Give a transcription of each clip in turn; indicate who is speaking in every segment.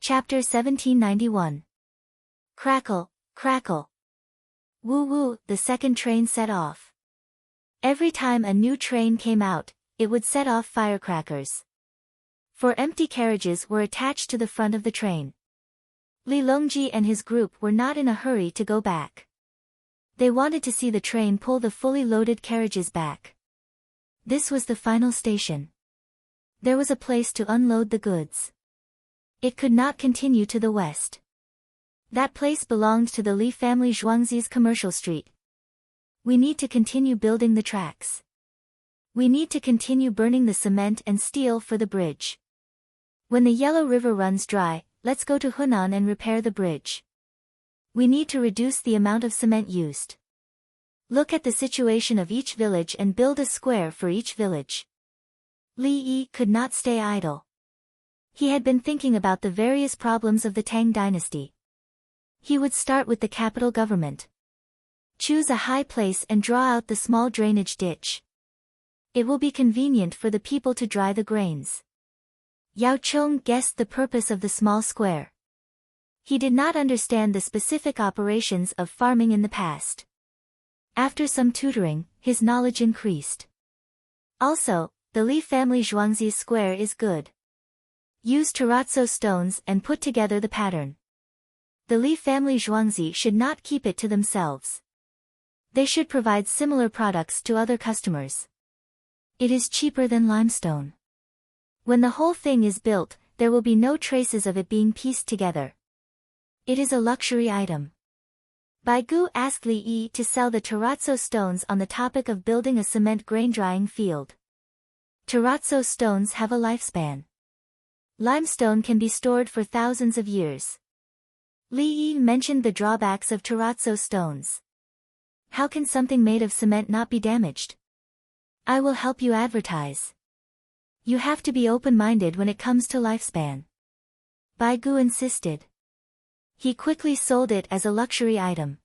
Speaker 1: Chapter 1791. Crackle, crackle. Woo woo, the second train set off. Every time a new train came out, it would set off firecrackers. 4 empty carriages were attached to the front of the train. Li Longji and his group were not in a hurry to go back. They wanted to see the train pull the fully loaded carriages back. This was the final station. There was a place to unload the goods. It could not continue to the west. That place belonged to the Li family Zhuangzi's commercial street. We need to continue building the tracks. We need to continue burning the cement and steel for the bridge. When the Yellow River runs dry, let's go to Hunan and repair the bridge. We need to reduce the amount of cement used. Look at the situation of each village and build a square for each village. Li Yi could not stay idle. He had been thinking about the various problems of the Tang dynasty. He would start with the capital government. Choose a high place and draw out the small drainage ditch. It will be convenient for the people to dry the grains. Yao Chong guessed the purpose of the small square. He did not understand the specific operations of farming in the past. After some tutoring, his knowledge increased. Also, the Li family Zhuangzi's square is good. Use terrazzo stones and put together the pattern. The Li family Zhuangzi should not keep it to themselves. They should provide similar products to other customers. It is cheaper than limestone. When the whole thing is built, there will be no traces of it being pieced together. It is a luxury item. Bai Gu asked Li Yi to sell the terrazzo stones on the topic of building a cement grain drying field. Terrazzo stones have a lifespan. Limestone can be stored for thousands of years. Li Yi mentioned the drawbacks of terrazzo stones. How can something made of cement not be damaged? I will help you advertise. You have to be open-minded when it comes to lifespan. Bai Gu insisted. He quickly sold it as a luxury item.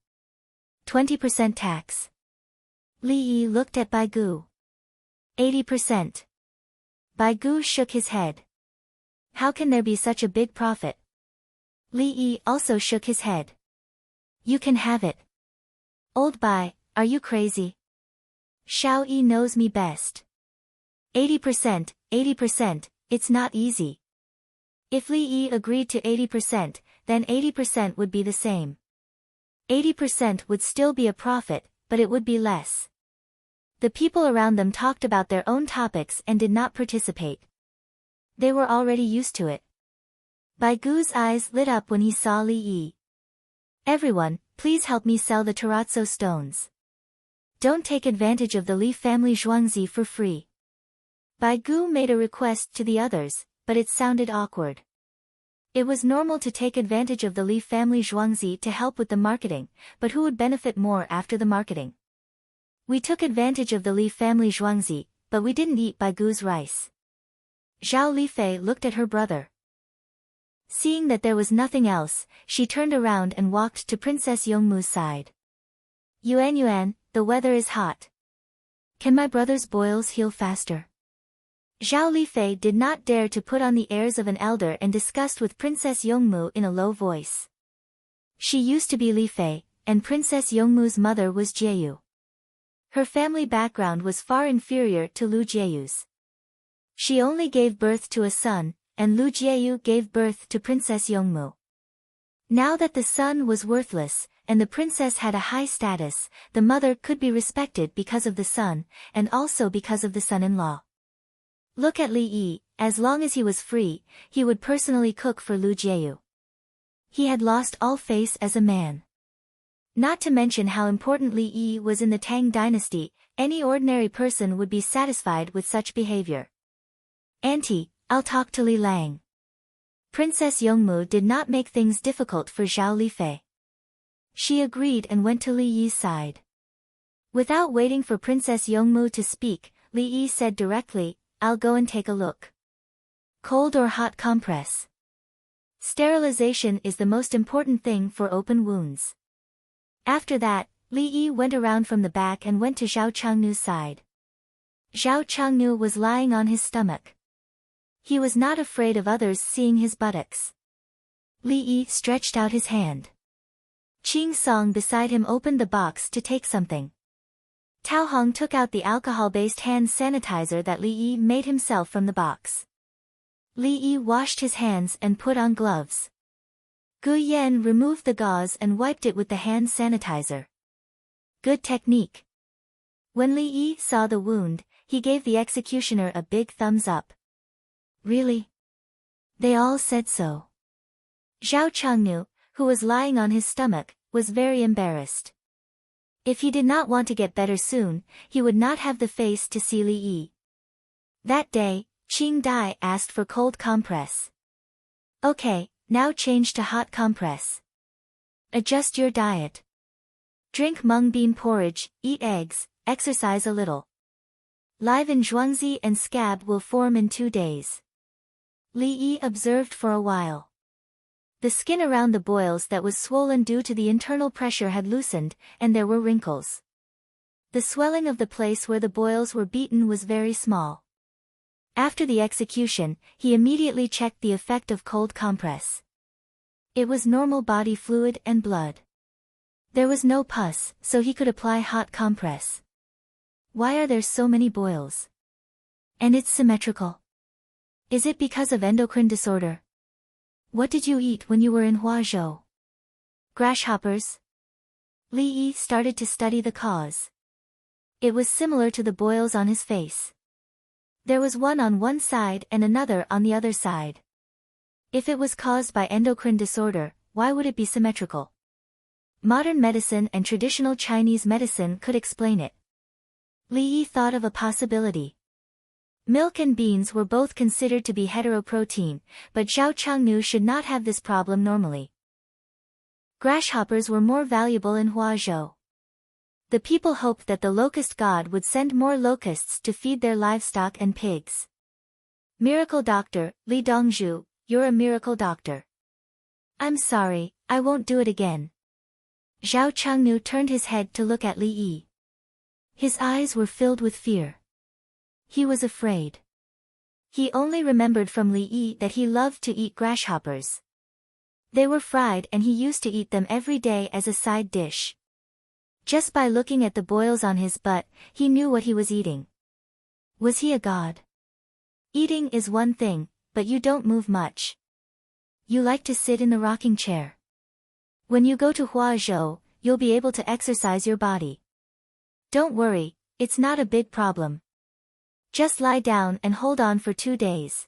Speaker 1: 20% tax. Li Yi looked at Bai Gu. 80%. Bai Gu shook his head. How can there be such a big profit? Li Yi also shook his head. You can have it. Old Bai, are you crazy? Xiao Yi knows me best. 80%, 80%, it's not easy. If Li Yi agreed to 80%, then 80% would be the same. 80% would still be a profit, but it would be less. The people around them talked about their own topics and did not participate. They were already used to it. Bai Gu's eyes lit up when he saw Li Yi. Everyone, please help me sell the terrazzo stones. Don't take advantage of the Li family Zhuangzi for free. Bai Gu made a request to the others, but it sounded awkward. It was normal to take advantage of the Li family Zhuangzi to help with the marketing, but who would benefit more after the marketing? We took advantage of the Li family Zhuangzi, but we didn't eat Bai Gu's rice. Zhao Lifei looked at her brother. Seeing that there was nothing else, she turned around and walked to Princess Yongmu's side. Yuan Yuan, the weather is hot. Can my brother's boils heal faster? Zhao Lifei did not dare to put on the airs of an elder and discussed with Princess Yongmu in a low voice. She used to be Lifei, and Princess Yongmu's mother was Jieyu. Her family background was far inferior to Lu Jieyu's. She only gave birth to a son, and Lu Jieyu gave birth to Princess Yongmu. Now that the son was worthless, and the princess had a high status, the mother could be respected because of the son, and also because of the son-in-law. Look at Li Yi, as long as he was free, he would personally cook for Lu Jieyu. He had lost all face as a man. Not to mention how important Li Yi was in the Tang dynasty, any ordinary person would be satisfied with such behavior. Auntie, I'll talk to Li Lang. Princess Yongmu did not make things difficult for Zhao Lifei. She agreed and went to Li Yi's side. Without waiting for Princess Yongmu to speak, Li Yi said directly, I'll go and take a look. Cold or hot compress. Sterilization is the most important thing for open wounds. After that, Li Yi went around from the back and went to Zhao Changnu's side. Zhao Changnu was lying on his stomach. He was not afraid of others seeing his buttocks. Li Yi stretched out his hand. Qing Song beside him opened the box to take something. Tao Hong took out the alcohol-based hand sanitizer that Li Yi made himself from the box. Li Yi washed his hands and put on gloves. Gu Yan removed the gauze and wiped it with the hand sanitizer. Good technique. When Li Yi saw the wound, he gave the executioner a big thumbs up. Really? They all said so. Zhao Changnu, who was lying on his stomach, was very embarrassed. If he did not want to get better soon, he would not have the face to see Li Yi. That day, Qing Dai asked for cold compress. Okay, now change to hot compress. Adjust your diet. Drink mung bean porridge, eat eggs, exercise a little. Live in Zhuangzi and scab will form in 2 days. Li Yi observed for a while. The skin around the boils that was swollen due to the internal pressure had loosened, and there were wrinkles. The swelling of the place where the boils were beaten was very small. After the execution, he immediately checked the effect of cold compress. It was normal body fluid and blood. There was no pus, so he could apply hot compress. Why are there so many boils? And it's symmetrical. Is it because of endocrine disorder? What did you eat when you were in Huazhou? Grasshoppers? Li Yi started to study the cause. It was similar to the boils on his face. There was one on one side and another on the other side. If it was caused by endocrine disorder, why would it be symmetrical? Modern medicine and traditional Chinese medicine could explain it. Li Yi thought of a possibility. Milk and beans were both considered to be heteroprotein, but Zhao Changnu should not have this problem normally. Grasshoppers were more valuable in Huazhou. The people hoped that the locust god would send more locusts to feed their livestock and pigs. Miracle doctor, Li Dongzhu, you're a miracle doctor. I'm sorry, I won't do it again. Zhao Changnu turned his head to look at Li Yi. His eyes were filled with fear. He was afraid. He only remembered from Li Yi that he loved to eat grasshoppers. They were fried and he used to eat them every day as a side dish. Just by looking at the boils on his butt, he knew what he was eating. Was he a god? Eating is one thing, but you don't move much. You like to sit in the rocking chair. When you go to Huazhou, you'll be able to exercise your body. Don't worry, it's not a big problem. Just lie down and hold on for 2 days.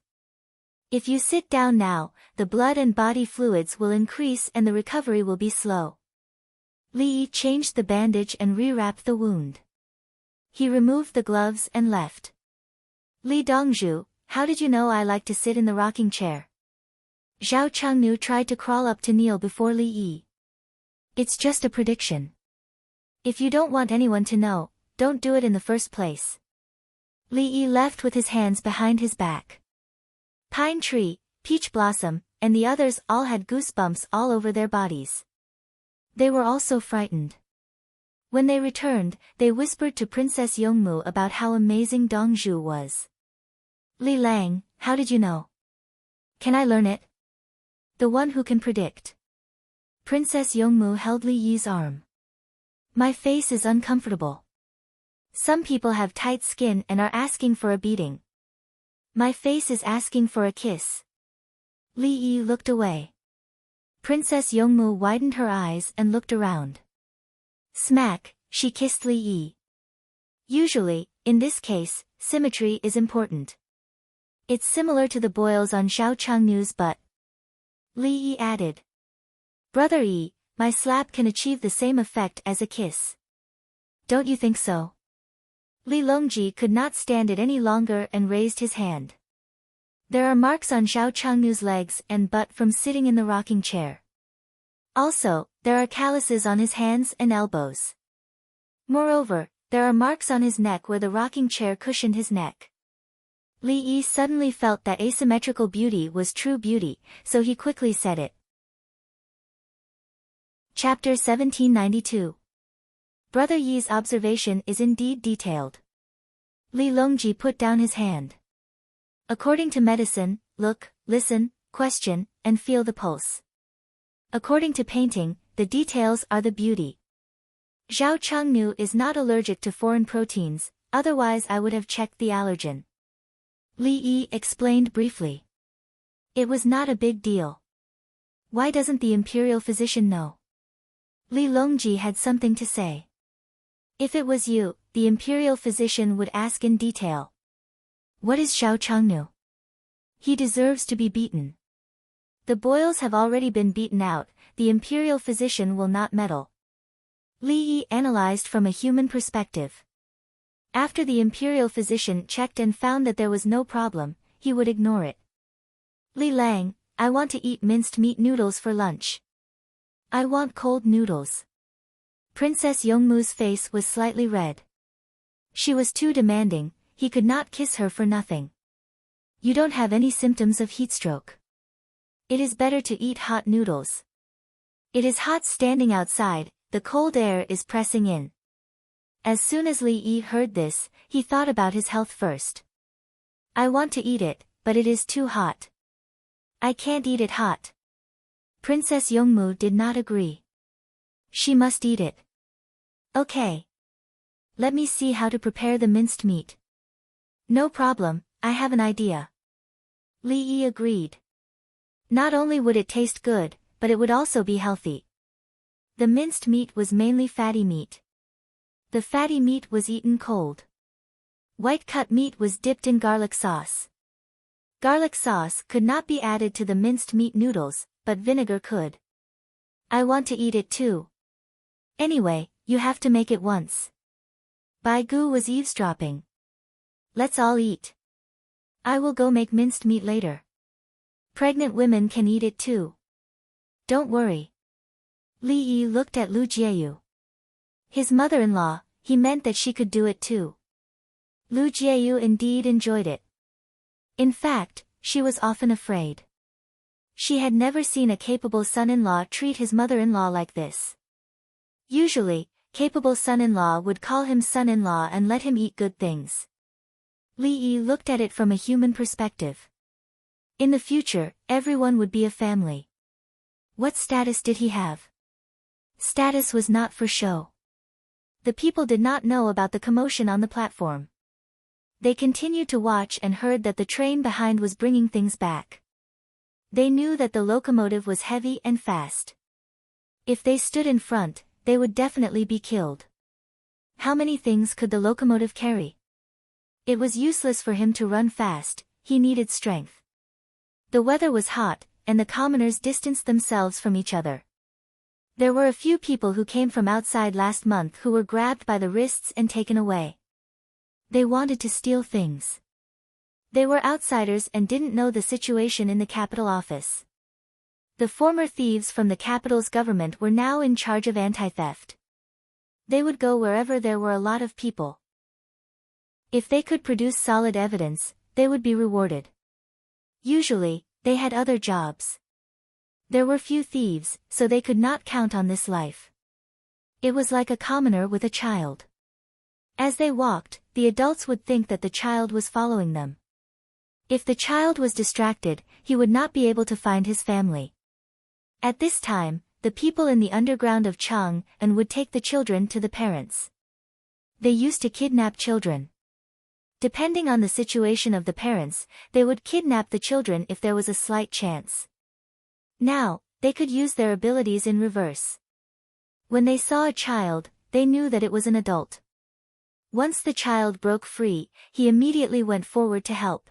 Speaker 1: If you sit down now, the blood and body fluids will increase and the recovery will be slow. Li Yi changed the bandage and rewrapped the wound. He removed the gloves and left. Li Dongzhu, how did you know I like to sit in the rocking chair? Zhao Changnu tried to crawl up to kneel before Li Yi. It's just a prediction. If you don't want anyone to know, don't do it in the first place. Li Yi left with his hands behind his back. Pine Tree, Peach Blossom, and the others all had goosebumps all over their bodies. They were also frightened. When they returned, they whispered to Princess Yongmu about how amazing Dongzhu was. Li Lang, how did you know? Can I learn it? The one who can predict. Princess Yongmu held Li Yi's arm. My face is uncomfortable. Some people have tight skin and are asking for a beating. My face is asking for a kiss. Li Yi looked away. Princess Yongmu widened her eyes and looked around. Smack, she kissed Li Yi. Usually, in this case, symmetry is important. It's similar to the boils on Zhao Changnu's butt. Li Yi added. Brother Yi, my slap can achieve the same effect as a kiss. Don't you think so? Li Longji could not stand it any longer and raised his hand. There are marks on Zhao Changnu's legs and butt from sitting in the rocking chair. Also, there are calluses on his hands and elbows. Moreover, there are marks on his neck where the rocking chair cushioned his neck. Li Yi suddenly felt that asymmetrical beauty was true beauty, so he quickly said it. Chapter 1792. Brother Yi's observation is indeed detailed. Li Longji put down his hand. According to medicine, look, listen, question, and feel the pulse. According to painting, the details are the beauty. Zhao Chengnu is not allergic to foreign proteins, otherwise I would have checked the allergen. Li Yi explained briefly. It was not a big deal. Why doesn't the imperial physician know? Li Longji had something to say. If it was you, the imperial physician would ask in detail. What is Zhao Chengnu? He deserves to be beaten. The boils have already been beaten out, the imperial physician will not meddle. Li Yi analyzed from a human perspective. After the imperial physician checked and found that there was no problem, he would ignore it. Li Lang, I want to eat minced meat noodles for lunch. I want cold noodles. Princess Yongmu's face was slightly red. She was too demanding, he could not kiss her for nothing. You don't have any symptoms of heatstroke. It is better to eat hot noodles. It is hot standing outside, the cold air is pressing in. As soon as Li Yi heard this, he thought about his health first. I want to eat it, but it is too hot. I can't eat it hot. Princess Yongmu did not agree. She must eat it. Okay. Let me see how to prepare the minced meat. No problem, I have an idea. Li Yi agreed. Not only would it taste good, but it would also be healthy. The minced meat was mainly fatty meat. The fatty meat was eaten cold. White cut meat was dipped in garlic sauce. Garlic sauce could not be added to the minced meat noodles, but vinegar could. I want to eat it too. Anyway, you have to make it once. Bai Gu was eavesdropping. Let's all eat. I will go make minced meat later. Pregnant women can eat it too. Don't worry. Li Yi looked at Lu Jieyu. His mother-in-law, he meant that she could do it too. Lu Jieyu indeed enjoyed it. In fact, she was often afraid. She had never seen a capable son-in-law treat his mother-in-law like this. Usually, capable son-in-law would call him son-in-law and let him eat good things. Li Yi looked at it from a human perspective. In the future, everyone would be a family. What status did he have? Status was not for show. The people did not know about the commotion on the platform. They continued to watch and heard that the train behind was bringing things back. They knew that the locomotive was heavy and fast. If they stood in front, they would definitely be killed. How many things could the locomotive carry? It was useless for him to run fast, he needed strength. The weather was hot, and the commoners distanced themselves from each other. There were a few people who came from outside last month who were grabbed by the wrists and taken away. They wanted to steal things. They were outsiders and didn't know the situation in the capital office. The former thieves from the capital's government were now in charge of anti-theft. They would go wherever there were a lot of people. If they could produce solid evidence, they would be rewarded. Usually, they had other jobs. There were few thieves, so they could not count on this life. It was like a commoner with a child. As they walked, the adults would think that the child was following them. If the child was distracted, he would not be able to find his family. At this time, the people in the underground of Chang and would take the children to the parents. They used to kidnap children. Depending on the situation of the parents, they would kidnap the children if there was a slight chance. Now, they could use their abilities in reverse. When they saw a child, they knew that it was an adult. Once the child broke free, he immediately went forward to help.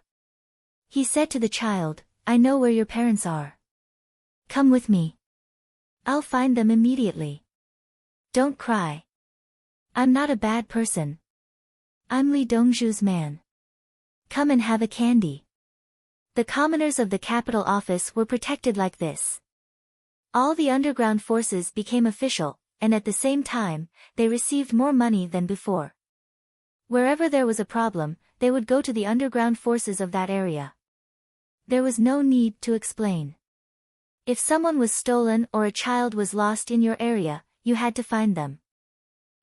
Speaker 1: He said to the child, I know where your parents are. Come with me. I'll find them immediately. Don't cry. I'm not a bad person. I'm Li Dongzhu's man. Come and have a candy. The commoners of the capital office were protected like this. All the underground forces became official, and at the same time, they received more money than before. Wherever there was a problem, they would go to the underground forces of that area. There was no need to explain. If someone was stolen or a child was lost in your area, you had to find them.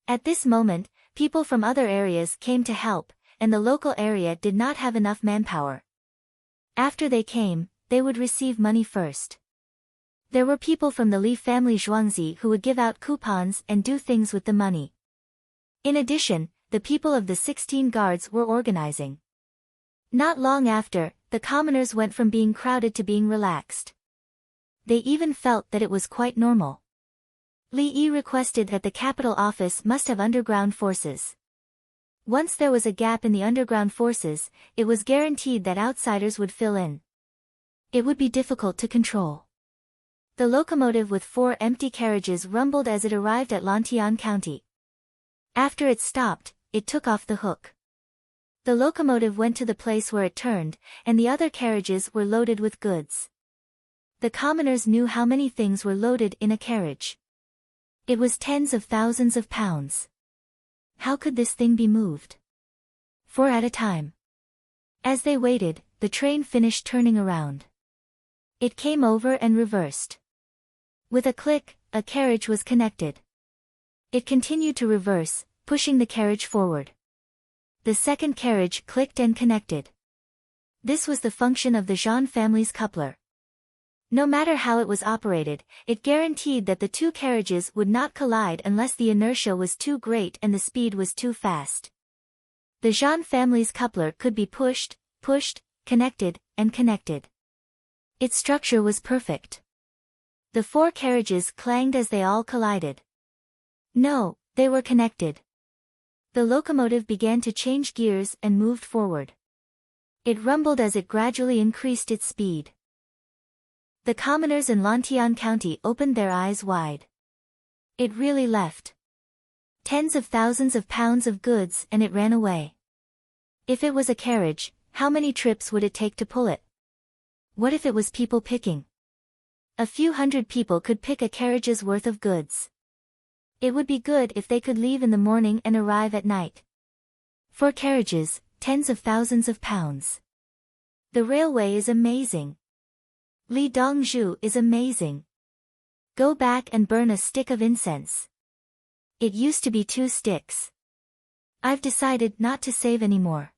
Speaker 1: At this moment, people from other areas came to help, and the local area did not have enough manpower. After they came, they would receive money first. There were people from the Li family Zhuangzi who would give out coupons and do things with the money. In addition, the people of the 16 guards were organizing. Not long after, the commoners went from being crowded to being relaxed. They even felt that it was quite normal. Li Yi requested that the capital office must have underground forces. Once there was a gap in the underground forces, it was guaranteed that outsiders would fill in. It would be difficult to control. The locomotive with 4 empty carriages rumbled as it arrived at Lantian County. After it stopped, it took off the hook. The locomotive went to the place where it turned, and the other carriages were loaded with goods. The commoners knew how many things were loaded in a carriage. It was tens of thousands of pounds. How could this thing be moved? 4 at a time. As they waited, the train finished turning around. It came over and reversed. With a click, a carriage was connected. It continued to reverse, pushing the carriage forward. The second carriage clicked and connected. This was the function of the Zhan family's coupler. No matter how it was operated, it guaranteed that the 2 carriages would not collide unless the inertia was too great and the speed was too fast. The Zhan family's coupler could be pushed, connected, and connected. Its structure was perfect. The 4 carriages clanged as they all collided. No, they were connected. The locomotive began to change gears and moved forward. It rumbled as it gradually increased its speed. The commoners in Lantian County opened their eyes wide. It really left. Tens of thousands of pounds of goods and it ran away. If it was a carriage, how many trips would it take to pull it? What if it was people picking? A few hundred people could pick a carriage's worth of goods. It would be good if they could leave in the morning and arrive at night. 4 carriages, tens of thousands of pounds. The railway is amazing. Li Dongzhu is amazing. Go back and burn a stick of incense. It used to be 2 sticks. I've decided not to save anymore.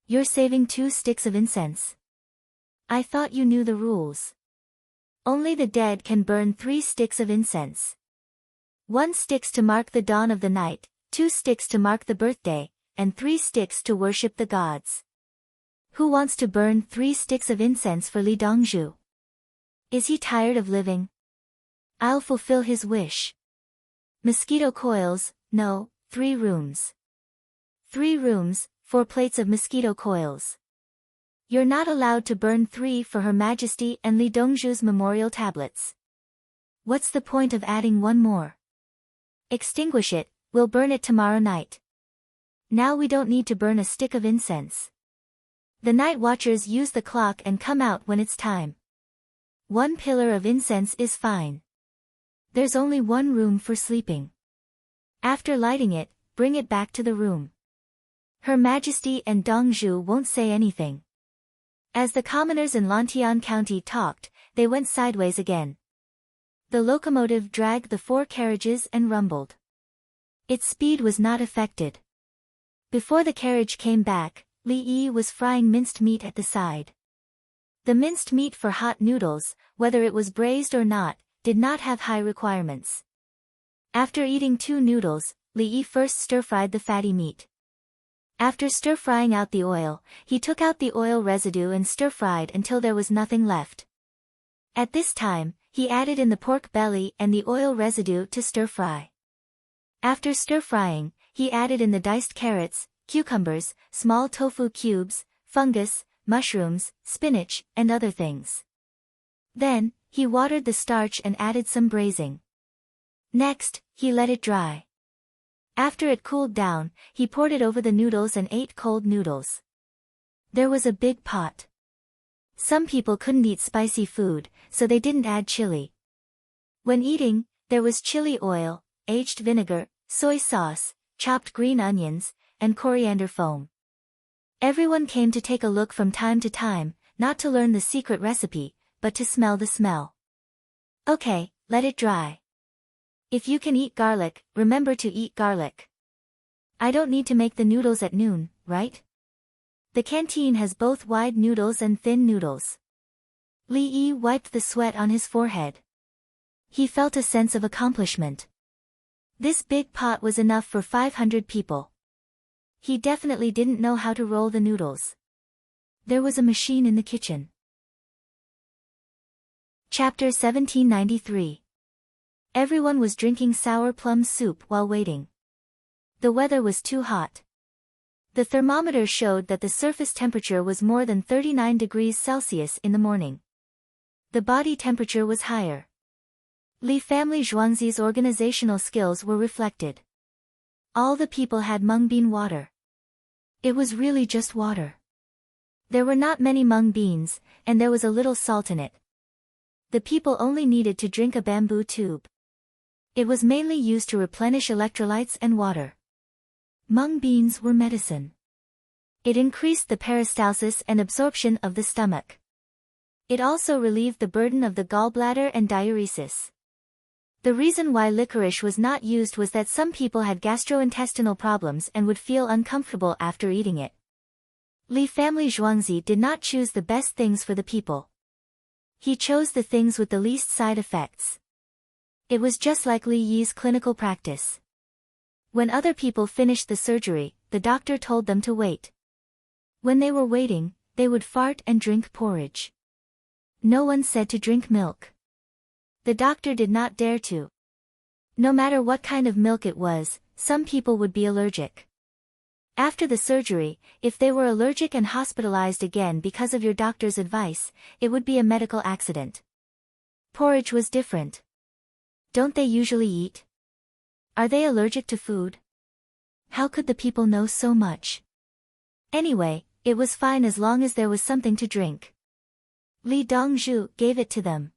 Speaker 1: You're saving 2 sticks of incense? I thought you knew the rules. Only the dead can burn 3 sticks of incense. 1 sticks to mark the dawn of the night, 2 sticks to mark the birthday, and 3 sticks to worship the gods. Who wants to burn 3 sticks of incense for Li Dongzhu? Is he tired of living? I'll fulfill his wish. Mosquito coils, no, 3 rooms. 3 rooms, 4 plates of mosquito coils. You're not allowed to burn 3 for Her Majesty and Li Dongzhu's memorial tablets. What's the point of adding 1 more? Extinguish it, we'll burn it tomorrow night. Now we don't need to burn a stick of incense. The night watchers use the clock and come out when it's time. 1 pillar of incense is fine. There's only 1 room for sleeping. After lighting it, bring it back to the room. Her Majesty and Dongzhu won't say anything. As the commoners in Lantian County talked, they went sideways again. The locomotive dragged the 4 carriages and rumbled. Its speed was not affected. Before the carriage came back, Li Yi was frying minced meat at the side. The minced meat for hot noodles, whether it was braised or not, did not have high requirements. After eating 2 noodles, Li Yi first stir-fried the fatty meat. After stir-frying out the oil, he took out the oil residue and stir-fried until there was nothing left. At this time, he added in the pork belly and the oil residue to stir-fry. After stir-frying, he added in the diced carrots, cucumbers, small tofu cubes, fungus, mushrooms, spinach, and other things. Then, he watered the starch and added some braising. Next, he let it dry. After it cooled down, he poured it over the noodles and ate cold noodles. There was a big pot. Some people couldn't eat spicy food, so they didn't add chili. When eating, there was chili oil, aged vinegar, soy sauce, chopped green onions, and coriander foam. Everyone came to take a look from time to time, not to learn the secret recipe, but to smell the smell. Okay, let it dry. If you can eat garlic, remember to eat garlic. I don't need to make the noodles at noon, right? The canteen has both wide noodles and thin noodles. Li Yi wiped the sweat on his forehead. He felt a sense of accomplishment. This big pot was enough for 500 people. He definitely didn't know how to roll the noodles. There was a machine in the kitchen. Chapter 1793. Everyone was drinking sour plum soup while waiting. The weather was too hot. The thermometer showed that the surface temperature was more than 39 degrees Celsius in the morning. The body temperature was higher. Li family Zhuangzi's organizational skills were reflected. All the people had mung bean water. It was really just water. There were not many mung beans, and there was a little salt in it. The people only needed to drink a bamboo tube. It was mainly used to replenish electrolytes and water. Mung beans were medicine. It increased the peristalsis and absorption of the stomach. It also relieved the burden of the gallbladder and diuresis. The reason why licorice was not used was that some people had gastrointestinal problems and would feel uncomfortable after eating it. Li family Zhuangzi did not choose the best things for the people. He chose the things with the least side effects. It was just like Li Yi's clinical practice. When other people finished the surgery, the doctor told them to wait. When they were waiting, they would fart and drink porridge. No one said to drink milk. The doctor did not dare to. No matter what kind of milk it was, some people would be allergic. After the surgery, if they were allergic and hospitalized again because of your doctor's advice, it would be a medical accident. Porridge was different. Don't they usually eat? Are they allergic to food? How could the people know so much? Anyway, it was fine as long as there was something to drink. Li Dongzhu gave it to them.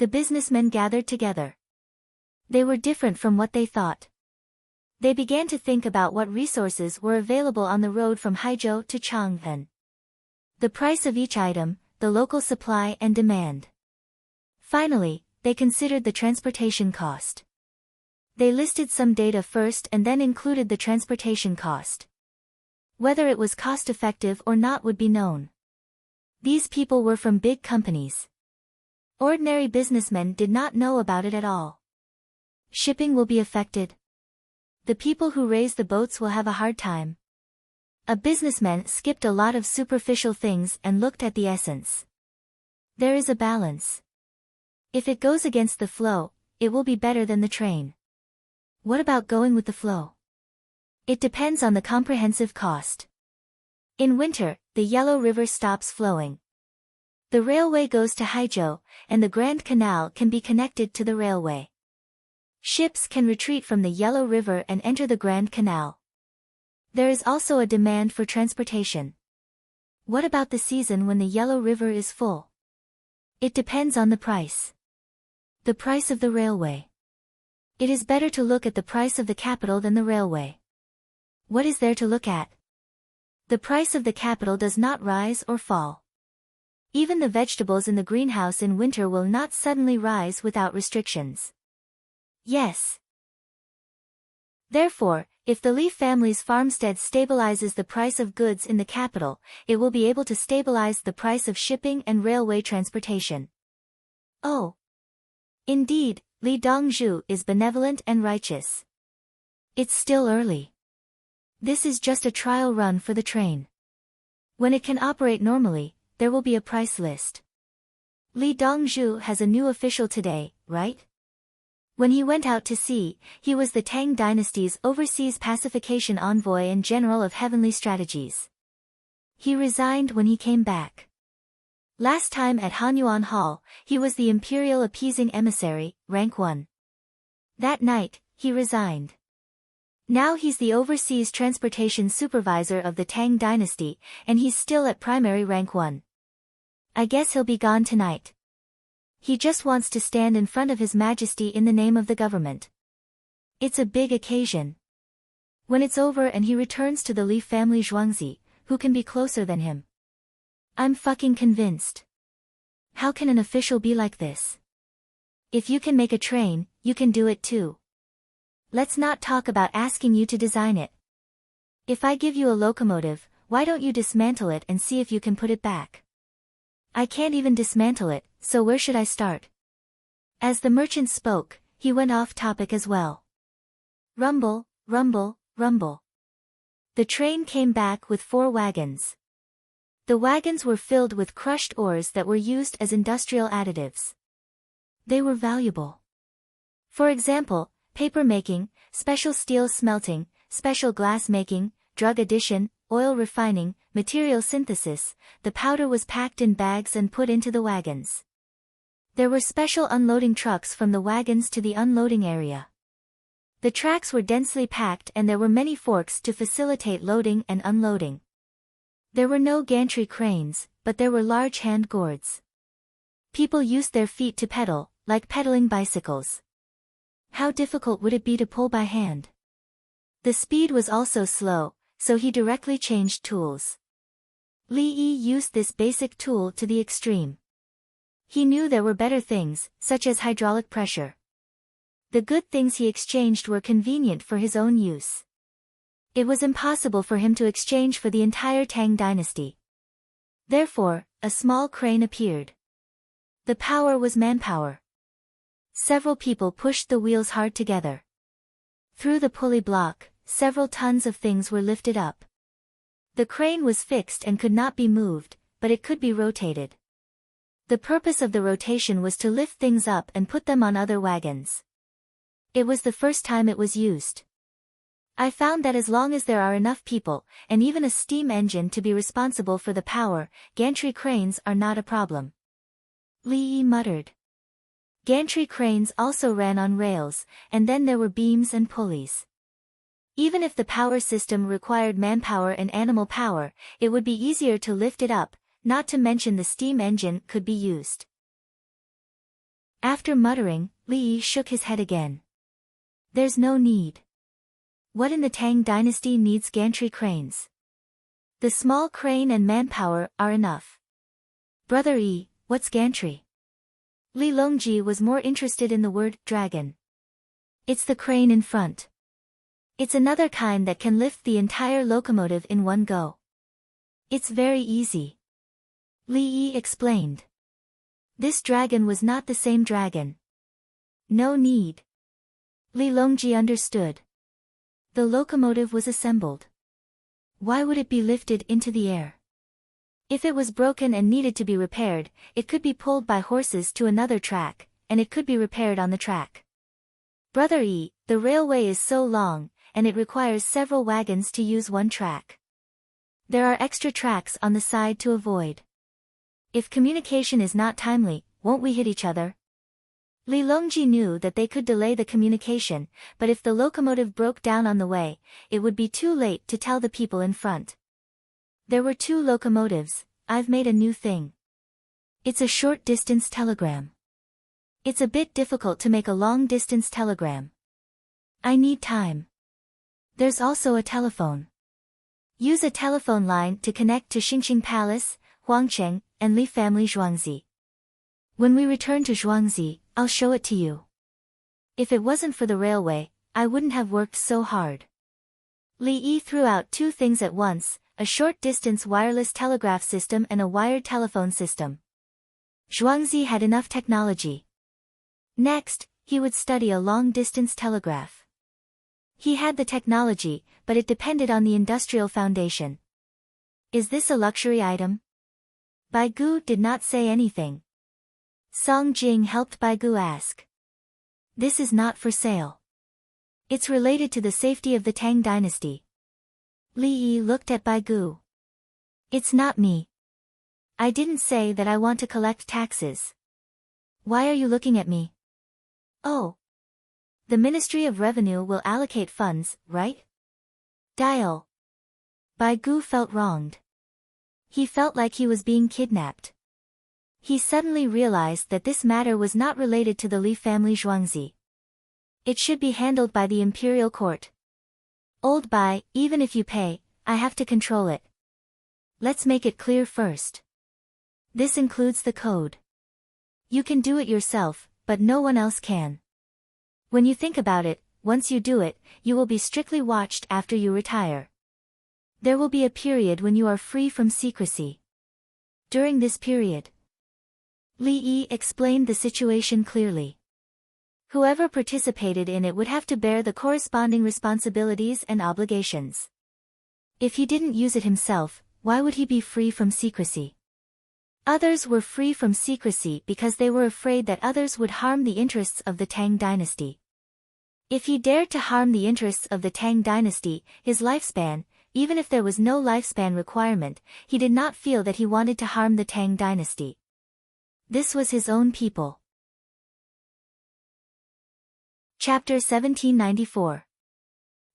Speaker 1: The businessmen gathered together. They were different from what they thought. They began to think about what resources were available on the road from Haizhou to Chang'an. The price of each item, the local supply and demand. Finally, they considered the transportation cost. They listed some data first and then included the transportation cost. Whether it was cost-effective or not would be known. These people were from big companies. Ordinary businessmen did not know about it at all. Shipping will be affected. The people who raise the boats will have a hard time. A businessman skipped a lot of superficial things and looked at the essence. There is a balance. If it goes against the flow, it will be better than the train. What about going with the flow? It depends on the comprehensive cost. In winter, the Yellow River stops flowing. The railway goes to Haizhou, and the Grand Canal can be connected to the railway. Ships can retreat from the Yellow River and enter the Grand Canal. There is also a demand for transportation. What about the season when the Yellow River is full? It depends on the price. The price of the railway. It is better to look at the price of the capital than the railway. What is there to look at? The price of the capital does not rise or fall. Even the vegetables in the greenhouse in winter will not suddenly rise without restrictions. Yes. Therefore, if the Li family's farmstead stabilizes the price of goods in the capital, it will be able to stabilize the price of shipping and railway transportation. Oh. Indeed, Li Dongzhu is benevolent and righteous. It's still early. This is just a trial run for the train. When it can operate normally, there will be a price list. Li Dongzhu has a new official today, right? When he went out to sea, he was the Tang dynasty's overseas pacification envoy and general of heavenly strategies. He resigned when he came back. Last time at Hanyuan Hall, he was the imperial appeasing emissary, rank 1. That night, he resigned. Now he's the overseas transportation supervisor of the Tang dynasty, and he's still at primary rank 1. I guess he'll be gone tonight. He just wants to stand in front of His Majesty in the name of the government. It's a big occasion. When it's over and he returns to the Li family Zhuangzi, who can be closer than him? I'm fucking convinced. How can an official be like this? If you can make a train, you can do it too. Let's not talk about asking you to design it. If I give you a locomotive, why don't you dismantle it and see if you can put it back? I can't even dismantle it, so where should I start? As the merchant spoke, he went off topic as well. Rumble, rumble, rumble. The train came back with 4 wagons. The wagons were filled with crushed ores that were used as industrial additives. They were valuable. For example, paper making, special steel smelting, special glass making, drug addition, oil refining, material synthesis. The powder was packed in bags and put into the wagons. There were special unloading trucks from the wagons to the unloading area. The tracks were densely packed and there were many forks to facilitate loading and unloading. There were no gantry cranes, but there were large hand gourds. People used their feet to pedal, like pedaling bicycles. How difficult would it be to pull by hand? The speed was also slow, so he directly changed tools. Li Yi used this basic tool to the extreme. He knew there were better things, such as hydraulic pressure. The good things he exchanged were convenient for his own use. It was impossible for him to exchange for the entire Tang dynasty. Therefore, a small crane appeared. The power was manpower. Several people pushed the wheels hard together. Through the pulley block, several tons of things were lifted up. The crane was fixed and could not be moved, but it could be rotated. The purpose of the rotation was to lift things up and put them on other wagons. It was the first time it was used. I found that as long as there are enough people, and even a steam engine to be responsible for the power, gantry cranes are not a problem. Li Yi muttered. Gantry cranes also ran on rails, and then there were beams and pulleys. Even if the power system required manpower and animal power, it would be easier to lift it up, not to mention the steam engine could be used. After muttering, Li Yi shook his head again. There's no need. What in the Tang dynasty needs gantry cranes? The small crane and manpower are enough. Brother Yi, what's gantry? Li Longji was more interested in the word dragon. It's the crane in front. It's another kind that can lift the entire locomotive in one go. It's very easy. Li Yi explained. This dragon was not the same dragon. No need. Li Longji understood. The locomotive was assembled. Why would it be lifted into the air? If it was broken and needed to be repaired, it could be pulled by horses to another track, and it could be repaired on the track. Brother Yi, the railway is so long, and it requires several wagons to use one track. There are extra tracks on the side to avoid. If communication is not timely, won't we hit each other? Li Longji knew that they could delay the communication, but if the locomotive broke down on the way, it would be too late to tell the people in front. There were 2 locomotives. I've made a new thing. It's a short-distance telegram. It's a bit difficult to make a long-distance telegram. I need time. There's also a telephone. Use a telephone line to connect to Xingxing Palace, Huangcheng, and Li family Zhuangzi. When we return to Zhuangzi, I'll show it to you. If it wasn't for the railway, I wouldn't have worked so hard. Li Yi threw out 2 things at once, a short-distance wireless telegraph system and a wired telephone system. Zhuangzi had enough technology. Next, he would study a long-distance telegraph. He had the technology, but it depended on the industrial foundation. Is this a luxury item? Bai Gu did not say anything. Song Jing helped Bai Gu ask. This is not for sale. It's related to the safety of the Tang dynasty. Li Yi looked at Bai Gu. It's not me. I didn't say that I want to collect taxes. Why are you looking at me? Oh. The Ministry of Revenue will allocate funds, right? Dial. Bai Gu felt wronged. He felt like he was being kidnapped. He suddenly realized that this matter was not related to the Li family Zhuangzi. It should be handled by the imperial court. Old Bai, even if you pay, I have to control it. Let's make it clear first. This includes the code. You can do it yourself, but no one else can. When you think about it, once you do it, you will be strictly watched after you retire. There will be a period when you are free from secrecy. During this period, Li Yi explained the situation clearly. Whoever participated in it would have to bear the corresponding responsibilities and obligations. If he didn't use it himself, why would he be free from secrecy? Others were free from secrecy because they were afraid that others would harm the interests of the Tang dynasty. If he dared to harm the interests of the Tang dynasty, his lifespan, even if there was no lifespan requirement, he did not feel that he wanted to harm the Tang dynasty. This was his own people. Chapter 1794.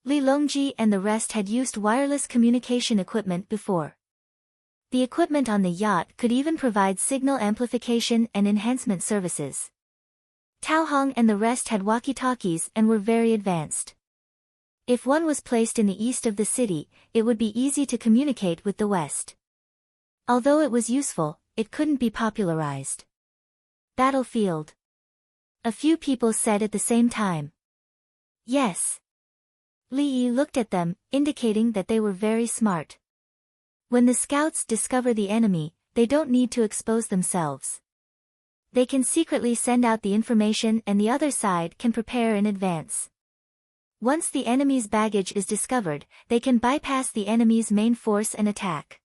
Speaker 1: Li Longji and the rest had used wireless communication equipment before. The equipment on the yacht could even provide signal amplification and enhancement services. Tao Hong and the rest had walkie-talkies and were very advanced. If one was placed in the east of the city, it would be easy to communicate with the west. Although it was useful, it couldn't be popularized. Battlefield. A few people said at the same time. Yes. Li Yi looked at them, indicating that they were very smart. When the scouts discover the enemy, they don't need to expose themselves. They can secretly send out the information and the other side can prepare in advance. Once the enemy's baggage is discovered, they can bypass the enemy's main force and attack.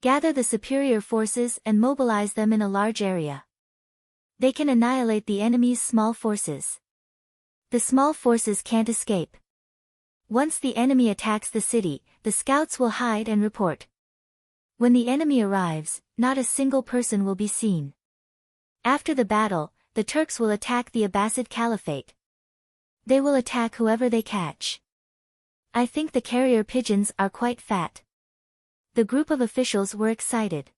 Speaker 1: Gather the superior forces and mobilize them in a large area. They can annihilate the enemy's small forces. The small forces can't escape. Once the enemy attacks the city, the scouts will hide and report. When the enemy arrives, not a single person will be seen. After the battle, the Turks will attack the Abbasid Caliphate. They will attack whoever they catch. I think the carrier pigeons are quite fat. The group of officials were excited.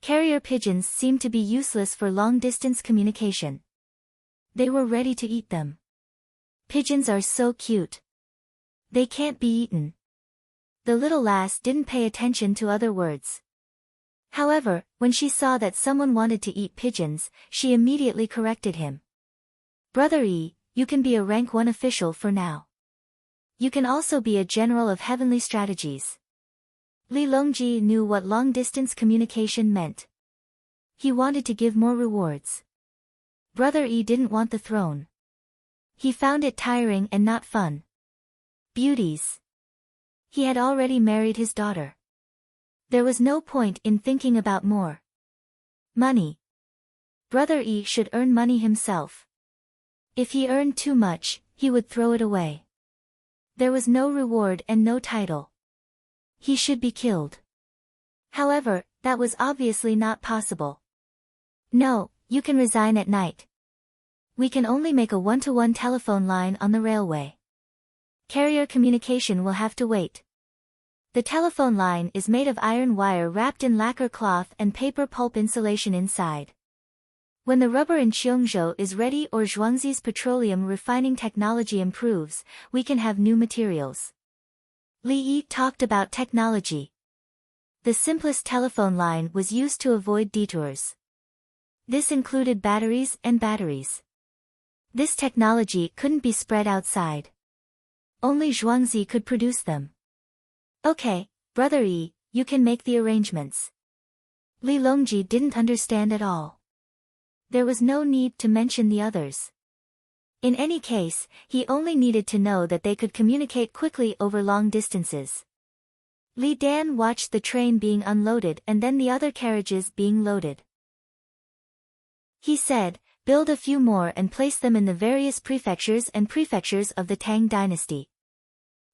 Speaker 1: Carrier pigeons seemed to be useless for long-distance communication. They were ready to eat them. Pigeons are so cute. They can't be eaten. The little lass didn't pay attention to other words. However, when she saw that someone wanted to eat pigeons, she immediately corrected him. Brother Yi, you can be a rank 1 official for now. You can also be a general of heavenly strategies. Li Longji knew what long-distance communication meant. He wanted to give more rewards. Brother Yi didn't want the throne. He found it tiring and not fun. Beauties. He had already married his daughter. There was no point in thinking about more. Money. Brother Yi should earn money himself. If he earned too much, he would throw it away. There was no reward and no title. He should be killed. However, that was obviously not possible. No, you can resign at night. We can only make a one-to-one telephone line on the railway. Carrier communication will have to wait. The telephone line is made of iron wire wrapped in lacquer cloth and paper pulp insulation inside. When the rubber in Cheongzhou is ready or Zhuangzi's petroleum refining technology improves, we can have new materials. Li Yi talked about technology. The simplest telephone line was used to avoid detours. This included batteries and batteries. This technology couldn't be spread outside. Only Zhuangzi could produce them. Okay, Brother Yi, you can make the arrangements. Li Longji didn't understand at all. There was no need to mention the others. In any case, he only needed to know that they could communicate quickly over long distances. Li Dan watched the train being unloaded and then the other carriages being loaded. He said, build a few more and place them in the various prefectures of the Tang dynasty.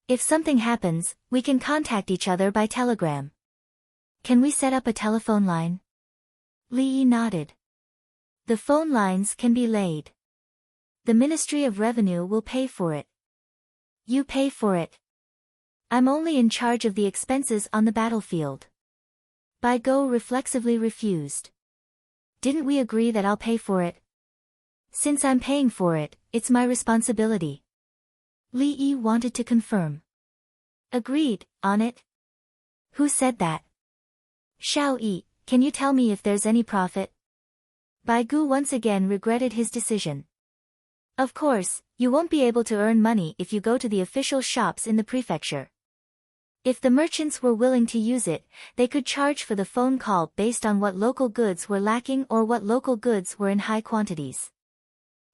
Speaker 1: If something happens, we can contact each other by telegram. Can we set up a telephone line? Li Yi nodded. The phone lines can be laid. The Ministry of Revenue will pay for it. You pay for it. I'm only in charge of the expenses on the battlefield. Bai Go reflexively refused. Didn't we agree that I'll pay for it? Since I'm paying for it, it's my responsibility. Li Yi wanted to confirm. Agreed, on it. Who said that? Xiao Yi, can you tell me if there's any profit? Bai Gu once again regretted his decision. Of course, you won't be able to earn money if you go to the official shops in the prefecture. If the merchants were willing to use it, they could charge for the phone call based on what local goods were lacking or what local goods were in high quantities.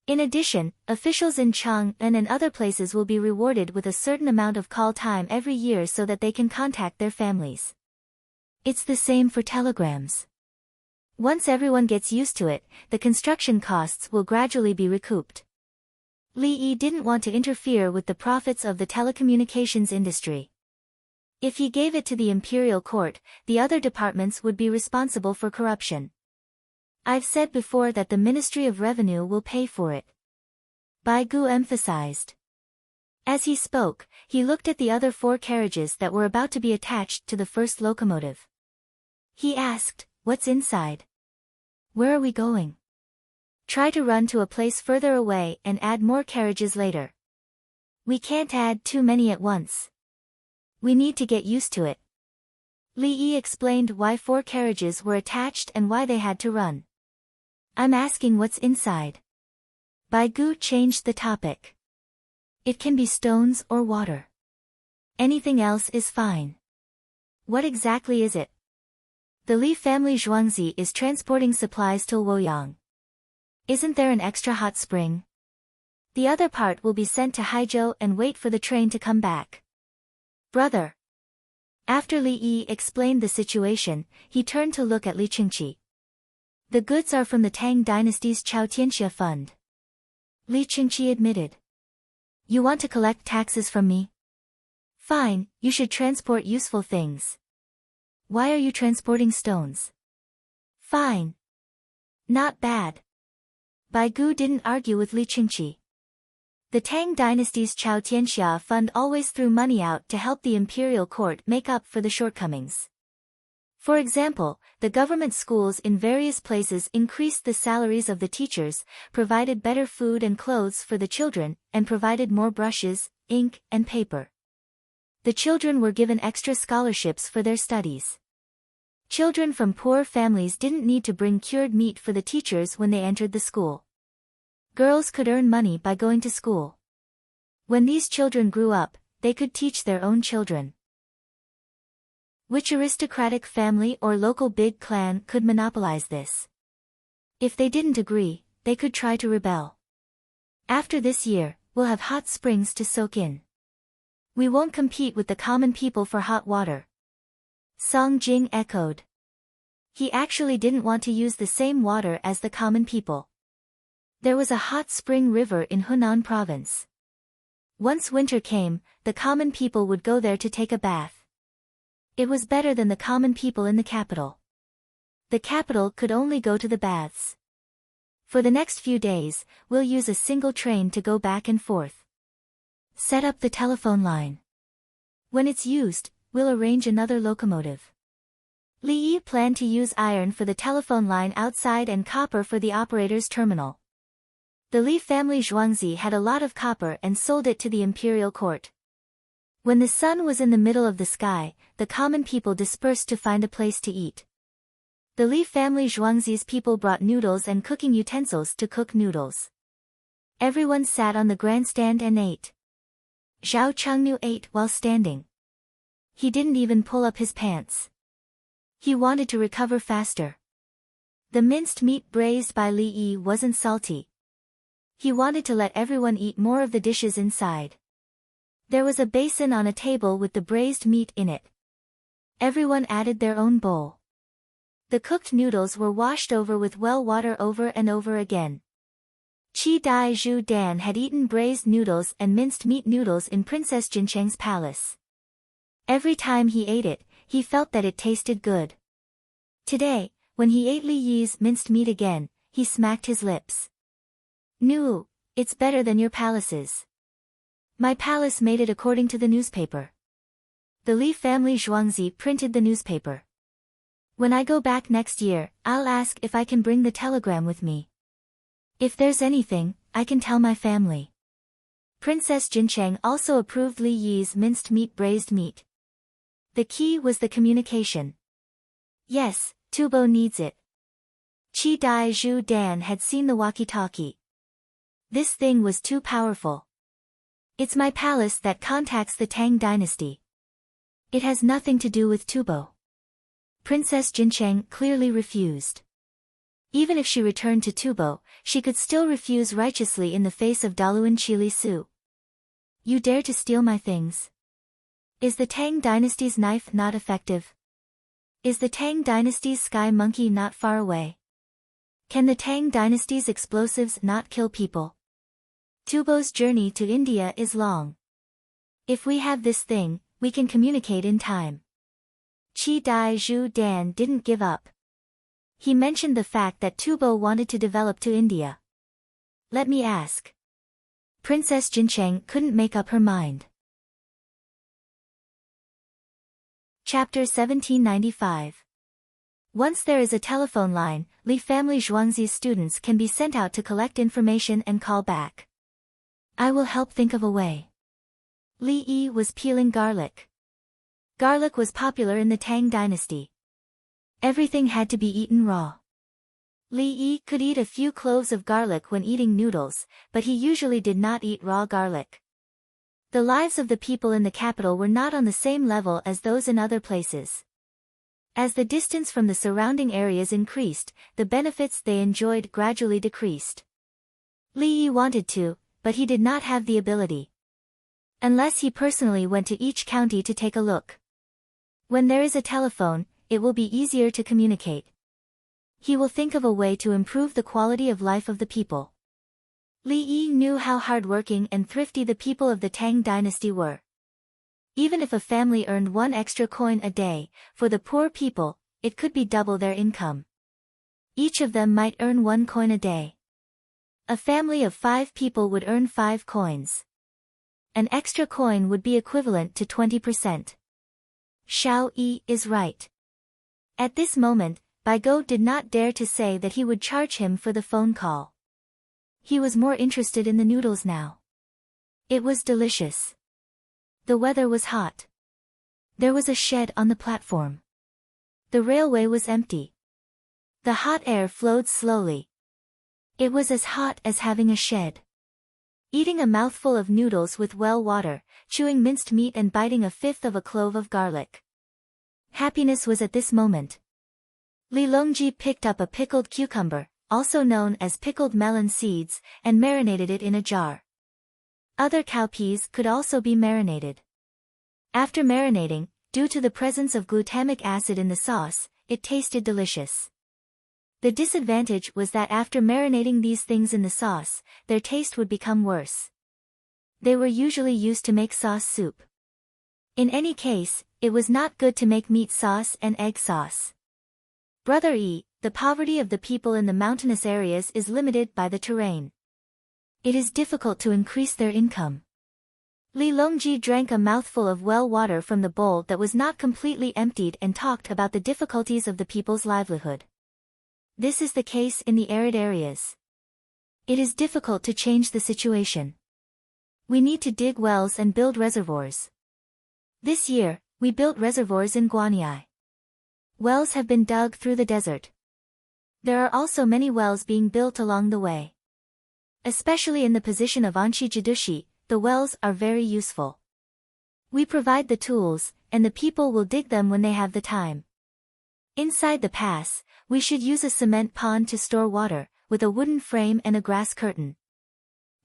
Speaker 1: In addition, officials in Chang'an and other places will be rewarded with a certain amount of call time every year so that they can contact their families. It's the same for telegrams. Once everyone gets used to it, the construction costs will gradually be recouped. Li Yi didn't want to interfere with the profits of the telecommunications industry. If he gave it to the imperial court, the other departments would be responsible for corruption. I've said before that the Ministry of Revenue will pay for it. Bai Gu emphasized. As he spoke, he looked at the other 4 carriages that were about to be attached to the first locomotive. He asked, "What's inside? Where are we going?" "Try to run to a place further away and add more carriages later. We can't add too many at once. We need to get used to it." Li Yi explained why 4 carriages were attached and why they had to run. "I'm asking what's inside." Bai Gu changed the topic. "It can be stones or water. Anything else is fine." "What exactly is it?" "The Li family Zhuangzi is transporting supplies to Luoyang. Isn't there an extra hot spring? The other part will be sent to Haizhou and wait for the train to come back." "Brother." After Li Yi explained the situation, he turned to look at Li Qingqi. "The goods are from the Tang dynasty's Chao Tianxia fund." Li Qingqi admitted. "You want to collect taxes from me? Fine, you should transport useful things. Why are you transporting stones? Fine. Not bad." Bai Gu didn't argue with Li Qingqi. The Tang dynasty's Chao Tianxia fund always threw money out to help the imperial court make up for the shortcomings. For example, the government schools in various places increased the salaries of the teachers, provided better food and clothes for the children, and provided more brushes, ink, and paper. The children were given extra scholarships for their studies. Children from poor families didn't need to bring cured meat for the teachers when they entered the school. Girls could earn money by going to school. When these children grew up, they could teach their own children. Which aristocratic family or local big clan could monopolize this? If they didn't agree, they could try to rebel. After this year, we'll have hot springs to soak in. We won't compete with the common people for hot water. Song Jing echoed. He actually didn't want to use the same water as the common people. There was a hot spring river in Hunan province. Once winter came, the common people would go there to take a bath. It was better than the common people in the capital. The capital could only go to the baths. For the next few days, we'll use a single train to go back and forth. Set up the telephone line. When it's used, we'll arrange another locomotive. Li Yi planned to use iron for the telephone line outside and copper for the operator's terminal. The Li family Zhuangzi had a lot of copper and sold it to the imperial court. When the sun was in the middle of the sky, the common people dispersed to find a place to eat. The Li family Zhuangzi's people brought noodles and cooking utensils to cook noodles. Everyone sat on the grandstand and ate. Zhao Chengnu ate while standing. He didn't even pull up his pants. He wanted to recover faster. The minced meat braised by Li Yi wasn't salty. He wanted to let everyone eat more of the dishes inside. There was a basin on a table with the braised meat in it. Everyone added their own bowl. The cooked noodles were washed over with well water over and over again. Qi Dai Zhu Dan had eaten braised noodles and minced meat noodles in Princess Jincheng's palace. Every time he ate it, he felt that it tasted good. Today, when he ate Li Yi's minced meat again, he smacked his lips. "No, it's better than your palace's. My palace made it according to the newspaper. The Li family Zhuangzi printed the newspaper. When I go back next year, I'll ask if I can bring the telegram with me. If there's anything, I can tell my family." Princess Jincheng also approved Li Yi's minced meat braised meat. The key was the communication. Yes, Tubo needs it. Qi Dai Zhu Dan had seen the walkie-talkie. This thing was too powerful. It's my palace that contacts the Tang dynasty. It has nothing to do with Tubo. Princess Jincheng clearly refused. Even if she returned to Tubo, she could still refuse righteously in the face of Daluan Chili Su. You dare to steal my things? Is the Tang dynasty's knife not effective? Is the Tang dynasty's sky monkey not far away? Can the Tang dynasty's explosives not kill people? Tubo's journey to India is long. If we have this thing, we can communicate in time. Chi Dai Zhu Dan didn't give up. He mentioned the fact that Tubo wanted to develop to India. Let me ask. Princess Jincheng couldn't make up her mind. Chapter 1795. Once there is a telephone line, Li family Zhuangzi's students can be sent out to collect information and call back. I will help think of a way. Li Yi was peeling garlic. Garlic was popular in the Tang dynasty. Everything had to be eaten raw. Li Yi could eat a few cloves of garlic when eating noodles, but he usually did not eat raw garlic. The lives of the people in the capital were not on the same level as those in other places. As the distance from the surrounding areas increased, the benefits they enjoyed gradually decreased. Li Yi wanted to, but he did not have the ability. Unless he personally went to each county to take a look. When there is a telephone, it will be easier to communicate. He will think of a way to improve the quality of life of the people. Li Yi knew how hardworking and thrifty the people of the Tang dynasty were. Even if a family earned 1 extra coin a day, for the poor people, it could be double their income. Each of them might earn 1 coin a day. A family of 5 people would earn 5 coins. An extra coin would be equivalent to 20%. Xiao Yi is right. At this moment, Baigo did not dare to say that he would charge him for the phone call. He was more interested in the noodles now. It was delicious. The weather was hot. There was a shed on the platform. The railway was empty. The hot air flowed slowly. It was as hot as having a shed. Eating a mouthful of noodles with well water, chewing minced meat and biting a fifth of a clove of garlic. Happiness was at this moment. Li Longji picked up a pickled cucumber, also known as pickled melon seeds, and marinated it in a jar. Other cowpeas could also be marinated. After marinating, due to the presence of glutamic acid in the sauce, it tasted delicious. The disadvantage was that after marinating these things in the sauce, their taste would become worse. They were usually used to make sauce soup. In any case, it was not good to make meat sauce and egg sauce. Brother Yi, the poverty of the people in the mountainous areas is limited by the terrain. It is difficult to increase their income. Li Longji drank a mouthful of well water from the bowl that was not completely emptied and talked about the difficulties of the people's livelihood. This is the case in the arid areas. It is difficult to change the situation. We need to dig wells and build reservoirs. This year, we built reservoirs in Guanyi. Wells have been dug through the desert. There are also many wells being built along the way. Especially in the position of Anshi Jidushi, the wells are very useful. We provide the tools, and the people will dig them when they have the time. Inside the pass, we should use a cement pond to store water, with a wooden frame and a grass curtain.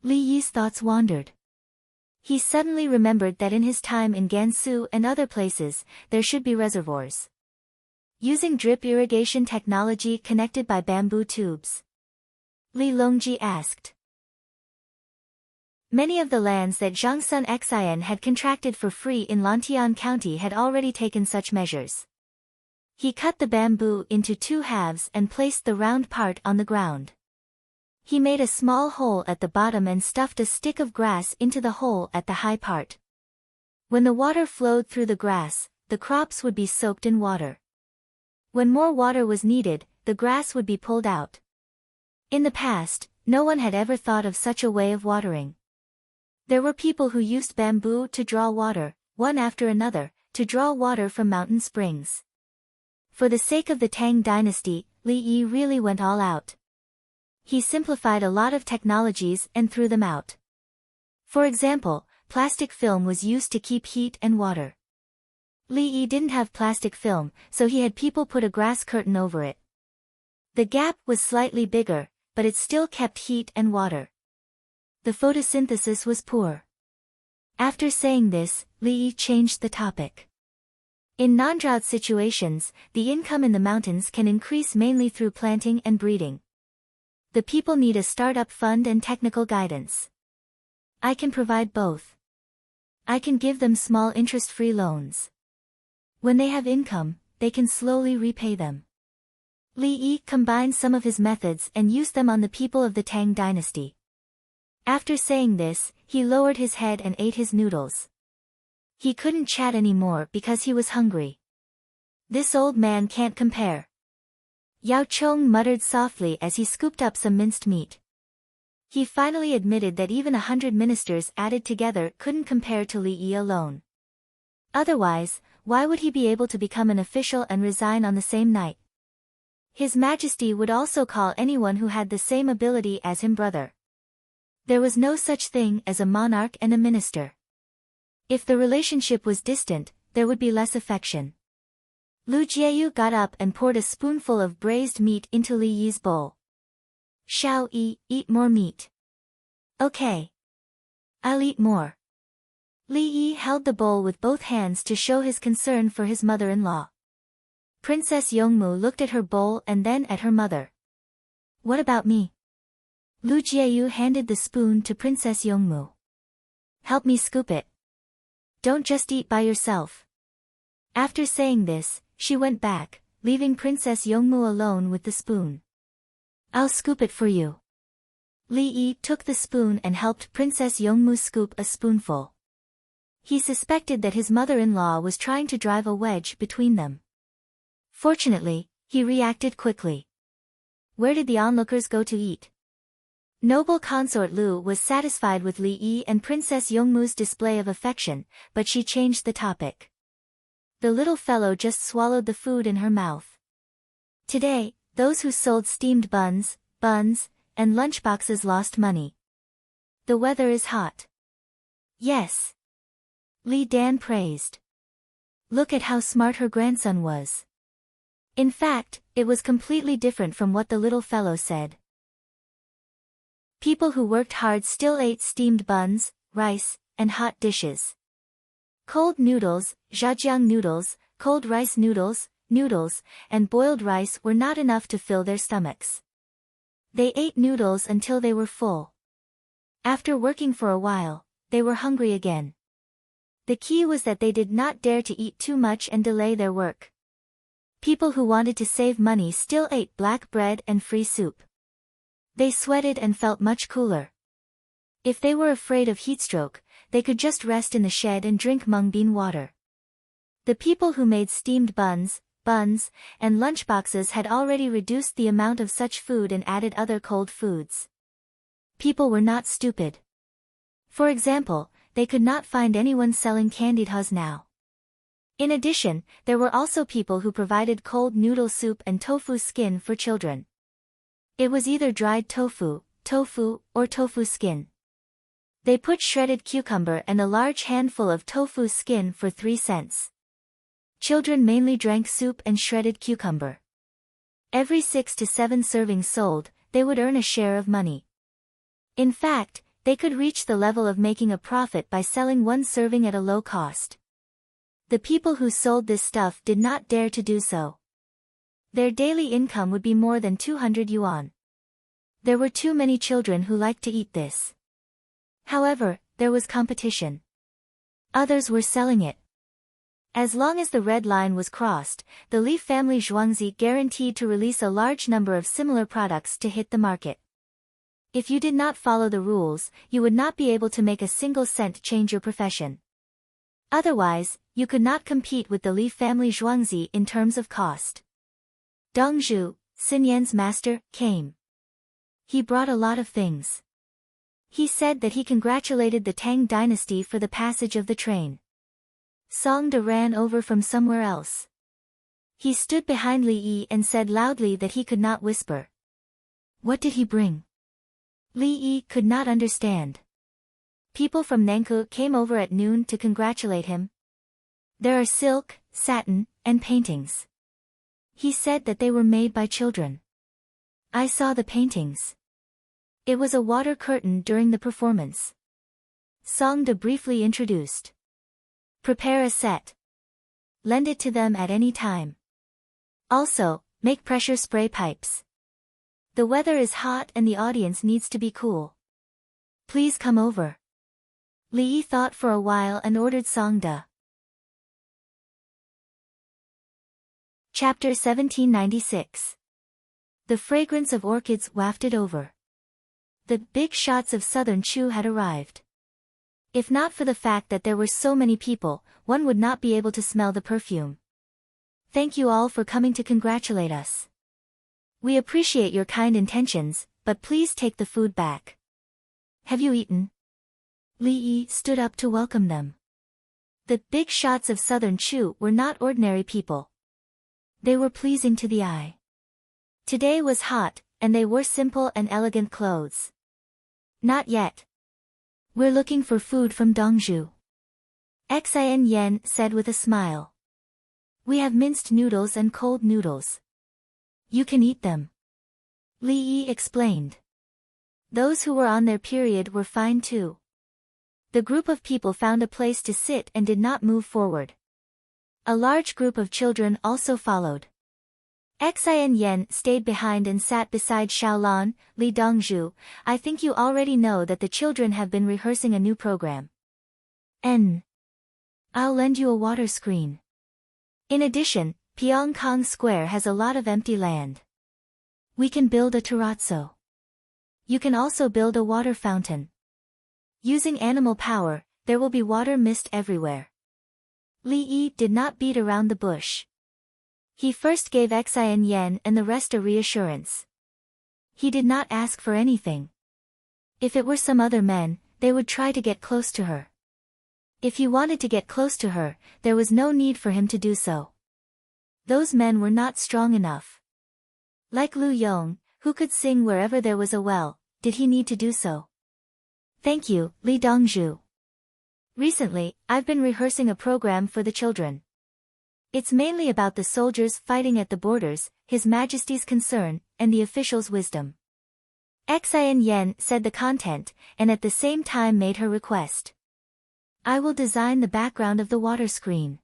Speaker 1: Li Yi's thoughts wandered. He suddenly remembered that in his time in Gansu and other places, there should be reservoirs. Using drip irrigation technology connected by bamboo tubes. Li Longji asked. Many of the lands that Zhang Sun Xian had contracted for free in Lantian County had already taken such measures. He cut the bamboo into 2 halves and placed the round part on the ground. He made a small hole at the bottom and stuffed a stick of grass into the hole at the high part. When the water flowed through the grass, the crops would be soaked in water. When more water was needed, the grass would be pulled out. In the past, no one had ever thought of such a way of watering. There were people who used bamboo to draw water, one after another, to draw water from mountain springs. For the sake of the Tang dynasty, Li Yi really went all out. He simplified a lot of technologies and threw them out. For example, plastic film was used to keep heat and water. Li Yi didn't have plastic film, so he had people put a grass curtain over it. The gap was slightly bigger, but it still kept heat and water. The photosynthesis was poor. After saying this, Li changed the topic. In non-drought situations, the income in the mountains can increase mainly through planting and breeding. The people need a startup fund and technical guidance. I can provide both. I can give them small interest-free loans. When they have income, they can slowly repay them. Li Yi combined some of his methods and used them on the people of the Tang dynasty. After saying this, he lowered his head and ate his noodles. He couldn't chat anymore because he was hungry. This old man can't compare. Yao Chong muttered softly as he scooped up some minced meat. He finally admitted that even 100 ministers added together couldn't compare to Li Yi alone. Otherwise, why would he be able to become an official and resign on the same night? His Majesty would also call anyone who had the same ability as him brother. There was no such thing as a monarch and a minister. If the relationship was distant, there would be less affection. Lu Jieyu got up and poured a spoonful of braised meat into Li Yi's bowl. Shao Yi, eat more meat. Okay. I'll eat more. Li Yi held the bowl with both hands to show his concern for his mother-in-law. Princess Yongmu looked at her bowl and then at her mother. What about me? Lu Jieyu handed the spoon to Princess Yongmu. Help me scoop it. Don't just eat by yourself. After saying this, she went back, leaving Princess Yongmu alone with the spoon. I'll scoop it for you. Li Yi took the spoon and helped Princess Yongmu scoop a spoonful. He suspected that his mother-in-law was trying to drive a wedge between them. Fortunately, he reacted quickly. Where did the onlookers go to eat? Noble consort Lu was satisfied with Li Yi and Princess Yongmu's display of affection, but she changed the topic. The little fellow just swallowed the food in her mouth. Today, those who sold steamed buns, and lunchboxes lost money. The weather is hot. Yes. Li Dan praised. Look at how smart her grandson was. In fact, it was completely different from what the little fellow said. People who worked hard still ate steamed buns, rice, and hot dishes. Cold noodles, zhajiang noodles, cold rice noodles, and boiled rice were not enough to fill their stomachs. They ate noodles until they were full. After working for a while, they were hungry again. The key was that they did not dare to eat too much and delay their work. People who wanted to save money still ate black bread and free soup. They sweated and felt much cooler. If they were afraid of heatstroke, they could just rest in the shed and drink mung bean water. The people who made steamed buns, and lunchboxes had already reduced the amount of such food and added other cold foods. People were not stupid. For example, they could not find anyone selling candied huz now. In addition, there were also people who provided cold noodle soup and tofu skin for children. It was either dried tofu, or tofu skin. They put shredded cucumber and a large handful of tofu skin for 3 cents. Children mainly drank soup and shredded cucumber. Every 6 to 7 servings sold, they would earn a share of money. In fact, they could reach the level of making a profit by selling 1 serving at a low cost. The people who sold this stuff did not dare to do so. Their daily income would be more than 200 yuan. There were too many children who liked to eat this. However, there was competition. Others were selling it. As long as the red line was crossed, the Li family Zhuangzi guaranteed to release a large number of similar products to hit the market. If you did not follow the rules, you would not be able to make a single cent change your profession. Otherwise, you could not compete with the Li family Zhuangzi in terms of cost. Dongzhu, Xin Yan's master, came. He brought a lot of things. He said that he congratulated the Tang dynasty for the passage of the train. Song De ran over from somewhere else. He stood behind Li Yi and said loudly that he could not whisper. What did he bring? Li Yi could not understand. People from Nankou came over at noon to congratulate him. There are silk, satin, and paintings. He said that they were made by children. I saw the paintings. It was a water curtain during the performance. Songda briefly introduced. Prepare a set. Lend it to them at any time. Also, make pressure spray pipes. The weather is hot and the audience needs to be cool. Please come over. Lee thought for a while and ordered Songda. Chapter 1796. The fragrance of orchids wafted over. The big shots of Southern Chu had arrived. If not for the fact that there were so many people, one would not be able to smell the perfume. Thank you all for coming to congratulate us. We appreciate your kind intentions, but please take the food back. Have you eaten? Li Yi stood up to welcome them. The big shots of Southern Chu were not ordinary people. They were pleasing to the eye. Today was hot, and they wore simple and elegant clothes. Not yet. We're looking for food from Dongzhu. Xin Yen said with a smile. We have minced noodles and cold noodles. You can eat them. Li Yi explained. Those who were on their period were fine too. The group of people found a place to sit and did not move forward. A large group of children also followed. Xin Yen stayed behind and sat beside Xiaolan. Li Dongzhu, I think you already know that the children have been rehearsing a new program. I'll lend you a water screen. In addition, Pyongkang Square has a lot of empty land. We can build a terrazzo. You can also build a water fountain. Using animal power, there will be water mist everywhere. Li Yi did not beat around the bush. He first gave Xin Yen and the rest a reassurance. He did not ask for anything. If it were some other men, they would try to get close to her. If he wanted to get close to her, there was no need for him to do so. Those men were not strong enough. Like Lu Yong, who could sing wherever there was a well, did he need to do so? Thank you, Li Dongzhu. Recently, I've been rehearsing a program for the children. It's mainly about the soldiers fighting at the borders, His Majesty's concern, and the officials' wisdom. Xin Yen said the content, and at the same time made her request. I will design the background of the water screen.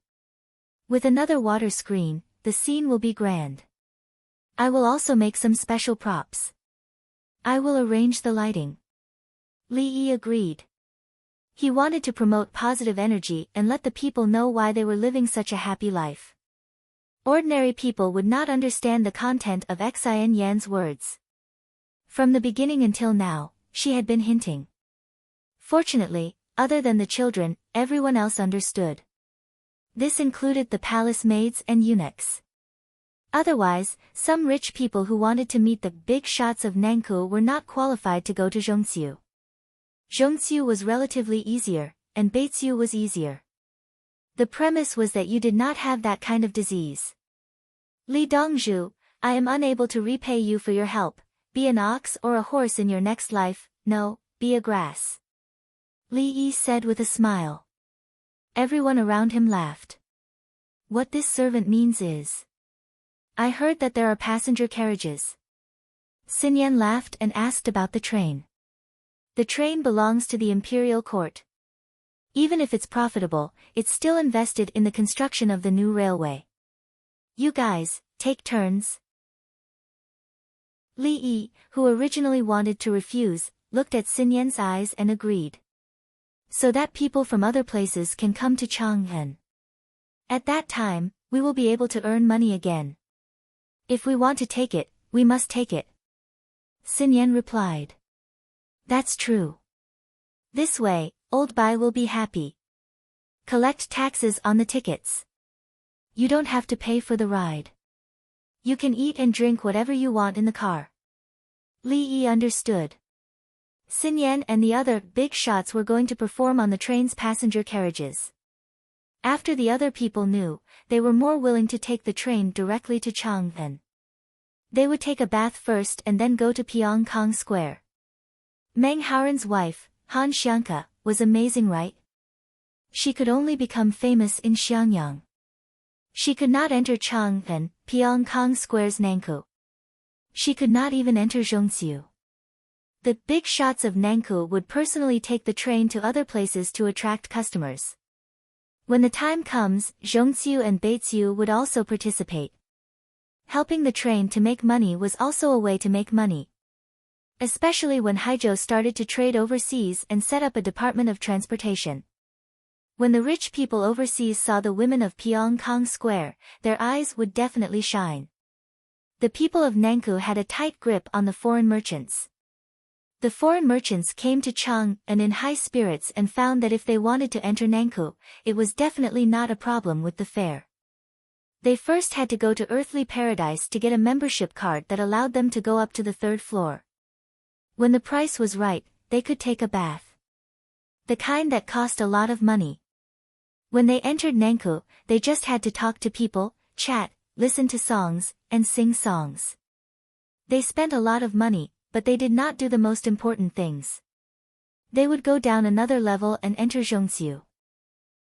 Speaker 1: With another water screen, the scene will be grand. I will also make some special props. I will arrange the lighting. Li Yi agreed. He wanted to promote positive energy and let the people know why they were living such a happy life. Ordinary people would not understand the content of Xin Yan's words. From the beginning until now, she had been hinting. Fortunately, other than the children, everyone else understood. This included the palace maids and eunuchs. Otherwise, some rich people who wanted to meet the big shots of Nankou were not qualified to go to Zhongxiu. Zhongxiu was relatively easier, and Beiziu was easier. The premise was that you did not have that kind of disease. Li Dongzhu, I am unable to repay you for your help. Be an ox or a horse in your next life, no, be a grass. Li Yi said with a smile. Everyone around him laughed. What this servant means is. I heard that there are passenger carriages. Xinyan laughed and asked about the train. The train belongs to the imperial court. Even if it's profitable, it's still invested in the construction of the new railway. You guys, take turns. Li Yi, who originally wanted to refuse, looked at Xinyan's eyes and agreed. So that people from other places can come to Chang'an. At that time, we will be able to earn money again. If we want to take it, we must take it. Xinyan replied. That's true. This way, Old Bai will be happy. Collect taxes on the tickets. You don't have to pay for the ride. You can eat and drink whatever you want in the car. Li Yi understood. Xinyan and the other big shots were going to perform on the train's passenger carriages. After the other people knew, they were more willing to take the train directly to Chang'an. They would take a bath first and then go to Pyongkang Square. Meng Haoran's wife, Han Xiangke, was amazing, right? She could only become famous in Xiangyang. She could not enter Chang'an, Pyongkang Square's Nankou. She could not even enter Zhongxiu. The big shots of Nankou would personally take the train to other places to attract customers. When the time comes, Zhongxiu and Beiziu would also participate. Helping the train to make money was also a way to make money. Especially when Haizhou started to trade overseas and set up a department of transportation. When the rich people overseas saw the women of Pyongkang Square, their eyes would definitely shine. The people of Nankou had a tight grip on the foreign merchants. The foreign merchants came to Chang'an in high spirits and found that if they wanted to enter Nankou, it was definitely not a problem with the fare. They first had to go to Earthly Paradise to get a membership card that allowed them to go up to the 3rd floor. When the price was right, they could take a bath. The kind that cost a lot of money. When they entered Nankou, they just had to talk to people, chat, listen to songs, and sing songs. They spent a lot of money, but they did not do the most important things. They would go down another level and enter Zhongxiu.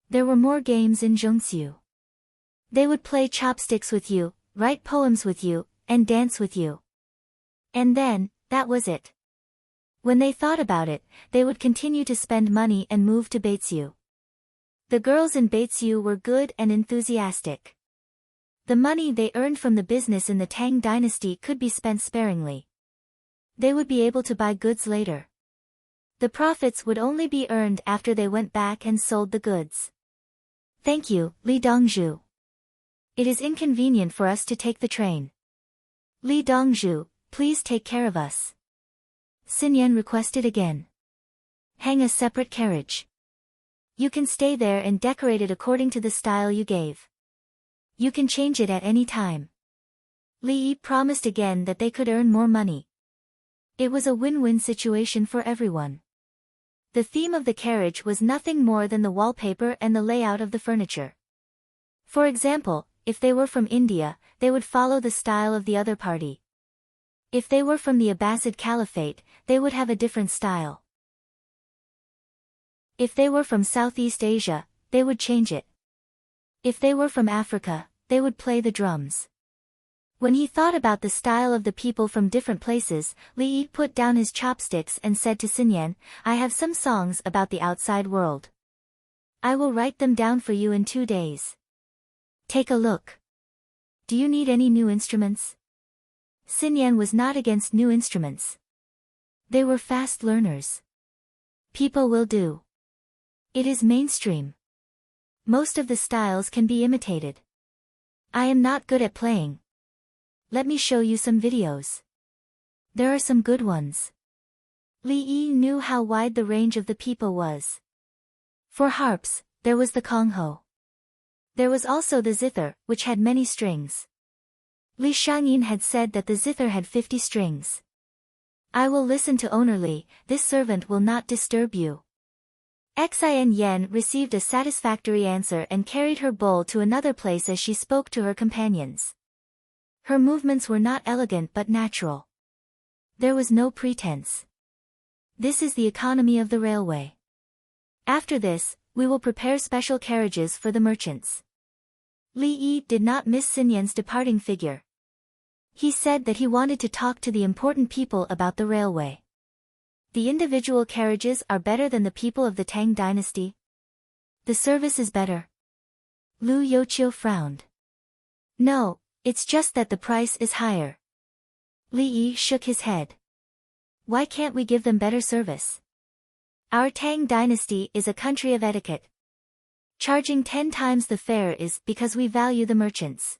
Speaker 1: There were more games in Zhongxiu. They would play chopsticks with you, write poems with you, and dance with you. And then, that was it. When they thought about it, they would continue to spend money and move to Beiziu. The girls in Beiziu were good and enthusiastic. The money they earned from the business in the Tang dynasty could be spent sparingly. They would be able to buy goods later. The profits would only be earned after they went back and sold the goods. Thank you, Li Dongzhu. It is inconvenient for us to take the train. Li Dongzhu, please take care of us. Xin Yan requested again. Hang a separate carriage. You can stay there and decorate it according to the style you gave. You can change it at any time. Li Yi promised again that they could earn more money. It was a win-win situation for everyone. The theme of the carriage was nothing more than the wallpaper and the layout of the furniture. For example, if they were from India, they would follow the style of the other party. If they were from the Abbasid Caliphate, they would have a different style. If they were from Southeast Asia, they would change it. If they were from Africa, they would play the drums. When he thought about the style of the people from different places, Li Yi put down his chopsticks and said to Xin Yan, I have some songs about the outside world. I will write them down for you in 2 days. Take a look. Do you need any new instruments? Xin Yan was not against new instruments. They were fast learners. People will do. It is mainstream. Most of the styles can be imitated. I am not good at playing. Let me show you some videos. There are some good ones. Li Yi knew how wide the range of the people was. For harps, there was the kongho. There was also the zither, which had many strings. Li Shangyin had said that the zither had 50 strings. I will listen to owner Li, this servant will not disturb you. Xin Yan received a satisfactory answer and carried her bowl to another place as she spoke to her companions. Her movements were not elegant but natural. There was no pretense. This is the economy of the railway. After this, we will prepare special carriages for the merchants. Li Yi did not miss Xin Yan's departing figure. He said that he wanted to talk to the important people about the railway. The individual carriages are better than the people of the Tang dynasty. The service is better. Lu Youqiu frowned. No, it's just that the price is higher. Li Yi shook his head. Why can't we give them better service? Our Tang dynasty is a country of etiquette. Charging 10 times the fare is because we value the merchants.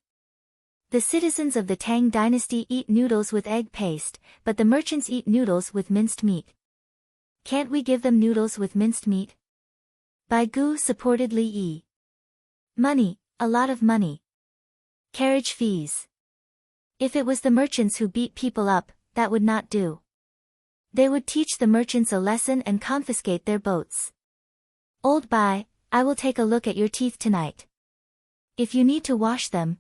Speaker 1: The citizens of the Tang dynasty eat noodles with egg paste, but the merchants eat noodles with minced meat. Can't we give them noodles with minced meat? Bai Gu supported Li Yi. Money, a lot of money. Carriage fees. If it was the merchants who beat people up, that would not do. They would teach the merchants a lesson and confiscate their boats. Old Bai, I will take a look at your teeth tonight. If you need to wash them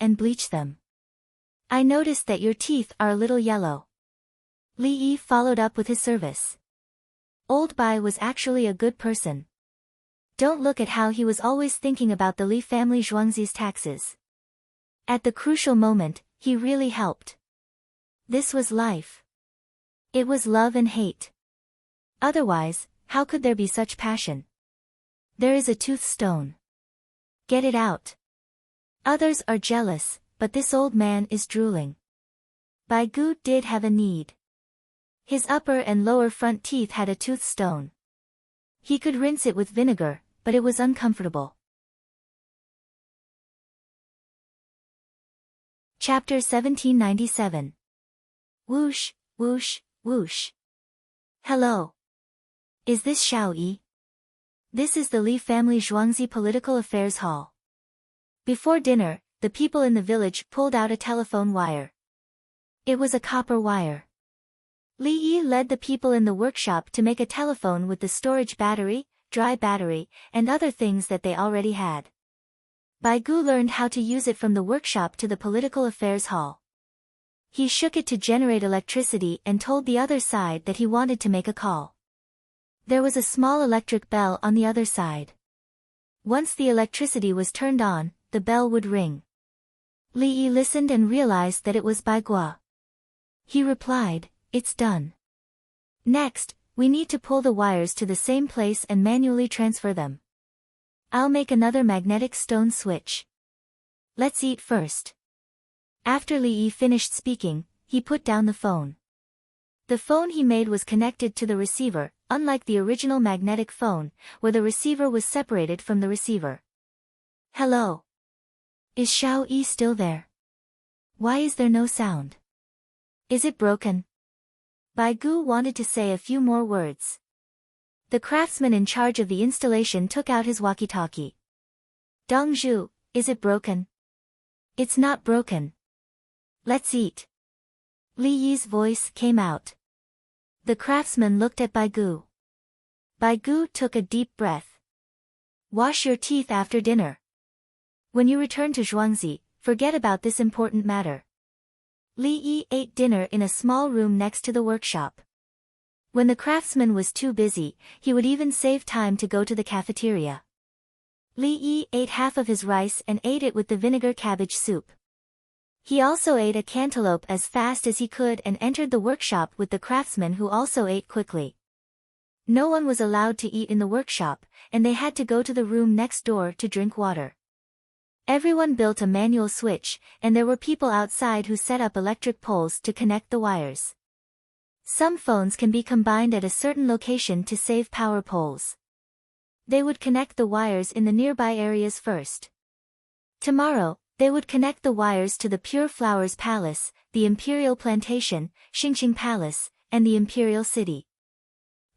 Speaker 1: and bleach them. I noticed that your teeth are a little yellow. Li Yi followed up with his service. Old Bai was actually a good person. Don't look at how he was always thinking about the Li family Zhuangzi's taxes. At the crucial moment, he really helped. This was life. It was love and hate. Otherwise, how could there be such passion? There is a tooth stone. Get it out. Others are jealous, but this old man is drooling. Baigu did have a need. His upper and lower front teeth had a tooth stone. He could rinse it with vinegar, but it was uncomfortable. Chapter 1797. Whoosh, whoosh, whoosh. Hello. Is this Xiao Yi? This is the Li family Zhuangzi Political Affairs Hall. Before dinner, the people in the village pulled out a telephone wire. It was a copper wire. Li Yi led the people in the workshop to make a telephone with the storage battery, dry battery, and other things that they already had. Baigu learned how to use it from the workshop to the Political Affairs Hall. He shook it to generate electricity and told the other side that he wanted to make a call. There was a small electric bell on the other side. Once the electricity was turned on, the bell would ring. Li Yi listened and realized that it was Baigua. He replied, "It's done. Next, we need to pull the wires to the same place and manually transfer them. I'll make another magnetic stone switch. Let's eat first." After Li Yi finished speaking, he put down the phone. The phone he made was connected to the receiver, unlike the original magnetic phone, where the receiver was separated from the receiver. Hello. Is Xiao Yi still there? Why is there no sound? Is it broken? Baigu wanted to say a few more words. The craftsman in charge of the installation took out his walkie-talkie. Dongzhu, is it broken? It's not broken. Let's eat. Li Yi's voice came out. The craftsman looked at Baigu. Baigu took a deep breath. Wash your teeth after dinner. When you return to Zhuangzi, forget about this important matter. Li Yi ate dinner in a small room next to the workshop. When the craftsman was too busy, he would even save time to go to the cafeteria. Li Yi ate half of his rice and ate it with the vinegar cabbage soup. He also ate a cantaloupe as fast as he could and entered the workshop with the craftsman, who also ate quickly. No one was allowed to eat in the workshop, and they had to go to the room next door to drink water. Everyone built a manual switch, and there were people outside who set up electric poles to connect the wires. Some phones can be combined at a certain location to save power poles. They would connect the wires in the nearby areas first. Tomorrow, they would connect the wires to the Pure Flowers Palace, the Imperial Plantation, Xingqing Palace, and the Imperial City.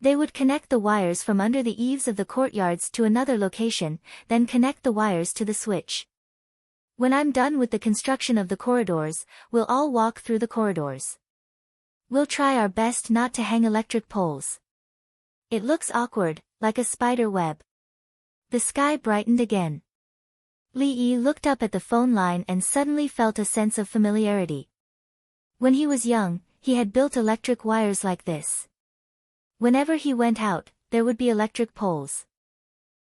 Speaker 1: They would connect the wires from under the eaves of the courtyards to another location, then connect the wires to the switch. When I'm done with the construction of the corridors, we'll all walk through the corridors. We'll try our best not to hang electric poles. It looks awkward, like a spider web. The sky brightened again. Li Yi looked up at the phone line and suddenly felt a sense of familiarity. When he was young, he had built electric wires like this. Whenever he went out, there would be electric poles.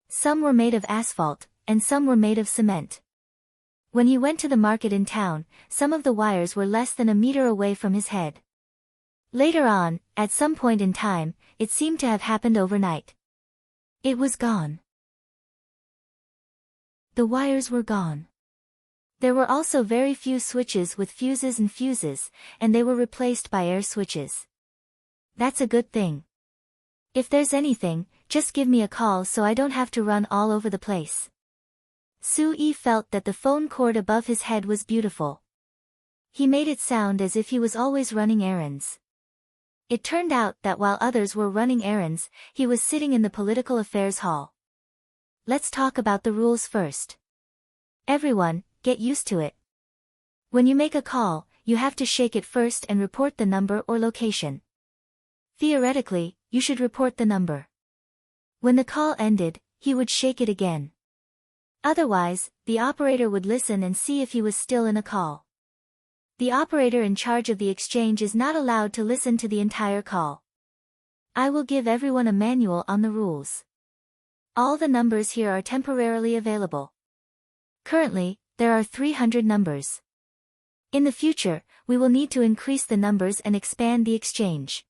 Speaker 1: Some were made of asphalt, and some were made of cement. When he went to the market in town, some of the wires were less than a meter away from his head. Later on, at some point in time, it seemed to have happened overnight. It was gone. The wires were gone. There were also very few switches with fuses and fuses, and they were replaced by air switches. That's a good thing. If there's anything, just give me a call so I don't have to run all over the place. Su Yi felt that the phone cord above his head was beautiful. He made it sound as if he was always running errands. It turned out that while others were running errands, he was sitting in the Political Affairs Hall. Let's talk about the rules first. Everyone, get used to it. When you make a call, you have to shake it first and report the number or location. Theoretically, you should report the number. When the call ended, he would shake it again. Otherwise, the operator would listen and see if he was still in a call. The operator in charge of the exchange is not allowed to listen to the entire call. I will give everyone a manual on the rules. All the numbers here are temporarily available. Currently, there are 300 numbers. In the future, we will need to increase the numbers and expand the exchange.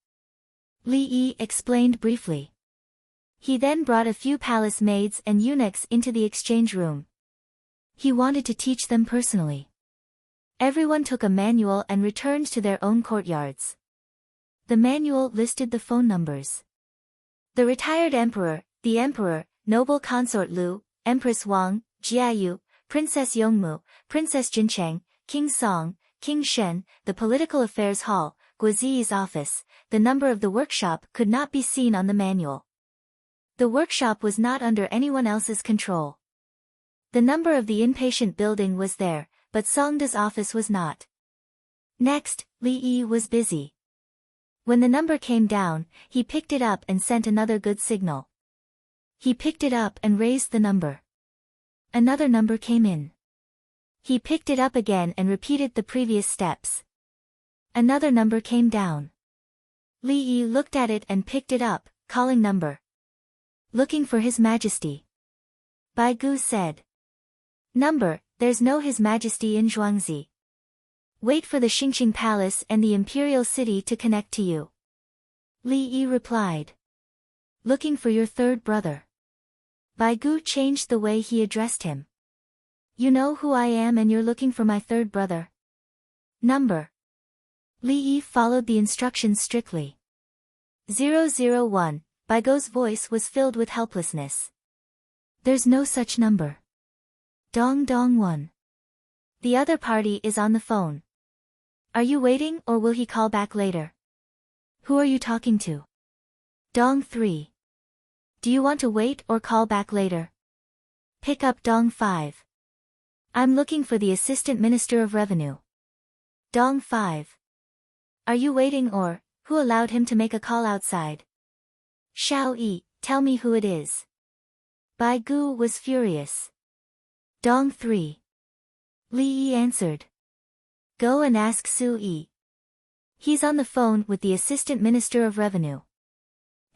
Speaker 1: Li Yi explained briefly. He then brought a few palace maids and eunuchs into the exchange room. He wanted to teach them personally. Everyone took a manual and returned to their own courtyards. The manual listed the phone numbers. The retired emperor, the emperor, noble consort Lu, Empress Wang, Jiayu, Princess Yongmu, Princess Jincheng, King Song, King Shen, the political affairs hall, Guaziyi's office. The number of the workshop could not be seen on the manual. The workshop was not under anyone else's control. The number of the inpatient building was there, but Songda's office was not. Next, Li Yi was busy. When the number came down, he picked it up and sent another good signal. He picked it up and raised the number. Another number came in. He picked it up again and repeated the previous steps. Another number came down. Li Yi looked at it and picked it up, calling number. Looking for His Majesty. Bai Gu said. Number, there's no His Majesty in Zhuangzi. Wait for the Xingqing Palace and the Imperial City to connect to you. Li Yi replied. Looking for your third brother. Bai Gu changed the way he addressed him. You know who I am and you're looking for my third brother. Number. Li Yi followed the instructions strictly. 001, Bai Gu's voice was filled with helplessness. There's no such number. Dong Dong 1. The other party is on the phone. Are you waiting or will he call back later? Who are you talking to? Dong 3. Do you want to wait or call back later? Pick up Dong 5. I'm looking for the Assistant Minister of Revenue. Dong 5. Are you waiting or, who allowed him to make a call outside? Xiao Yi, tell me who it is. Bai Gu was furious. Dong 3. Li Yi answered. Go and ask Su Yi. He's on the phone with the Assistant Minister of Revenue.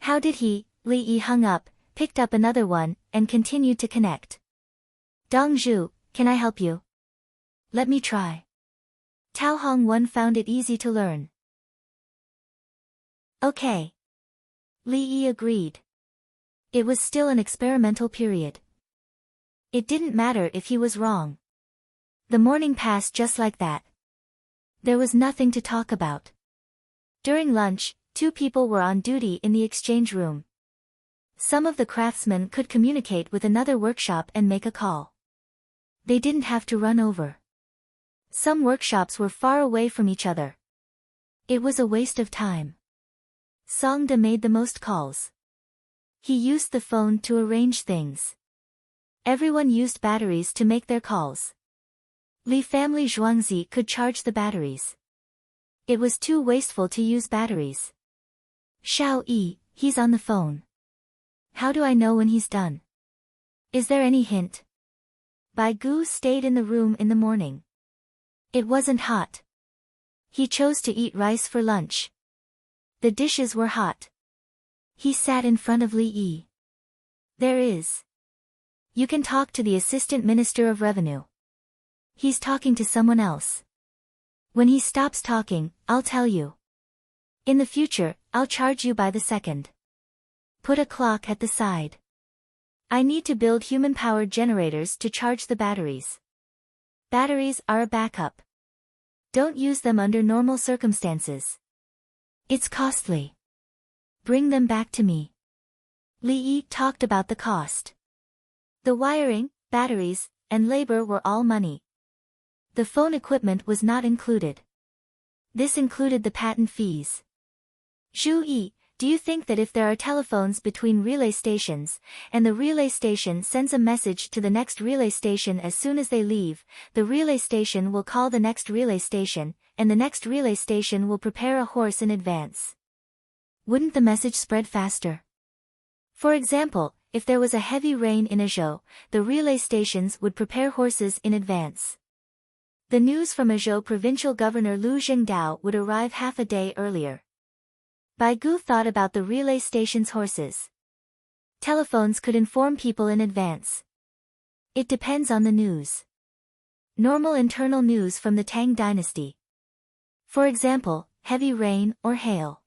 Speaker 1: How did he? Li Yi hung up, picked up another one, and continued to connect. Dong Zhu, can I help you? Let me try. Tao Hong 1 found it easy to learn. Okay. Li Yi agreed. It was still an experimental period. It didn't matter if he was wrong. The morning passed just like that. There was nothing to talk about. During lunch, 2 people were on duty in the exchange room. Some of the craftsmen could communicate with another workshop and make a call. They didn't have to run over. Some workshops were far away from each other. It was a waste of time. Songda made the most calls. He used the phone to arrange things. Everyone used batteries to make their calls. Li family Zhuangzi could charge the batteries. It was too wasteful to use batteries. Xiao Yi, he's on the phone. How do I know when he's done? Is there any hint? Bai Gu stayed in the room in the morning. It wasn't hot. He chose to eat rice for lunch. The dishes were hot. He sat in front of Li Yi. There is. You can talk to the Assistant Minister of Revenue. He's talking to someone else. When he stops talking, I'll tell you. In the future, I'll charge you by the second. Put a clock at the side. I need to build human-powered generators to charge the batteries. Batteries are a backup. Don't use them under normal circumstances. It's costly. Bring them back to me. Li Yi talked about the cost. The wiring, batteries, and labor were all money. The phone equipment was not included. This included the patent fees. Zhu Yi, do you think that if there are telephones between relay stations, and the relay station sends a message to the next relay station as soon as they leave, the relay station will call the next relay station, and the next relay station will prepare a horse in advance? Wouldn't the message spread faster? For example, if there was a heavy rain in Azhou, the relay stations would prepare horses in advance. The news from Azhou Provincial Governor Lu Jingdao would arrive half a day earlier. Bai Gu thought about the relay station's horses. Telephones could inform people in advance. It depends on the news. Normal internal news from the Tang dynasty. For example, heavy rain or hail.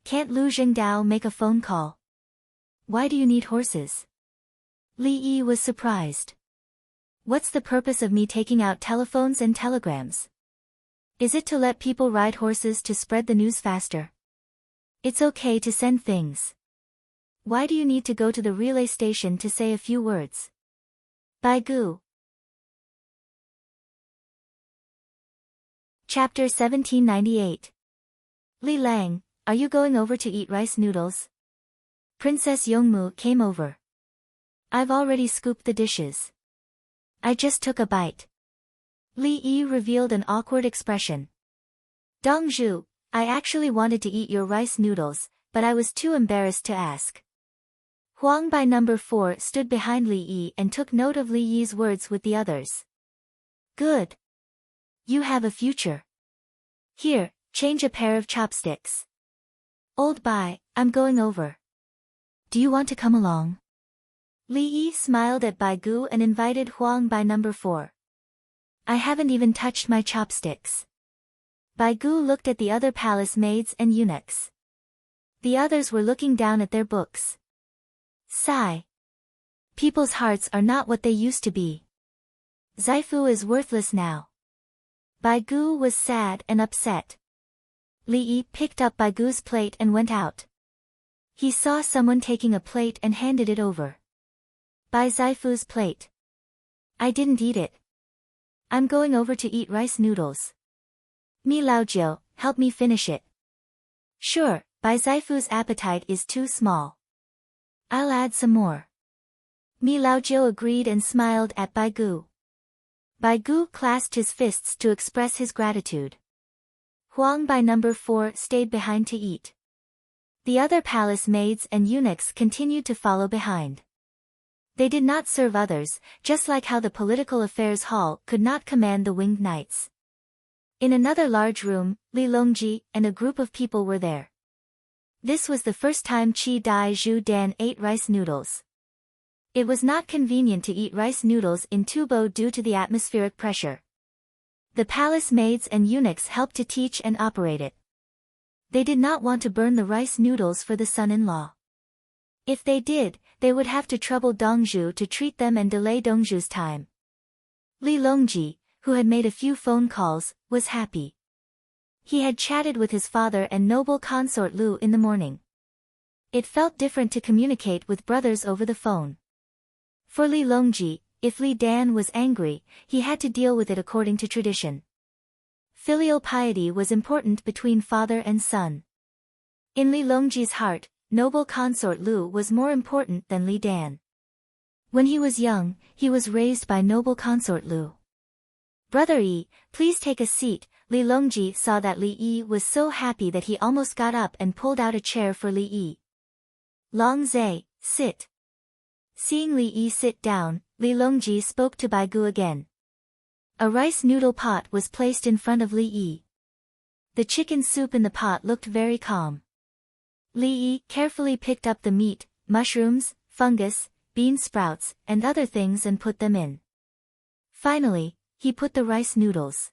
Speaker 1: Can't Lu Jingdao make a phone call? Why do you need horses? Li Yi was surprised. What's the purpose of me taking out telephones and telegrams? Is it to let people ride horses to spread the news faster? It's okay to send things. Why do you need to go to the relay station to say a few words? Baigu. Chapter 1798. Li Lang, are you going over to eat rice noodles? Princess Yongmu came over. I've already scooped the dishes. I just took a bite. Li Yi revealed an awkward expression. Dongzhu, I actually wanted to eat your rice noodles, but I was too embarrassed to ask. Huang by number 4 stood behind Li Yi and took note of Li Yi's words with the others. Good. You have a future. Here, change a pair of chopsticks. Old Bai, I'm going over. Do you want to come along? Li Yi smiled at Baigu and invited Huang by number 4. I haven't even touched my chopsticks. Baigu looked at the other palace maids and eunuchs. The others were looking down at their books. Sigh. People's hearts are not what they used to be. Zaifu is worthless now. Baigu was sad and upset. Li Yi picked up Baigu's plate and went out. He saw someone taking a plate and handed it over. Bai Zaifu's plate. I didn't eat it. I'm going over to eat rice noodles. Mi Laojiu, help me finish it. Sure, Bai Zaifu's appetite is too small. I'll add some more. Mi Laojiu agreed and smiled at Baigu. Baigu clasped his fists to express his gratitude. Huang by number 4 stayed behind to eat. The other palace maids and eunuchs continued to follow behind. They did not serve others, just like how the political affairs hall could not command the winged knights. In another large room, Li Longji and a group of people were there. This was the first time Qi Dai Zhu Dan ate rice noodles. It was not convenient to eat rice noodles in Tubo due to the atmospheric pressure. The palace maids and eunuchs helped to teach and operate it. They did not want to burn the rice noodles for the son-in-law. If they did, they would have to trouble Dongzhu to treat them and delay Dongzhu's time. Li Longji, who had made a few phone calls, was happy. He had chatted with his father and noble consort Lu in the morning. It felt different to communicate with brothers over the phone. For Li Longji, if Li Dan was angry, he had to deal with it according to tradition. Filial piety was important between father and son. In Li Longji's heart, noble consort Lu was more important than Li Dan. When he was young, he was raised by noble consort Lu. Brother Yi, please take a seat. Li Longji saw that Li Yi was so happy that he almost got up and pulled out a chair for Li Yi. Long Zai, sit. Seeing Li Yi sit down, Li Longji spoke to Baigu again. A rice noodle pot was placed in front of Li Yi. The chicken soup in the pot looked very calm. Li Yi carefully picked up the meat, mushrooms, fungus, bean sprouts, and other things and put them in. Finally, he put the rice noodles.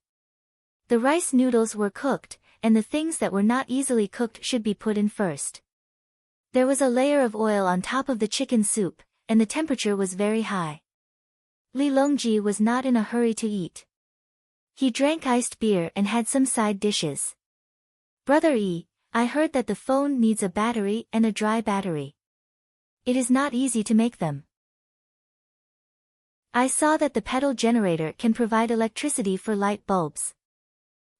Speaker 1: The rice noodles were cooked, and the things that were not easily cooked should be put in first. There was a layer of oil on top of the chicken soup, and the temperature was very high. Li Longji was not in a hurry to eat. He drank iced beer and had some side dishes. Brother Yi, I heard that the phone needs a battery and a dry battery. It is not easy to make them. I saw that the pedal generator can provide electricity for light bulbs.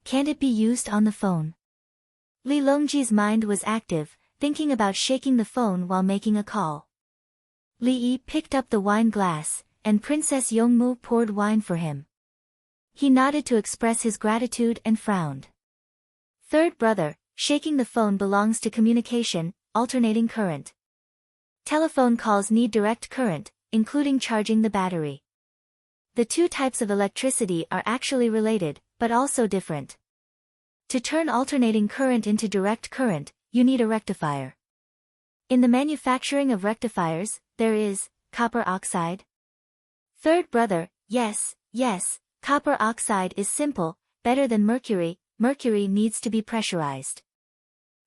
Speaker 1: Can't it be used on the phone? Li Longji's mind was active, thinking about shaking the phone while making a call. Li Yi picked up the wine glass, and Princess Yongmu poured wine for him. He nodded to express his gratitude and frowned. Third brother, shaking the phone belongs to communication, alternating current. Telephone calls need direct current, including charging the battery. The two types of electricity are actually related, but also different. To turn alternating current into direct current, you need a rectifier. In the manufacturing of rectifiers, there is copper oxide. Third brother, yes, Copper oxide is simple, better than mercury. Mercury needs to be pressurized.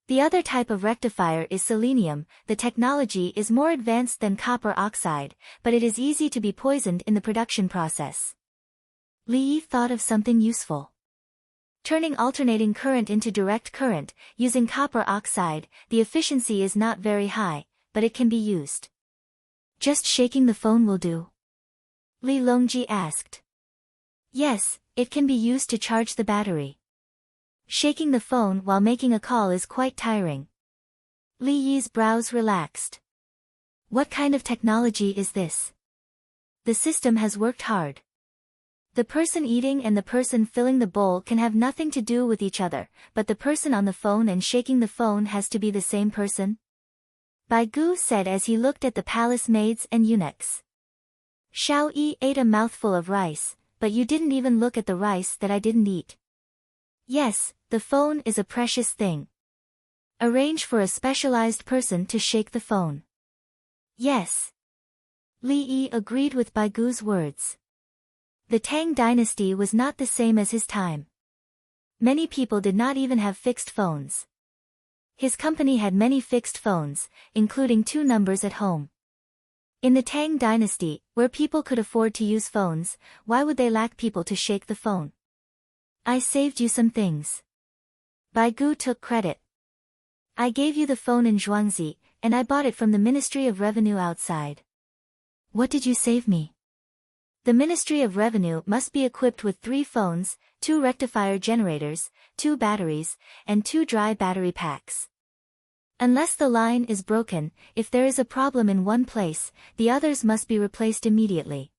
Speaker 1: The other type of rectifier is selenium. The technology is more advanced than copper oxide, but it is easy to be poisoned in the production process. Li Yi thought of something useful. Turning alternating current into direct current, using copper oxide, the efficiency is not very high, but it can be used. Just shaking the phone will do? Li Longji asked. Yes, it can be used to charge the battery. Shaking the phone while making a call is quite tiring. Li Yi's brows relaxed. What kind of technology is this? The system has worked hard. The person eating and the person filling the bowl can have nothing to do with each other, but the person on the phone and shaking the phone has to be the same person? Bai Gu said as he looked at the palace maids and eunuchs. Xiao Yi ate a mouthful of rice, but you didn't even look at the rice that I didn't eat. Yes, the phone is a precious thing. Arrange for a specialized person to shake the phone. Yes. Li Yi agreed with Bai Gu's words. The Tang dynasty was not the same as his time. Many people did not even have fixed phones. His company had many fixed phones, including 2 numbers at home. In the Tang dynasty, where people could afford to use phones, why would they lack people to shake the phone? I saved you some things. Bai Gu took credit. I gave you the phone in Zhuangzi, and I bought it from the Ministry of Revenue outside. What did you save me? The Ministry of Revenue must be equipped with 3 phones, 2 rectifier generators, 2 batteries, and 2 dry battery packs. Unless the line is broken, if there is a problem in one place, the others must be replaced immediately.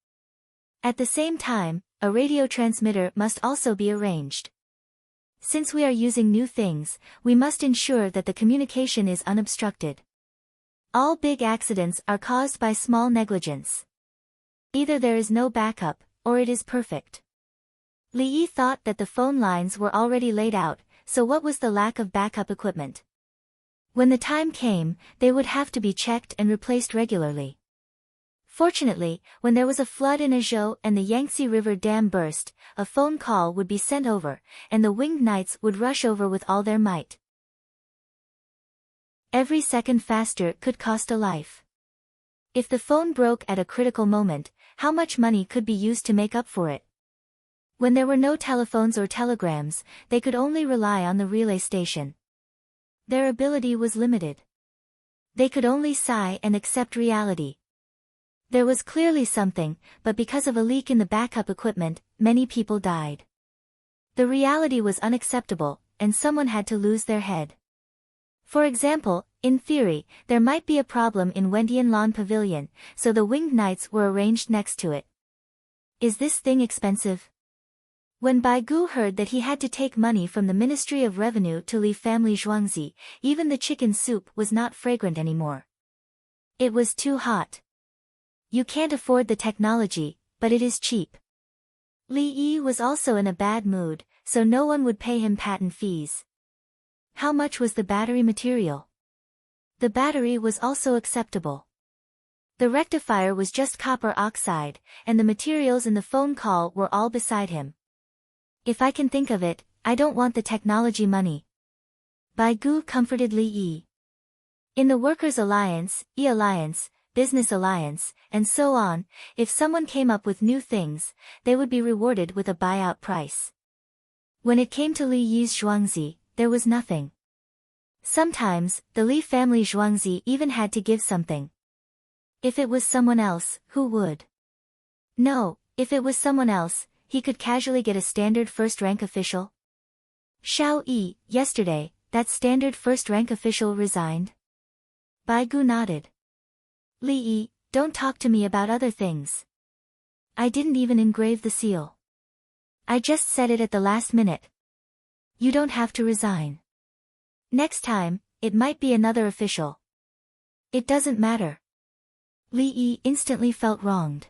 Speaker 1: At the same time, a radio transmitter must also be arranged. Since we are using new things, we must ensure that the communication is unobstructed. All big accidents are caused by small negligence. Either there is no backup, or it is perfect. Li Yi thought that the phone lines were already laid out, so what was the lack of backup equipment? When the time came, they would have to be checked and replaced regularly. Fortunately, when there was a flood in Azhou and the Yangtze River Dam burst, a phone call would be sent over, and the winged knights would rush over with all their might. Every second faster could cost a life. If the phone broke at a critical moment, how much money could be used to make up for it? When there were no telephones or telegrams, they could only rely on the relay station. Their ability was limited. They could only sigh and accept reality. There was clearly something, but because of a leak in the backup equipment, many people died. The reality was unacceptable, and someone had to lose their head. For example, in theory, there might be a problem in Wendianlan Pavilion, so the winged knights were arranged next to it. Is this thing expensive? When Bai Gu heard that he had to take money from the Ministry of Revenue to leave family Zhuangzi, even the chicken soup was not fragrant anymore. It was too hot. You can't afford the technology, but it is cheap. Li Yi was also in a bad mood, so no one would pay him patent fees. How much was the battery material? The battery was also acceptable. The rectifier was just copper oxide, and the materials in the phone call were all beside him. If I can think of it, I don't want the technology money. Bai Gu comforted Li Yi. In the Workers' Alliance, E-Alliance, Business Alliance, and so on, if someone came up with new things, they would be rewarded with a buyout price. When it came to Li Yi's Zhuangzi, there was nothing. Sometimes, the Li family Zhuangzi even had to give something. If it was someone else, who would? No, if it was someone else, he could casually get a standard first-rank official. Xiao Yi, yesterday, that standard first-rank official resigned? Bai Gu nodded. Li Yi, don't talk to me about other things. I didn't even engrave the seal. I just said it at the last minute. You don't have to resign. Next time, it might be another official. It doesn't matter. Li Yi instantly felt wronged.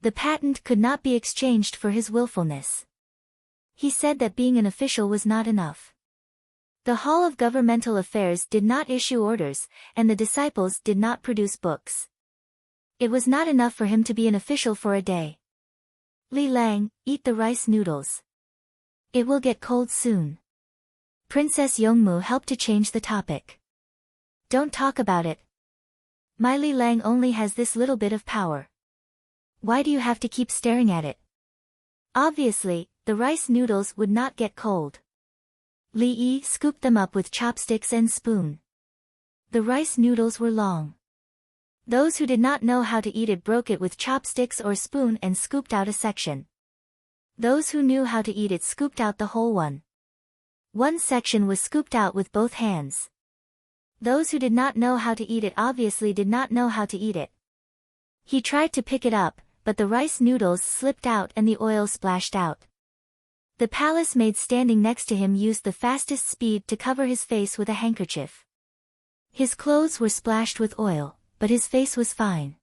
Speaker 1: The patent could not be exchanged for his willfulness. He said that being an official was not enough. The Hall of Governmental Affairs did not issue orders, and the disciples did not produce books. It was not enough for him to be an official for a day. Li Lang, eat the rice noodles. It will get cold soon. Princess Yongmu helped to change the topic. Don't talk about it. My Li Lang only has this little bit of power. Why do you have to keep staring at it? Obviously, the rice noodles would not get cold. Li Yi scooped them up with chopsticks and spoon. The rice noodles were long. Those who did not know how to eat it broke it with chopsticks or spoon and scooped out a section. Those who knew how to eat it scooped out the whole one. One section was scooped out with both hands. Those who did not know how to eat it obviously did not know how to eat it. He tried to pick it up, but the rice noodles slipped out and the oil splashed out. The palace maid standing next to him used the fastest speed to cover his face with a handkerchief. His clothes were splashed with oil, but his face was fine.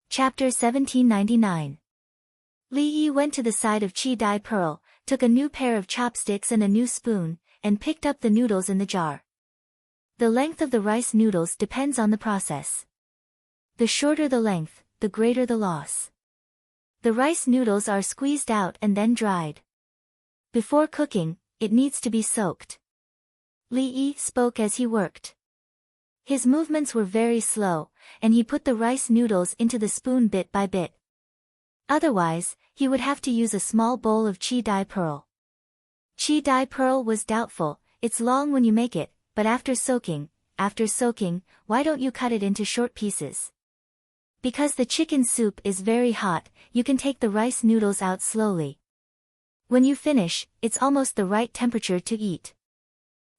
Speaker 1: Chapter 1799. Li Yi went to the side of Chi Dai Pearl, took a new pair of chopsticks and a new spoon, and picked up the noodles in the jar. The length of the rice noodles depends on the process. The shorter the length, the greater the loss. The rice noodles are squeezed out and then dried. Before cooking, it needs to be soaked. Li Yi spoke as he worked. His movements were very slow, and he put the rice noodles into the spoon bit by bit. Otherwise, he would have to use a small bowl of Chi Dai Pearl. Chi Dai Pearl was doubtful. It's long when you make it, but after soaking, why don't you cut it into short pieces? Because the chicken soup is very hot, you can take the rice noodles out slowly. When you finish, it's almost the right temperature to eat.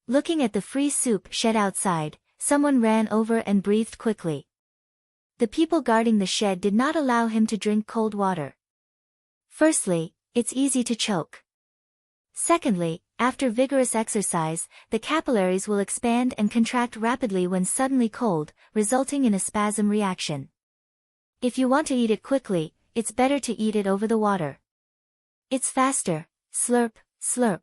Speaker 1: Looking at the free soup shed outside, someone ran over and breathed quickly. The people guarding the shed did not allow him to drink cold water. Firstly, it's easy to choke. Secondly, after vigorous exercise, the capillaries will expand and contract rapidly when suddenly cold, resulting in a spasm reaction. If you want to eat it quickly, it's better to eat it over the water. It's faster. Slurp, slurp.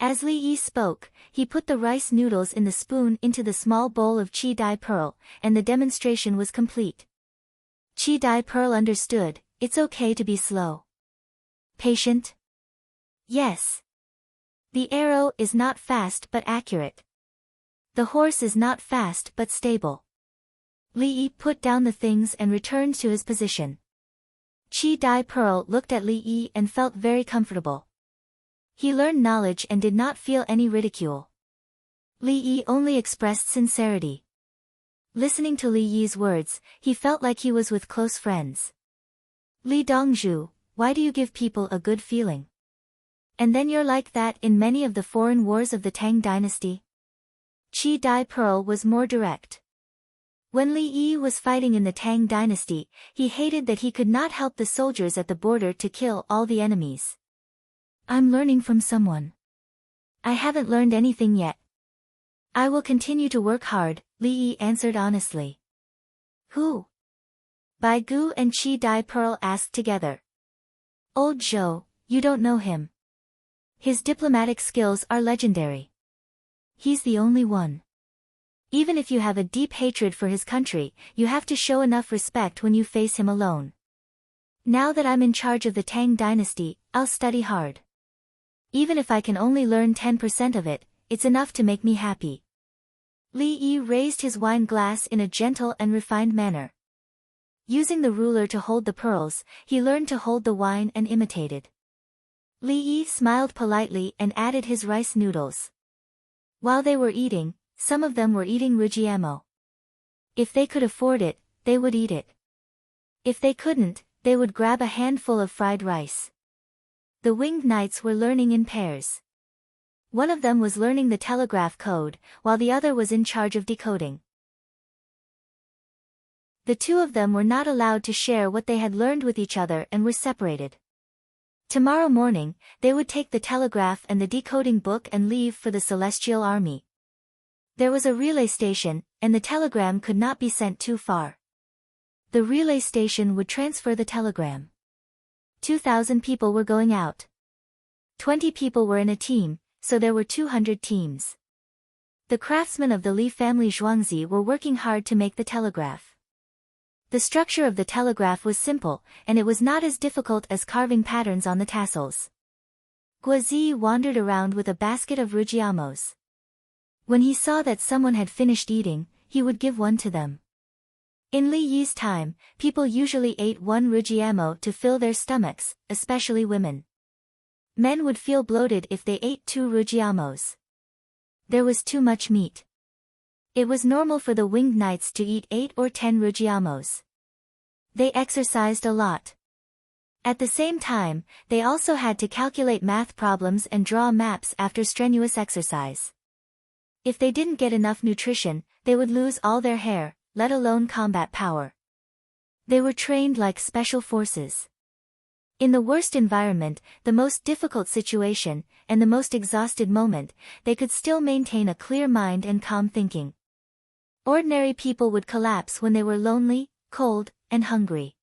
Speaker 1: As Li Yi spoke, he put the rice noodles in the spoon into the small bowl of Chi Dai Pearl, and the demonstration was complete. Chi Dai Pearl understood. It's okay to be slow. Patient? Yes. The arrow is not fast but accurate. The horse is not fast but stable. Li Yi put down the things and returned to his position. Chi Dai Pearl looked at Li Yi and felt very comfortable. He learned knowledge and did not feel any ridicule. Li Yi only expressed sincerity. Listening to Li Yi's words, he felt like he was with close friends. Li Dongzhu, why do you give people a good feeling? And then you're like that in many of the foreign wars of the Tang dynasty? Chi Dai Pearl was more direct. When Li Yi was fighting in the Tang dynasty, he hated that he could not help the soldiers at the border to kill all the enemies. I'm learning from someone. I haven't learned anything yet. I will continue to work hard, Li Yi answered honestly. Who? Bai Gu and Chi Dai Pearl asked together. Old Zhou, you don't know him. His diplomatic skills are legendary. He's the only one. Even if you have a deep hatred for his country, you have to show enough respect when you face him alone. Now that I'm in charge of the Tang dynasty, I'll study hard. Even if I can only learn 10% of it, it's enough to make me happy. Li Yi raised his wine glass in a gentle and refined manner. Using the ruler to hold the pearls, he learned to hold the wine and imitated. Li Yi smiled politely and added his rice noodles. While they were eating, some of them were eating rujiemo. If they could afford it, they would eat it. If they couldn't, they would grab a handful of fried rice. The winged knights were learning in pairs. One of them was learning the telegraph code, while the other was in charge of decoding. The two of them were not allowed to share what they had learned with each other and were separated. Tomorrow morning, they would take the telegraph and the decoding book and leave for the Celestial Army. There was a relay station, and the telegram could not be sent too far. The relay station would transfer the telegram. 2,000 people were going out. 20 people were in a team, so there were 200 teams. The craftsmen of the Li family Zhuangzi were working hard to make the telegraph. The structure of the telegraph was simple, and it was not as difficult as carving patterns on the tassels. Guozi wandered around with a basket of rujiamos. When he saw that someone had finished eating, he would give one to them. In Li Yi's time, people usually ate one rujiamo to fill their stomachs, especially women. Men would feel bloated if they ate 2 rujiamos. There was too much meat. It was normal for the winged knights to eat 8 or 10 rujiamos. They exercised a lot. At the same time, they also had to calculate math problems and draw maps after strenuous exercise. If they didn't get enough nutrition, they would lose all their hair, let alone combat power. They were trained like special forces. In the worst environment, the most difficult situation, and the most exhausted moment, they could still maintain a clear mind and calm thinking. Ordinary people would collapse when they were lonely, cold, and hungry.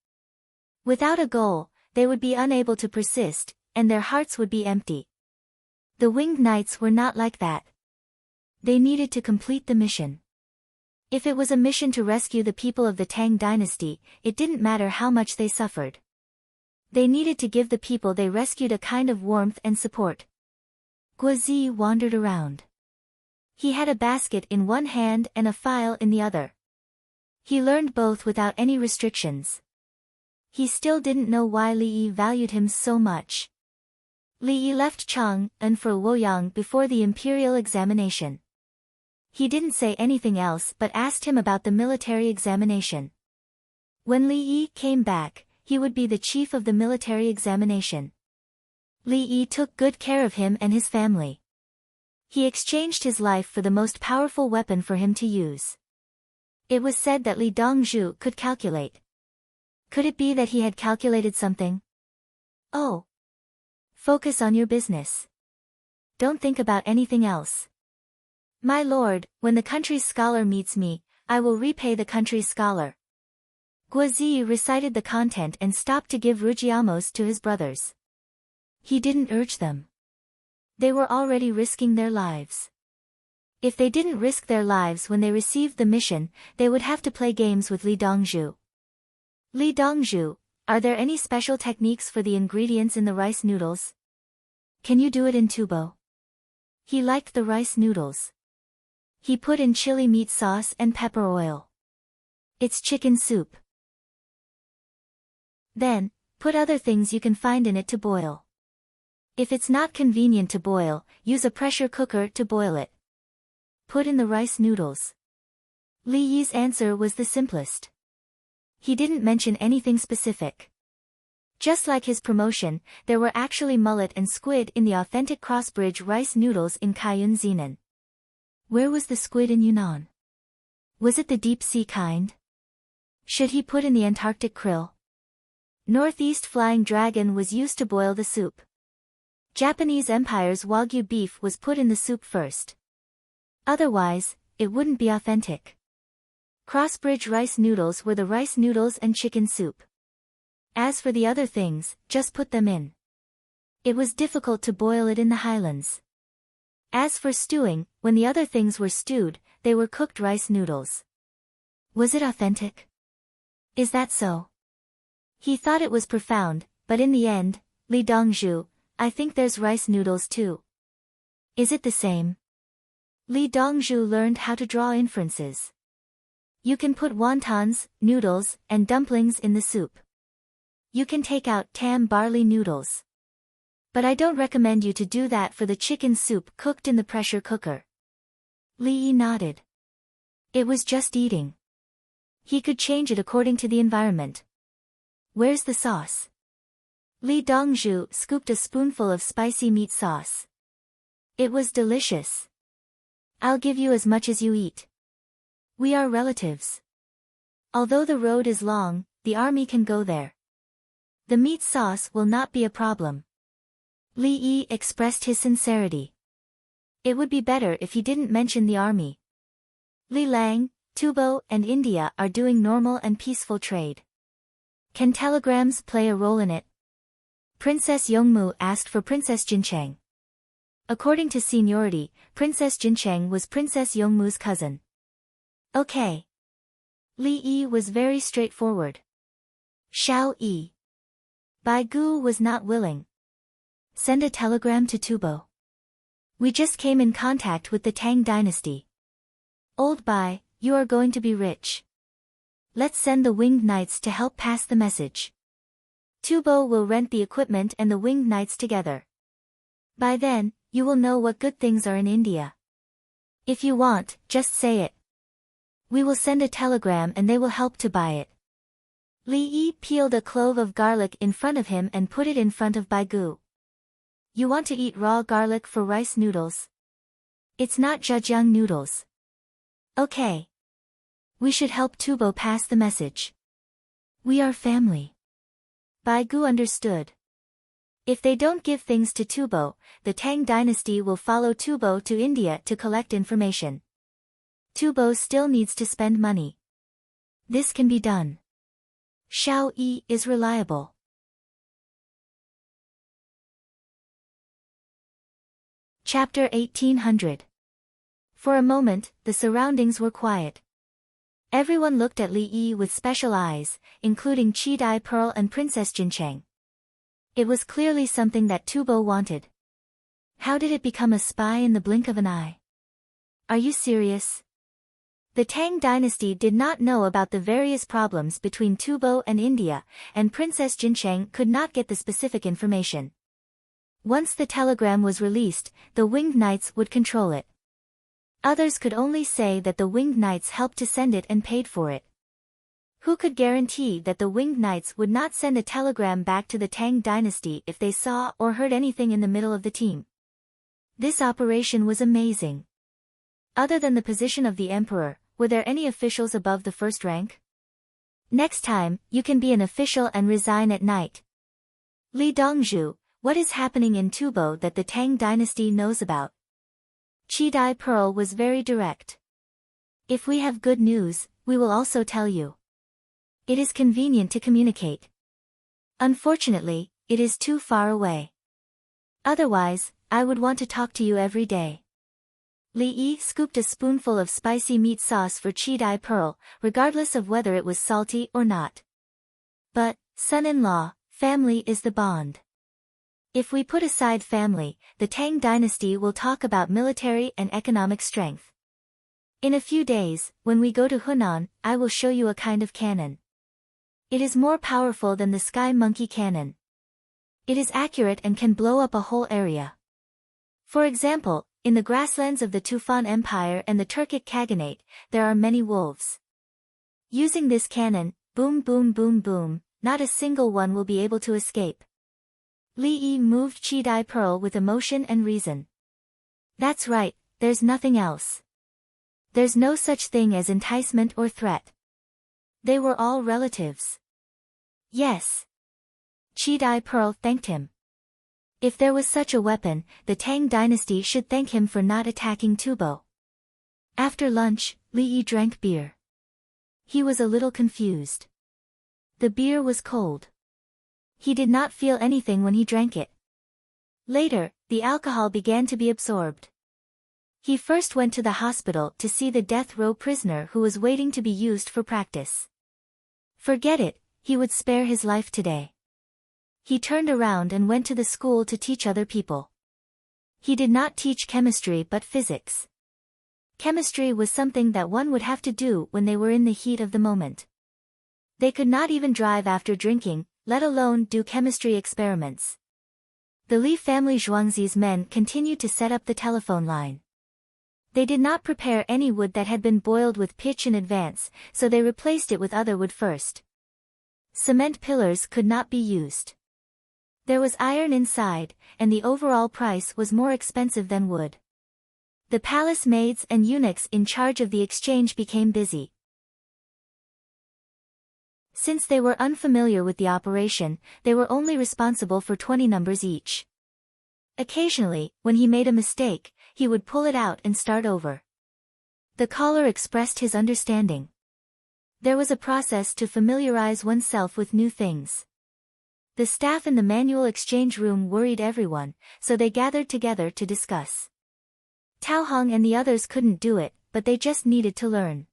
Speaker 1: Without a goal, they would be unable to persist, and their hearts would be empty. The winged knights were not like that. They needed to complete the mission. If it was a mission to rescue the people of the Tang dynasty, it didn't matter how much they suffered. They needed to give the people they rescued a kind of warmth and support. Guozi wandered around. He had a basket in one hand and a file in the other. He learned both without any restrictions. He still didn't know why Li Yi valued him so much. Li Yi left Chang'an for Luoyang before the imperial examination. He didn't say anything else but asked him about the military examination. When Li Yi came back, he would be the chief of the military examination. Li Yi took good care of him and his family. He exchanged his life for the most powerful weapon for him to use. It was said that Li Dongzhu could calculate. Could it be that he had calculated something? Oh. Focus on your business. Don't think about anything else. My lord, when the country's scholar meets me, I will repay the country's scholar. Guozi recited the content and stopped to give rujiamos to his brothers. He didn't urge them. They were already risking their lives. If they didn't risk their lives when they received the mission, they would have to play games with Li Dongzhu. Li Dongzhu, are there any special techniques for the ingredients in the rice noodles? Can you do it in tubo? He liked the rice noodles. He put in chili meat sauce and pepper oil. It's chicken soup. Then, put other things you can find in it to boil. If it's not convenient to boil, use a pressure cooker to boil it. Put in the rice noodles. Li Yi's answer was the simplest. He didn't mention anything specific. Just like his promotion, there were actually mullet and squid in the authentic crossbridge rice noodles in Kaiyun Zinan. Where was the squid in Yunnan? Was it the deep-sea kind? Should he put in the Antarctic krill? Northeast flying dragon was used to boil the soup. Japanese Empire's Wagyu beef was put in the soup first. Otherwise, it wouldn't be authentic. Crossbridge rice noodles were the rice noodles and chicken soup. As for the other things, just put them in. It was difficult to boil it in the highlands. As for stewing, when the other things were stewed, they were cooked rice noodles. Was it authentic? Is that so? He thought it was profound, but in the end, Li Dongzhu, I think there's rice noodles too. Is it the same? Li Dongzhu learned how to draw inferences. You can put wontons, noodles, and dumplings in the soup. You can take out tam barley noodles. But I don't recommend you to do that for the chicken soup cooked in the pressure cooker. Li Yi nodded. It was just eating. He could change it according to the environment. Where's the sauce? Li Dongzhu scooped a spoonful of spicy meat sauce. It was delicious. I'll give you as much as you eat. We are relatives. Although the road is long, the army can go there. The meat sauce will not be a problem. Li Yi expressed his sincerity. It would be better if he didn't mention the army. Li Lang, Tubo, and India are doing normal and peaceful trade. Can telegrams play a role in it? Princess Yongmu asked for Princess Jincheng. According to seniority, Princess Jincheng was Princess Yongmu's cousin. Okay. Li Yi was very straightforward. Xiao Yi. Bai Gu was not willing. Send a telegram to Tubo. We just came in contact with the Tang dynasty. Old Bai, you are going to be rich. Let's send the winged knights to help pass the message. Tubo will rent the equipment and the winged knights together. By then, you will know what good things are in India. If you want, just say it. We will send a telegram and they will help to buy it. Li Yi peeled a clove of garlic in front of him and put it in front of Bai Gu. You want to eat raw garlic for rice noodles? It's not jajang noodles. Okay. We should help Tubo pass the message. We are family. Bai Gu understood. If they don't give things to Tubo, the Tang dynasty will follow Tubo to India to collect information. Tubo still needs to spend money. This can be done. Xiao Yi is reliable. Chapter 1800. For a moment, the surroundings were quiet. Everyone looked at Li Yi with special eyes, including Chi-Dai Pearl and Princess Jincheng. It was clearly something that Tubo wanted. How did it become a spy in the blink of an eye? Are you serious? The Tang dynasty did not know about the various problems between Tubo and India, and Princess Jincheng could not get the specific information. Once the telegram was released, the winged knights would control it. Others could only say that the winged knights helped to send it and paid for it. Who could guarantee that the winged knights would not send a telegram back to the Tang dynasty if they saw or heard anything in the middle of the team? This operation was amazing. Other than the position of the emperor, were there any officials above the first rank? Next time, you can be an official and resign at night. Li Dongzhu, what is happening in Tubo that the Tang dynasty knows about? Chi-Dai Pearl was very direct. If we have good news, we will also tell you. It is convenient to communicate. Unfortunately, it is too far away. Otherwise, I would want to talk to you every day. Li Yi scooped a spoonful of spicy meat sauce for Chi-Dai Pearl, regardless of whether it was salty or not. But, son-in-law, family is the bond. If we put aside family, the Tang dynasty will talk about military and economic strength. In a few days, when we go to Hunan, I will show you a kind of cannon. It is more powerful than the sky monkey cannon. It is accurate and can blow up a whole area. For example, in the grasslands of the Tufan Empire and the Turkic Khaganate, there are many wolves. Using this cannon, boom boom boom boom, not a single one will be able to escape. Li Yi moved Chi-Dai Pearl with emotion and reason. That's right, there's nothing else. There's no such thing as enticement or threat. They were all relatives. Yes. Chi-Dai Pearl thanked him. If there was such a weapon, the Tang dynasty should thank him for not attacking Tubo. After lunch, Li Yi drank beer. He was a little confused. The beer was cold. He did not feel anything when he drank it. Later, the alcohol began to be absorbed. He first went to the hospital to see the death row prisoner who was waiting to be used for practice. Forget it, he would spare his life today. He turned around and went to the school to teach other people. He did not teach chemistry but physics. Chemistry was something that one would have to do when they were in the heat of the moment. They could not even drive after drinking, let alone do chemistry experiments. The Li family Zhuangzi's men continued to set up the telephone line. They did not prepare any wood that had been boiled with pitch in advance, so they replaced it with other wood first. Cement pillars could not be used. There was iron inside, and the overall price was more expensive than wood. The palace maids and eunuchs in charge of the exchange became busy. Since they were unfamiliar with the operation, they were only responsible for 20 numbers each. Occasionally, when he made a mistake, he would pull it out and start over. The caller expressed his understanding. There was a process to familiarize oneself with new things. The staff in the manual exchange room worried everyone, so they gathered together to discuss. Tao Hong and the others couldn't do it, but they just needed to learn.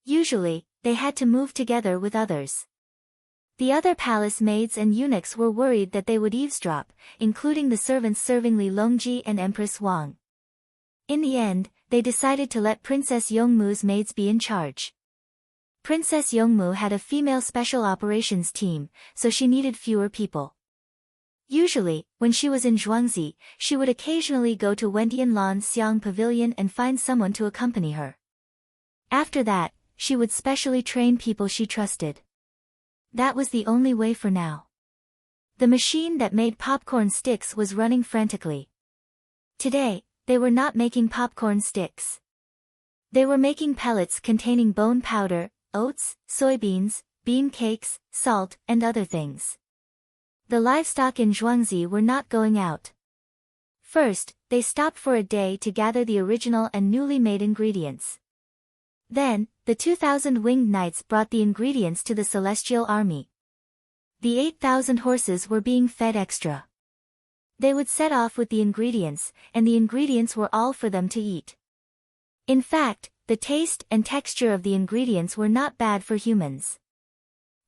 Speaker 1: Usually, they had to move together with others. The other palace maids and eunuchs were worried that they would eavesdrop, including the servants serving Li Longji and Empress Wang. In the end, they decided to let Princess Yongmu's maids be in charge. Princess Yongmu had a female special operations team, so she needed fewer people. Usually, when she was in Zhuangzi, she would occasionally go to Wentianlan's Xiang Pavilion and find someone to accompany her. After that, she would specially train people she trusted. That was the only way for now. The machine that made popcorn sticks was running frantically. Today, they were not making popcorn sticks. They were making pellets containing bone powder, oats, soybeans, bean cakes, salt, and other things. The livestock in Zhuangzi were not going out. First, they stopped for a day to gather the original and newly made ingredients. Then, the 2,000 winged knights brought the ingredients to the celestial army. The 8,000 horses were being fed extra. They would set off with the ingredients, and the ingredients were all for them to eat. In fact, the taste and texture of the ingredients were not bad for humans.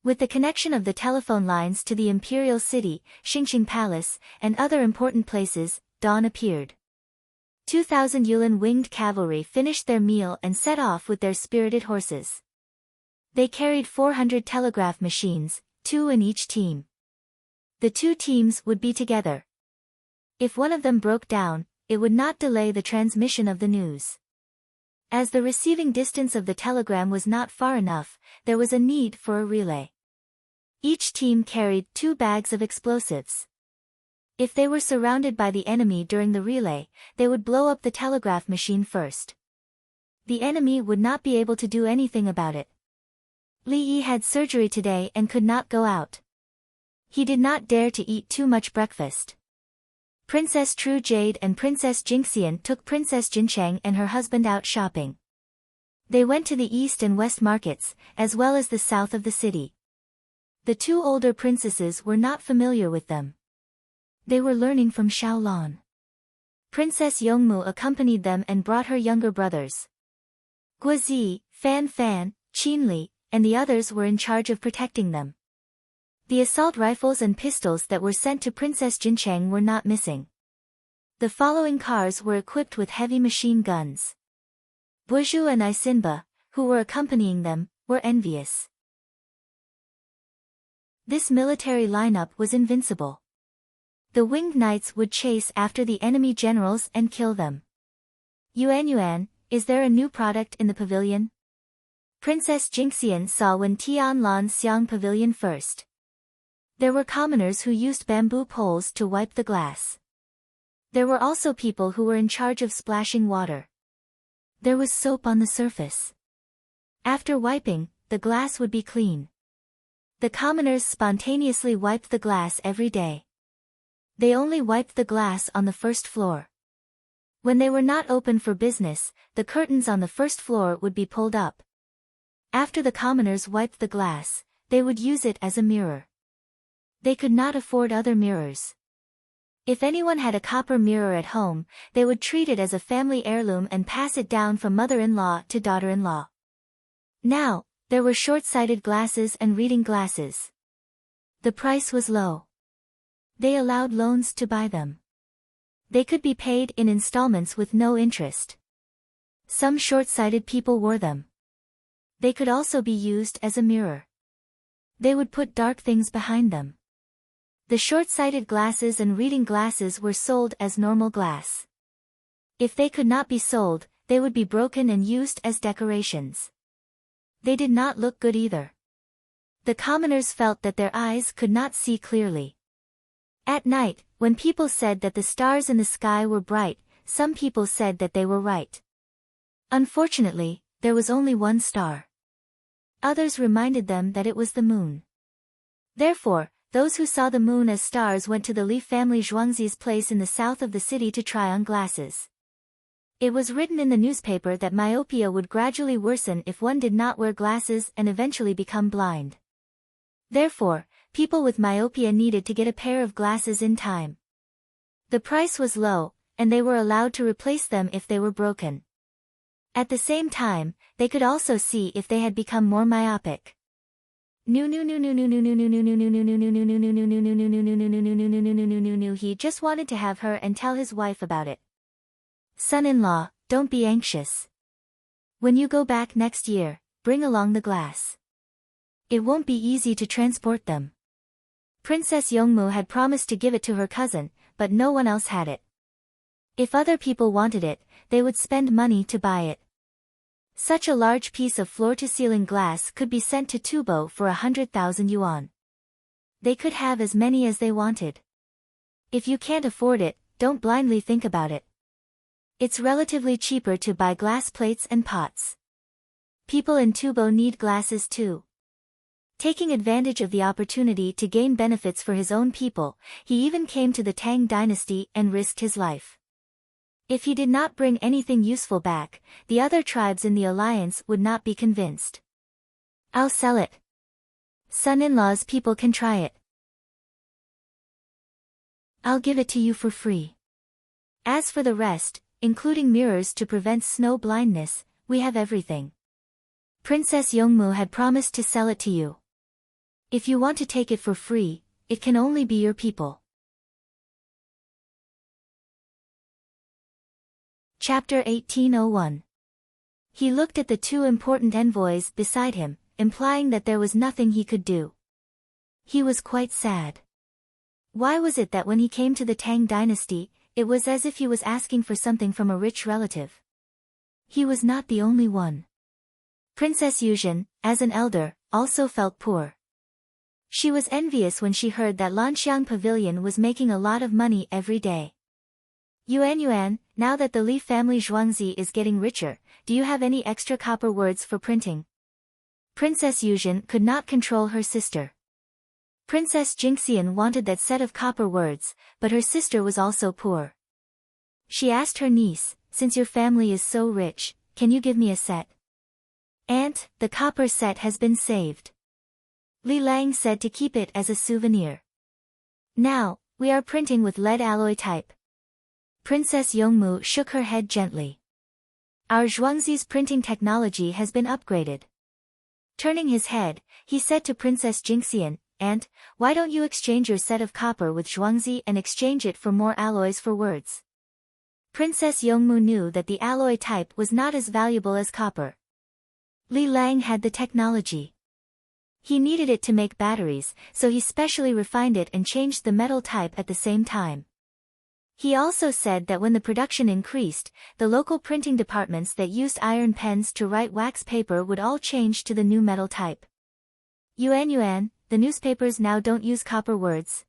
Speaker 1: With the connection of the telephone lines to the imperial city, Xingxing Palace, and other important places, dawn appeared. 2,000 Yulin winged cavalry finished their meal and set off with their spirited horses. They carried 400 telegraph machines, 2 in each team. The 2 teams would be together. If one of them broke down, it would not delay the transmission of the news. As the receiving distance of the telegram was not far enough, there was a need for a relay. Each team carried 2 bags of explosives. If they were surrounded by the enemy during the relay, they would blow up the telegraph machine first. The enemy would not be able to do anything about it. Li Yi had surgery today and could not go out. He did not dare to eat too much breakfast. Princess True Jade and Princess Jinxian took Princess Jincheng and her husband out shopping. They went to the east and west markets, as well as the south of the city. The 2 older princesses were not familiar with them. They were learning from Xiaolan. Princess Yongmu accompanied them and brought her younger brothers. Guozi, Fan Fan, Qinli, and the others were in charge of protecting them. The assault rifles and pistols that were sent to Princess Jincheng were not missing. The following cars were equipped with heavy machine guns. Buju and Isinba, who were accompanying them, were envious. This military lineup was invincible. The winged knights would chase after the enemy generals and kill them. Yuan, is there a new product in the pavilion? Princess Jinxian saw when Tianlan's Xiang Pavilion first. There were commoners who used bamboo poles to wipe the glass. There were also people who were in charge of splashing water. There was soap on the surface. After wiping, the glass would be clean. The commoners spontaneously wiped the glass every day. They only wiped the glass on the first floor. When they were not open for business, the curtains on the first floor would be pulled up. After the commoners wiped the glass, they would use it as a mirror. They could not afford other mirrors. If anyone had a copper mirror at home, they would treat it as a family heirloom and pass it down from mother-in-law to daughter-in-law. Now, there were short-sighted glasses and reading glasses. The price was low. They allowed loans to buy them. They could be paid in installments with no interest. Some short-sighted people wore them. They could also be used as a mirror. They would put dark things behind them. The short-sighted glasses and reading glasses were sold as normal glass. If they could not be sold, they would be broken and used as decorations. They did not look good either. The commoners felt that their eyes could not see clearly. At night, when people said that the stars in the sky were bright, some people said that they were right. Unfortunately, there was only one star. Others reminded them that it was the moon. Therefore, those who saw the moon as stars went to the Li family Zhuangzi's place in the south of the city to try on glasses. It was written in the newspaper that myopia would gradually worsen if one did not wear glasses and eventually become blind. Therefore, people with myopia needed to get a pair of glasses in time. The price was low, and they were allowed to replace them if they were broken. At the same time, they could also see if they had become more myopic. He just wanted to have her and tell his wife about it. Son-in-law, don't be anxious. When you go back next year, bring along the glass. It won't be easy to transport them. Princess Yongmu had promised to give it to her cousin, but no one else had it. If other people wanted it, they would spend money to buy it. Such a large piece of floor-to-ceiling glass could be sent to Tubo for 100,000 yuan. They could have as many as they wanted. If you can't afford it, don't blindly think about it. It's relatively cheaper to buy glass plates and pots. People in Tubo need glasses too. Taking advantage of the opportunity to gain benefits for his own people, he even came to the Tang dynasty and risked his life. If he did not bring anything useful back, the other tribes in the alliance would not be convinced. I'll sell it. Son-in-law's people can try it. I'll give it to you for free. As for the rest, including mirrors to prevent snow blindness, we have everything. Princess Yongmu had promised to sell it to you. If you want to take it for free, it can only be your people. Chapter 1801. He looked at the two important envoys beside him, implying that there was nothing he could do. He was quite sad. Why was it that when he came to the Tang dynasty, it was as if he was asking for something from a rich relative? He was not the only one. Princess Yuzhen, as an elder, also felt poor. She was envious when she heard that Lanxiang Pavilion was making a lot of money every day. Yuan, now that the Li family Zhuangzi is getting richer, do you have any extra copper words for printing? Princess Yuzhen could not control her sister. Princess Jingxian wanted that set of copper words, but her sister was also poor. She asked her niece, since your family is so rich, can you give me a set? Aunt, the copper set has been saved. Li Lang said to keep it as a souvenir. Now, we are printing with lead alloy type. Princess Yongmu shook her head gently. Our Zhuangzi's printing technology has been upgraded. Turning his head, he said to Princess Jingxian, Aunt, why don't you exchange your set of copper with Zhuangzi and exchange it for more alloys for words? Princess Yongmu knew that the alloy type was not as valuable as copper. Li Lang had the technology. He needed it to make batteries, so he specially refined it and changed the metal type at the same time. He also said that when the production increased, the local printing departments that used iron pens to write wax paper would all change to the new metal type. Yuan, the newspapers now don't use copper words.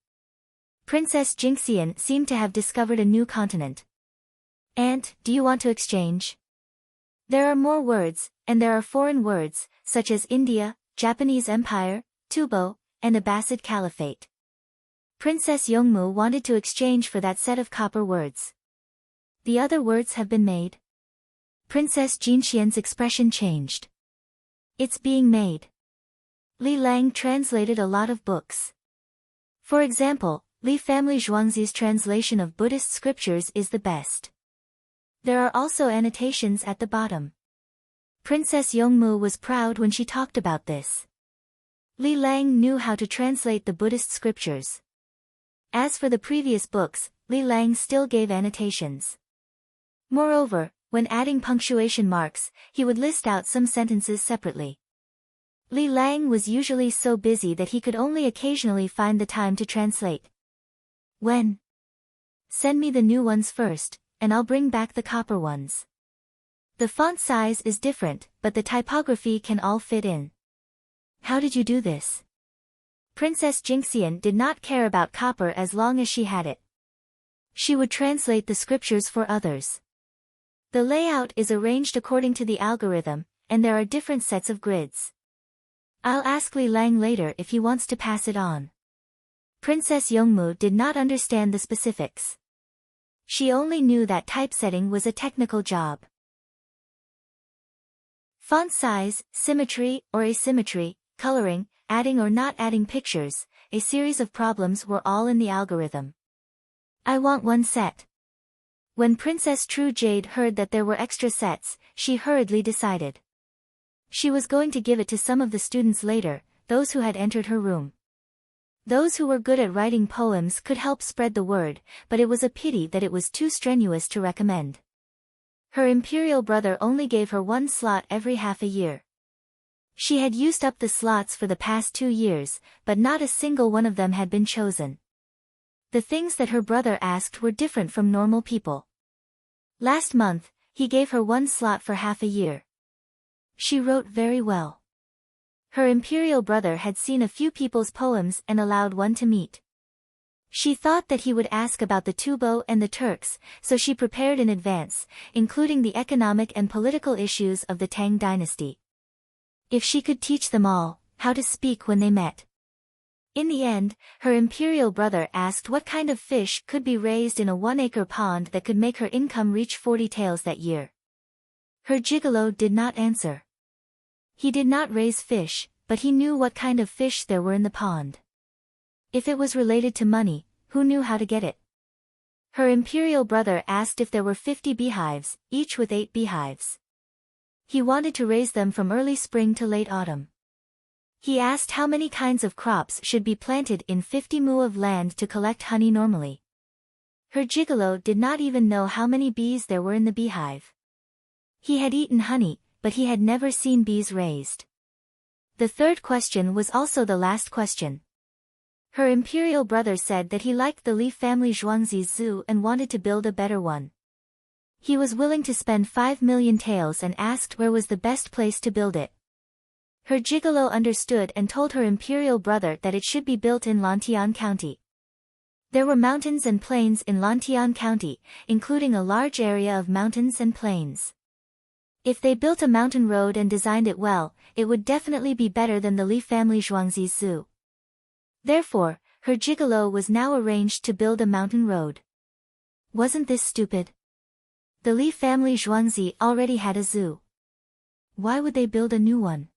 Speaker 1: Princess Jingxian seemed to have discovered a new continent. Aunt, do you want to exchange? There are more words, and there are foreign words, such as India, Japanese Empire, Tubo, and Abbasid Caliphate. Princess Yongmu wanted to exchange for that set of copper words. The other words have been made. Princess Jinxian's expression changed. It's being made. Li Lang translated a lot of books. For example, Li family Zhuangzi's translation of Buddhist scriptures is the best. There are also annotations at the bottom. Princess Yongmu was proud when she talked about this. Li Lang knew how to translate the Buddhist scriptures. As for the previous books, Li Lang still gave annotations. Moreover, when adding punctuation marks, he would list out some sentences separately. Li Lang was usually so busy that he could only occasionally find the time to translate. When? Send me the new ones first, and I'll bring back the copper ones. The font size is different, but the typography can all fit in. How did you do this? Princess Jingxian did not care about copper as long as she had it. She would translate the scriptures for others. The layout is arranged according to the algorithm, and there are different sets of grids. I'll ask Li Lang later if he wants to pass it on. Princess Yongmu did not understand the specifics. She only knew that typesetting was a technical job. Font size, symmetry or asymmetry, coloring, adding or not adding pictures, a series of problems were all in the algorithm. I want one set. When Princess True Jade heard that there were extra sets, she hurriedly decided. She was going to give it to some of the students later, those who had entered her room. Those who were good at writing poems could help spread the word, but it was a pity that it was too strenuous to recommend. Her imperial brother only gave her one slot every half a year. She had used up the slots for the past 2 years, but not a single one of them had been chosen. The things that her brother asked were different from normal people. Last month, he gave her one slot for half a year. She wrote very well. Her imperial brother had seen a few people's poems and allowed one to meet. She thought that he would ask about the Tubo and the Turks, so she prepared in advance, including the economic and political issues of the Tang dynasty. If she could teach them all how to speak when they met. In the end, her imperial brother asked what kind of fish could be raised in a 1-acre pond that could make her income reach 40 taels that year. Her gigolo did not answer. He did not raise fish, but he knew what kind of fish there were in the pond. If it was related to money, who knew how to get it? Her imperial brother asked if there were 50 beehives, each with 8 beehives. He wanted to raise them from early spring to late autumn. He asked how many kinds of crops should be planted in 50 mu of land to collect honey normally. Her gigolo did not even know how many bees there were in the beehive. He had eaten honey, but he had never seen bees raised. The third question was also the last question. Her imperial brother said that he liked the Li family Zhuangzi's zoo and wanted to build a better one. He was willing to spend 5 million taels and asked where was the best place to build it. Her gigolo understood and told her imperial brother that it should be built in Lantian County. There were mountains and plains in Lantian County, including a large area of mountains and plains. If they built a mountain road and designed it well, it would definitely be better than the Li family Zhuangzi's zoo. Therefore, her gigolo was now arranged to build a mountain road. Wasn't this stupid? The Li family Zhuangzi already had a zoo. Why would they build a new one?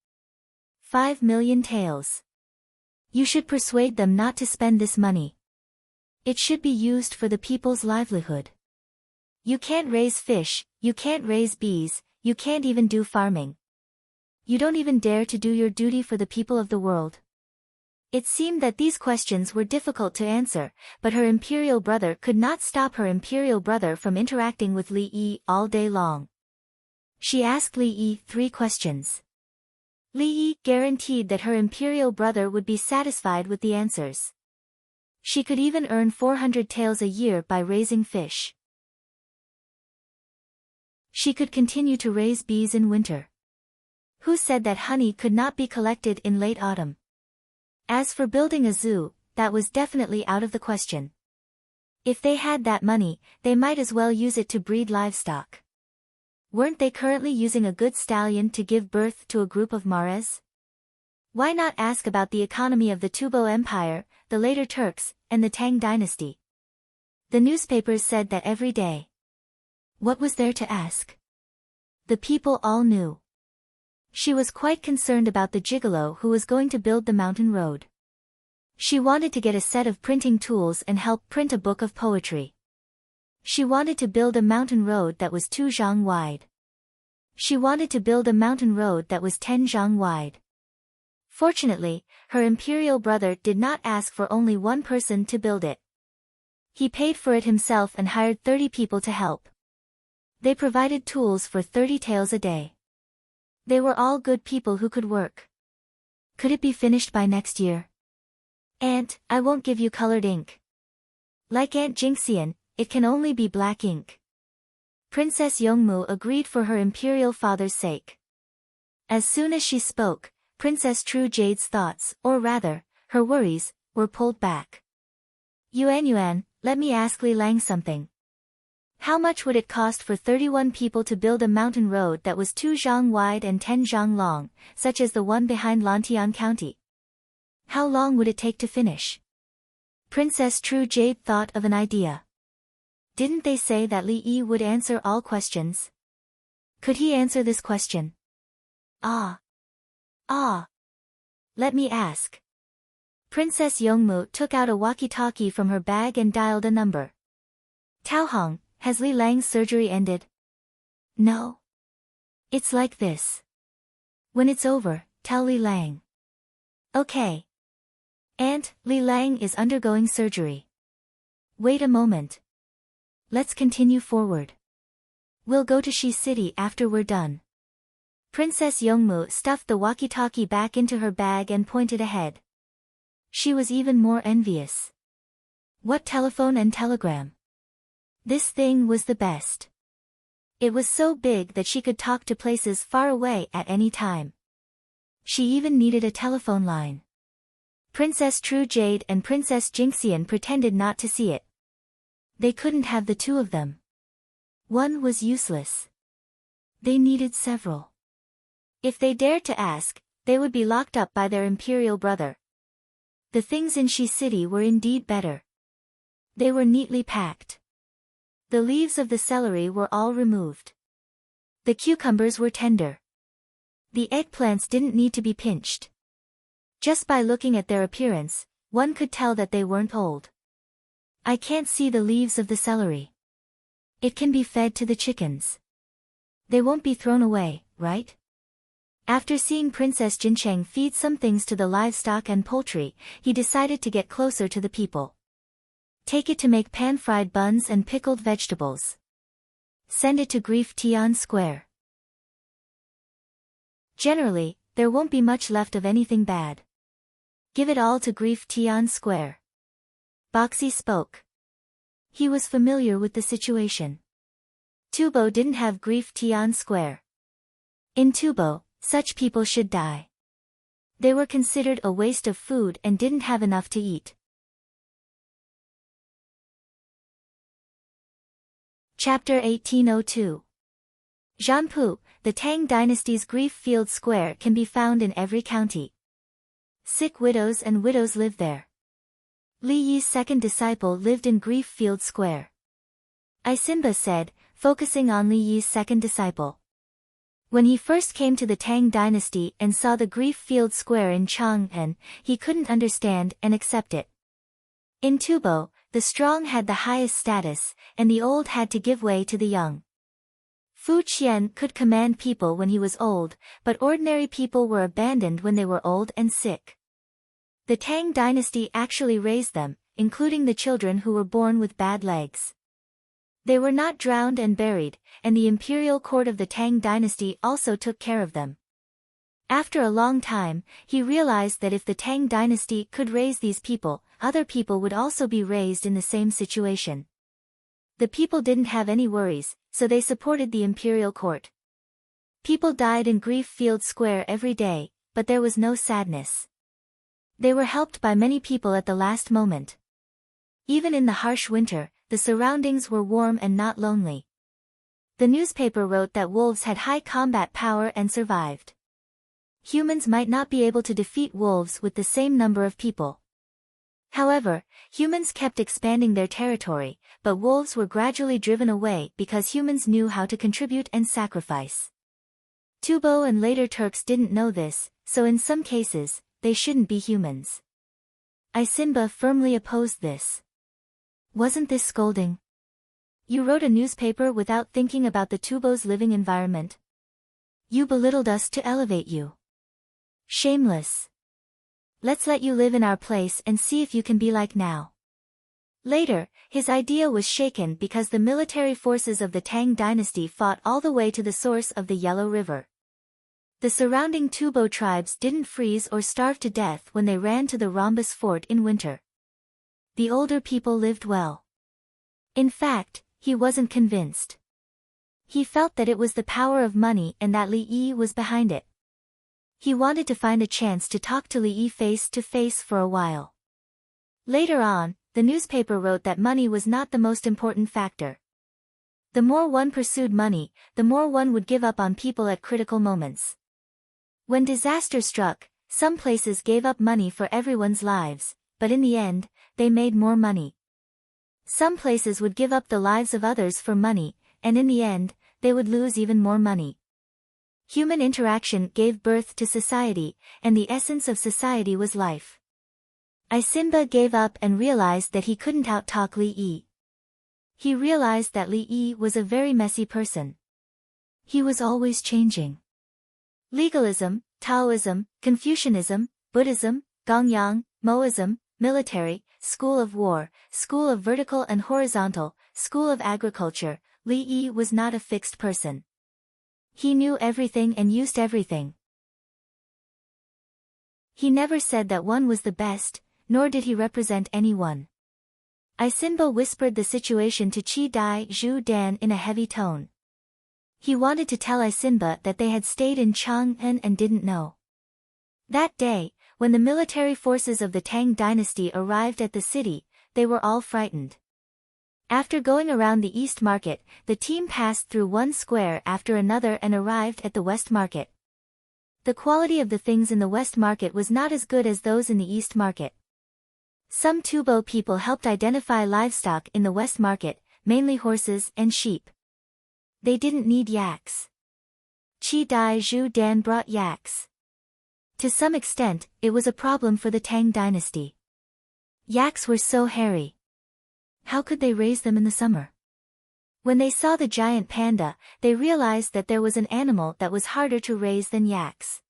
Speaker 1: 5 million taels. You should persuade them not to spend this money. It should be used for the people's livelihood. You can't raise fish, you can't raise bees, you can't even do farming. You don't even dare to do your duty for the people of the world. It seemed that these questions were difficult to answer, but her imperial brother could not stop her imperial brother from interacting with Li Yi all day long. She asked Li Yi 3 questions. Li Yi guaranteed that her imperial brother would be satisfied with the answers. She could even earn 400 taels a year by raising fish. She could continue to raise bees in winter. Who said that honey could not be collected in late autumn? As for building a zoo, that was definitely out of the question. If they had that money, they might as well use it to breed livestock. Weren't they currently using a good stallion to give birth to a group of mares? Why not ask about the economy of the Tubo Empire, the later Turks, and the Tang dynasty? The newspapers said that every day. What was there to ask? The people all knew. She was quite concerned about the gigolo who was going to build the mountain road. She wanted to get a set of printing tools and help print a book of poetry. She wanted to build a mountain road that was 2 zhang wide. She wanted to build a mountain road that was 10 zhang wide. Fortunately, her imperial brother did not ask for only one person to build it. He paid for it himself and hired 30 people to help. They provided tools for 30 taels a day. They were all good people who could work. Could it be finished by next year? Aunt, I won't give you colored ink. Like Aunt Jinxian, it can only be black ink. Princess Yongmu agreed for her imperial father's sake. As soon as she spoke, Princess True Jade's thoughts, or rather, her worries, were pulled back. Yuan, let me ask Li Lang something. How much would it cost for 31 people to build a mountain road that was 2 zhang wide and 10 zhang long, such as the one behind Lantian County? How long would it take to finish? Princess True Jade thought of an idea. Didn't they say that Li Yi would answer all questions? Could he answer this question? Ah. Let me ask. Princess Yongmu took out a walkie-talkie from her bag and dialed a number. Taohong, Has Li Lang's surgery ended? No. It's like this. When it's over, tell Li Lang. Okay. Aunt, Li Lang is undergoing surgery. Wait a moment. Let's continue forward. We'll go to Shi City after we're done. Princess Yongmu stuffed the walkie-talkie back into her bag and pointed ahead. She was even more envious. What telephone and telegram? This thing was the best. It was so big that she could talk to places far away at any time. She even needed a telephone line. Princess True Jade and Princess Jinxian pretended not to see it. They couldn't have the two of them. One was useless. They needed several. If they dared to ask, they would be locked up by their imperial brother. The things in Shi City were indeed better. They were neatly packed. The leaves of the celery were all removed. The cucumbers were tender. The eggplants didn't need to be pinched. Just by looking at their appearance, one could tell that they weren't old. I can't see the leaves of the celery. It can be fed to the chickens. They won't be thrown away, right? After seeing Princess Jincheng feed some things to the livestock and poultry, he decided to get closer to the people. Take it to make pan-fried buns and pickled vegetables. Send it to Grief Tian Square. Generally, there won't be much left of anything bad. Give it all to Grief Tian Square. Boxy spoke. He was familiar with the situation. Tubo didn't have Grief Tian Square. In Tubo, such people should die. They were considered a waste of food and didn't have enough to eat. Chapter 1802. Zhanpu, the Tang dynasty's Grief Field Square can be found in every county. Sick widows and widows live there. Li Yi's second disciple lived in Grief Field Square. Isimba said, focusing on Li Yi's second disciple. When he first came to the Tang dynasty and saw the Grief Field Square in Chang'an, he couldn't understand and accept it. In Tubo, the strong had the highest status, and the old had to give way to the young. Fu Qian could command people when he was old, but ordinary people were abandoned when they were old and sick. The Tang dynasty actually raised them, including the children who were born with bad legs. They were not drowned and buried, and the imperial court of the Tang dynasty also took care of them. After a long time, he realized that if the Tang dynasty could raise these people, other people would also be raised in the same situation. The people didn't have any worries, so they supported the imperial court. People died in Grief Field Square every day, but there was no sadness. They were helped by many people at the last moment. Even in the harsh winter, the surroundings were warm and not lonely. The newspaper wrote that wolves had high combat power and survived. Humans might not be able to defeat wolves with the same number of people. However, humans kept expanding their territory, but wolves were gradually driven away because humans knew how to contribute and sacrifice. Tubo and later Turks didn't know this, so in some cases, they shouldn't be humans. Isimba firmly opposed this. Wasn't this scolding? You wrote a newspaper without thinking about the Tubo's living environment. You belittled us to elevate you. Shameless. Let's let you live in our place and see if you can be like now. Later, his idea was shaken because the military forces of the Tang dynasty fought all the way to the source of the Yellow River. The surrounding Tubo tribes didn't freeze or starve to death when they ran to the Rhombus fort in winter. The older people lived well. In fact, he wasn't convinced. He felt that it was the power of money and that Li Yi was behind it. He wanted to find a chance to talk to Li Yi face to face for a while. Later on, the newspaper wrote that money was not the most important factor. The more one pursued money, the more one would give up on people at critical moments. When disaster struck, some places gave up money for everyone's lives, but in the end, they made more money. Some places would give up the lives of others for money, and in the end, they would lose even more money. Human interaction gave birth to society, and the essence of society was life. Isimba gave up and realized that he couldn't out-talk Li Yi. he realized that Li Yi was a very messy person. He was always changing. Legalism, Taoism, Confucianism, Buddhism, Gongyang, Moism, military, school of war, school of vertical and horizontal, school of agriculture. Li Yi was not a fixed person. He knew everything and used everything. He never said that one was the best, nor did he represent anyone. Isinbo whispered the situation to Qi Dai Zhu Dan in a heavy tone. He wanted to tell Isinba that they had stayed in Chang'an and didn't know. That day, when the military forces of the Tang dynasty arrived at the city, they were all frightened. After going around the East Market, the team passed through one square after another and arrived at the West Market. The quality of the things in the West Market was not as good as those in the East Market. Some Tubo people helped identify livestock in the West Market, mainly horses and sheep. They didn't need yaks. Qi Dai Zhu Dan brought yaks. To some extent, it was a problem for the Tang dynasty. Yaks were so hairy. How could they raise them in the summer? When they saw the giant panda, they realized that there was an animal that was harder to raise than yaks.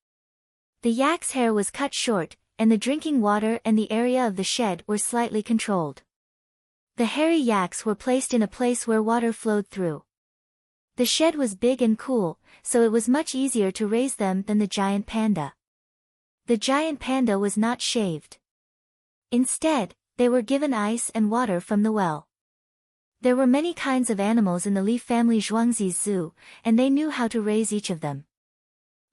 Speaker 1: The yak's hair was cut short, and the drinking water and the area of the shed were slightly controlled. The hairy yaks were placed in a place where water flowed through. The shed was big and cool, so it was much easier to raise them than the giant panda. The giant panda was not shaved. Instead, they were given ice and water from the well. There were many kinds of animals in the Li family Zhuangzi's zoo, and they knew how to raise each of them.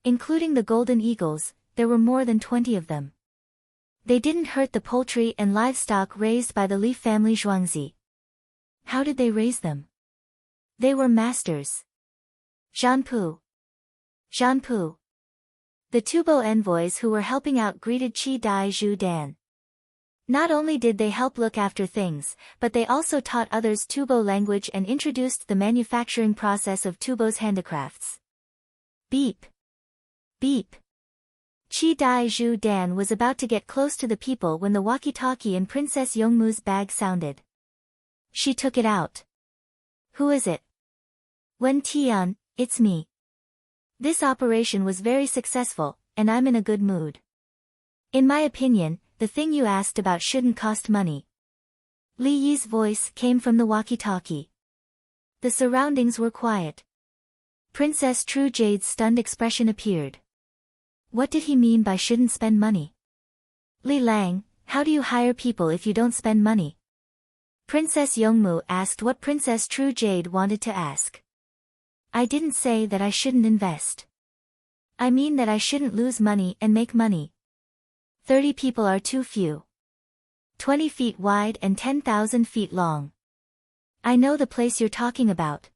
Speaker 1: Including the golden eagles, there were more than 20 of them. They didn't hurt the poultry and livestock raised by the Li family Zhuangzi. How did they raise them? They were masters. Zhanpu. Zhanpu. The Tubo envoys who were helping out greeted Qi Dai Zhu Dan. Not only did they help look after things, but they also taught others Tubo language and introduced the manufacturing process of Tubo's handicrafts. Beep. Beep. Qi Dai Zhu Dan was about to get close to the people when the walkie-talkie in Princess Yongmu's bag sounded. She took it out. Who is it? Wen Tian, it's me. This operation was very successful, and I'm in a good mood. In my opinion, the thing you asked about shouldn't cost money. Li Yi's voice came from the walkie-talkie. The surroundings were quiet. Princess True Jade's stunned expression appeared. What did he mean by shouldn't spend money? Li Lang, how do you hire people if you don't spend money? Princess Yongmu asked what Princess True Jade wanted to ask. I didn't say that I shouldn't invest. I mean that I shouldn't lose money and make money. 30 people are too few. 20 feet wide and 10,000 feet long. I know the place you're talking about.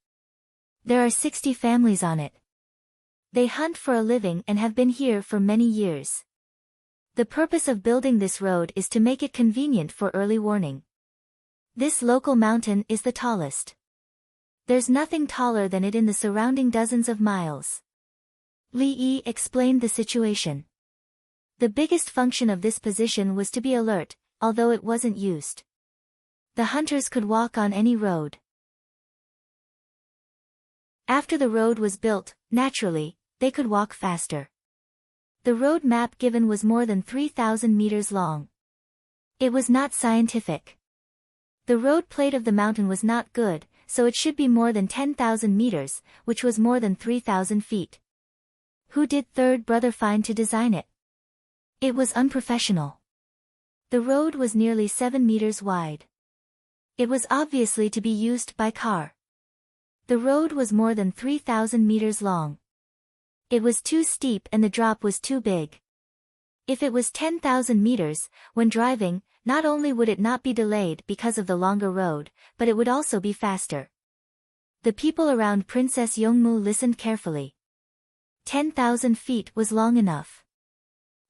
Speaker 1: There are 60 families on it. They hunt for a living and have been here for many years. The purpose of building this road is to make it convenient for early warning. This local mountain is the tallest. There's nothing taller than it in the surrounding dozens of miles. Li Yi explained the situation. The biggest function of this position was to be alert, although it wasn't used. The hunters could walk on any road. After the road was built, naturally, they could walk faster. The road map given was more than 3,000 meters long. It was not scientific. The road plate of the mountain was not good, so it should be more than 10,000 meters, which was more than 3,000 feet. Who did third brother find to design it? It was unprofessional. The road was nearly 7 meters wide. It was obviously to be used by car. The road was more than 3,000 meters long. It was too steep and the drop was too big. If it was 10,000 meters, when driving, not only would it not be delayed because of the longer road, but it would also be faster. The people around Princess Yongmu listened carefully. 10,000 feet was long enough.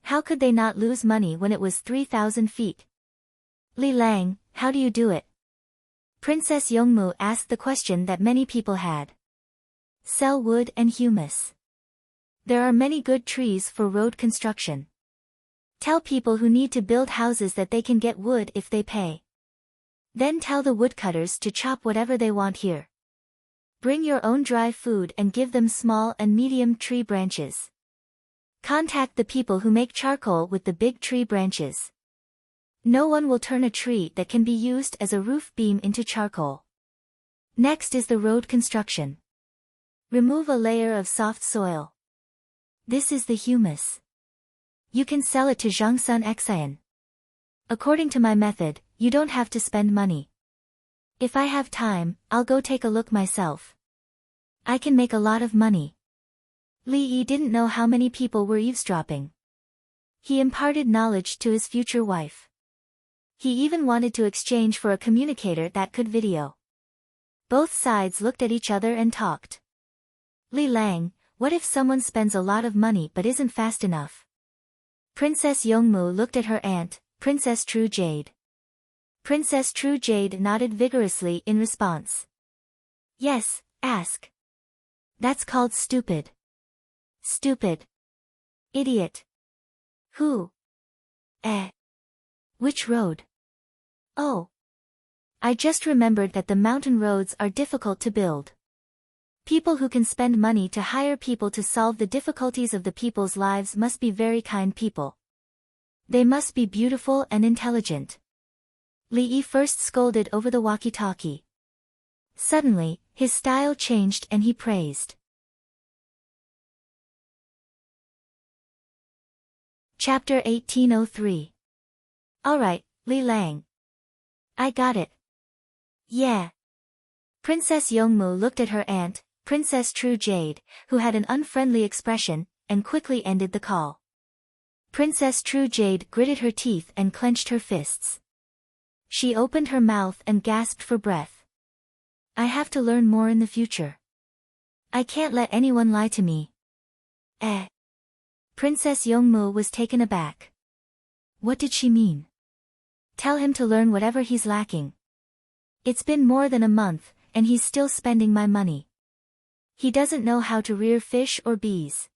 Speaker 1: How could they not lose money when it was 3,000 feet? Li Lang, how do you do it? Princess Yongmu asked the question that many people had. Sell wood and humus. There are many good trees for road construction. Tell people who need to build houses that they can get wood if they pay. Then tell the woodcutters to chop whatever they want here. Bring your own dry food and give them small and medium tree branches. Contact the people who make charcoal with the big tree branches. No one will turn a tree that can be used as a roof beam into charcoal. Next is the road construction. Remove a layer of soft soil. This is the humus. You can sell it to Zhangsun Xian. According to my method, you don't have to spend money. If I have time, I'll go take a look myself. I can make a lot of money. Li Yi didn't know how many people were eavesdropping. He imparted knowledge to his future wife. He even wanted to exchange for a communicator that could video. Both sides looked at each other and talked. Li Lang, what if someone spends a lot of money but isn't fast enough? Princess Yongmu looked at her aunt, Princess True Jade. Princess True Jade nodded vigorously in response. Yes, ask. That's called stupid. Stupid. Idiot. Who? Which road? Oh. I just remembered that the mountain roads are difficult to build. People who can spend money to hire people to solve the difficulties of the people's lives must be very kind people. They must be beautiful and intelligent. Li Yi first scolded over the walkie-talkie. Suddenly, his style changed and he praised. Chapter 1803. Alright, Li Lang. I got it. Yeah. Princess Yongmu looked at her aunt, Princess True Jade, who had an unfriendly expression, and quickly ended the call. Princess True Jade gritted her teeth and clenched her fists. She opened her mouth and gasped for breath. I have to learn more in the future. I can't let anyone lie to me. Princess Yongmu was taken aback. What did she mean? Tell him to learn whatever he's lacking. It's been more than a month, and he's still spending my money. He doesn't know how to rear fish or bees.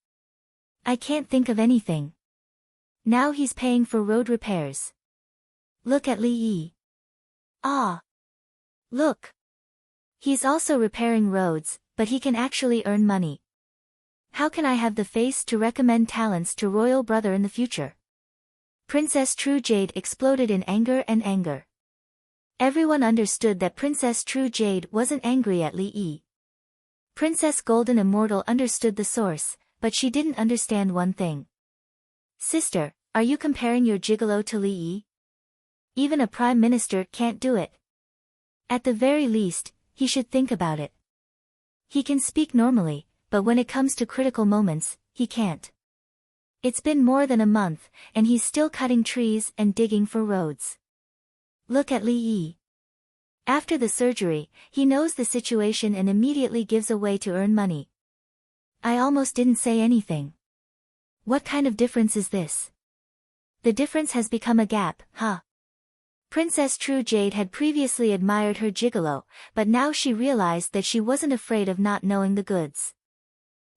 Speaker 1: I can't think of anything. Now he's paying for road repairs. Look at Li Yi. Ah. Look. He's also repairing roads, but he can actually earn money. How can I have the face to recommend talents to royal brother in the future? Princess True Jade exploded in anger and anger. Everyone understood that Princess True Jade wasn't angry at Li Yi. Princess Golden Immortal understood the source, but she didn't understand one thing. Sister, are you comparing your gigolo to Li Yi? Even a prime minister can't do it. At the very least, he should think about it. He can speak normally, but when it comes to critical moments, he can't. It's been more than a month, and he's still cutting trees and digging for roads. Look at Li Yi. After the surgery, he knows the situation and immediately gives away to earn money. I almost didn't say anything. What kind of difference is this? The difference has become a gap, huh? Princess True Jade had previously admired her gigolo, but now she realized that she wasn't afraid of not knowing the goods.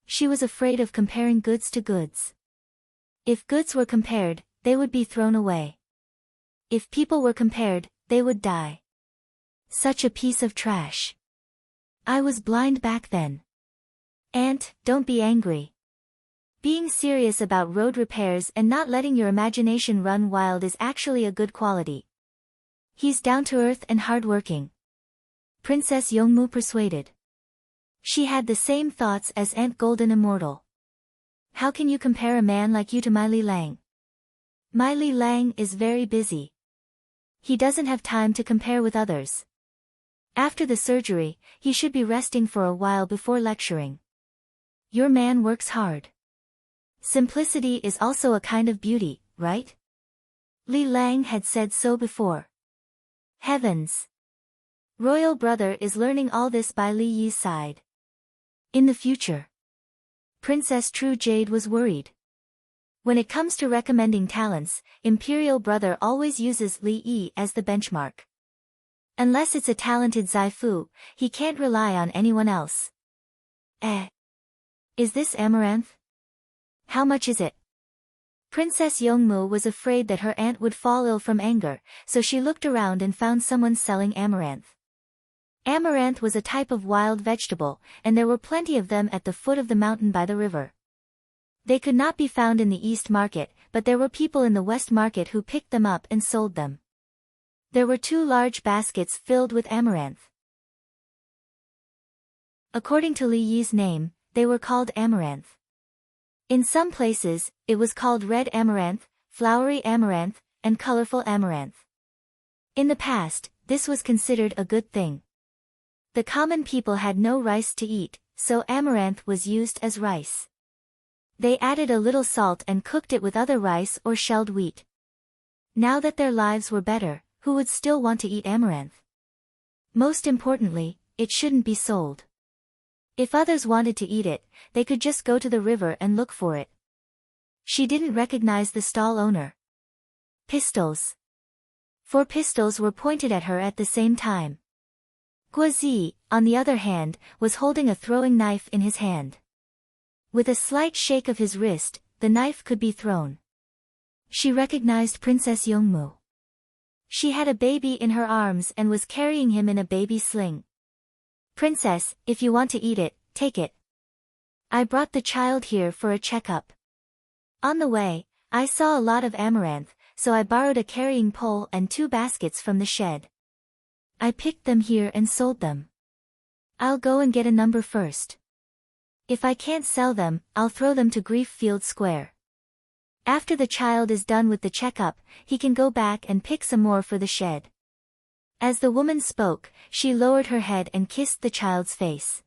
Speaker 1: She was afraid of comparing goods to goods. If goods were compared, they would be thrown away. If people were compared, they would die. Such a piece of trash. I was blind back then. Aunt, don't be angry. Being serious about road repairs and not letting your imagination run wild is actually a good quality. He's down to earth and hardworking. Princess Yongmu persuaded. She had the same thoughts as Aunt Golden Immortal. How can you compare a man like you to my Li Lang? My Li Lang is very busy. He doesn't have time to compare with others. After the surgery, he should be resting for a while before lecturing. Your man works hard. Simplicity is also a kind of beauty, right? Li Lang had said so before. Heavens! Royal brother is learning all this by Li Yi's side. In the future. Princess True Jade was worried. When it comes to recommending talents, Imperial brother always uses Li Yi as the benchmark. Unless it's a talented Zaifu, he can't rely on anyone else. Is this amaranth? How much is it? Princess Yongmu was afraid that her aunt would fall ill from anger, so she looked around and found someone selling amaranth. Amaranth was a type of wild vegetable, and there were plenty of them at the foot of the mountain by the river. They could not be found in the East Market, but there were people in the West Market who picked them up and sold them. There were 2 large baskets filled with amaranth. According to Li Yi's name, they were called amaranth. In some places, it was called red amaranth, flowery amaranth, and colorful amaranth. In the past, this was considered a good thing. The common people had no rice to eat, so amaranth was used as rice. They added a little salt and cooked it with other rice or shelled wheat. Now that their lives were better, who would still want to eat amaranth? Most importantly, it shouldn't be sold. If others wanted to eat it, they could just go to the river and look for it. She didn't recognize the stall owner. Pistols. 4 pistols were pointed at her at the same time. Guozi, on the other hand, was holding a throwing knife in his hand. With a slight shake of his wrist, the knife could be thrown. She recognized Princess Yongmu. She had a baby in her arms and was carrying him in a baby sling. Princess, if you want to eat it, take it. I brought the child here for a checkup. On the way, I saw a lot of amaranth, so I borrowed a carrying pole and 2 baskets from the shed. I picked them here and sold them. I'll go and get a number first. If I can't sell them, I'll throw them to Grieffield Square. After the child is done with the checkup, he can go back and pick some more for the shed. As the woman spoke, she lowered her head and kissed the child's face.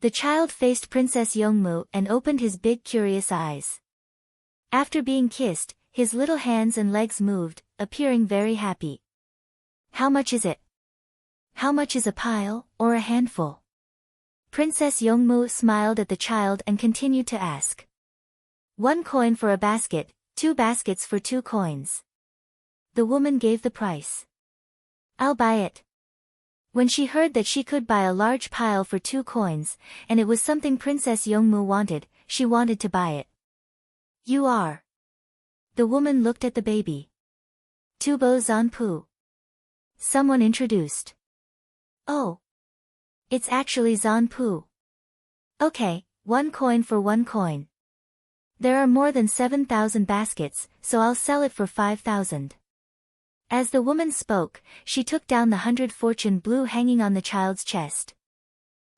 Speaker 1: The child faced Princess Yongmu and opened his big curious eyes. After being kissed, his little hands and legs moved, appearing very happy. How much is it? How much is a pile, or a handful? Princess Yongmu smiled at the child and continued to ask. 1 coin for a basket, 2 baskets for 2 coins. The woman gave the price. I'll buy it. When she heard that she could buy a large pile for 2 coins, and it was something Princess Yongmu wanted, she wanted to buy it. You are. The woman looked at the baby. Tubo Zanpu. Someone introduced. Oh. It's actually Zanpu. Okay, 1 coin for 1 coin. There are more than 7,000 baskets, so I'll sell it for 5,000. As the woman spoke, she took down the 100 fortune blue hanging on the child's chest.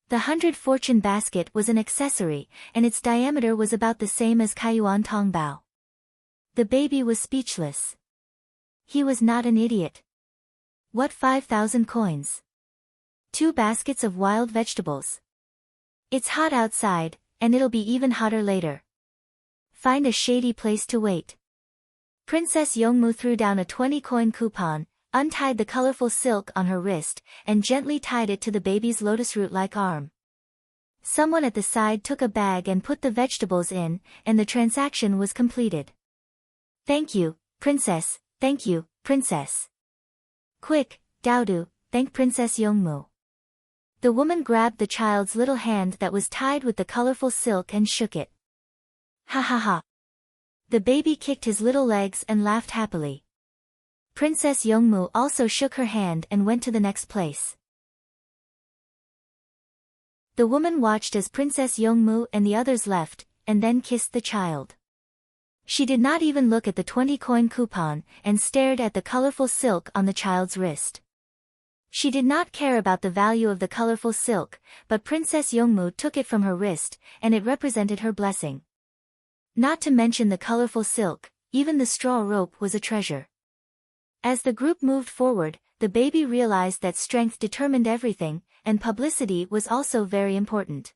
Speaker 1: The 100 fortune basket was an accessory, and its diameter was about the same as Kaiyuan Tongbao. The baby was speechless. He was not an idiot. What 5,000 coins? 2 baskets of wild vegetables. It's hot outside, and it'll be even hotter later. Find a shady place to wait. Princess Yongmu threw down a 20-coin coupon, untied the colorful silk on her wrist, and gently tied it to the baby's lotus root-like arm. Someone at the side took a bag and put the vegetables in, and the transaction was completed. Thank you, Princess, thank you, Princess. Quick, Daodu, thank Princess Yongmu. The woman grabbed the child's little hand that was tied with the colorful silk and shook it. Ha ha ha. The baby kicked his little legs and laughed happily. Princess Yongmu also shook her hand and went to the next place. The woman watched as Princess Yongmu and the others left, and then kissed the child. She did not even look at the 20-coin coupon, and stared at the colorful silk on the child's wrist. She did not care about the value of the colorful silk, but Princess Yongmu took it from her wrist, and it represented her blessing. Not to mention the colorful silk, even the straw rope was a treasure. As the group moved forward, the baby realized that strength determined everything, and publicity was also very important.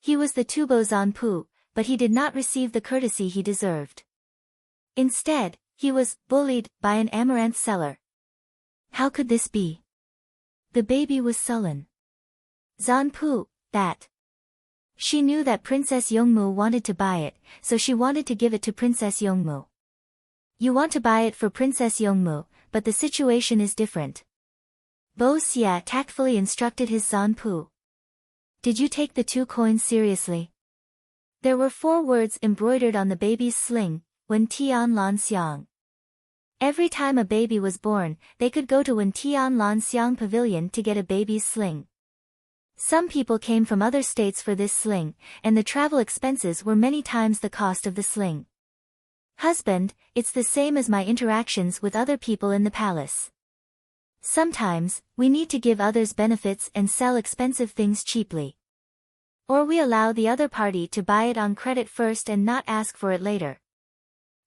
Speaker 1: He was the Tubo Zanpu, but he did not receive the courtesy he deserved. Instead, he was bullied by an amaranth seller. How could this be? The baby was sullen. Zanpu, that. She knew that Princess Yongmu wanted to buy it, so she wanted to give it to Princess Yongmu. You want to buy it for Princess Yongmu, but the situation is different. Bo Xia tactfully instructed his Zanpu. Did you take the 2 coins seriously? There were 4 words embroidered on the baby's sling, Wen Tian Lan Xiang. Every time a baby was born, they could go to Wen Tian Lan Xiang Pavilion to get a baby's sling. Some people came from other states for this sling, and the travel expenses were many times the cost of the sling. Husband, it's the same as my interactions with other people in the palace. Sometimes, we need to give others benefits and sell expensive things cheaply. Or we allow the other party to buy it on credit first and not ask for it later.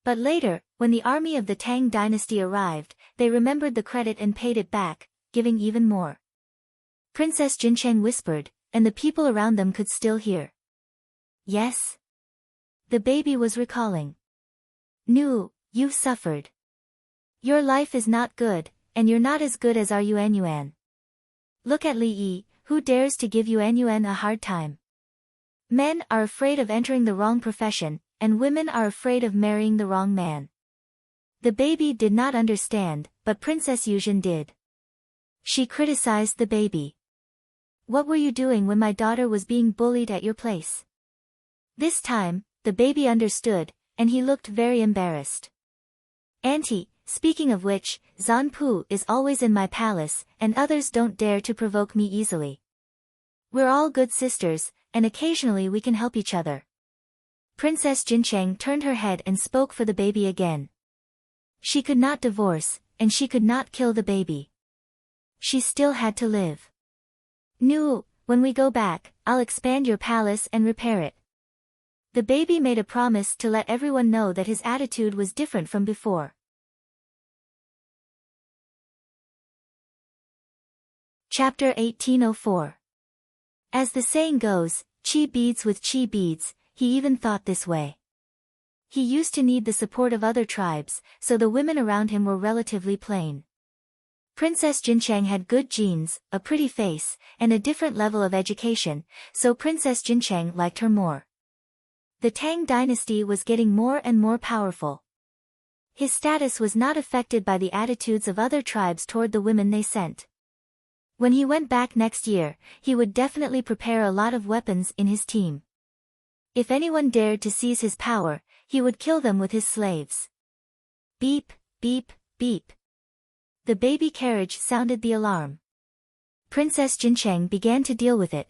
Speaker 1: But later, when the army of the Tang dynasty arrived, they remembered the credit and paid it back, giving even more. Princess Jincheng whispered, and the people around them could still hear. Yes? The baby was recalling. Nu, you've suffered. Your life is not good, and you're not as good as our Yuan. Look at Li Yi, who dares to give Yuan a hard time. Men are afraid of entering the wrong profession, and women are afraid of marrying the wrong man. The baby did not understand, but Princess Yuzhen did. She criticized the baby. What were you doing when my daughter was being bullied at your place? This time, the baby understood, and he looked very embarrassed. Auntie, speaking of which, Zanpu is always in my palace, and others don't dare to provoke me easily. We're all good sisters, and occasionally we can help each other. Princess Jincheng turned her head and spoke for the baby again. She could not divorce, and she could not kill the baby. She still had to live. Nu, when we go back, I'll expand your palace and repair it. The baby made a promise to let everyone know that his attitude was different from before. Chapter 1804. As the saying goes, chi beads with chi beads, he even thought this way. He used to need the support of other tribes, so the women around him were relatively plain. Princess Jincheng had good genes, a pretty face, and a different level of education, so Princess Jincheng liked her more. The Tang dynasty was getting more and more powerful. His status was not affected by the attitudes of other tribes toward the women they sent. When he went back next year, he would definitely prepare a lot of weapons in his team. If anyone dared to seize his power, he would kill them with his slaves. Beep, beep, beep. The baby carriage sounded the alarm. Princess Jincheng began to deal with it.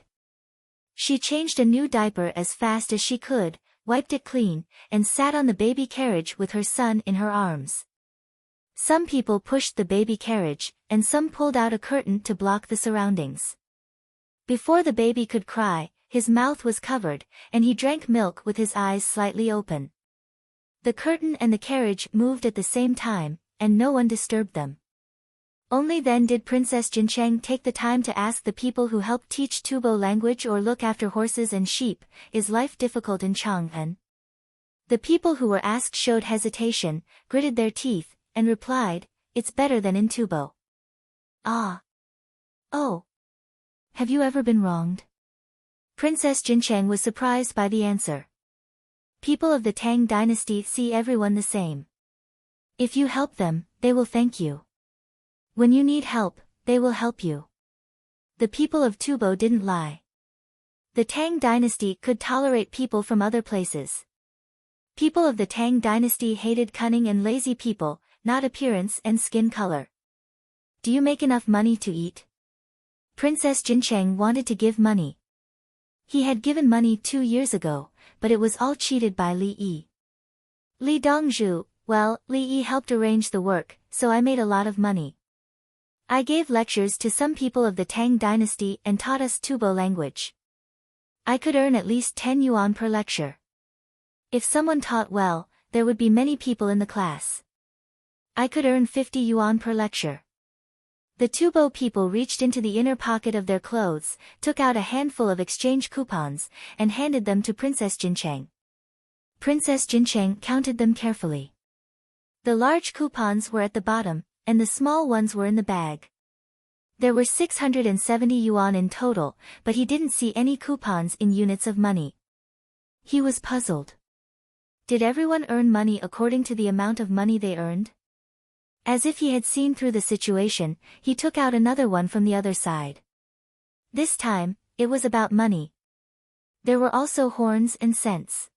Speaker 1: She changed a new diaper as fast as she could, wiped it clean, and sat on the baby carriage with her son in her arms. Some people pushed the baby carriage, and some pulled out a curtain to block the surroundings. Before the baby could cry, his mouth was covered, and he drank milk with his eyes slightly open. The curtain and the carriage moved at the same time, and no one disturbed them. Only then did Princess Jincheng take the time to ask the people who helped teach Tubo language or look after horses and sheep, "Is life difficult in Chang'an?" The people who were asked showed hesitation, gritted their teeth, and replied, "It's better than in Tubo." Ah. Oh. Have you ever been wronged? Princess Jincheng was surprised by the answer. People of the Tang dynasty see everyone the same. If you help them, they will thank you. When you need help, they will help you. The people of Tubo didn't lie. The Tang dynasty could tolerate people from other places. People of the Tang dynasty hated cunning and lazy people, not appearance and skin color. Do you make enough money to eat? Princess Jincheng wanted to give money. He had given money 2 years ago, but it was all cheated by Li Yi. Li Dongzhu, well, Li Yi helped arrange the work, so I made a lot of money. I gave lectures to some people of the Tang dynasty and taught us Tubo language. I could earn at least 10 yuan per lecture. If someone taught well, there would be many people in the class. I could earn 50 yuan per lecture. The Tubo people reached into the inner pocket of their clothes, took out a handful of exchange coupons, and handed them to Princess Jincheng. Princess Jincheng counted them carefully. The large coupons were at the bottom, and the small ones were in the bag. There were 670 yuan in total, but he didn't see any coupons in units of money. He was puzzled. Did everyone earn money according to the amount of money they earned? As if he had seen through the situation, he took out another one from the other side. This time, it was about money. There were also horns and cents.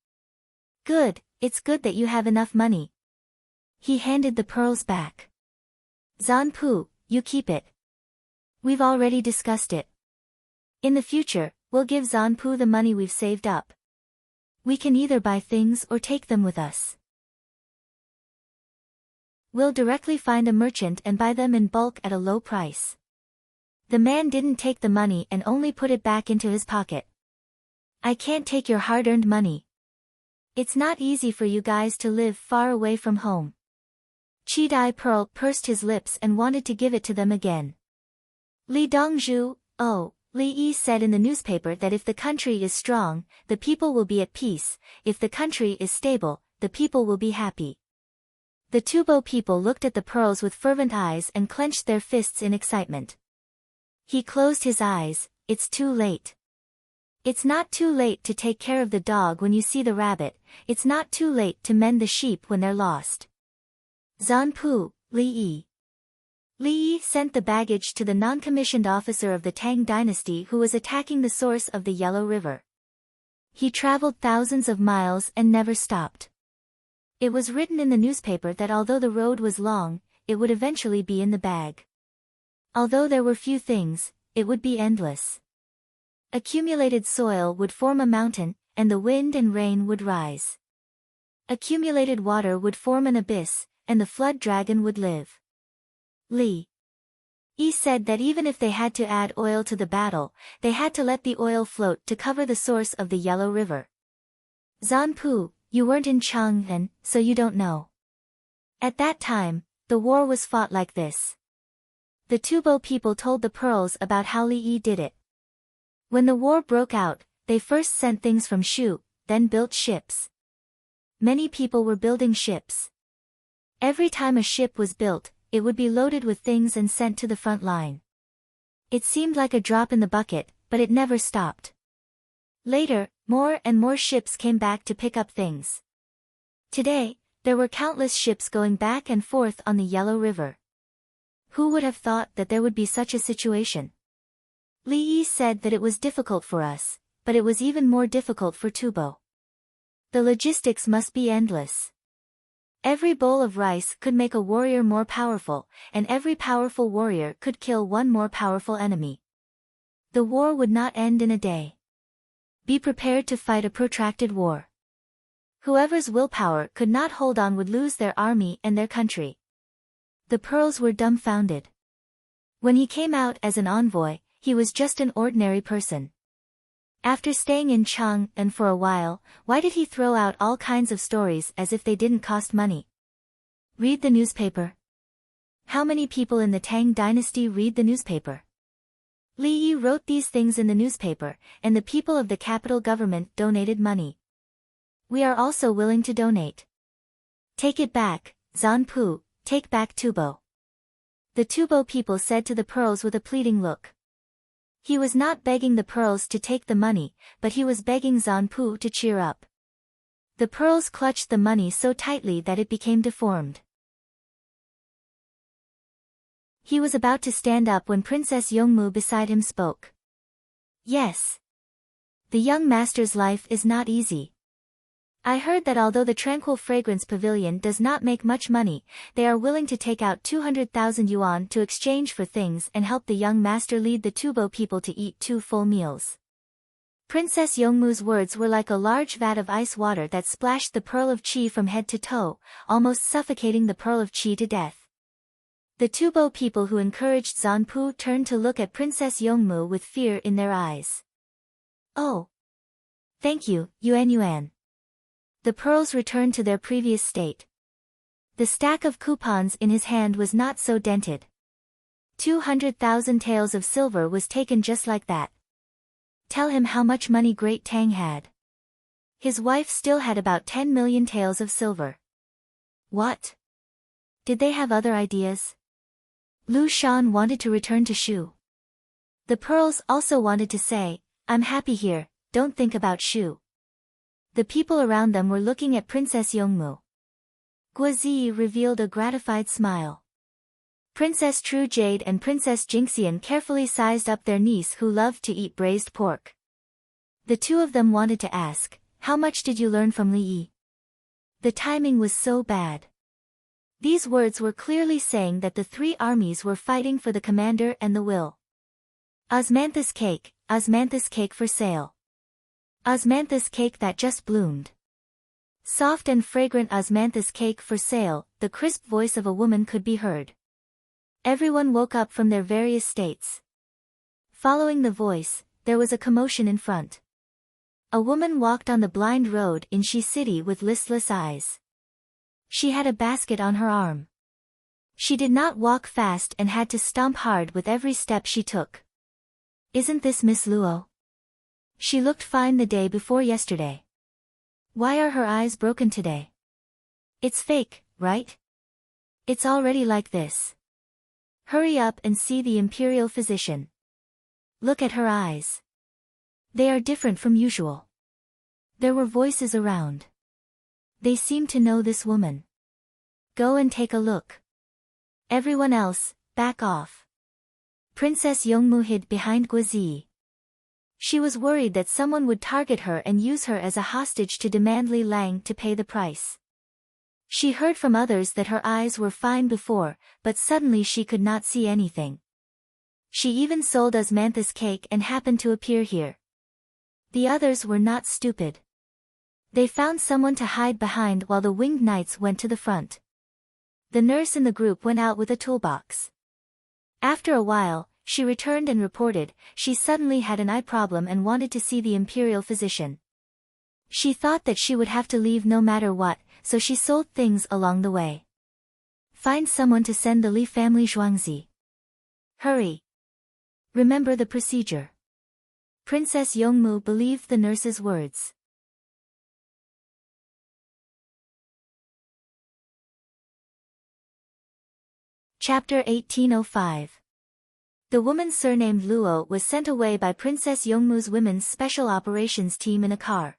Speaker 1: Good, it's good that you have enough money. He handed the pearls back. Zanpu, you keep it. We've already discussed it. In the future, we'll give Zanpu the money we've saved up. We can either buy things or take them with us. We'll directly find a merchant and buy them in bulk at a low price. The man didn't take the money and only put it back into his pocket. I can't take your hard-earned money. It's not easy for you guys to live far away from home. Chi-Dai Pearl pursed his lips and wanted to give it to them again. Li Dongzhu, oh, Li Yi said in the newspaper that if the country is strong, the people will be at peace, if the country is stable, the people will be happy. The Tubo people looked at the pearls with fervent eyes and clenched their fists in excitement. He closed his eyes. It's too late. It's not too late to take care of the dog when you see the rabbit, it's not too late to mend the sheep when they're lost. Zanpu, Li Yi. Li Yi sent the baggage to the non-commissioned officer of the Tang dynasty who was attacking the source of the Yellow River. He traveled thousands of miles and never stopped. It was written in the newspaper that although the road was long, it would eventually be in the bag. Although there were few things, it would be endless. Accumulated soil would form a mountain, and the wind and rain would rise. Accumulated water would form an abyss, and the flood dragon would live. Li Yi said that even if they had to add oil to the battle, they had to let the oil float to cover the source of the Yellow River. Zanpu, you weren't in Chang'an, so you don't know. At that time, the war was fought like this. The Tubo people told the pearls about how Li Yi did it. When the war broke out, they first sent things from Shu, then built ships. Many people were building ships. Every time a ship was built, it would be loaded with things and sent to the front line. It seemed like a drop in the bucket, but it never stopped. Later, more and more ships came back to pick up things. Today, there were countless ships going back and forth on the Yellow River. Who would have thought that there would be such a situation? Li Yi said that it was difficult for us, but it was even more difficult for Tubo. The logistics must be endless. Every bowl of rice could make a warrior more powerful, and every powerful warrior could kill one more powerful enemy. The war would not end in a day. Be prepared to fight a protracted war. Whoever's willpower could not hold on would lose their army and their country. The pearls were dumbfounded. When he came out as an envoy, he was just an ordinary person. After staying in Chang'an for a while, why did he throw out all kinds of stories as if they didn't cost money? Read the newspaper. How many people in the Tang dynasty read the newspaper? Li Yi wrote these things in the newspaper, and the people of the capital government donated money. We are also willing to donate. Take it back, Zanpu, take back Tubo. The Tubo people said to the pearls with a pleading look. He was not begging the pearls to take the money, but he was begging Zanpu to cheer up. The pearls clutched the money so tightly that it became deformed. He was about to stand up when Princess Yongmu beside him spoke. Yes. The young master's life is not easy. I heard that although the Tranquil Fragrance Pavilion does not make much money, they are willing to take out 200,000 yuan to exchange for things and help the young master lead the Tubo people to eat 2 full meals. Princess Yongmu's words were like a large vat of ice water that splashed the pearl of Qi from head to toe, almost suffocating the pearl of Qi to death. The Tubo people who encouraged Zanpu turned to look at Princess Yongmu with fear in their eyes. Oh. Thank you, Yuan. The pearls returned to their previous state. The stack of coupons in his hand was not so dented. 200,000 taels of silver was taken just like that. Tell him how much money Great Tang had. His wife still had about 10 million taels of silver. What? Did they have other ideas? Lu Shan wanted to return to Shu. The pearls also wanted to say, I'm happy here, don't think about Shu. The people around them were looking at Princess Yongmu. Guozi revealed a gratified smile. Princess True Jade and Princess Jinxian carefully sized up their niece who loved to eat braised pork. The two of them wanted to ask, how much did you learn from Li Yi? The timing was so bad. These words were clearly saying that the three armies were fighting for the commander and the will. Osmanthus cake for sale. Osmanthus cake that just bloomed. Soft and fragrant osmanthus cake for sale, the crisp voice of a woman could be heard. Everyone woke up from their various states. Following the voice, there was a commotion in front. A woman walked on the blind road in Shi City with listless eyes. She had a basket on her arm. She did not walk fast and had to stomp hard with every step she took. Isn't this Miss Luo? She looked fine the day before yesterday. Why are her eyes broken today? It's fake, right? It's already like this. Hurry up and see the imperial physician. Look at her eyes. They are different from usual. There were voices around. They seemed to know this woman. Go and take a look. Everyone else, back off. Princess Yongmu hid behind Guizi. She was worried that someone would target her and use her as a hostage to demand Li Lang to pay the price. She heard from others that her eyes were fine before, but suddenly she could not see anything. She even sold osmanthus cake and happened to appear here. The others were not stupid. They found someone to hide behind while the winged knights went to the front. The nurse in the group went out with a toolbox. After a while, she returned and reported, she suddenly had an eye problem and wanted to see the imperial physician. She thought that she would have to leave no matter what, so she sold things along the way. Find someone to send the Li family Zhuangzi. Hurry. Remember the procedure. Princess Yongmu believed the nurse's words. Chapter 1805. The woman surnamed Luo was sent away by Princess Yongmu's women's special operations team in a car.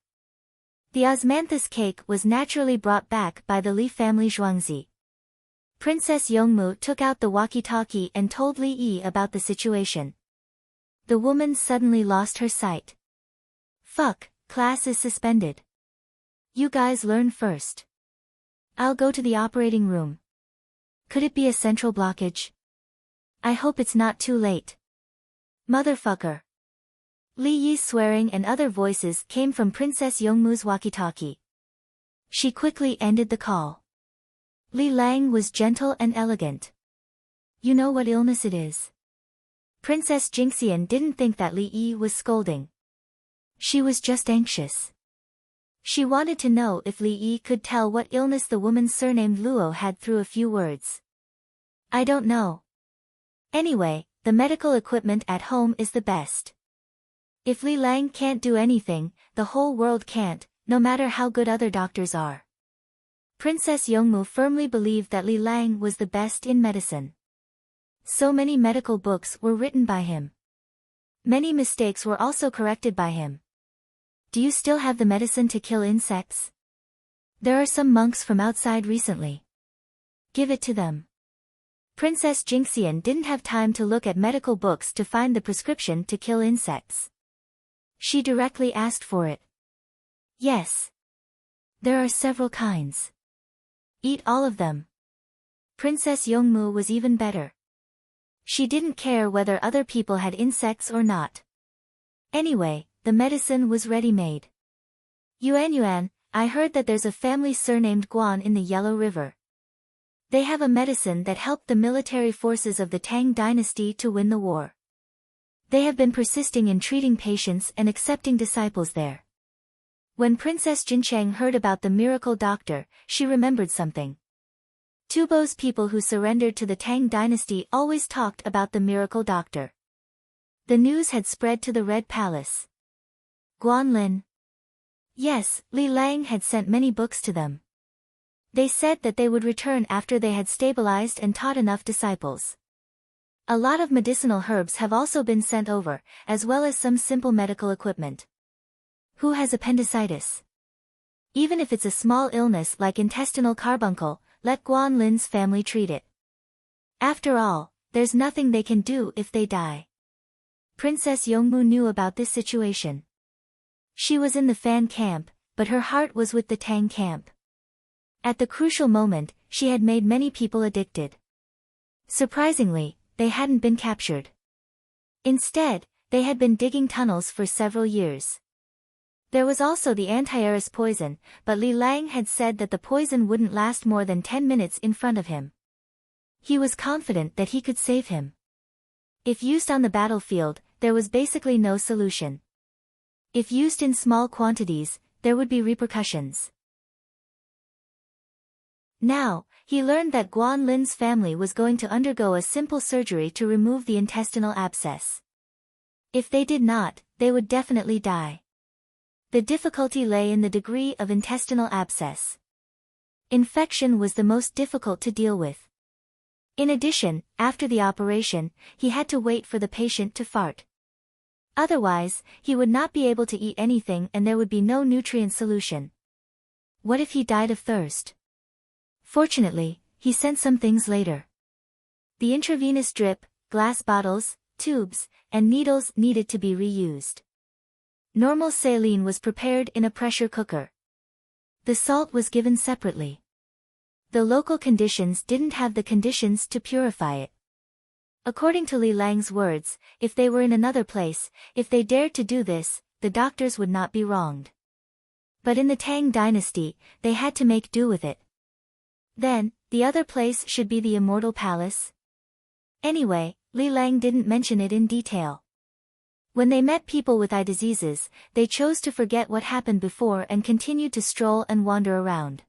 Speaker 1: The osmanthus cake was naturally brought back by the Li family Zhuangzi. Princess Yongmu took out the walkie-talkie and told Li Yi about the situation. The woman suddenly lost her sight. Fuck, class is suspended. You guys learn first. I'll go to the operating room. Could it be a central blockage? I hope it's not too late. Motherfucker. Li Yi's swearing and other voices came from Princess Yongmu's walkie-talkie. She quickly ended the call. Li Lang was gentle and elegant. You know what illness it is? Princess Jingxian didn't think that Li Yi was scolding. She was just anxious. She wanted to know if Li Yi could tell what illness the woman surnamed Luo had through a few words. I don't know. Anyway, the medical equipment at home is the best. If Li Lang can't do anything, the whole world can't, no matter how good other doctors are. Princess Yongmu firmly believed that Li Lang was the best in medicine. So many medical books were written by him. Many mistakes were also corrected by him. Do you still have the medicine to kill insects? There are some monks from outside recently. Give it to them. Princess Jingxian didn't have time to look at medical books to find the prescription to kill insects. She directly asked for it. Yes. There are several kinds. Eat all of them. Princess Yongmu was even better. She didn't care whether other people had insects or not. Anyway, the medicine was ready-made. Yuan, I heard that there's a family surnamed Guan in the Yellow River. They have a medicine that helped the military forces of the Tang dynasty to win the war. They have been persisting in treating patients and accepting disciples there. When Princess Jincheng heard about the miracle doctor, she remembered something. Tubo's people who surrendered to the Tang dynasty always talked about the miracle doctor. The news had spread to the Red Palace. Guanlin. Yes, Li Lang had sent many books to them. They said that they would return after they had stabilized and taught enough disciples. A lot of medicinal herbs have also been sent over, as well as some simple medical equipment. Who has appendicitis? Even if it's a small illness like intestinal carbuncle, let Guan Lin's family treat it. After all, there's nothing they can do if they die. Princess Yongmu knew about this situation. She was in the Fan camp, but her heart was with the Tang camp. At the crucial moment, she had made many people addicted. Surprisingly, they hadn't been captured. Instead, they had been digging tunnels for several years. There was also the antivirus poison, but Li Lang had said that the poison wouldn't last more than 10 minutes in front of him. He was confident that he could save him. If used on the battlefield, there was basically no solution. If used in small quantities, there would be repercussions. Now, he learned that Guan Lin's family was going to undergo a simple surgery to remove the intestinal abscess. If they did not, they would definitely die. The difficulty lay in the degree of intestinal abscess. Infection was the most difficult to deal with. In addition, after the operation, he had to wait for the patient to fart. Otherwise, he would not be able to eat anything and there would be no nutrient solution. What if he died of thirst? Fortunately, he sent some things later. The intravenous drip, glass bottles, tubes, and needles needed to be reused. Normal saline was prepared in a pressure cooker. The salt was given separately. The local conditions didn't have the conditions to purify it. According to Li Lang's words, if they were in another place, if they dared to do this, the doctors would not be wronged. But in the Tang dynasty, they had to make do with it. Then, the other place should be the Immortal Palace? Anyway, Li Lang didn't mention it in detail. When they met people with eye diseases, they chose to forget what happened before and continued to stroll and wander around.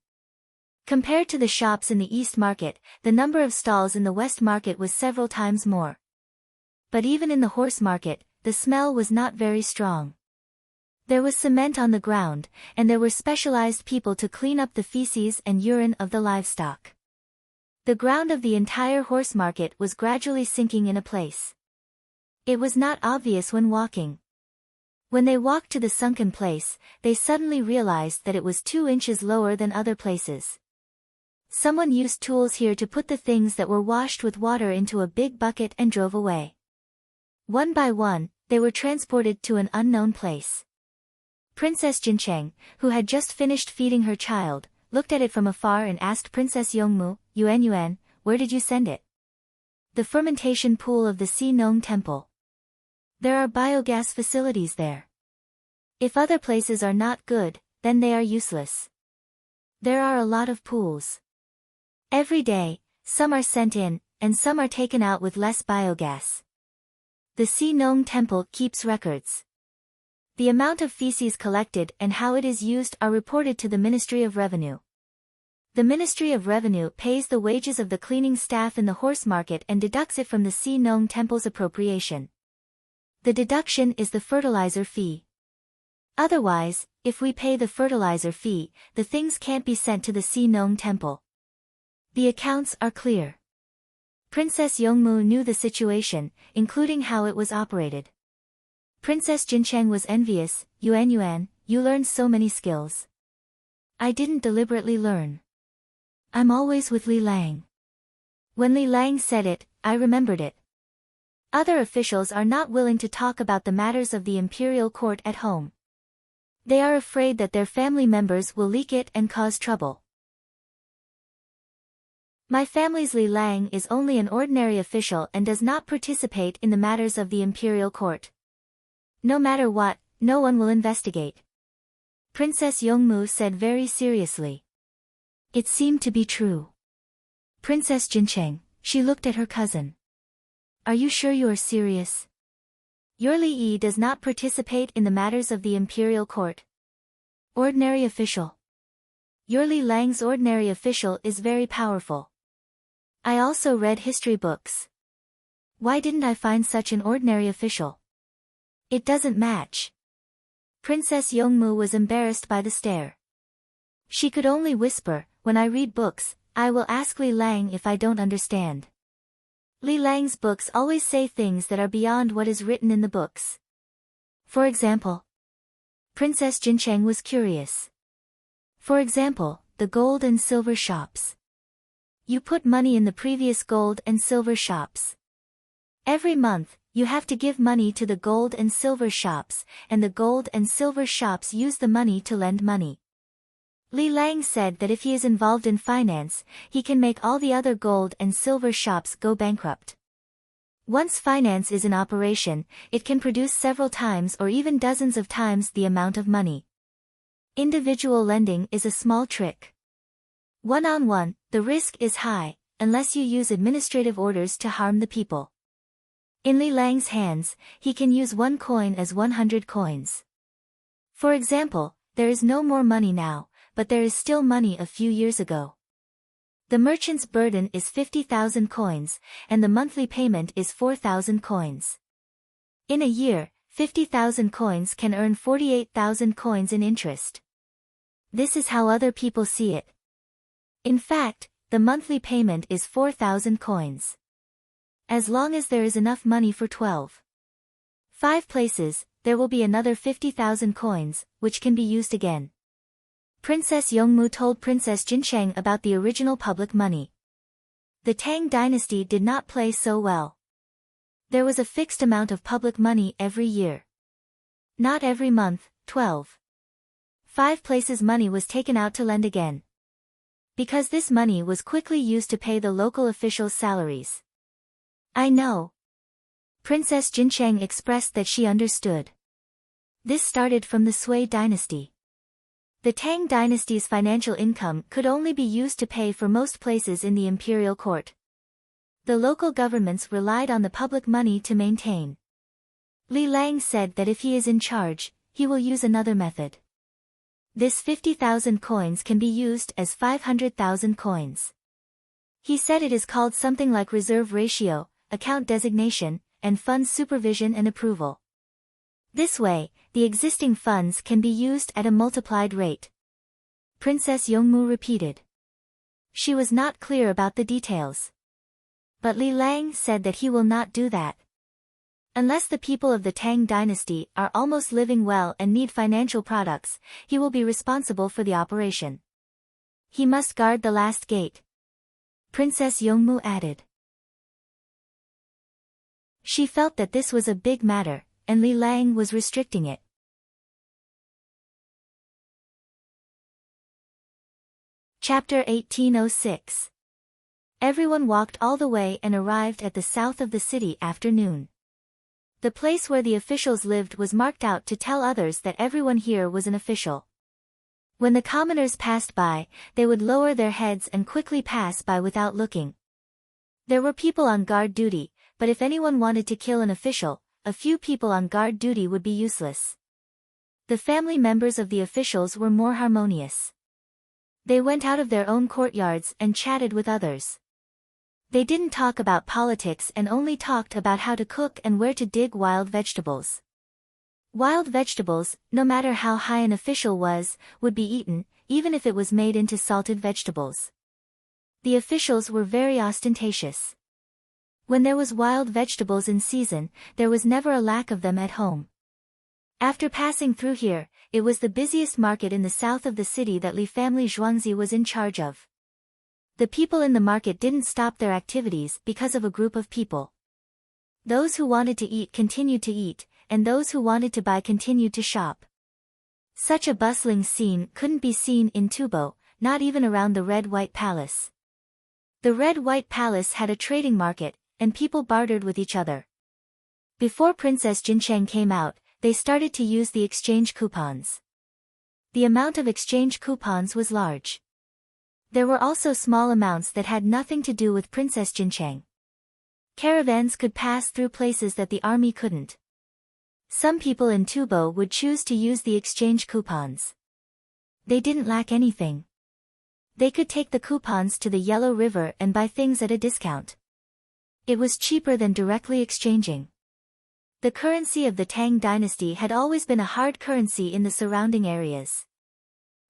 Speaker 1: Compared to the shops in the East Market, the number of stalls in the West Market was several times more. But even in the horse market, the smell was not very strong. There was cement on the ground, and there were specialized people to clean up the feces and urine of the livestock. The ground of the entire horse market was gradually sinking in a place. It was not obvious when walking. When they walked to the sunken place, they suddenly realized that it was 2 inches lower than other places. Someone used tools here to put the things that were washed with water into a big bucket and drove away. One by one, they were transported to an unknown place. Princess Jincheng, who had just finished feeding her child, looked at it from afar and asked Princess Yongmu, Yuan, where did you send it? The fermentation pool of the Si Nong Temple. There are biogas facilities there. If other places are not good, then they are useless. There are a lot of pools. Every day, some are sent in, and some are taken out with less biogas. The Si Nong Temple keeps records. The amount of feces collected and how it is used are reported to the Ministry of Revenue. The Ministry of Revenue pays the wages of the cleaning staff in the horse market and deducts it from the Si Nong Temple's appropriation. The deduction is the fertilizer fee. Otherwise, if we pay the fertilizer fee, the things can't be sent to the Si Nong Temple. The accounts are clear. Princess Yongmu knew the situation, including how it was operated. Princess Jincheng was envious. Yuan, you learned so many skills. I didn't deliberately learn. I'm always with Li Lang. When Li Lang said it, I remembered it. Other officials are not willing to talk about the matters of the imperial court at home. They are afraid that their family members will leak it and cause trouble. My family's Li Lang is only an ordinary official and does not participate in the matters of the imperial court. No matter what, no one will investigate. Princess Yongmu said very seriously. It seemed to be true. Princess Jincheng, she looked at her cousin. Are you sure you are serious? Your Li Yi does not participate in the matters of the imperial court. Ordinary official. Your Li Lang's ordinary official is very powerful. I also read history books. Why didn't I find such an ordinary official? It doesn't match. Princess Yongmu was embarrassed by the stare. She could only whisper, when I read books, I will ask Li Lang if I don't understand. Li Lang's books always say things that are beyond what is written in the books. For example, Princess Jincheng was curious. For example, the gold and silver shops. You put money in the previous gold and silver shops. Every month, you have to give money to the gold and silver shops, and the gold and silver shops use the money to lend money. Li Lang said that if he is involved in finance, he can make all the other gold and silver shops go bankrupt. Once finance is in operation, it can produce several times or even dozens of times the amount of money. Individual lending is a small trick. One-on-one, the risk is high, unless you use administrative orders to harm the people. In Li Lang's hands, he can use 1 coin as 100 coins. For example, there is no more money now, but there is still money a few years ago. The merchant's burden is 50,000 coins, and the monthly payment is 4,000 coins. In a year, 50,000 coins can earn 48,000 coins in interest. This is how other people see it. In fact, the monthly payment is 4,000 coins. As long as there is enough money for 5 places, there will be another 50,000 coins, which can be used again. Princess Yongmu told Princess Jincheng about the original public money. The Tang dynasty did not play so well. There was a fixed amount of public money every year. Not every month, 5 places money was taken out to lend again. Because this money was quickly used to pay the local officials' salaries. I know. Princess Jincheng expressed that she understood. This started from the Sui dynasty. The Tang dynasty's financial income could only be used to pay for most places in the imperial court. The local governments relied on the public money to maintain. Li Lang said that if he is in charge, he will use another method. This 50,000 coins can be used as 500,000 coins. He said it is called something like reserve ratio, account designation, and fund supervision and approval. This way, the existing funds can be used at a multiplied rate. Princess Yongmu repeated. She was not clear about the details. But Li Lang said that he will not do that. Unless the people of the Tang dynasty are almost living well and need financial products, he will be responsible for the operation. He must guard the last gate. Princess Yongmu added. She felt that this was a big matter, and Li Lang was restricting it. Chapter 1806. Everyone walked all the way and arrived at the south of the city after noon. The place where the officials lived was marked out to tell others that everyone here was an official. When the commoners passed by, they would lower their heads and quickly pass by without looking. There were people on guard duty, but if anyone wanted to kill an official, a few people on guard duty would be useless. The family members of the officials were more harmonious. They went out of their own courtyards and chatted with others. They didn't talk about politics and only talked about how to cook and where to dig wild vegetables. Wild vegetables, no matter how high an official was, would be eaten, even if it was made into salted vegetables. The officials were very ostentatious. When there was wild vegetables in season, there was never a lack of them at home. After passing through here, it was the busiest market in the south of the city that Li family Zhuangzi was in charge of. The people in the market didn't stop their activities because of a group of people. Those who wanted to eat continued to eat, and those who wanted to buy continued to shop. Such a bustling scene couldn't be seen in Tubo, not even around the Red-White Palace. The Red-White Palace had a trading market, and people bartered with each other. Before Princess Jincheng came out, they started to use the exchange coupons. The amount of exchange coupons was large. There were also small amounts that had nothing to do with Princess Jincheng. Caravans could pass through places that the army couldn't. Some people in Tubo would choose to use the exchange coupons. They didn't lack anything. They could take the coupons to the Yellow River and buy things at a discount. It was cheaper than directly exchanging. The currency of the Tang dynasty had always been a hard currency in the surrounding areas.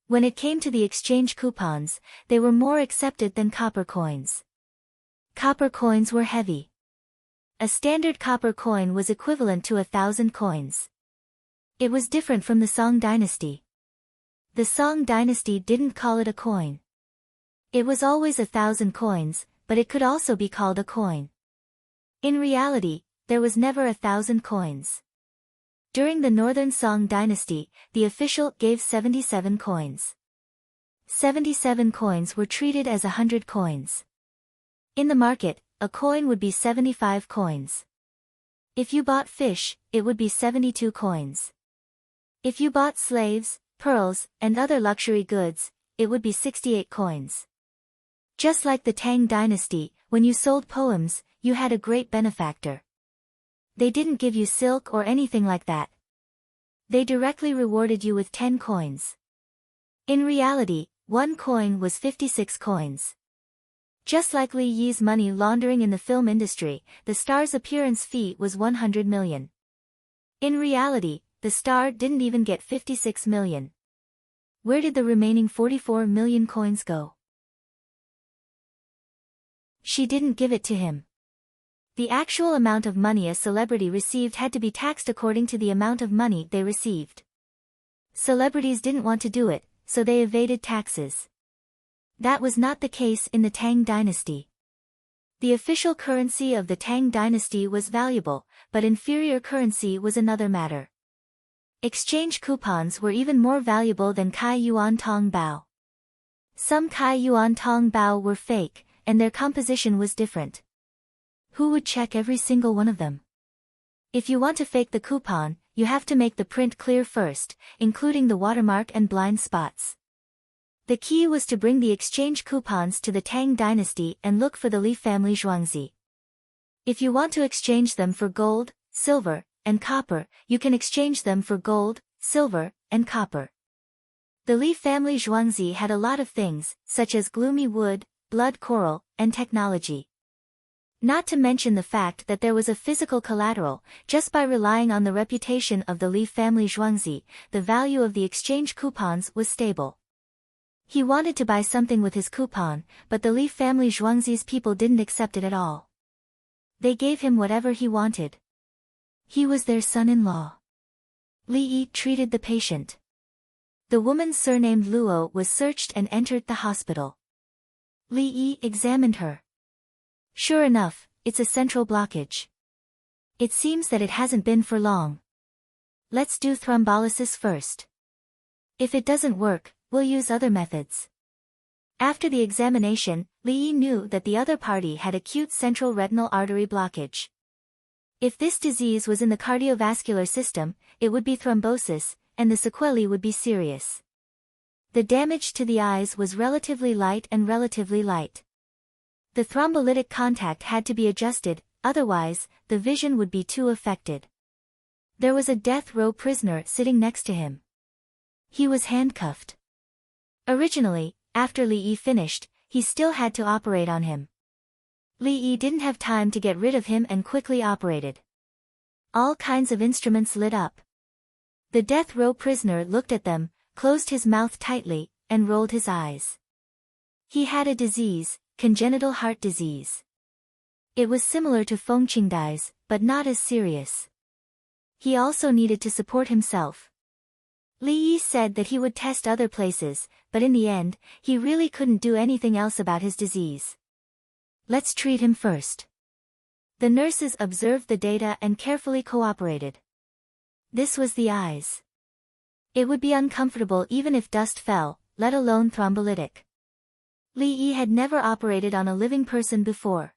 Speaker 1: When it came to the exchange coupons, they were more accepted than copper coins. Copper coins were heavy. A standard copper coin was equivalent to 1,000 coins. It was different from the Song dynasty. The Song dynasty didn't call it a coin. It was always 1,000 coins, but it could also be called a coin. In reality, there was never 1,000 coins. During the Northern Song dynasty, the official gave 77 coins. 77 coins were treated as 100 coins. In the market, a coin would be 75 coins. If you bought fish, it would be 72 coins. If you bought slaves, pearls, and other luxury goods, it would be 68 coins. Just like the Tang dynasty, when you sold poems, you had a great benefactor. They didn't give you silk or anything like that. They directly rewarded you with 10 coins. In reality, 1 coin was 56 coins. Just like Li Yi's money laundering in the film industry, the star's appearance fee was 100 million. In reality, the star didn't even get 56 million. Where did the remaining 44 million coins go? She didn't give it to him. The actual amount of money a celebrity received had to be taxed according to the amount of money they received. Celebrities didn't want to do it, so they evaded taxes. That was not the case in the Tang dynasty. The official currency of the Tang dynasty was valuable, but inferior currency was another matter. Exchange coupons were even more valuable than Kai Yuan Tong Bao. Some Kai Yuan Tong Bao were fake, and their composition was different. Who would check every single one of them? If you want to fake the coupon, you have to make the print clear first, including the watermark and blind spots. The key was to bring the exchange coupons to the Tang dynasty and look for the Li family zhuangzi. If you want to exchange them for gold, silver, and copper, you can exchange them for gold, silver, and copper. The Li family zhuangzi had a lot of things, such as gloomy wood, blood coral, and technology. Not to mention the fact that there was a physical collateral. Just by relying on the reputation of the Li family zhuangzi, the value of the exchange coupons was stable. He wanted to buy something with his coupon, but the Li family zhuangzi's people didn't accept it at all. They gave him whatever he wanted. He was their son-in-law. Li Yi treated the patient. The woman surnamed Luo was searched and entered the hospital. Li Yi examined her. Sure enough, it's a central blockage. It seems that it hasn't been for long. Let's do thrombolysis first. If it doesn't work, we'll use other methods. After the examination, Li Yi knew that the other party had acute central retinal artery blockage. If this disease was in the cardiovascular system, it would be thrombosis, and the sequelae would be serious. The damage to the eyes was relatively light. The thrombolytic contact had to be adjusted, otherwise, the vision would be too affected. There was a death row prisoner sitting next to him. He was handcuffed. Originally, after Li Yi finished, he still had to operate on him. Li Yi didn't have time to get rid of him and quickly operated. All kinds of instruments lit up. The death row prisoner looked at them, closed his mouth tightly, and rolled his eyes. He had a disease, congenital heart disease. It was similar to Fengqingdai's, but not as serious. He also needed to support himself. Li Yi said that he would test other places, but in the end, he really couldn't do anything else about his disease. Let's treat him first. The nurses observed the data and carefully cooperated. This was the eyes. It would be uncomfortable even if dust fell, let alone thrombolytic. Li Yi had never operated on a living person before.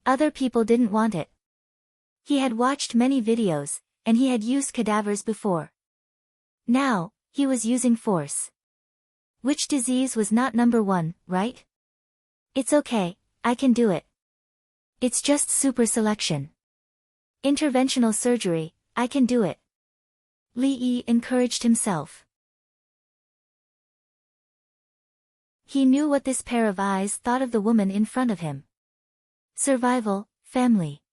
Speaker 1: Other people didn't want it. He had watched many videos, and he had used cadavers before. Now, he was using force. Which disease was not number one, right? It's okay, I can do it. It's just super selection. Interventional surgery, I can do it. Li Yi encouraged himself. He knew what this pair of eyes thought of the woman in front of him. Survival, family.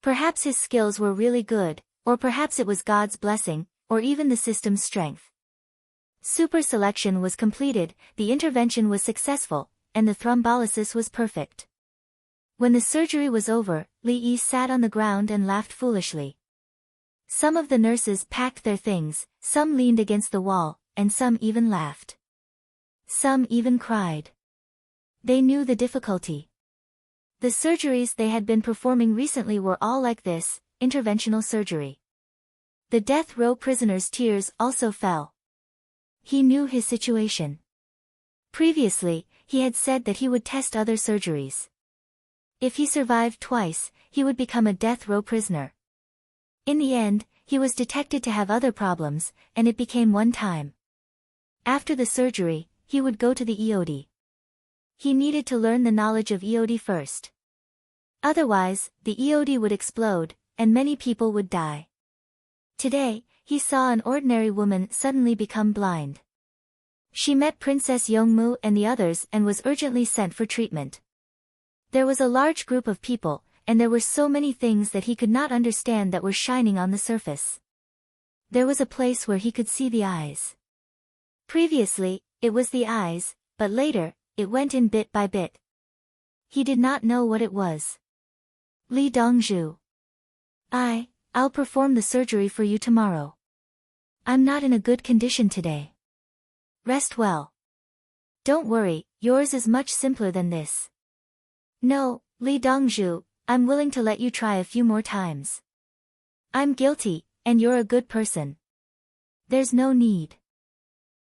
Speaker 1: Perhaps his skills were really good, or perhaps it was God's blessing, or even the system's strength. Super selection was completed, the intervention was successful, and the thrombolysis was perfect. When the surgery was over, Li Yi sat on the ground and laughed foolishly. Some of the nurses packed their things, some leaned against the wall, and some even laughed. Some even cried. They knew the difficulty. The surgeries they had been performing recently were all like this, interventional surgery. The death row prisoner's tears also fell. He knew his situation. Previously, he had said that he would test other surgeries. If he survived twice, he would become a death row prisoner. In the end, he was detected to have other problems, and it became one time. After the surgery, he would go to the EOD. He needed to learn the knowledge of EOD first. Otherwise, the EOD would explode, and many people would die. Today, he saw an ordinary woman suddenly become blind. She met Princess Yongmu and the others and was urgently sent for treatment. There was a large group of people, and there were so many things that he could not understand that were shining on the surface. There was a place where he could see the eyes. Previously, it was the eyes, but later, it went in bit by bit. He did not know what it was. Li Dongzhu. I'll perform the surgery for you tomorrow. I'm not in a good condition today. Rest well. Don't worry, yours is much simpler than this. No, Li Dongzhu, I'm willing to let you try a few more times. I'm guilty, and you're a good person. There's no need.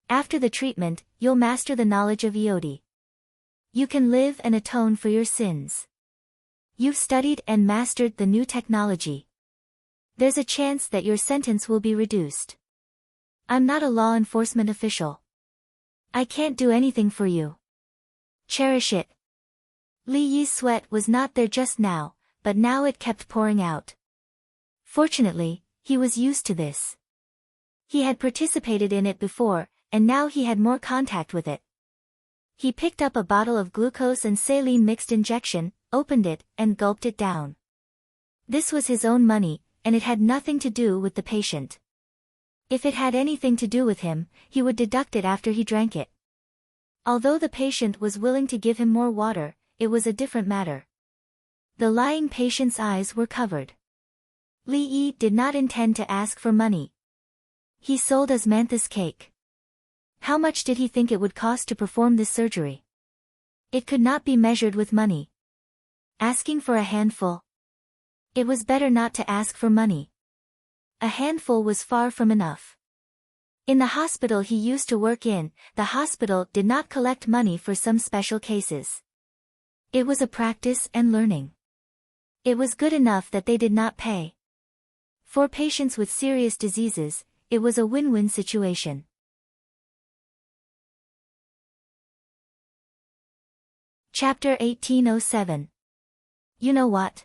Speaker 1: After the treatment, you'll master the knowledge of EOD. You can live and atone for your sins. You've studied and mastered the new technology. There's a chance that your sentence will be reduced. I'm not a law enforcement official. I can't do anything for you. Cherish it. Li Yi's sweat was not there just now, but now it kept pouring out. Fortunately, he was used to this. He had participated in it before, and now he had more contact with it. He picked up a bottle of glucose and saline mixed injection, opened it, and gulped it down. This was his own money, and it had nothing to do with the patient. If it had anything to do with him, he would deduct it after he drank it. Although the patient was willing to give him more water, it was a different matter. The lying patient's eyes were covered. Li Yi did not intend to ask for money. He sold osmanthus cake. How much did he think it would cost to perform this surgery? It could not be measured with money. Asking for a handful? It was better not to ask for money. A handful was far from enough. In the hospital he used to work in, the hospital did not collect money for some special cases. It was a practice and learning. It was good enough that they did not pay. For patients with serious diseases, it was a win-win situation. Chapter 1807. You know what?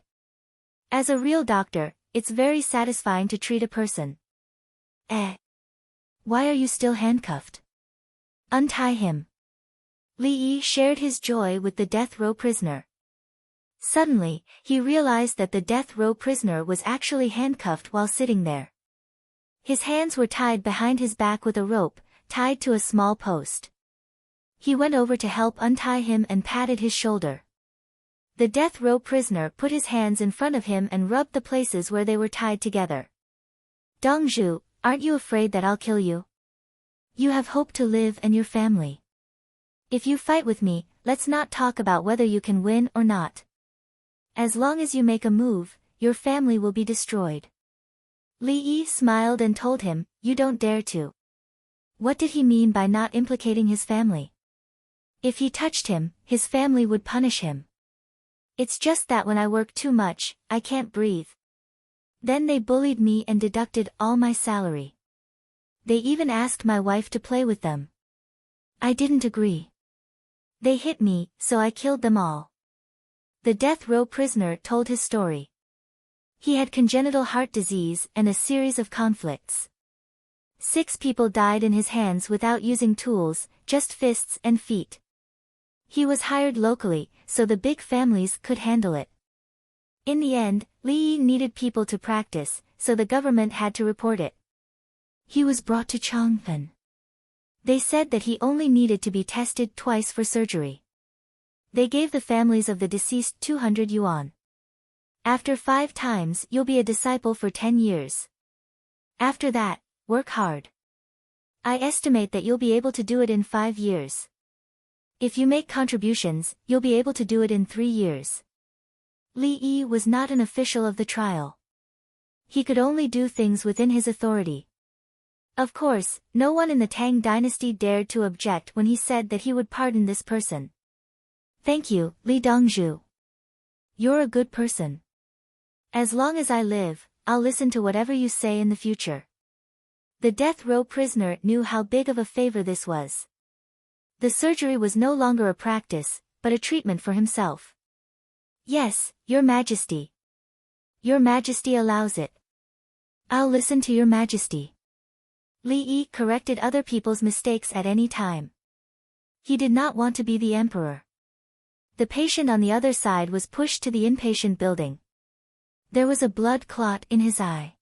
Speaker 1: As a real doctor, it's very satisfying to treat a person. Why are you still handcuffed? Untie him. Li Yi shared his joy with the death row prisoner. Suddenly, he realized that the death row prisoner was actually handcuffed while sitting there. His hands were tied behind his back with a rope, tied to a small post. He went over to help untie him and patted his shoulder. The death row prisoner put his hands in front of him and rubbed the places where they were tied together. Dongzhu, aren't you afraid that I'll kill you? You have hope to live and your family. If you fight with me, let's not talk about whether you can win or not. As long as you make a move, your family will be destroyed. Li Yi smiled and told him, you don't dare to. What did he mean by not implicating his family? If he touched him, his family would punish him. It's just that when I work too much, I can't breathe. Then they bullied me and deducted all my salary. They even asked my wife to play with them. I didn't agree. They hit me, so I killed them all. The death row prisoner told his story. He had congenital heart disease and a series of conflicts. 6 people died in his hands without using tools, just fists and feet. He was hired locally, so the big families could handle it. In the end, Li Yi needed people to practice, so the government had to report it. He was brought to Chang'an. They said that he only needed to be tested twice for surgery. They gave the families of the deceased 200 yuan. After 5 times you'll be a disciple for 10 years. After that, work hard. I estimate that you'll be able to do it in 5 years. If you make contributions, you'll be able to do it in 3 years. Li Yi was not an official of the trial. He could only do things within his authority. Of course, no one in the Tang dynasty dared to object when he said that he would pardon this person. Thank you, Li Dongzhu. You're a good person. As long as I live, I'll listen to whatever you say in the future. The death row prisoner knew how big of a favor this was. The surgery was no longer a practice, but a treatment for himself. Yes, Your Majesty. Your Majesty allows it. I'll listen to Your Majesty. Li Yi corrected other people's mistakes at any time. He did not want to be the emperor. The patient on the other side was pushed to the inpatient building. There was a blood clot in his eye.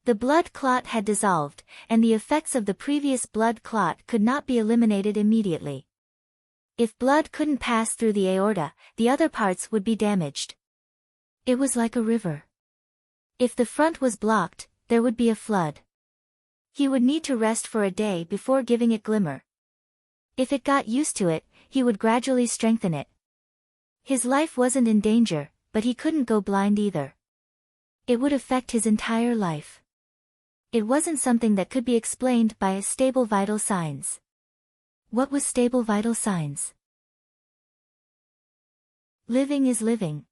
Speaker 1: The blood clot had dissolved, and the effects of the previous blood clot could not be eliminated immediately. If blood couldn't pass through the aorta, the other parts would be damaged. It was like a river. If the front was blocked, there would be a flood. He would need to rest for a day before giving it glimmer. If it got used to it, he would gradually strengthen it. His life wasn't in danger, but he couldn't go blind either. It would affect his entire life. It wasn't something that could be explained by stable vital signs. What was stable vital signs? Living is living.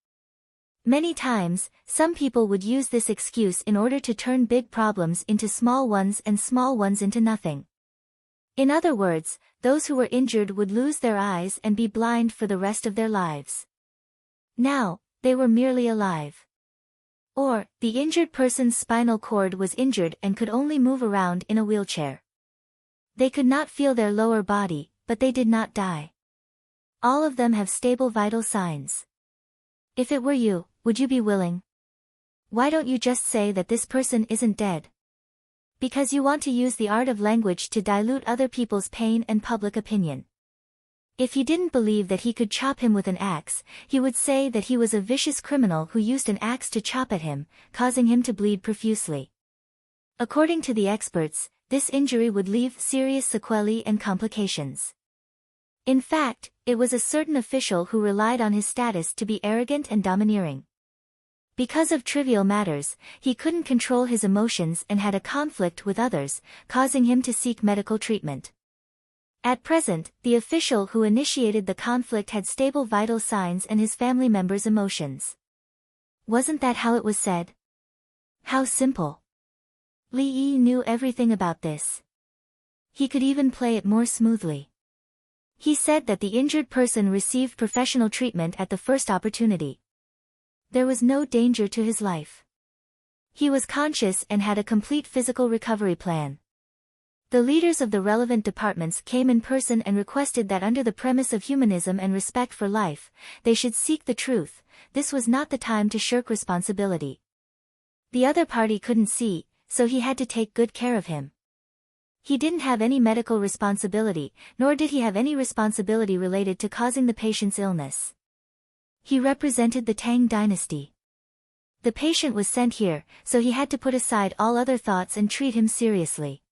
Speaker 1: Many times, some people would use this excuse in order to turn big problems into small ones and small ones into nothing. In other words, those who were injured would lose their eyes and be blind for the rest of their lives. Now, they were merely alive. Or, the injured person's spinal cord was injured and could only move around in a wheelchair. They could not feel their lower body, but they did not die. All of them have stable vital signs. If it were you, would you be willing? Why don't you just say that this person isn't dead? Because you want to use the art of language to dilute other people's pain and public opinion. If he didn't believe that he could chop him with an axe, he would say that he was a vicious criminal who used an axe to chop at him, causing him to bleed profusely. According to the experts, this injury would leave serious sequelae and complications. In fact, it was a certain official who relied on his status to be arrogant and domineering. Because of trivial matters, he couldn't control his emotions and had a conflict with others, causing him to seek medical treatment. At present, the official who initiated the conflict had stable vital signs and his family members' emotions. Wasn't that how it was said? How simple. Li Yi knew everything about this. He could even play it more smoothly. He said that the injured person received professional treatment at the first opportunity. There was no danger to his life. He was conscious and had a complete physical recovery plan. The leaders of the relevant departments came in person and requested that under the premise of humanism and respect for life, they should seek the truth. This was not the time to shirk responsibility. The other party couldn't see, so he had to take good care of him. He didn't have any medical responsibility, nor did he have any responsibility related to causing the patient's illness. He represented the Tang dynasty. The patient was sent here, so he had to put aside all other thoughts and treat him seriously.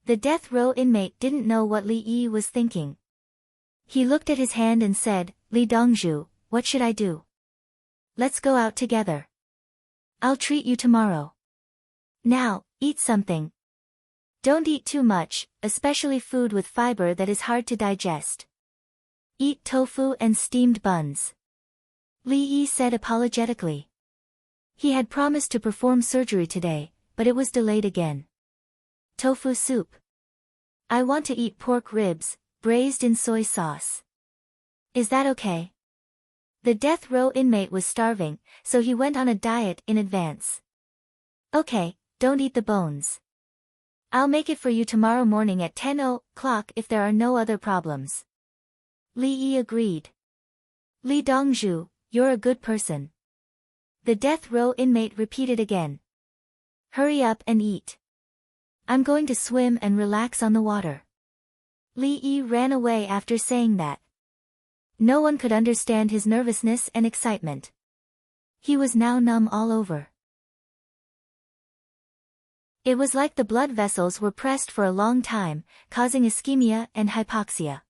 Speaker 1: The death row inmate didn't know what Li Yi was thinking. He looked at his hand and said, Li Dongzhu, what should I do? Let's go out together. I'll treat you tomorrow. Now, eat something. Don't eat too much, especially food with fiber that is hard to digest. Eat tofu and steamed buns. Li Yi said apologetically. He had promised to perform surgery today, but it was delayed again. Tofu soup. I want to eat pork ribs, braised in soy sauce. Is that okay? The death row inmate was starving, so he went on a diet in advance. Okay, don't eat the bones. I'll make it for you tomorrow morning at 10 o'clock if there are no other problems. Li Yi agreed. Li Dongzhu, you're a good person. The death row inmate repeated again. Hurry up and eat. I'm going to swim and relax on the water. Li Yi ran away after saying that. No one could understand his nervousness and excitement. He was now numb all over. It was like the blood vessels were pressed for a long time, causing ischemia and hypoxia.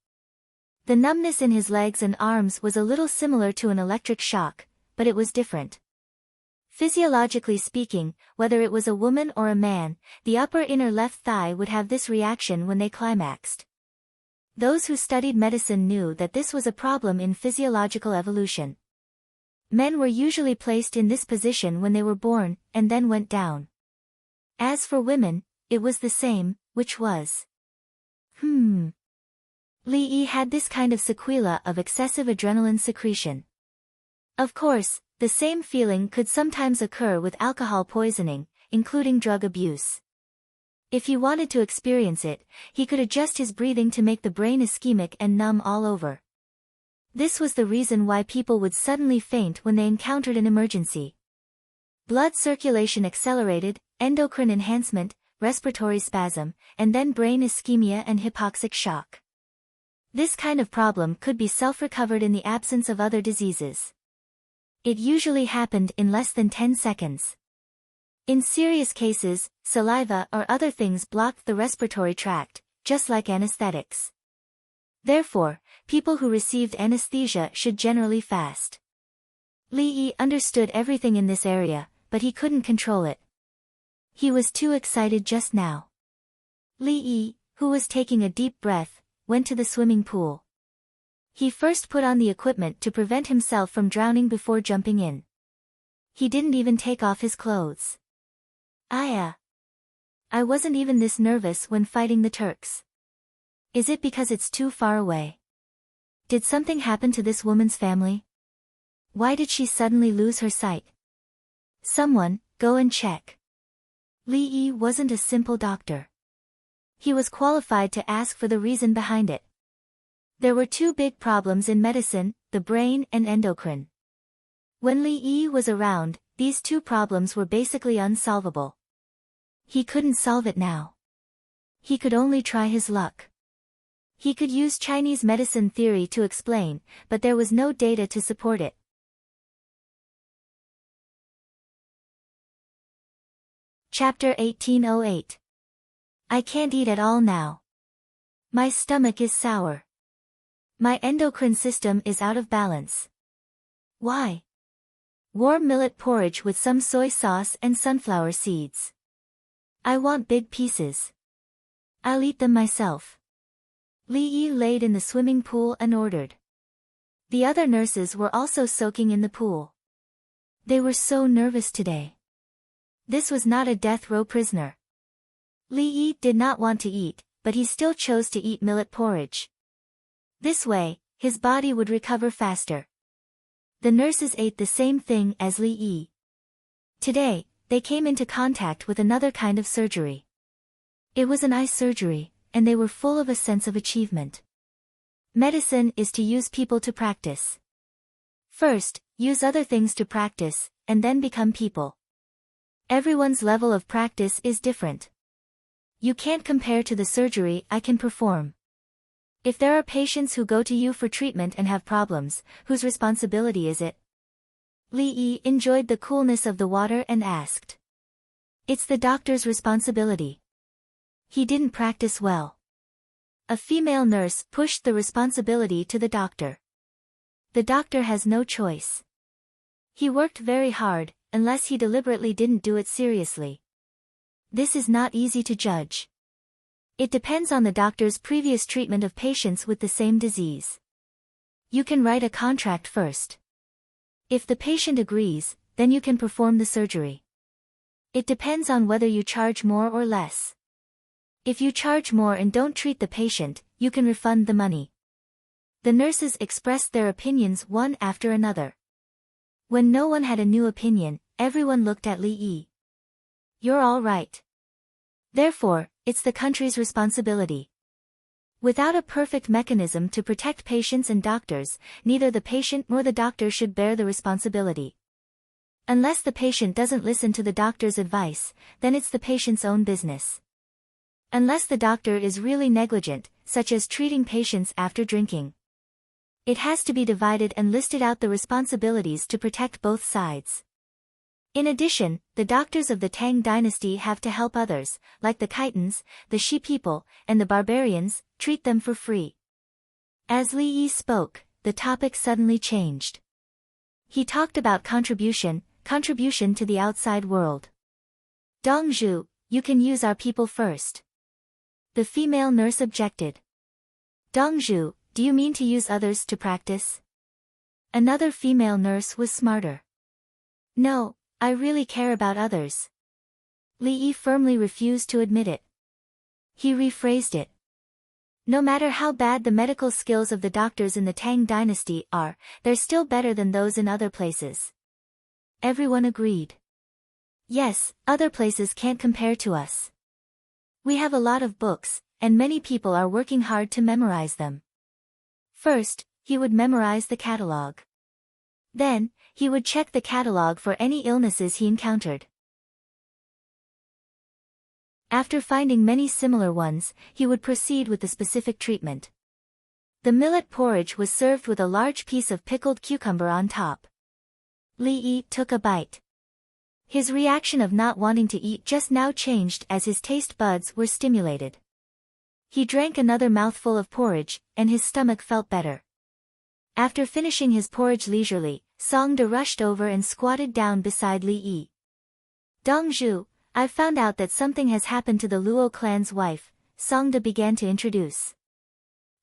Speaker 1: The numbness in his legs and arms was a little similar to an electric shock, but it was different. Physiologically speaking, whether it was a woman or a man, the upper inner left thigh would have this reaction when they climaxed. Those who studied medicine knew that this was a problem in physiological evolution. Men were usually placed in this position when they were born, and then went down. As for women, it was the same, which was. Li Yi had this kind of sequela of excessive adrenaline secretion. Of course, the same feeling could sometimes occur with alcohol poisoning, including drug abuse. If he wanted to experience it, he could adjust his breathing to make the brain ischemic and numb all over. This was the reason why people would suddenly faint when they encountered an emergency. Blood circulation accelerated, endocrine enhancement, respiratory spasm, and then brain ischemia and hypoxic shock. This kind of problem could be self-recovered in the absence of other diseases. It usually happened in less than 10 seconds. In serious cases, saliva or other things blocked the respiratory tract, just like anesthetics. Therefore, people who received anesthesia should generally fast. Li Yi understood everything in this area, but he couldn't control it. He was too excited just now. Li Yi, who was taking a deep breath, went to the swimming pool. He first put on the equipment to prevent himself from drowning before jumping in. He didn't even take off his clothes. I wasn't even this nervous when fighting the Turks. Is it because it's too far away? Did something happen to this woman's family? Why did she suddenly lose her sight? Someone, go and check. Li Yi wasn't a simple doctor. He was qualified to ask for the reason behind it. There were two big problems in medicine, the brain and endocrine. When Li Yi was around, these two problems were basically unsolvable. He couldn't solve it now. He could only try his luck. He could use Chinese medicine theory to explain, but there was no data to support it. Chapter 1808. I can't eat at all now. My stomach is sour. My endocrine system is out of balance. Why? Warm millet porridge with some soy sauce and sunflower seeds. I want big pieces. I'll eat them myself. Li Yi laid in the swimming pool and ordered. The other nurses were also soaking in the pool. They were so nervous today. This was not a death row prisoner. Li Yi did not want to eat, but he still chose to eat millet porridge. This way, his body would recover faster. The nurses ate the same thing as Li Yi. Today, they came into contact with another kind of surgery. It was an eye surgery, and they were full of a sense of achievement. Medicine is to use people to practice. First, use other things to practice, and then become people. Everyone's level of practice is different. You can't compare to the surgery I can perform. If there are patients who go to you for treatment and have problems, whose responsibility is it? Li Yi enjoyed the coolness of the water and asked. It's the doctor's responsibility. He didn't practice well. A female nurse pushed the responsibility to the doctor. The doctor has no choice. He worked very hard, unless he deliberately didn't do it seriously. This is not easy to judge. It depends on the doctor's previous treatment of patients with the same disease. You can write a contract first. If the patient agrees, then you can perform the surgery. It depends on whether you charge more or less. If you charge more and don't treat the patient, you can refund the money. The nurses expressed their opinions one after another. When no one had a new opinion, everyone looked at Li Yi. You're all right. Therefore, it's the country's responsibility. Without a perfect mechanism to protect patients and doctors, neither the patient nor the doctor should bear the responsibility. Unless the patient doesn't listen to the doctor's advice, then it's the patient's own business. Unless the doctor is really negligent, such as treating patients after drinking. It has to be divided and listed out the responsibilities to protect both sides. In addition, the doctors of the Tang dynasty have to help others, like the Khitans, the Shi people, and the barbarians, treat them for free. As Li Yi spoke, the topic suddenly changed. He talked about contribution, contribution to the outside world. Dongzhu, you can use our people first. The female nurse objected. Dongzhu, do you mean to use others to practice? Another female nurse was smarter. No, I really care about others. Li Yi firmly refused to admit it. He rephrased it. No matter how bad the medical skills of the doctors in the Tang dynasty are, they're still better than those in other places. Everyone agreed. Yes, other places can't compare to us. We have a lot of books, and many people are working hard to memorize them. First, he would memorize the catalog. Then, he would check the catalog for any illnesses he encountered. After finding many similar ones, he would proceed with the specific treatment. The millet porridge was served with a large piece of pickled cucumber on top. Li Yi took a bite. His reaction of not wanting to eat just now changed as his taste buds were stimulated. He drank another mouthful of porridge, and his stomach felt better. After finishing his porridge leisurely, Songda rushed over and squatted down beside Li Yi. Dongzhu, I've found out that something has happened to the Luo clan's wife, Songda began to introduce.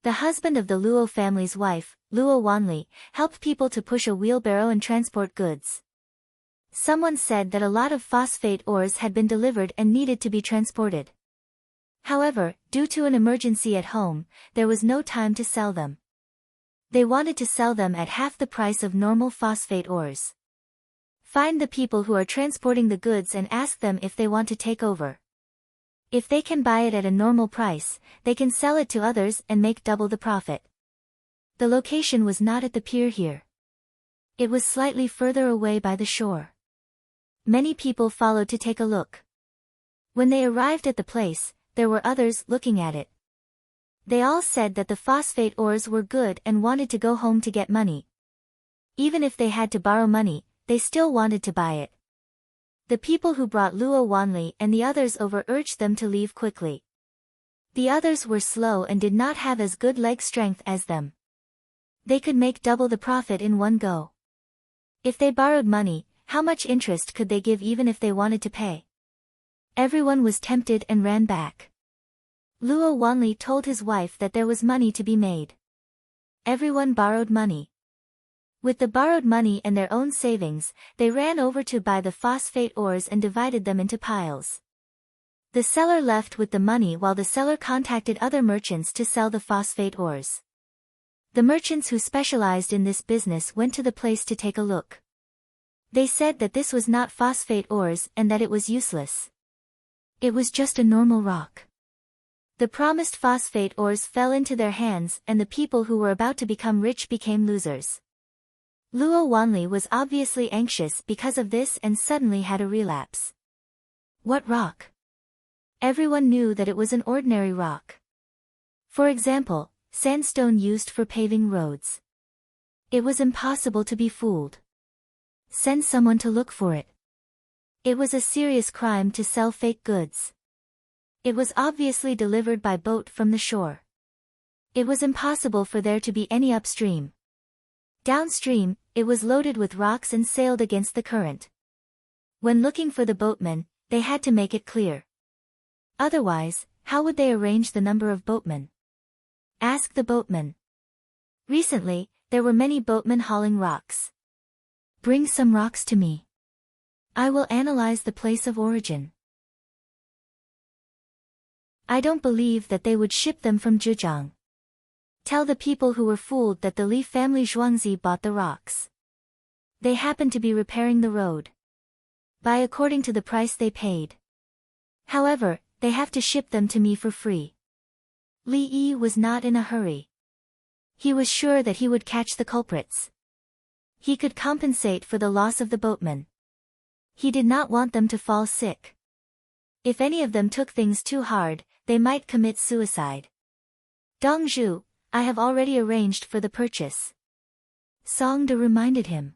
Speaker 1: The husband of the Luo family's wife, Luo Wanli, helped people to push a wheelbarrow and transport goods. Someone said that a lot of phosphate ores had been delivered and needed to be transported. However, due to an emergency at home, there was no time to sell them. They wanted to sell them at half the price of normal phosphate ores. Find the people who are transporting the goods and ask them if they want to take over. If they can buy it at a normal price, they can sell it to others and make double the profit. The location was not at the pier here. It was slightly further away by the shore. Many people followed to take a look. When they arrived at the place, there were others looking at it. They all said that the phosphate ores were good and wanted to go home to get money. Even if they had to borrow money, they still wanted to buy it. The people who brought Luo Wanli and the others over urged them to leave quickly. The others were slow and did not have as good leg strength as them. They could make double the profit in one go. If they borrowed money, how much interest could they give even if they wanted to pay? Everyone was tempted and ran back. Luo Wanli told his wife that there was money to be made. Everyone borrowed money. With the borrowed money and their own savings, they ran over to buy the phosphate ores and divided them into piles. The seller left with the money while the seller contacted other merchants to sell the phosphate ores. The merchants who specialized in this business went to the place to take a look. They said that this was not phosphate ores and that it was useless. It was just a normal rock. The promised phosphate ores fell into their hands and the people who were about to become rich became losers. Luo Wanli was obviously anxious because of this and suddenly had a relapse. What rock? Everyone knew that it was an ordinary rock. For example, sandstone used for paving roads. It was impossible to be fooled. Send someone to look for it. It was a serious crime to sell fake goods. It was obviously delivered by boat from the shore. It was impossible for there to be any upstream. Downstream, it was loaded with rocks and sailed against the current. When looking for the boatmen, they had to make it clear. Otherwise, how would they arrange the number of boatmen? Ask the boatmen. Recently, there were many boatmen hauling rocks. Bring some rocks to me. I will analyze the place of origin. I don't believe that they would ship them from Zhejiang. Tell the people who were fooled that the Li family Zhuangzi bought the rocks. They happened to be repairing the road. Buy according to the price they paid. However, they have to ship them to me for free. Li Yi was not in a hurry. He was sure that he would catch the culprits. He could compensate for the loss of the boatmen. He did not want them to fall sick. If any of them took things too hard, they might commit suicide. Dongzhu, I have already arranged for the purchase. Songda reminded him.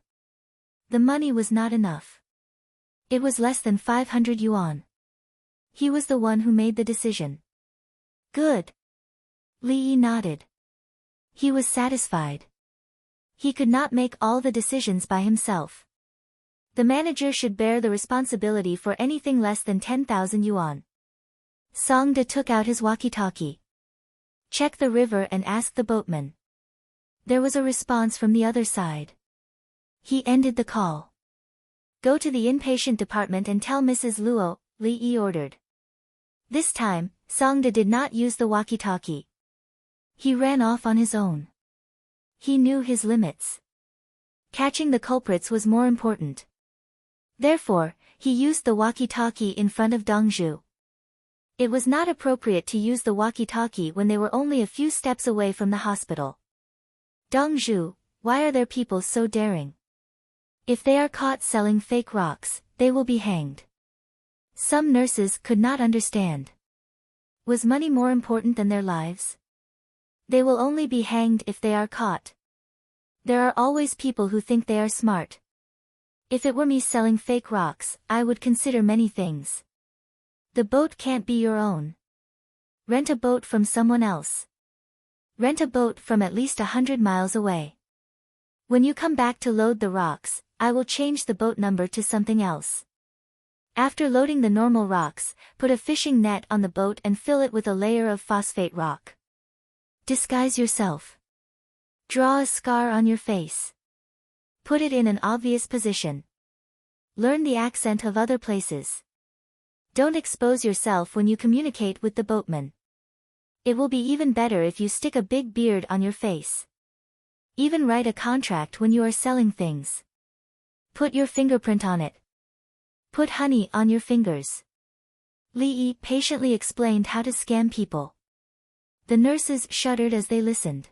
Speaker 1: The money was not enough. It was less than 500 yuan. He was the one who made the decision. Good. Li Yi nodded. He was satisfied. He could not make all the decisions by himself. The manager should bear the responsibility for anything less than 10,000 yuan. Songda took out his walkie-talkie. Check the river and ask the boatman. There was a response from the other side. He ended the call. Go to the inpatient department and tell Mrs. Luo, Li Yi ordered. This time, Songda did not use the walkie-talkie. He ran off on his own. He knew his limits. Catching the culprits was more important. Therefore, he used the walkie-talkie in front of Dongzhu. It was not appropriate to use the walkie-talkie when they were only a few steps away from the hospital. Dongzhu, why are there people so daring? If they are caught selling fake rocks, they will be hanged. Some nurses could not understand. Was money more important than their lives? They will only be hanged if they are caught. There are always people who think they are smart. If it were me selling fake rocks, I would consider many things. The boat can't be your own. Rent a boat from someone else. Rent a boat from at least 100 miles away. When you come back to load the rocks, I will change the boat number to something else. After loading the normal rocks, put a fishing net on the boat and fill it with a layer of phosphate rock. Disguise yourself. Draw a scar on your face. Put it in an obvious position. Learn the accent of other places. Don't expose yourself when you communicate with the boatman. It will be even better if you stick a big beard on your face. Even write a contract when you are selling things. Put your fingerprint on it. Put honey on your fingers. Li Yi patiently explained how to scam people. The nurses shuddered as they listened.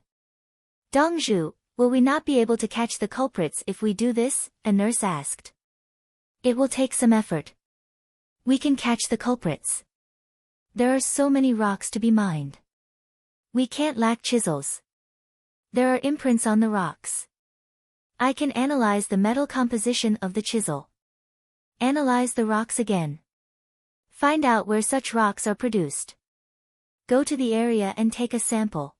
Speaker 1: Dongzhu, will we not be able to catch the culprits if we do this? A nurse asked. It will take some effort. We can catch the culprits. There are so many rocks to be mined. We can't lack chisels. There are imprints on the rocks. I can analyze the metal composition of the chisel. Analyze the rocks again. Find out where such rocks are produced. Go to the area and take a sample.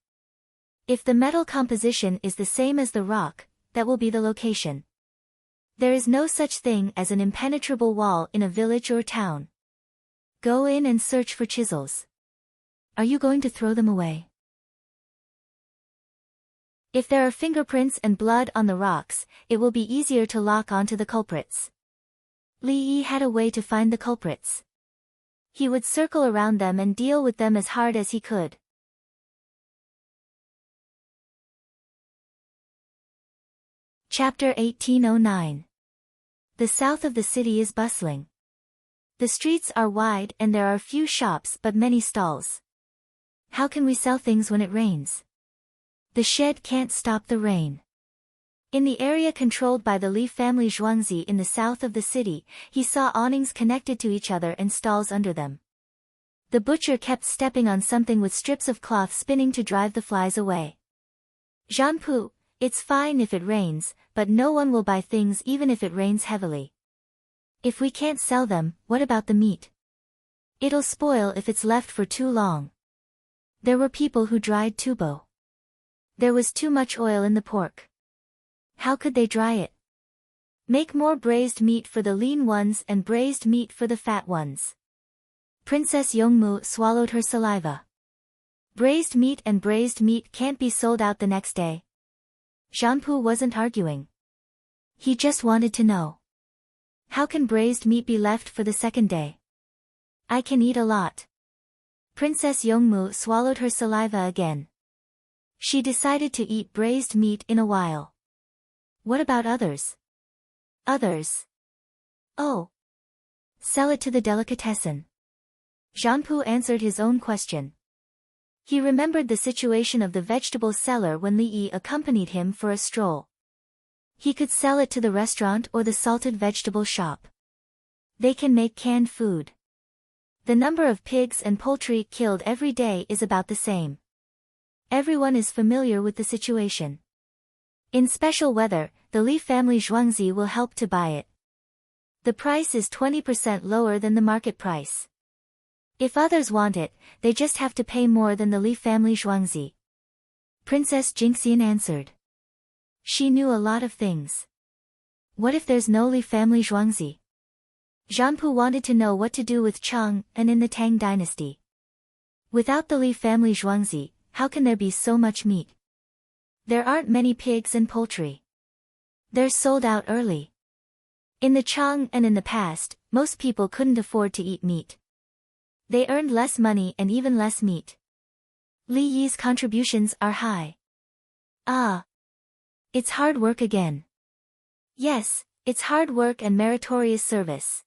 Speaker 1: If the metal composition is the same as the rock, that will be the location. There is no such thing as an impenetrable wall in a village or town. Go in and search for chisels. Are you going to throw them away? If there are fingerprints and blood on the rocks, it will be easier to lock onto the culprits. Li Yi had a way to find the culprits. He would circle around them and deal with them as hard as he could. Chapter 1809. The south of the city is bustling. The streets are wide and there are few shops but many stalls. How can we sell things when it rains? The shed can't stop the rain. In the area controlled by the Li family Zhuangzi in the south of the city, he saw awnings connected to each other and stalls under them. The butcher kept stepping on something with strips of cloth spinning to drive the flies away. Zhanpu, it's fine if it rains, but no one will buy things even if it rains heavily. If we can't sell them, what about the meat? It'll spoil if it's left for too long. There were people who dried tubo. There was too much oil in the pork. How could they dry it? Make more braised meat for the lean ones and braised meat for the fat ones. Princess Yongmu swallowed her saliva. Braised meat and braised meat can't be sold out the next day. Zhanpu wasn't arguing. He just wanted to know. How can braised meat be left for the second day? I can eat a lot. Princess Yongmu swallowed her saliva again. She decided to eat braised meat in a while. What about others? Others? Oh. Sell it to the delicatessen. Zhanpu answered his own question. He remembered the situation of the vegetable seller when Li Yi accompanied him for a stroll. He could sell it to the restaurant or the salted vegetable shop. They can make canned food. The number of pigs and poultry killed every day is about the same. Everyone is familiar with the situation. In special weather, the Li family Zhuangzi will help to buy it. The price is 20% lower than the market price. If others want it, they just have to pay more than the Li family Zhuangzi. Princess Jinxian answered. She knew a lot of things. What if there's no Li family Zhuangzi? Zhanpu wanted to know what to do with Chang and in the Tang dynasty. Without the Li family Zhuangzi, how can there be so much meat? There aren't many pigs and poultry. They're sold out early. In the Chang and in the past, most people couldn't afford to eat meat. They earned less money and even less meat. Li Yi's contributions are high. Ah. It's hard work again. Yes, it's hard work and meritorious service.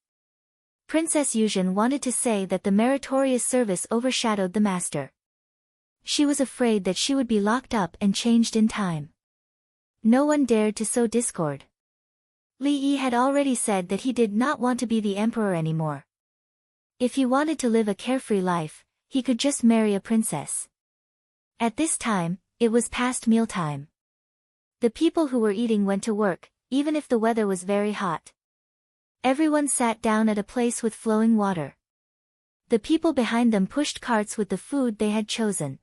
Speaker 1: Princess Yuzhen wanted to say that the meritorious service overshadowed the master. She was afraid that she would be locked up and changed in time. No one dared to sow discord. Li Yi had already said that he did not want to be the emperor anymore. If he wanted to live a carefree life, he could just marry a princess. At this time, it was past mealtime. The people who were eating went to work, even if the weather was very hot. Everyone sat down at a place with flowing water. The people behind them pushed carts with the food they had chosen.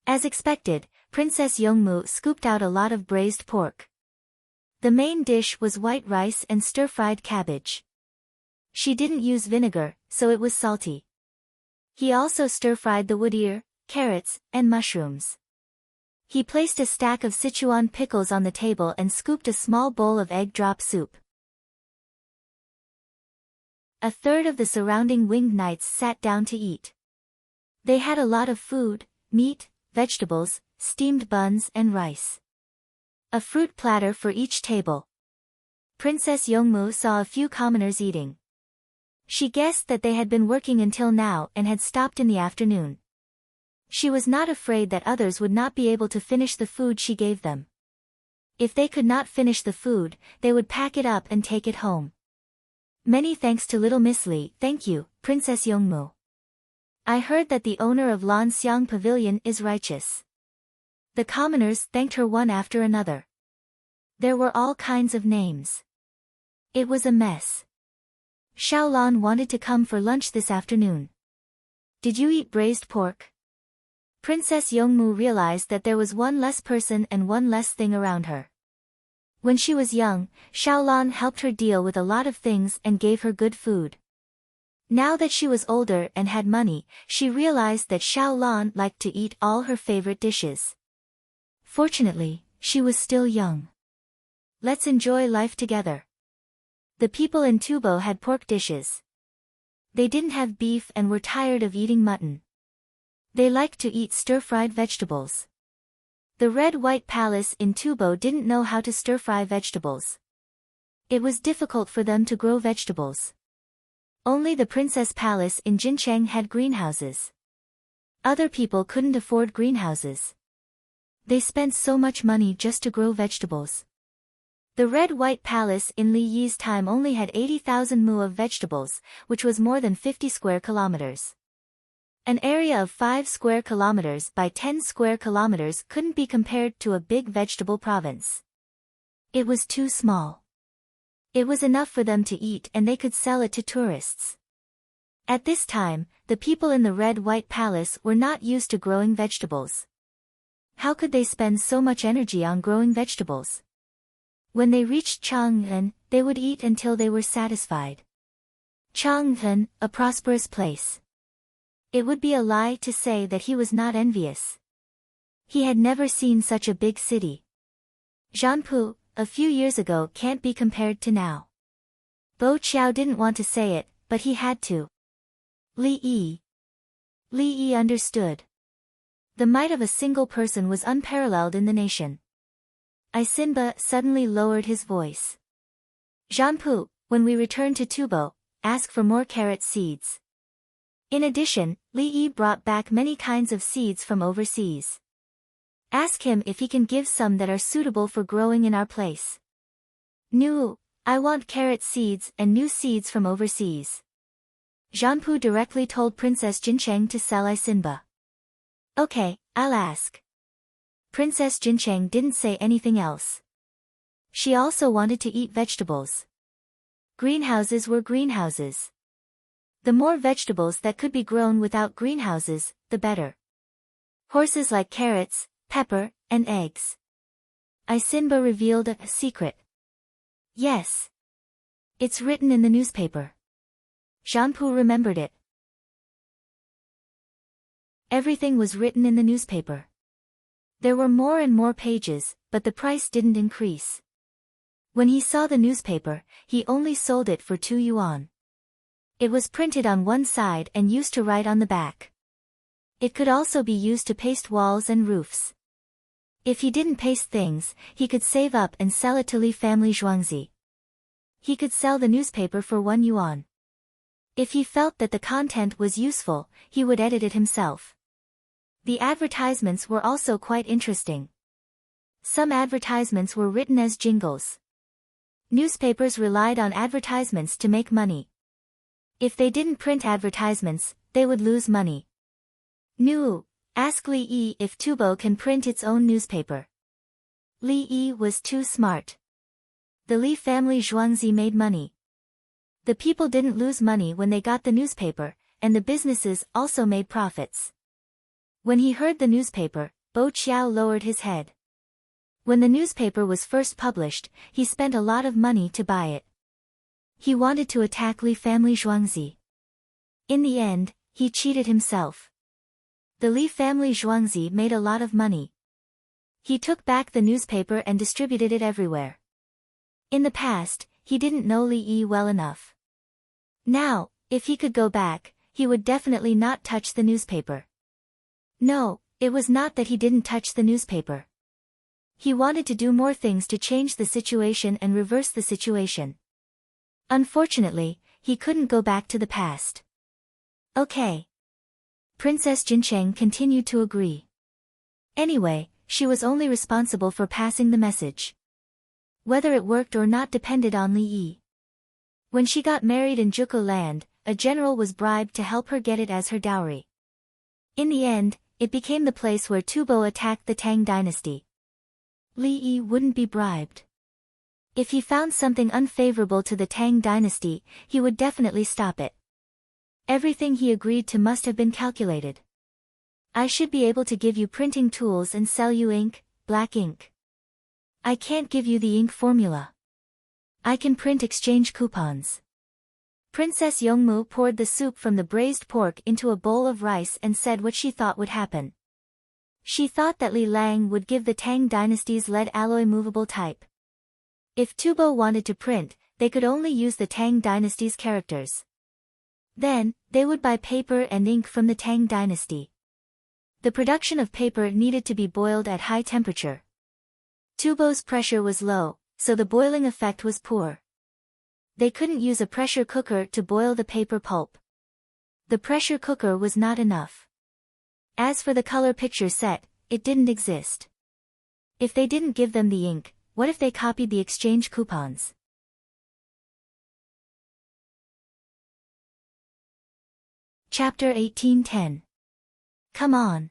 Speaker 1: As expected, Princess Yongmu scooped out a lot of braised pork. The main dish was white rice and stir-fried cabbage. She didn't use vinegar, so it was salty. He also stir-fried the wood ear, carrots, and mushrooms. He placed a stack of Sichuan pickles on the table and scooped a small bowl of egg drop soup. A third of the surrounding winged knights sat down to eat. They had a lot of food, meat, vegetables, steamed buns and rice. A fruit platter for each table. Princess Yongmu saw a few commoners eating. She guessed that they had been working until now and had stopped in the afternoon. She was not afraid that others would not be able to finish the food she gave them. If they could not finish the food, they would pack it up and take it home. Many thanks to little Miss Li. Thank you, Princess Yongmu. I heard that the owner of Lan Xiang Pavilion is righteous. The commoners thanked her one after another. There were all kinds of names. It was a mess. Xiaolan wanted to come for lunch this afternoon. Did you eat braised pork? Princess Yongmu realized that there was one less person and one less thing around her. When she was young, Xiaolan helped her deal with a lot of things and gave her good food. Now that she was older and had money, she realized that Xiaolan liked to eat all her favorite dishes. Fortunately, she was still young. Let's enjoy life together. The people in Tubo had pork dishes. They didn't have beef and were tired of eating mutton. They liked to eat stir-fried vegetables. The red-white palace in Tubo didn't know how to stir-fry vegetables. It was difficult for them to grow vegetables. Only the Princess Palace in Jincheng had greenhouses. Other people couldn't afford greenhouses. They spent so much money just to grow vegetables. The red-white palace in Li Yi's time only had 80,000 mu of vegetables, which was more than 50 square kilometers. An area of 5 square kilometers by 10 square kilometers couldn't be compared to a big vegetable province. It was too small. It was enough for them to eat and they could sell it to tourists. At this time, the people in the red-white palace were not used to growing vegetables. How could they spend so much energy on growing vegetables? When they reached Chang'an, they would eat until they were satisfied. Chang'an, a prosperous place. It would be a lie to say that he was not envious. He had never seen such a big city. Zhanpu, a few years ago, can't be compared to now. Bo Qiao didn't want to say it, but he had to. Li Yi understood. The might of a single person was unparalleled in the nation. Isinba suddenly lowered his voice. Zhanpu, when we return to Tubo, ask for more carrot seeds. In addition, Li Yi brought back many kinds of seeds from overseas. Ask him if he can give some that are suitable for growing in our place. Nu, I want carrot seeds and new seeds from overseas. Zhanpu directly told Princess Jincheng to sell Isinba. Okay, I'll ask. Princess Jincheng didn't say anything else. She also wanted to eat vegetables. Greenhouses were greenhouses. The more vegetables that could be grown without greenhouses, the better. Horses like carrots, pepper, and eggs. Isinba revealed a secret. Yes. It's written in the newspaper. Jeanpu remembered it. Everything was written in the newspaper. There were more and more pages, but the price didn't increase. When he saw the newspaper, he only sold it for 2 yuan. It was printed on one side and used to write on the back. It could also be used to paste walls and roofs. If he didn't paste things, he could save up and sell it to Li family Zhuangzi. He could sell the newspaper for 1 yuan. If he felt that the content was useful, he would edit it himself. The advertisements were also quite interesting. Some advertisements were written as jingles. Newspapers relied on advertisements to make money. If they didn't print advertisements, they would lose money. Nu, ask Li Yi if Tubo can print its own newspaper. Li Yi was too smart. The Li family Zhuangzi made money. The people didn't lose money when they got the newspaper, and the businesses also made profits. When he heard the newspaper, Bo Qiao lowered his head. When the newspaper was first published, he spent a lot of money to buy it. He wanted to attack Li family Zhuangzi. In the end, he cheated himself. The Li family Zhuangzi made a lot of money. He took back the newspaper and distributed it everywhere. In the past, he didn't know Li Yi well enough. Now, if he could go back, he would definitely not touch the newspaper. No, it was not that he didn't touch the newspaper. He wanted to do more things to change the situation and reverse the situation. Unfortunately, he couldn't go back to the past. Okay. Princess Jincheng continued to agree. Anyway, she was only responsible for passing the message. Whether it worked or not depended on Li Yi. When she got married in Juku land, a general was bribed to help her get it as her dowry. In the end, it became the place where Tubo attacked the Tang dynasty. Li Yi wouldn't be bribed. If he found something unfavorable to the Tang dynasty, he would definitely stop it. Everything he agreed to must have been calculated. I should be able to give you printing tools and sell you ink, black ink. I can't give you the ink formula. I can print exchange coupons. Princess Yongmu poured the soup from the braised pork into a bowl of rice and said what she thought would happen. She thought that Li Lang would give the Tang dynasty's lead alloy movable type. If Tubo wanted to print, they could only use the Tang dynasty's characters. Then, they would buy paper and ink from the Tang dynasty. The production of paper needed to be boiled at high temperature. Tubo's pressure was low, so the boiling effect was poor. They couldn't use a pressure cooker to boil the paper pulp. The pressure cooker was not enough. As for the color picture set, it didn't exist. If they didn't give them the ink, what if they copied the exchange coupons? Chapter 1810. Come on.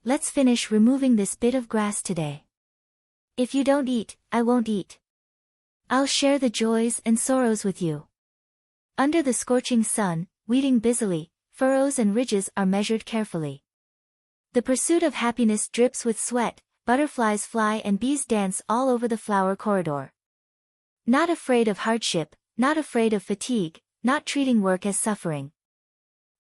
Speaker 1: Let's finish removing this bit of grass today. If you don't eat, I won't eat. I'll share the joys and sorrows with you. Under the scorching sun, weeding busily, furrows and ridges are measured carefully. The pursuit of happiness drips with sweat, butterflies fly and bees dance all over the flower corridor. Not afraid of hardship, not afraid of fatigue, not treating work as suffering.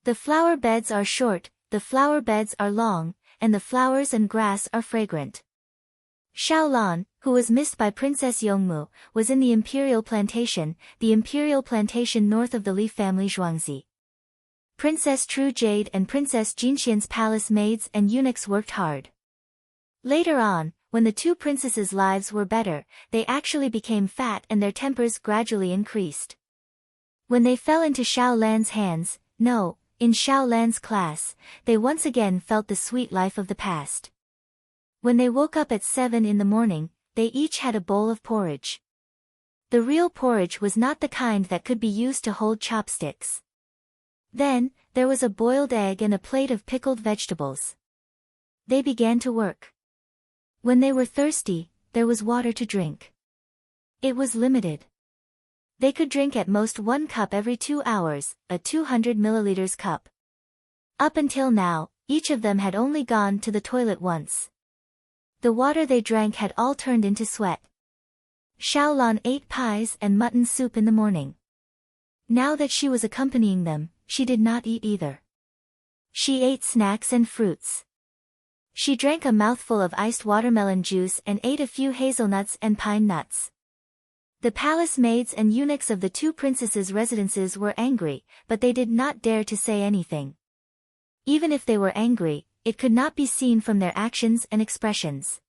Speaker 1: The flower beds are short, the flower beds are long, and the flowers and grass are fragrant. Xiaolan, who was missed by Princess Yongmu, was in the imperial plantation north of the Li family Zhuangzi. Princess True Jade and Princess Jinxian's palace maids and eunuchs worked hard. Later on, when the two princesses' lives were better, they actually became fat and their tempers gradually increased. When they fell into Xiaolan's hands, in Xiaolan's class, they once again felt the sweet life of the past. When they woke up at 7 in the morning, they each had a bowl of porridge. The real porridge was not the kind that could be used to hold chopsticks. Then, there was a boiled egg and a plate of pickled vegetables. They began to work. When they were thirsty, there was water to drink. It was limited. They could drink at most 1 cup every 2 hours, a 200 milliliters cup. Up until now, each of them had only gone to the toilet once. The water they drank had all turned into sweat. Xiaolan ate pies and mutton soup in the morning. Now that she was accompanying them, she did not eat either. She ate snacks and fruits. She drank a mouthful of iced watermelon juice and ate a few hazelnuts and pine nuts. The palace maids and eunuchs of the two princesses' residences were angry, but they did not dare to say anything. Even if they were angry, it could not be seen from their actions and expressions.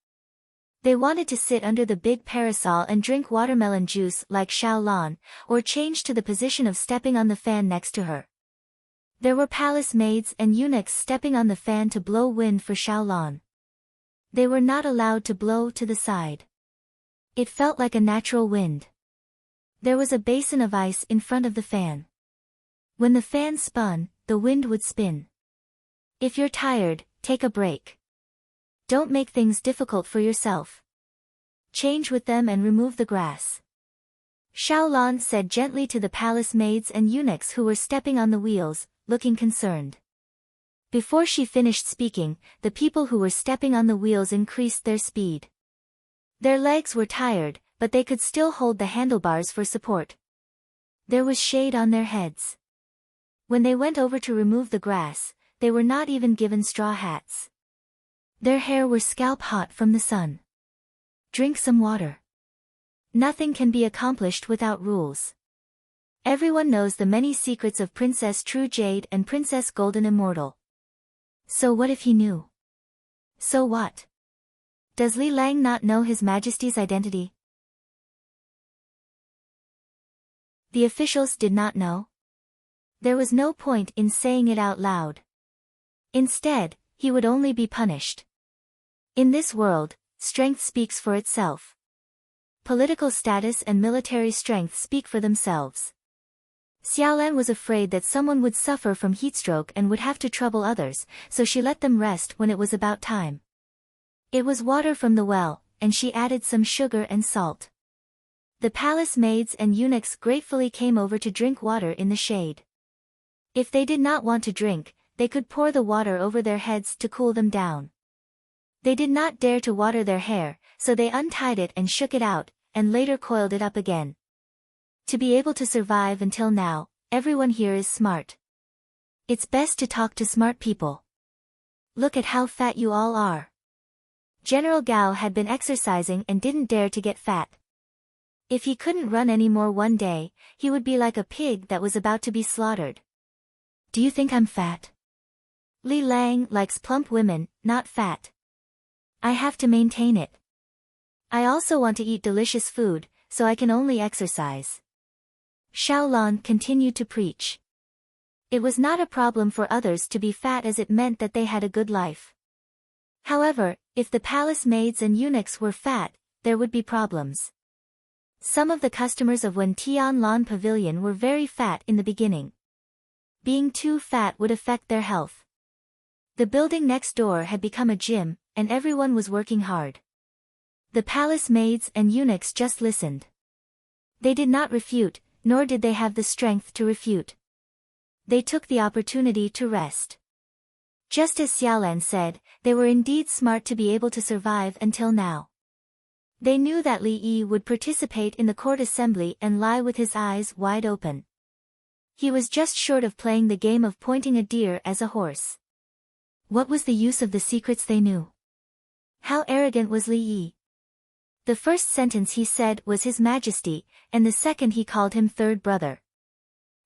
Speaker 1: They wanted to sit under the big parasol and drink watermelon juice like Xiaolan, or change to the position of stepping on the fan next to her. There were palace maids and eunuchs stepping on the fan to blow wind for Xiaolan. They were not allowed to blow to the side. It felt like a natural wind. There was a basin of ice in front of the fan. When the fan spun, the wind would spin. If you're tired, take a break. Don't make things difficult for yourself. Change with them and remove the grass. Xiaolan said gently to the palace maids and eunuchs who were stepping on the wheels, looking concerned. Before she finished speaking, the people who were stepping on the wheels increased their speed. Their legs were tired, but they could still hold the handlebars for support. There was shade on their heads. When they went over to remove the grass, they were not even given straw hats. Their hair were scalp hot from the sun. Drink some water. Nothing can be accomplished without rules. Everyone knows the many secrets of Princess True Jade and Princess Golden Immortal. So what if he knew? So what? Does Li Lang not know His Majesty's identity? The officials did not know. There was no point in saying it out loud. Instead, he would only be punished. In this world, strength speaks for itself. Political status and military strength speak for themselves. Xiaolan was afraid that someone would suffer from heatstroke and would have to trouble others, so she let them rest when it was about time. It was water from the well, and she added some sugar and salt. The palace maids and eunuchs gratefully came over to drink water in the shade. If they did not want to drink, they could pour the water over their heads to cool them down. They did not dare to water their hair, so they untied it and shook it out, and later coiled it up again. To be able to survive until now, everyone here is smart. It's best to talk to smart people. Look at how fat you all are. General Gao had been exercising and didn't dare to get fat. If he couldn't run anymore one day, he would be like a pig that was about to be slaughtered. Do you think I'm fat? Li Lang likes plump women, not fat. I have to maintain it. I also want to eat delicious food, so I can only exercise. Xiaolan continued to preach. It was not a problem for others to be fat as it meant that they had a good life. However, if the palace maids and eunuchs were fat, there would be problems. Some of the customers of Wen Tianlan Pavilion were very fat in the beginning. Being too fat would affect their health. The building next door had become a gym, and everyone was working hard. The palace maids and eunuchs just listened. They did not refute, nor did they have the strength to refute. They took the opportunity to rest. Just as Xiaolan said, they were indeed smart to be able to survive until now. They knew that Li Yi would participate in the court assembly and lie with his eyes wide open. He was just short of playing the game of pointing a deer as a horse. What was the use of the secrets they knew? How arrogant was Li Yi? The first sentence he said was His Majesty, and the second he called him third brother.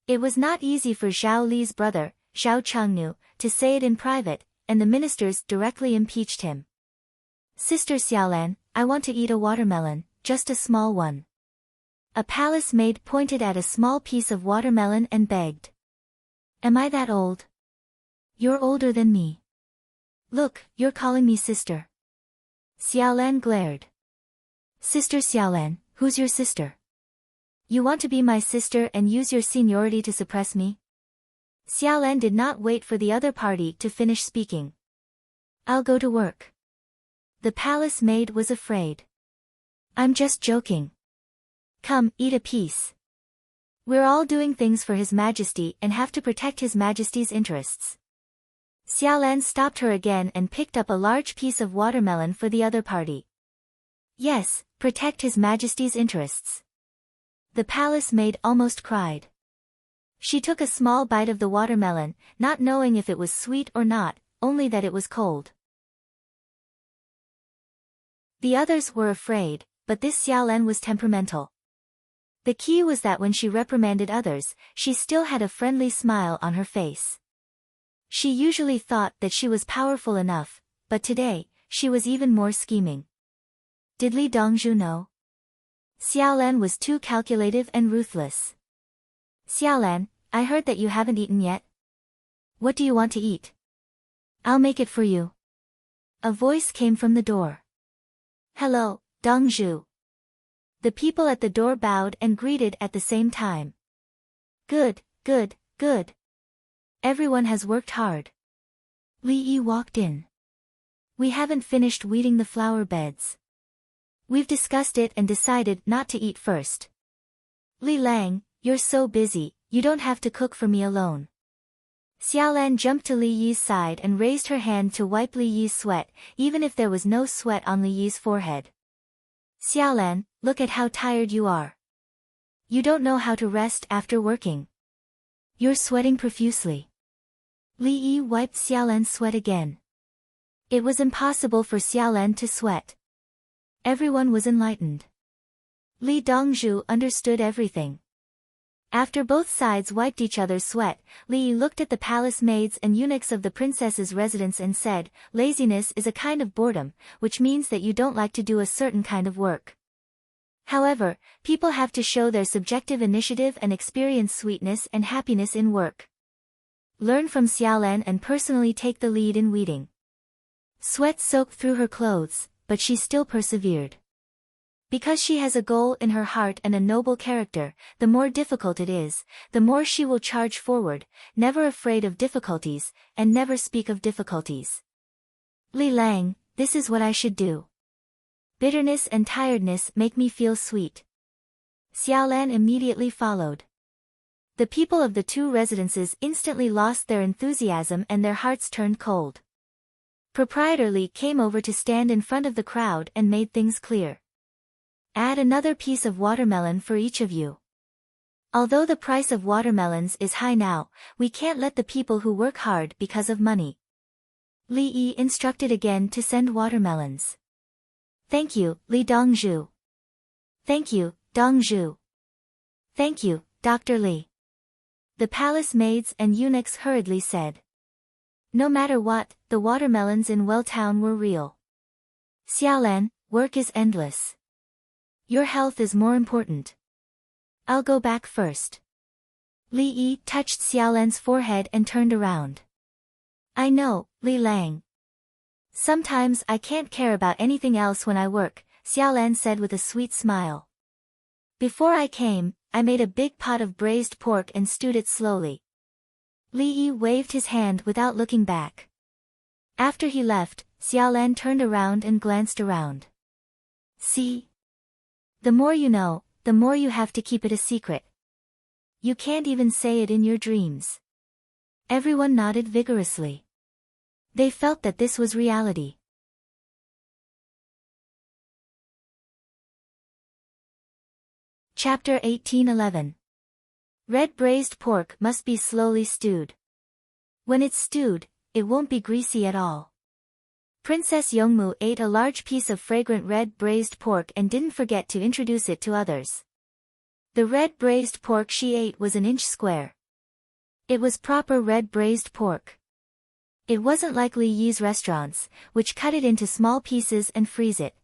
Speaker 1: It was not easy for Zhao Li's brother, Zhao Chengnu, to say it in private, and the ministers directly impeached him. Sister Xiaolan, I want to eat a watermelon, just a small one. A palace maid pointed at a small piece of watermelon and begged. Am I that old? You're older than me. Look, you're calling me sister. Xiaolan glared. Sister Xiaolan, who's your sister? You want to be my sister and use your seniority to suppress me? Xiaolan did not wait for the other party to finish speaking. I'll go to work. The palace maid was afraid. I'm just joking. Come, eat a piece. We're all doing things for His Majesty and have to protect His Majesty's interests. Xiaolan stopped her again and picked up a large piece of watermelon for the other party. Yes, Protect His Majesty's interests. The palace maid almost cried. She took a small bite of the watermelon, not knowing if it was sweet or not, only that it was cold. The others were afraid, but this Xiaolan was temperamental. The key was that when she reprimanded others, she still had a friendly smile on her face. She usually thought that she was powerful enough, but today, she was even more scheming. Did Li Dongzhu know? Xiaolan was too calculative and ruthless. Xiaolan, I heard that you haven't eaten yet. What do you want to eat? I'll make it for you. A voice came from the door. Hello, Dongzhu. The people at the door bowed and greeted at the same time. Good, good, good. Everyone has worked hard. Li Yi walked in. We haven't finished weeding the flower beds. We've discussed it and decided not to eat first. Li Lang, you're so busy, you don't have to cook for me alone. Xiaolan jumped to Li Yi's side and raised her hand to wipe Li Yi's sweat, even if there was no sweat on Li Yi's forehead. Xiaolan, look at how tired you are. You don't know how to rest after working. You're sweating profusely. Li Yi wiped Xiaolan's sweat again. It was impossible for Xiaolan to sweat. Everyone was enlightened. Li Dongzhu understood everything. After both sides wiped each other's sweat, Li Yi looked at the palace maids and eunuchs of the princess's residence and said, laziness is a kind of boredom, which means that you don't like to do a certain kind of work. However, people have to show their subjective initiative and experience sweetness and happiness in work. Learn from Xiaolan and personally take the lead in weeding. Sweat soaked through her clothes, but she still persevered. Because she has a goal in her heart and a noble character, the more difficult it is, the more she will charge forward, never afraid of difficulties, and never speak of difficulties. Li Lang, this is what I should do. Bitterness and tiredness make me feel sweet. Xiaolan immediately followed. The people of the two residences instantly lost their enthusiasm and their hearts turned cold. Proprietor Li came over to stand in front of the crowd and made things clear. Add another piece of watermelon for each of you. Although the price of watermelons is high now, we can't let the people who work hard because of money. Li Yi instructed again to send watermelons. Thank you, Li Dongzhu. Thank you, Dongzhu. Thank you, Dr. Li. The palace maids and eunuchs hurriedly said. No matter what, the watermelons in Welltown were real. Xiaolan, work is endless. Your health is more important. I'll go back first. Li Yi touched Xiaolan's forehead and turned around. I know, Li Lang. Sometimes I can't care about anything else when I work, Xiaolan said with a sweet smile. Before I came, I made a big pot of braised pork and stewed it slowly. Li Yi waved his hand without looking back. After he left, Xiaolan turned around and glanced around. See? The more you know, the more you have to keep it a secret. You can't even say it in your dreams. Everyone nodded vigorously. They felt that this was reality. Chapter 18:11. Red braised pork must be slowly stewed. When it's stewed, it won't be greasy at all. Princess Yongmu ate a large piece of fragrant red braised pork and didn't forget to introduce it to others. The red braised pork she ate was an inch square. It was proper red braised pork. It wasn't like Li Yi's restaurants, which cut it into small pieces and freeze it.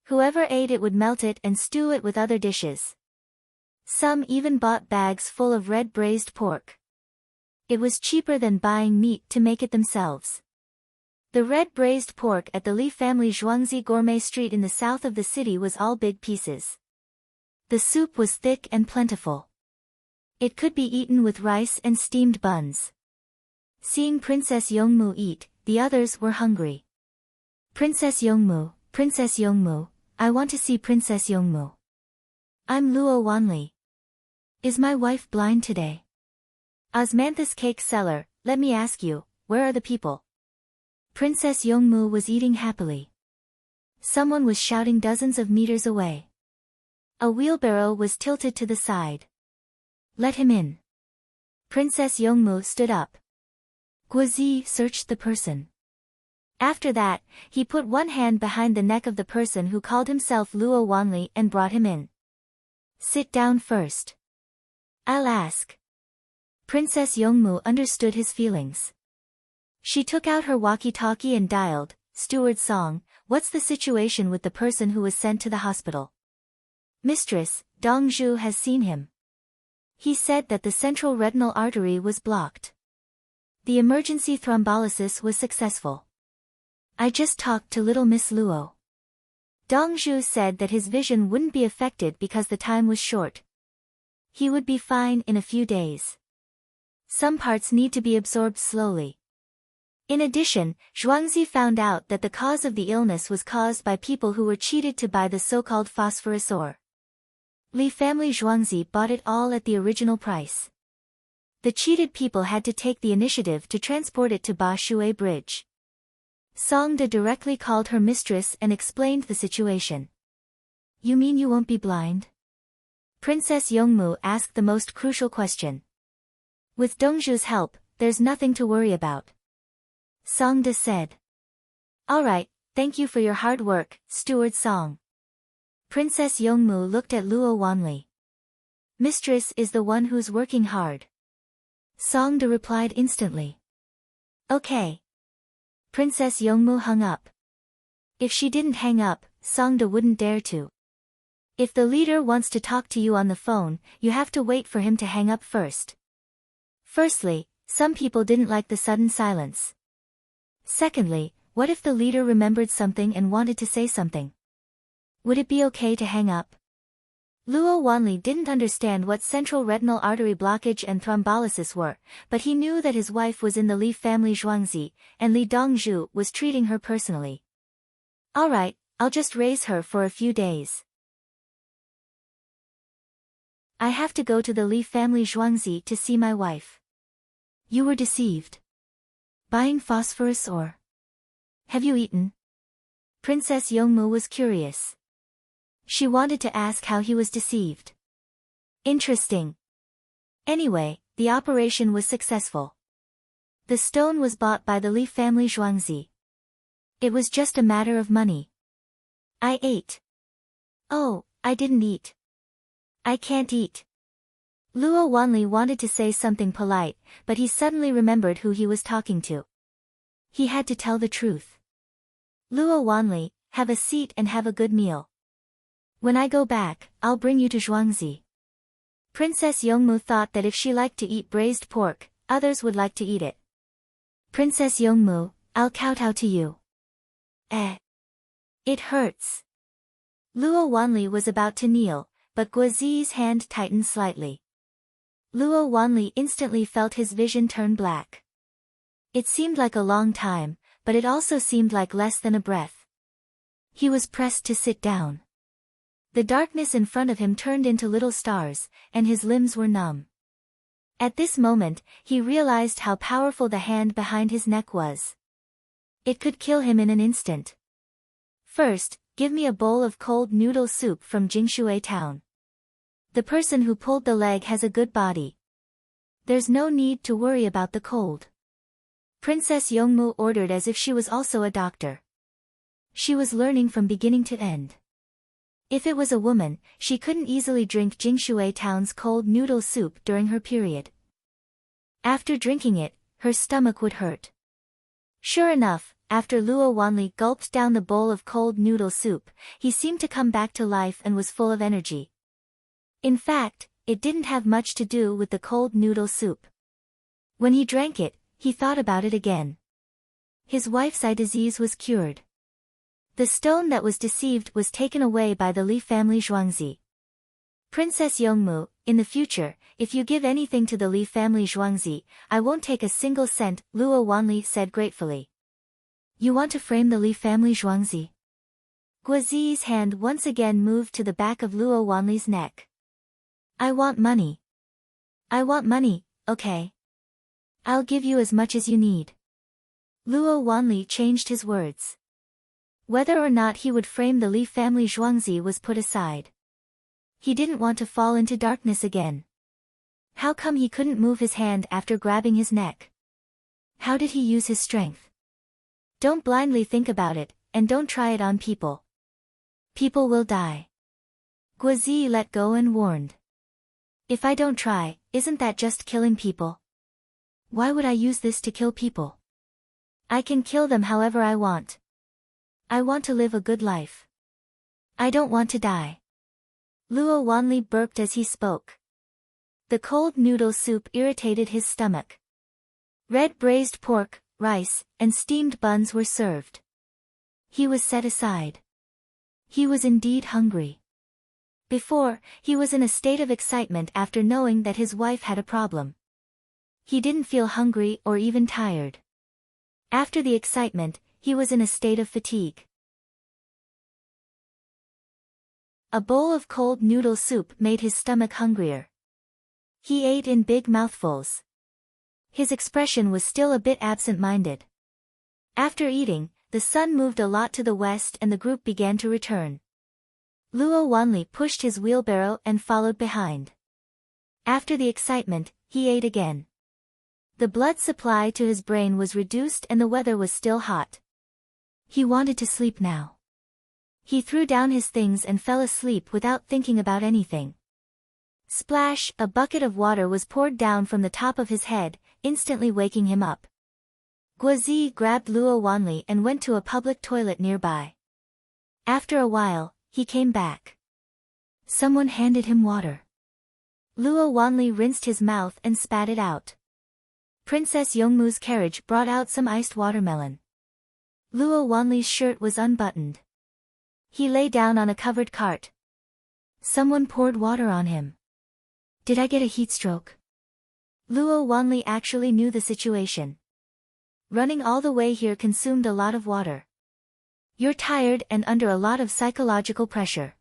Speaker 1: Whoever ate it would melt it and stew it with other dishes. Some even bought bags full of red braised pork. It was cheaper than buying meat to make it themselves. The red braised pork at the Li family Zhuangzi Gourmet Street in the south of the city was all big pieces. The soup was thick and plentiful. It could be eaten with rice and steamed buns. Seeing Princess Yongmu eat, the others were hungry. Princess Yongmu, I want to see Princess Yongmu. I'm Luo Wanli. Is my wife blind today? Osmanthus cake seller, let me ask you, where are the people? Princess Yongmu was eating happily. Someone was shouting dozens of meters away. A wheelbarrow was tilted to the side. Let him in. Princess Yongmu stood up. Guozi searched the person. After that, he put one hand behind the neck of the person who called himself Luo Wanli and brought him in. Sit down first. I'll ask. Princess Yongmu understood his feelings. She took out her walkie-talkie and dialed, "Steward Song, what's the situation with the person who was sent to the hospital?" "Mistress, Dong Zhu has seen him. He said that the central retinal artery was blocked. The emergency thrombolysis was successful. I just talked to little Miss Luo. Dong Zhu said that his vision wouldn't be affected because the time was short. He would be fine in a few days. Some parts need to be absorbed slowly." In addition, Zhuangzi found out that the cause of the illness was caused by people who were cheated to buy the so-called phosphorus ore. Li family Zhuangzi bought it all at the original price. The cheated people had to take the initiative to transport it to Ba Shui Bridge. Song De directly called her mistress and explained the situation. "You mean you won't be blind?" Princess Yongmu asked the most crucial question. "With Dongzhu's help, there's nothing to worry about," Song De said. "All right, thank you for your hard work, Steward Song." Princess Yongmu looked at Luo Wanli. "Mistress is the one who's working hard." Song De replied instantly. "Okay." Princess Yongmu hung up. If she didn't hang up, Song De wouldn't dare to. If the leader wants to talk to you on the phone, you have to wait for him to hang up first. Firstly, some people didn't like the sudden silence. Secondly, what if the leader remembered something and wanted to say something? Would it be okay to hang up? Luo Wanli didn't understand what central retinal artery blockage and thrombolysis were, but he knew that his wife was in the Li family Zhuangzi, and Li Dongzhu was treating her personally. "All right, I'll just raise her for a few days. I have to go to the Li family Zhuangzi to see my wife." "You were deceived. Buying phosphorus ore. Have you eaten?" Princess Yongmu was curious. She wanted to ask how he was deceived. Interesting. Anyway, the operation was successful. The stone was bought by the Li family Zhuangzi. It was just a matter of money. "I ate." "Oh, I didn't eat." "I can't eat." Luo Wanli wanted to say something polite, but he suddenly remembered who he was talking to. He had to tell the truth. "Luo Wanli, have a seat and have a good meal. When I go back, I'll bring you to Zhuangzi." Princess Yongmu thought that if she liked to eat braised pork, others would like to eat it. "Princess Yongmu, I'll kowtow to you." It hurts." Luo Wanli was about to kneel, but Guozi's hand tightened slightly. Luo Wanli instantly felt his vision turn black. It seemed like a long time, but it also seemed like less than a breath. He was pressed to sit down. The darkness in front of him turned into little stars, and his limbs were numb. At this moment, he realized how powerful the hand behind his neck was. It could kill him in an instant. "First, give me a bowl of cold noodle soup from Jingshui town. The person who pulled the leg has a good body. There's no need to worry about the cold." Princess Yongmu ordered as if she was also a doctor. She was learning from beginning to end. If it was a woman, she couldn't easily drink Jingshui town's cold noodle soup during her period. After drinking it, her stomach would hurt. Sure enough, after Luo Wanli gulped down the bowl of cold noodle soup, he seemed to come back to life and was full of energy. In fact, it didn't have much to do with the cold noodle soup. When he drank it, he thought about it again. His wife's eye disease was cured. The stone that was deceived was taken away by the Li family Zhuangzi. "Princess Yongmu, in the future, if you give anything to the Li family Zhuangzi, I won't take a single cent," Luo Wanli said gratefully. "You want to frame the Li family Zhuangzi?" Guozi's hand once again moved to the back of Luo Wanli's neck. "I want money." "I want money, okay. I'll give you as much as you need." Luo Wanli changed his words. Whether or not he would frame the Li family Zhuangzi was put aside. He didn't want to fall into darkness again. How come he couldn't move his hand after grabbing his neck? How did he use his strength? Don't blindly think about it, and don't try it on people. People will die. Guozi let go and warned. If I don't try, isn't that just killing people? Why would I use this to kill people? I can kill them however I want. I want to live a good life. I don't want to die. Luo Wanli burped as he spoke. The cold noodle soup irritated his stomach. Red braised pork, rice, and steamed buns were served. He was set aside. He was indeed hungry. Before, he was in a state of excitement after knowing that his wife had a problem. He didn't feel hungry or even tired. After the excitement, he was in a state of fatigue. A bowl of cold noodle soup made his stomach hungrier. He ate in big mouthfuls. His expression was still a bit absent-minded. After eating, the sun moved a lot to the west and the group began to return. Luo Wanli pushed his wheelbarrow and followed behind. After the excitement, he ate again. The blood supply to his brain was reduced and the weather was still hot. He wanted to sleep now. He threw down his things and fell asleep without thinking about anything. Splash! A bucket of water was poured down from the top of his head, instantly waking him up. Guozi grabbed Luo Wanli and went to a public toilet nearby. After a while, he came back. Someone handed him water. Luo Wanli rinsed his mouth and spat it out. Princess Yongmu's carriage brought out some iced watermelon. Luo Wanli's shirt was unbuttoned. He lay down on a covered cart. Someone poured water on him. Did I get a heat stroke? Luo Wanli actually knew the situation. Running all the way here consumed a lot of water. You're tired and under a lot of psychological pressure.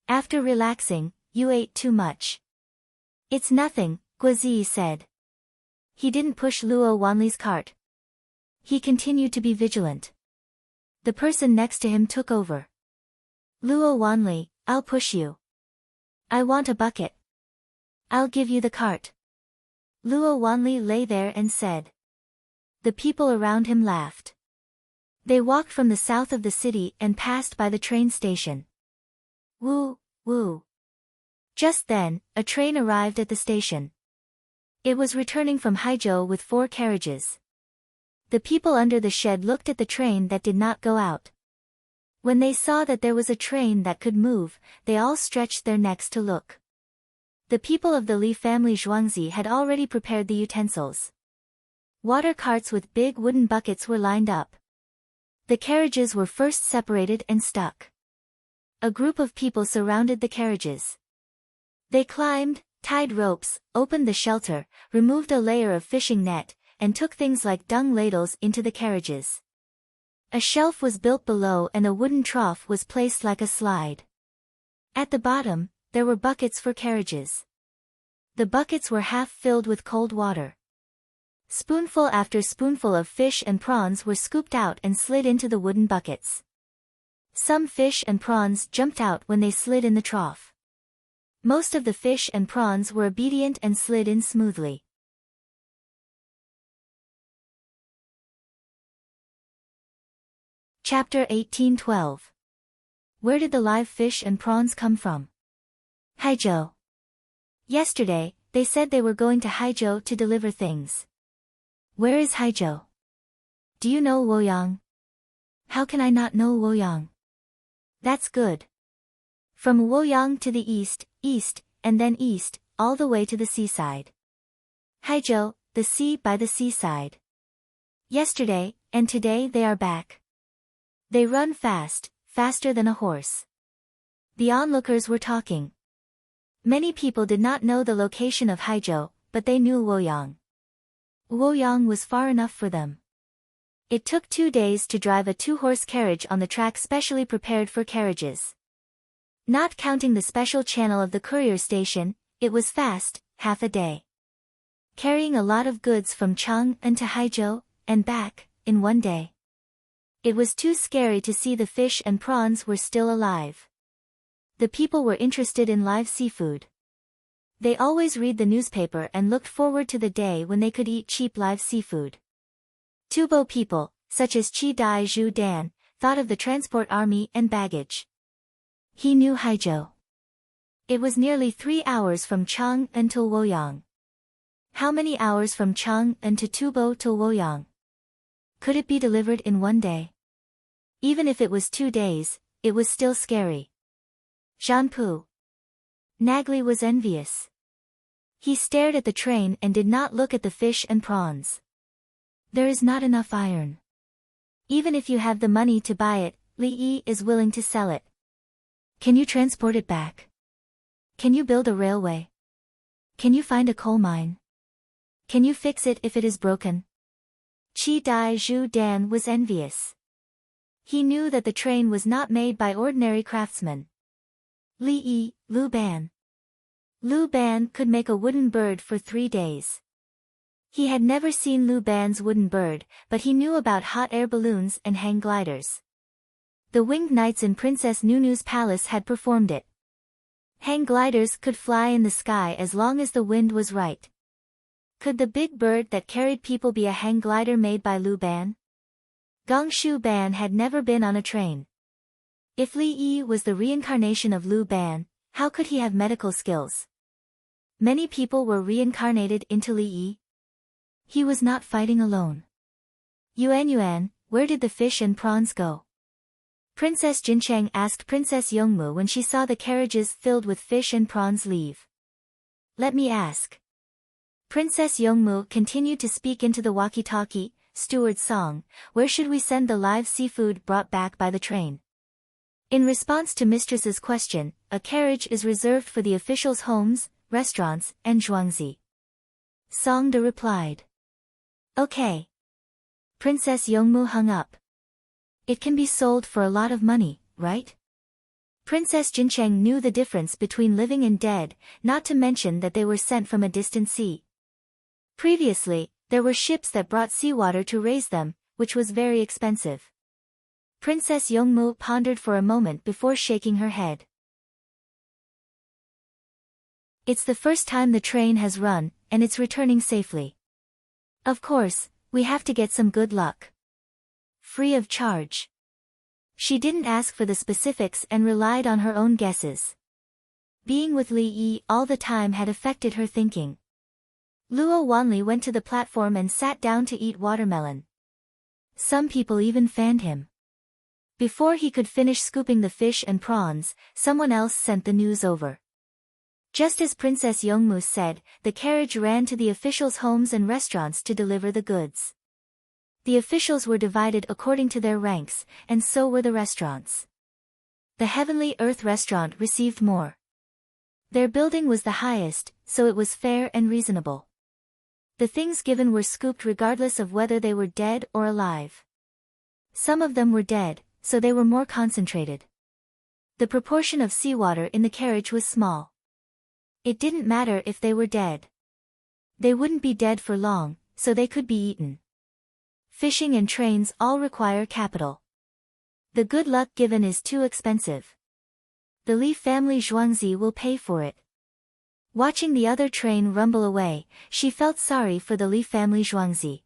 Speaker 1: After relaxing, you ate too much. It's nothing, Guozi said. He didn't push Luo Wanli's cart. He continued to be vigilant. The person next to him took over. Luo Wanli, I'll push you. I want a bucket. I'll give you the cart. Luo Wanli lay there and said. The people around him laughed. They walked from the south of the city and passed by the train station. Woo, woo. Just then, a train arrived at the station. It was returning from Haizhou with 4 carriages. The people under the shed looked at the train that did not go out. When they saw that there was a train that could move, they all stretched their necks to look. The people of the Li family Zhuangzi had already prepared the utensils. Water carts with big wooden buckets were lined up. The carriages were first separated and stuck. A group of people surrounded the carriages. They climbed, tied ropes, opened the shelter, removed a layer of fishing net, and took things like dung ladles into the carriages. A shelf was built below and a wooden trough was placed like a slide. At the bottom, there were buckets for carriages. The buckets were half filled with cold water. Spoonful after spoonful of fish and prawns were scooped out and slid into the wooden buckets. Some fish and prawns jumped out when they slid in the trough. Most of the fish and prawns were obedient and slid in smoothly. Chapter 18:12. Where did the live fish and prawns come from? Haizhou. Yesterday, they said they were going to Haizhou to deliver things. Where is Haizhou? Do you know Luoyang? How can I not know Luoyang? That's good. From Luoyang to the east, and then east, all the way to the seaside. Haizhou, the sea by the seaside. Yesterday, and today they are back. They run fast, faster than a horse. The onlookers were talking. Many people did not know the location of Haizhou, but they knew Luoyang. Luoyang was far enough for them. It took 2 days to drive a 2-horse carriage on the track specially prepared for carriages. Not counting the special channel of the courier station, it was fast, half a day. Carrying a lot of goods from Chang'an to Haizhou, and back, in 1 day. It was too scary to see the fish and prawns were still alive. The people were interested in live seafood. They always read the newspaper and looked forward to the day when they could eat cheap live seafood. Tubo people, such as Chi Dai Zhu Dan, thought of the transport army and baggage. He knew Haizhou. It was nearly 3 hours from Chang'an to Luoyang. How many hours from Chang'an to Tubo to Luoyang? Could it be delivered in one day? Even if it was 2 days, it was still scary. Zhanpu. Nagli was envious. He stared at the train and did not look at the fish and prawns. There is not enough iron. Even if you have the money to buy it, Li Yi is willing to sell it. Can you transport it back? Can you build a railway? Can you find a coal mine? Can you fix it if it is broken? Chi Dai Zhu Dan was envious. He knew that the train was not made by ordinary craftsmen. Li Yi, Lu Ban. Lu Ban could make a wooden bird for 3 days. He had never seen Lu Ban's wooden bird, but he knew about hot air balloons and hang gliders. The winged knights in Princess Nunu's palace had performed it. Hang gliders could fly in the sky as long as the wind was right. Could the big bird that carried people be a hang glider made by Lu Ban? Gong Shu Ban had never been on a train. If Li Yi was the reincarnation of Lu Ban, how could he have medical skills? Many people were reincarnated into Li Yi. He was not fighting alone. Yuan, where did the fish and prawns go? Princess Jincheng asked Princess Yongmu when she saw the carriages filled with fish and prawns leave. Let me ask. Princess Yongmu continued to speak into the walkie-talkie, steward's song, where should we send the live seafood brought back by the train? In response to mistress's question, a carriage is reserved for the officials' homes, restaurants, and zhuangzi. Song De replied. Okay. Princess Yongmu hung up. It can be sold for a lot of money, right? Princess Jincheng knew the difference between living and dead, not to mention that they were sent from a distant sea. Previously, there were ships that brought seawater to raise them, which was very expensive. Princess Yongmu pondered for a moment before shaking her head. It's the first time the train has run, and it's returning safely. Of course, we have to get some good luck. Free of charge. She didn't ask for the specifics and relied on her own guesses. Being with Li Yi all the time had affected her thinking. Luo Wanli went to the platform and sat down to eat watermelon. Some people even fanned him. Before he could finish scooping the fish and prawns, someone else sent the news over. Just as Princess Yongmu said, the carriage ran to the officials' homes and restaurants to deliver the goods. The officials were divided according to their ranks, and so were the restaurants. The Heavenly Earth restaurant received more. Their building was the highest, so it was fair and reasonable. The things given were scooped regardless of whether they were dead or alive. Some of them were dead, so they were more concentrated. The proportion of seawater in the carriage was small. It didn't matter if they were dead. They wouldn't be dead for long, so they could be eaten. Fishing and trains all require capital. The good luck given is too expensive. The Li family zhuangzi will pay for it. Watching the other train rumble away, she felt sorry for the Li family zhuangzi.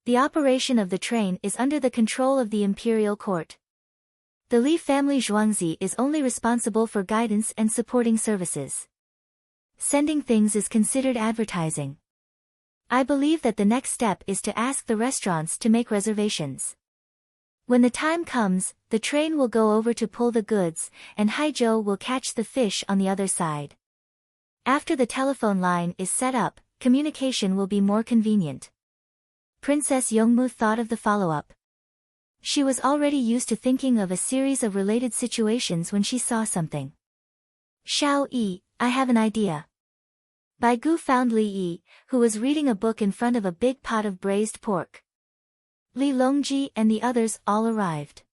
Speaker 1: The operation of the train is under the control of the imperial court. The Li family zhuangzi is only responsible for guidance and supporting services. Sending things is considered advertising. I believe that the next step is to ask the restaurants to make reservations. When the time comes, the train will go over to pull the goods, and Haizhou will catch the fish on the other side. After the telephone line is set up, communication will be more convenient. Princess Yongmu thought of the follow-up. She was already used to thinking of a series of related situations when she saw something. Xiao Yi, I have an idea. Bai Gu found Li Yi, who was reading a book in front of a big pot of braised pork. Li Longji and the others all arrived.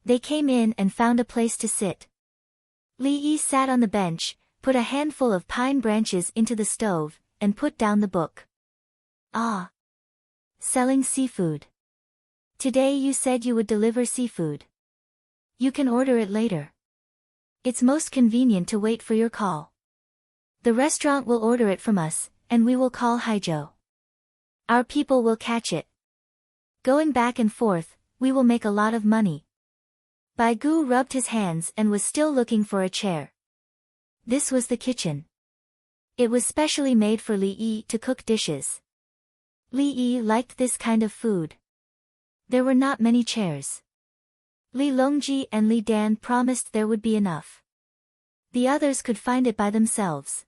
Speaker 1: They came in and found a place to sit. Li Yi sat on the bench, put a handful of pine branches into the stove, and put down the book. Ah! Selling seafood. Today you said you would deliver seafood. You can order it later. It's most convenient to wait for your call. The restaurant will order it from us, and we will call Haijo. Our people will catch it. Going back and forth, we will make a lot of money. Baigu rubbed his hands and was still looking for a chair. This was the kitchen. It was specially made for Li Yi to cook dishes. Li Yi liked this kind of food. There were not many chairs. Li Longji and Li Dan promised there would be enough. The others could find it by themselves.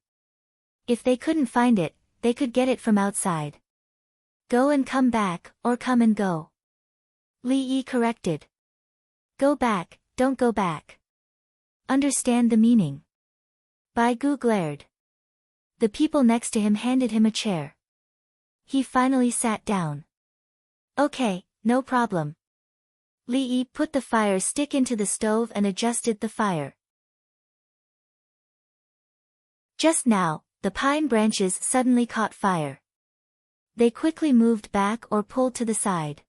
Speaker 1: If they couldn't find it, they could get it from outside. Go and come back, or come and go. Li Yi corrected. Go back, don't go back. Understand the meaning. Baigu glared. The people next to him handed him a chair. He finally sat down. Okay, no problem. Li Yi put the fire stick into the stove and adjusted the fire. Just now, the pine branches suddenly caught fire. They quickly moved back or pulled to the side.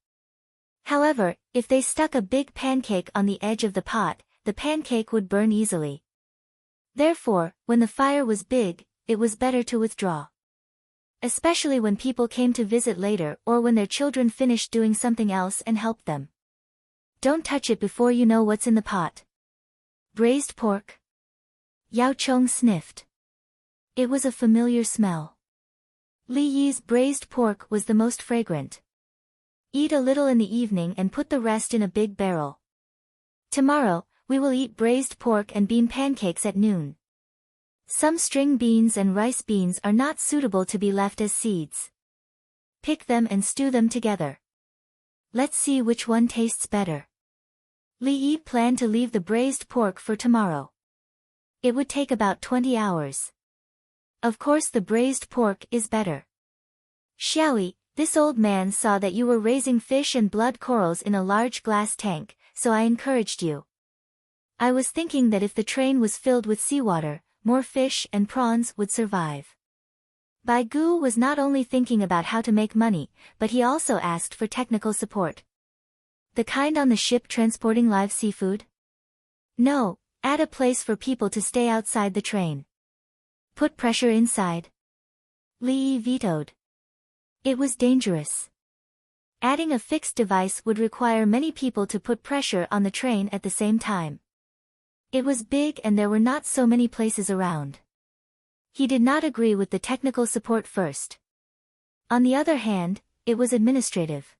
Speaker 1: However, if they stuck a big pancake on the edge of the pot, the pancake would burn easily. Therefore, when the fire was big, it was better to withdraw. Especially when people came to visit later or when their children finished doing something else and helped them. Don't touch it before you know what's in the pot. Braised pork? Yao Chong sniffed. It was a familiar smell. Li Yi's braised pork was the most fragrant. Eat a little in the evening and put the rest in a big barrel. Tomorrow, we will eat braised pork and bean pancakes at noon. Some string beans and rice beans are not suitable to be left as seeds. Pick them and stew them together. Let's see which one tastes better. Li Yi planned to leave the braised pork for tomorrow. It would take about 20 hours. Of course the braised pork is better. Xiaoyi, this old man saw that you were raising fish and blood corals in a large glass tank, so I encouraged you. I was thinking that if the train was filled with seawater, more fish and prawns would survive. Baigu was not only thinking about how to make money, but he also asked for technical support. The kind on the ship transporting live seafood? No, add a place for people to stay outside the train. Put pressure inside. Li Yi vetoed. It was dangerous. Adding a fixed device would require many people to put pressure on the train at the same time. It was big and there were not so many places around. He did not agree with the technical support first. On the other hand, it was administrative.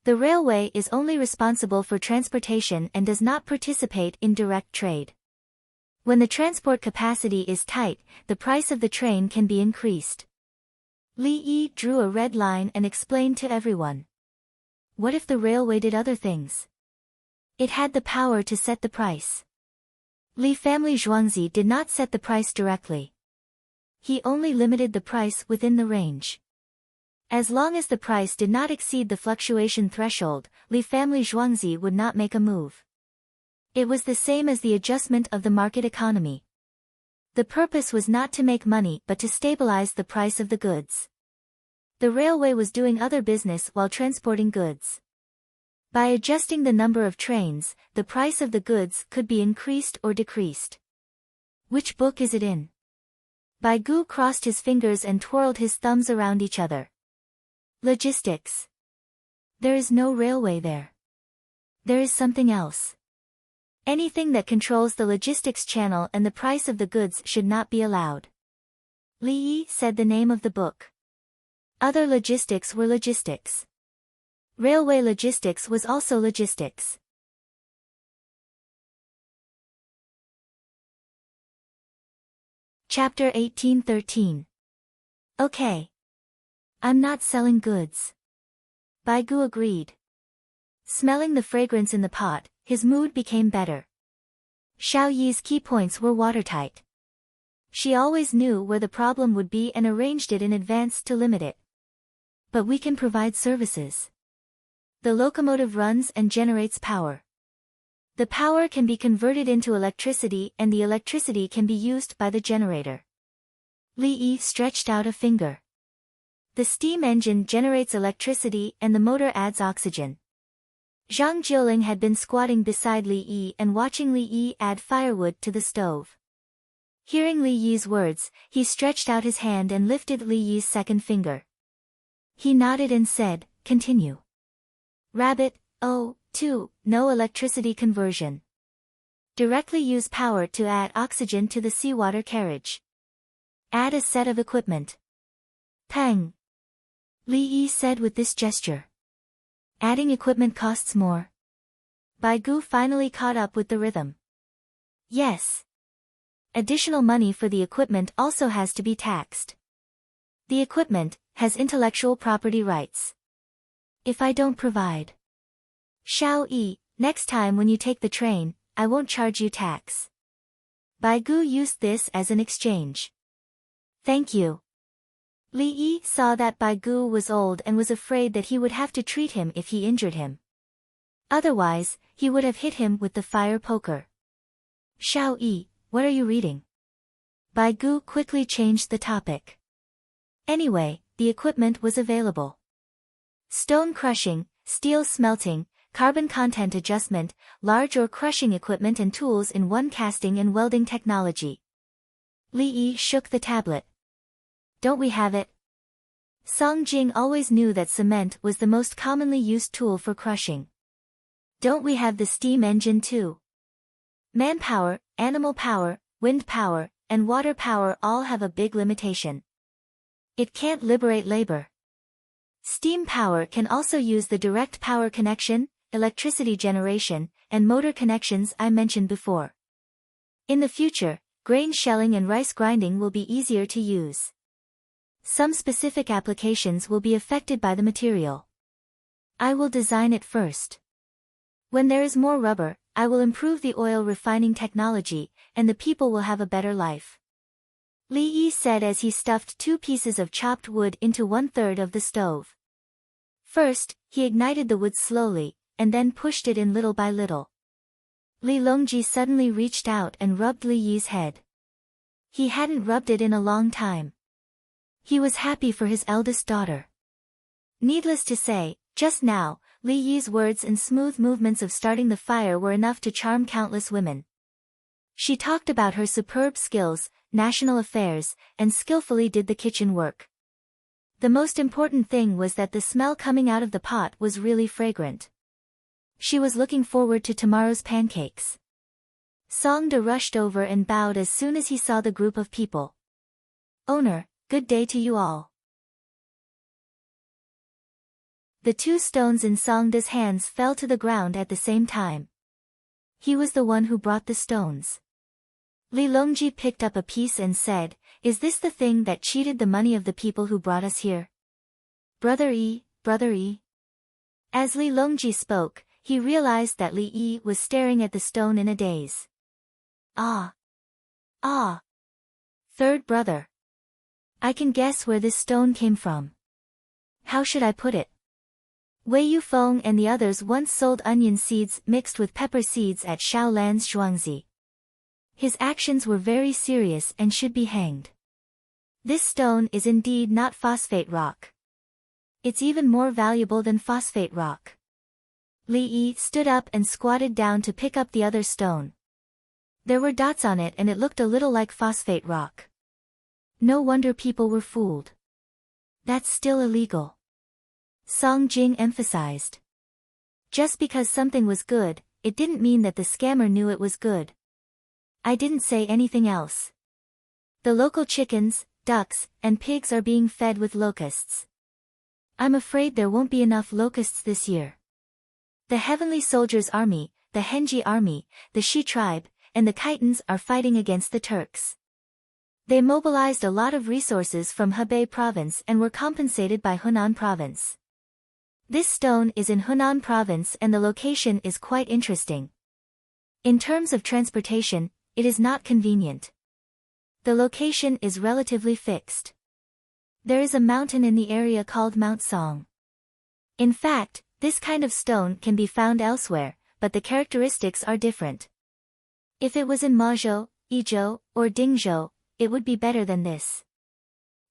Speaker 1: The railway is only responsible for transportation and does not participate in direct trade. When the transport capacity is tight, the price of the train can be increased. Li Yi drew a red line and explained to everyone. What if the railway did other things? It had the power to set the price. Li family Zhuangzi did not set the price directly. He only limited the price within the range. As long as the price did not exceed the fluctuation threshold, Li family Zhuangzi would not make a move. It was the same as the adjustment of the market economy. The purpose was not to make money but to stabilize the price of the goods. The railway was doing other business while transporting goods. By adjusting the number of trains, the price of the goods could be increased or decreased. Which book is it in? Baigu crossed his fingers and twirled his thumbs around each other. Logistics. There is no railway there. There is something else. Anything that controls the logistics channel and the price of the goods should not be allowed. Li Yi said the name of the book. Other logistics were logistics. Railway logistics was also logistics. Chapter 1813. Okay. I'm not selling goods. Baigu agreed. Smelling the fragrance in the pot, his mood became better. Xiao Yi's key points were watertight. She always knew where the problem would be and arranged it in advance to limit it. But we can provide services. The locomotive runs and generates power. The power can be converted into electricity and the electricity can be used by the generator. Li Yi stretched out a finger. The steam engine generates electricity and the motor adds oxygen. Zhang Jiuling had been squatting beside Li Yi and watching Li Yi add firewood to the stove. Hearing Li Yi's words, he stretched out his hand and lifted Li Yi's second finger. He nodded and said, "Continue." Rabbit, 2, no electricity conversion. Directly use power to add oxygen to the seawater carriage. Add a set of equipment. Pang. Li Yi said with this gesture. Adding equipment costs more. Baigu finally caught up with the rhythm. Yes. Additional money for the equipment also has to be taxed. The equipment has intellectual property rights. If I don't provide. Xiao Yi, next time when you take the train, I won't charge you tax. Baigu used this as an exchange. Thank you. Li Yi saw that Baigu was old and was afraid that he would have to treat him if he injured him. Otherwise, he would have hit him with the fire poker. Xiao Yi, what are you reading? Baigu quickly changed the topic. Anyway, the equipment was available. Stone crushing, steel smelting, carbon content adjustment, large ore crushing equipment and tools in one casting and welding technology. Li Yi shook the tablet. Don't we have it? Song Jing always knew that cement was the most commonly used tool for crushing. Don't we have the steam engine too? Manpower, animal power, wind power, and water power all have a big limitation. It can't liberate labor. Steam power can also use the direct power connection, electricity generation, and motor connections I mentioned before. In the future, grain shelling and rice grinding will be easier to use. Some specific applications will be affected by the material. I will design it first. When there is more rubber, I will improve the oil refining technology, and the people will have a better life. Li Yi said as he stuffed 2 pieces of chopped wood into 1/3 of the stove. First, he ignited the wood slowly, and then pushed it in little by little. Li Longji suddenly reached out and rubbed Li Yi's head. He hadn't rubbed it in a long time. He was happy for his eldest daughter. Needless to say, just now, Li Yi's words and smooth movements of starting the fire were enough to charm countless women. She talked about her superb skills, national affairs, and skillfully did the kitchen work. The most important thing was that the smell coming out of the pot was really fragrant. She was looking forward to tomorrow's pancakes. Songda rushed over and bowed as soon as he saw the group of people. Owner, good day to you all. The 2 stones in Songda's hands fell to the ground at the same time. He was the one who brought the stones. Li Longji picked up a piece and said, "Is this the thing that cheated the money of the people who brought us here?" Brother Yi, Brother Yi. As Li Longji spoke, he realized that Li Yi was staring at the stone in a daze. Ah. Ah. Third brother. I can guess where this stone came from. How should I put it? Wei Yufeng and the others once sold onion seeds mixed with pepper seeds at Shaolan's Zhuangzi. His actions were very serious and should be hanged. This stone is indeed not phosphate rock. It's even more valuable than phosphate rock. Li Yi stood up and squatted down to pick up the other stone. There were dots on it and it looked a little like phosphate rock. No wonder people were fooled. That's still illegal. Song Jing emphasized. Just because something was good, it didn't mean that the scammer knew it was good. I didn't say anything else. The local chickens, ducks, and pigs are being fed with locusts. I'm afraid there won't be enough locusts this year. The Heavenly Soldiers Army, the Henji Army, the Shi tribe, and the Khitans are fighting against the Turks. They mobilized a lot of resources from Hebei province and were compensated by Hunan province. This stone is in Hunan province and the location is quite interesting. In terms of transportation, it is not convenient. The location is relatively fixed. There is a mountain in the area called Mount Song. In fact, this kind of stone can be found elsewhere, but the characteristics are different. If it was in Mazhou, Yizhou, or Dingzhou, it would be better than this.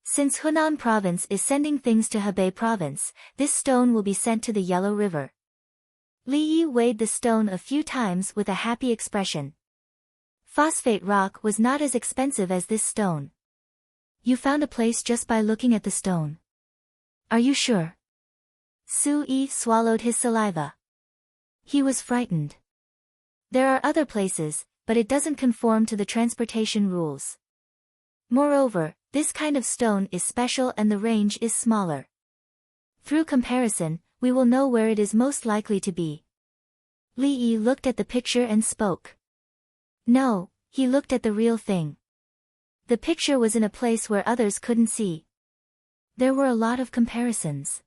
Speaker 1: Since Hunan province is sending things to Hebei province, this stone will be sent to the Yellow River. Li Yi weighed the stone a few times with a happy expression. Phosphate rock was not as expensive as this stone. You found a place just by looking at the stone. Are you sure? Su Yi swallowed his saliva. He was frightened. There are other places, but it doesn't conform to the transportation rules. Moreover, this kind of stone is special and the range is smaller. Through comparison, we will know where it is most likely to be. Li Yi looked at the picture and spoke. No, he looked at the real thing. The picture was in a place where others couldn't see. There were a lot of comparisons.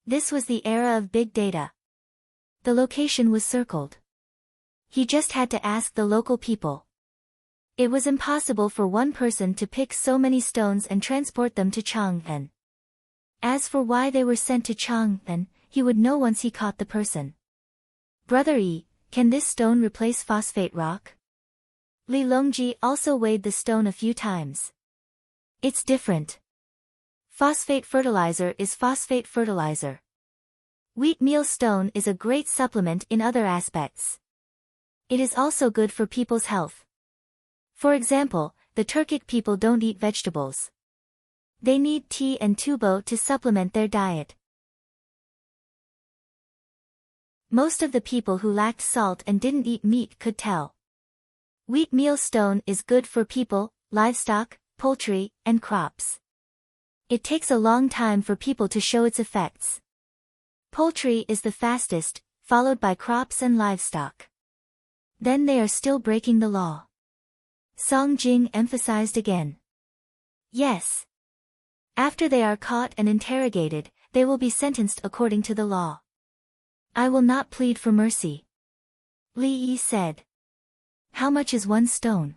Speaker 1: This was the era of big data. The location was circled. He just had to ask the local people. It was impossible for one person to pick so many stones and transport them to Chang'an. As for why they were sent to Chang'an, he would know once he caught the person. Brother Yi, can this stone replace phosphate rock? Li Longji also weighed the stone a few times. It's different. Phosphate fertilizer is phosphate fertilizer. Wheat meal stone is a great supplement in other aspects. It is also good for people's health. For example, the Turkic people don't eat vegetables. They need tea and tubo to supplement their diet. Most of the people who lacked salt and didn't eat meat could tell. Wheat meal stone is good for people, livestock, poultry, and crops. It takes a long time for people to show its effects. Poultry is the fastest, followed by crops and livestock. Then they are still breaking the law. Song Jing emphasized again. Yes. After they are caught and interrogated, they will be sentenced according to the law. I will not plead for mercy. Li Yi said. How much is one stone?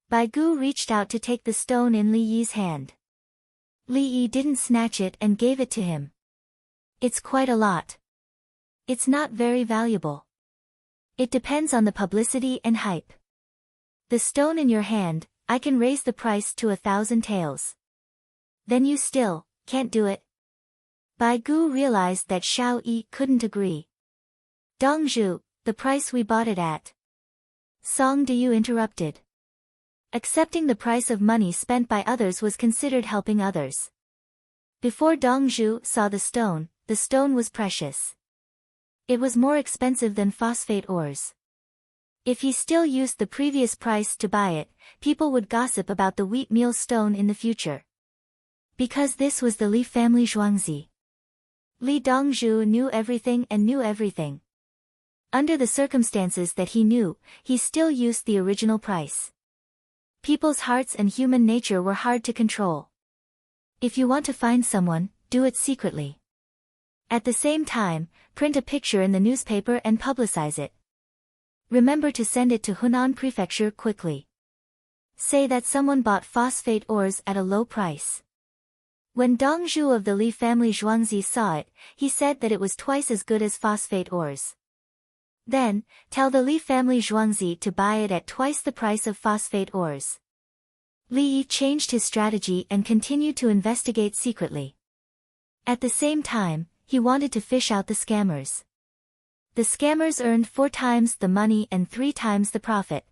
Speaker 1: Bai Gu reached out to take the stone in Li Yi's hand. Li Yi didn't snatch it and gave it to him. It's quite a lot. It's not very valuable. It depends on the publicity and hype. The stone in your hand, I can raise the price to 1,000 taels. Then you still can't do it. Bai Gu realized that Xiao Yi couldn't agree. Dongzhu, the price we bought it at. Song Du interrupted. Accepting the price of money spent by others was considered helping others. Before Dongzhu saw the stone was precious. It was more expensive than phosphate ores. If he still used the previous price to buy it, people would gossip about the wheat meal stone in the future. Because this was the Li family Zhuangzi. Li Dongzhu knew everything and knew everything. Under the circumstances that he knew, he still used the original price. People's hearts and human nature were hard to control. If you want to find someone, do it secretly. At the same time, print a picture in the newspaper and publicize it. Remember to send it to Hunan Prefecture quickly. Say that someone bought phosphate ores at a low price. When Dongzhu of the Li family Zhuangzi saw it, he said that it was twice as good as phosphate ores. Then, tell the Li family Zhuangzi to buy it at twice the price of phosphate ores. Li Yi changed his strategy and continued to investigate secretly. At the same time, he wanted to fish out the scammers. The scammers earned 4 times the money and 3 times the profit.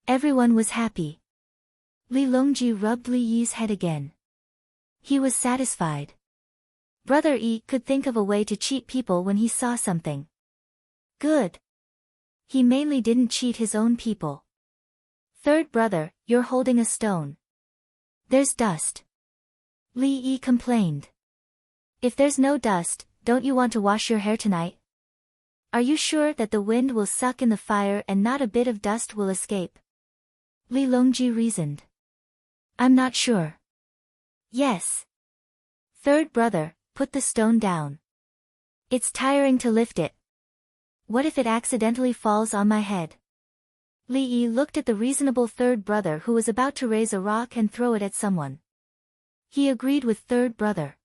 Speaker 1: Everyone was happy. Li Longji rubbed Li Yi's head again. He was satisfied. Brother Yi could think of a way to cheat people when he saw something. Good. He mainly didn't cheat his own people. Third brother, you're holding a stone. There's dust. Li Yi complained. If there's no dust, don't you want to wash your hair tonight? Are you sure that the wind will suck in the fire and not a bit of dust will escape? Li Longji reasoned. I'm not sure. Yes. Third brother, put the stone down. It's tiring to lift it. What if it accidentally falls on my head? Li Yi looked at the reasonable third brother who was about to raise a rock and throw it at someone. He agreed with third brother.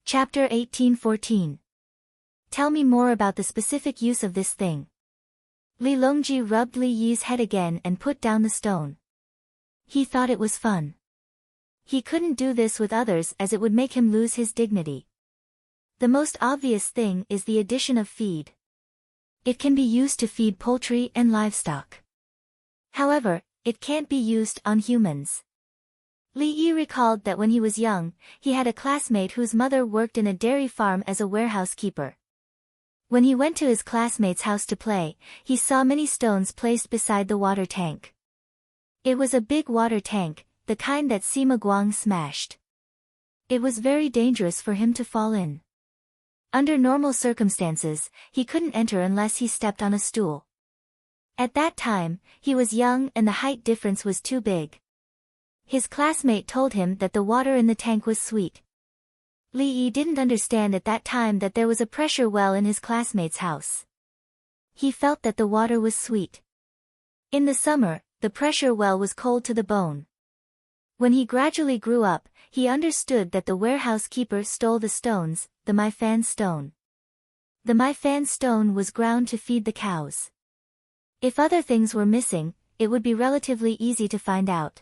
Speaker 1: Chapter 1814. Tell me more about the specific use of this thing. Li Longji rubbed Li Yi's head again and put down the stone. He thought it was fun. He couldn't do this with others as it would make him lose his dignity. The most obvious thing is the addition of feed. It can be used to feed poultry and livestock. However, it can't be used on humans. Li Yi recalled that when he was young, he had a classmate whose mother worked in a dairy farm as a warehouse keeper. When he went to his classmate's house to play, he saw many stones placed beside the water tank. It was a big water tank, the kind that Sima Guang smashed. It was very dangerous for him to fall in. Under normal circumstances, he couldn't enter unless he stepped on a stool. At that time, he was young and the height difference was too big. His classmate told him that the water in the tank was sweet. Li Yi didn't understand at that time that there was a pressure well in his classmate's house. He felt that the water was sweet. In the summer, the pressure well was cold to the bone. When he gradually grew up, he understood that the warehouse keeper stole the stones, the Maifan stone. The Maifan stone was ground to feed the cows. If other things were missing, it would be relatively easy to find out.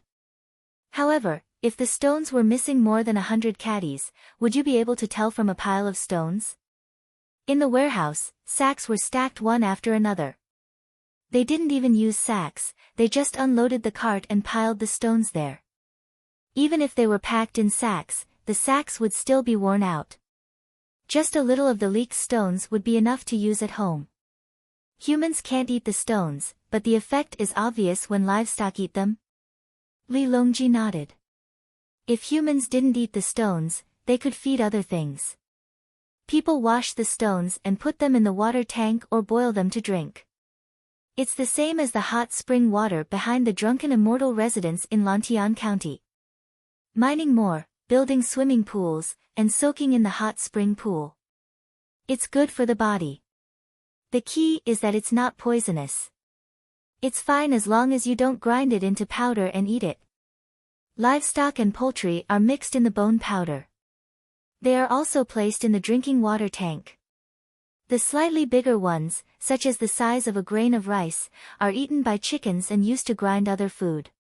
Speaker 1: However, if the stones were missing more than 100 caddies, would you be able to tell from a pile of stones? In the warehouse, sacks were stacked one after another. They didn't even use sacks, they just unloaded the cart and piled the stones there. Even if they were packed in sacks, the sacks would still be worn out. Just a little of the leaked stones would be enough to use at home. Humans can't eat the stones, but the effect is obvious when livestock eat them. Li Longji nodded. If humans didn't eat the stones, they could feed other things. People wash the stones and put them in the water tank or boil them to drink. It's the same as the hot spring water behind the drunken immortal residence in Lantian County. Mining more, building swimming pools, and soaking in the hot spring pool. It's good for the body. The key is that it's not poisonous. It's fine as long as you don't grind it into powder and eat it. Livestock and poultry are mixed in the bone powder. They are also placed in the drinking water tank. The slightly bigger ones, such as the size of a grain of rice, are eaten by chickens and used to grind other food.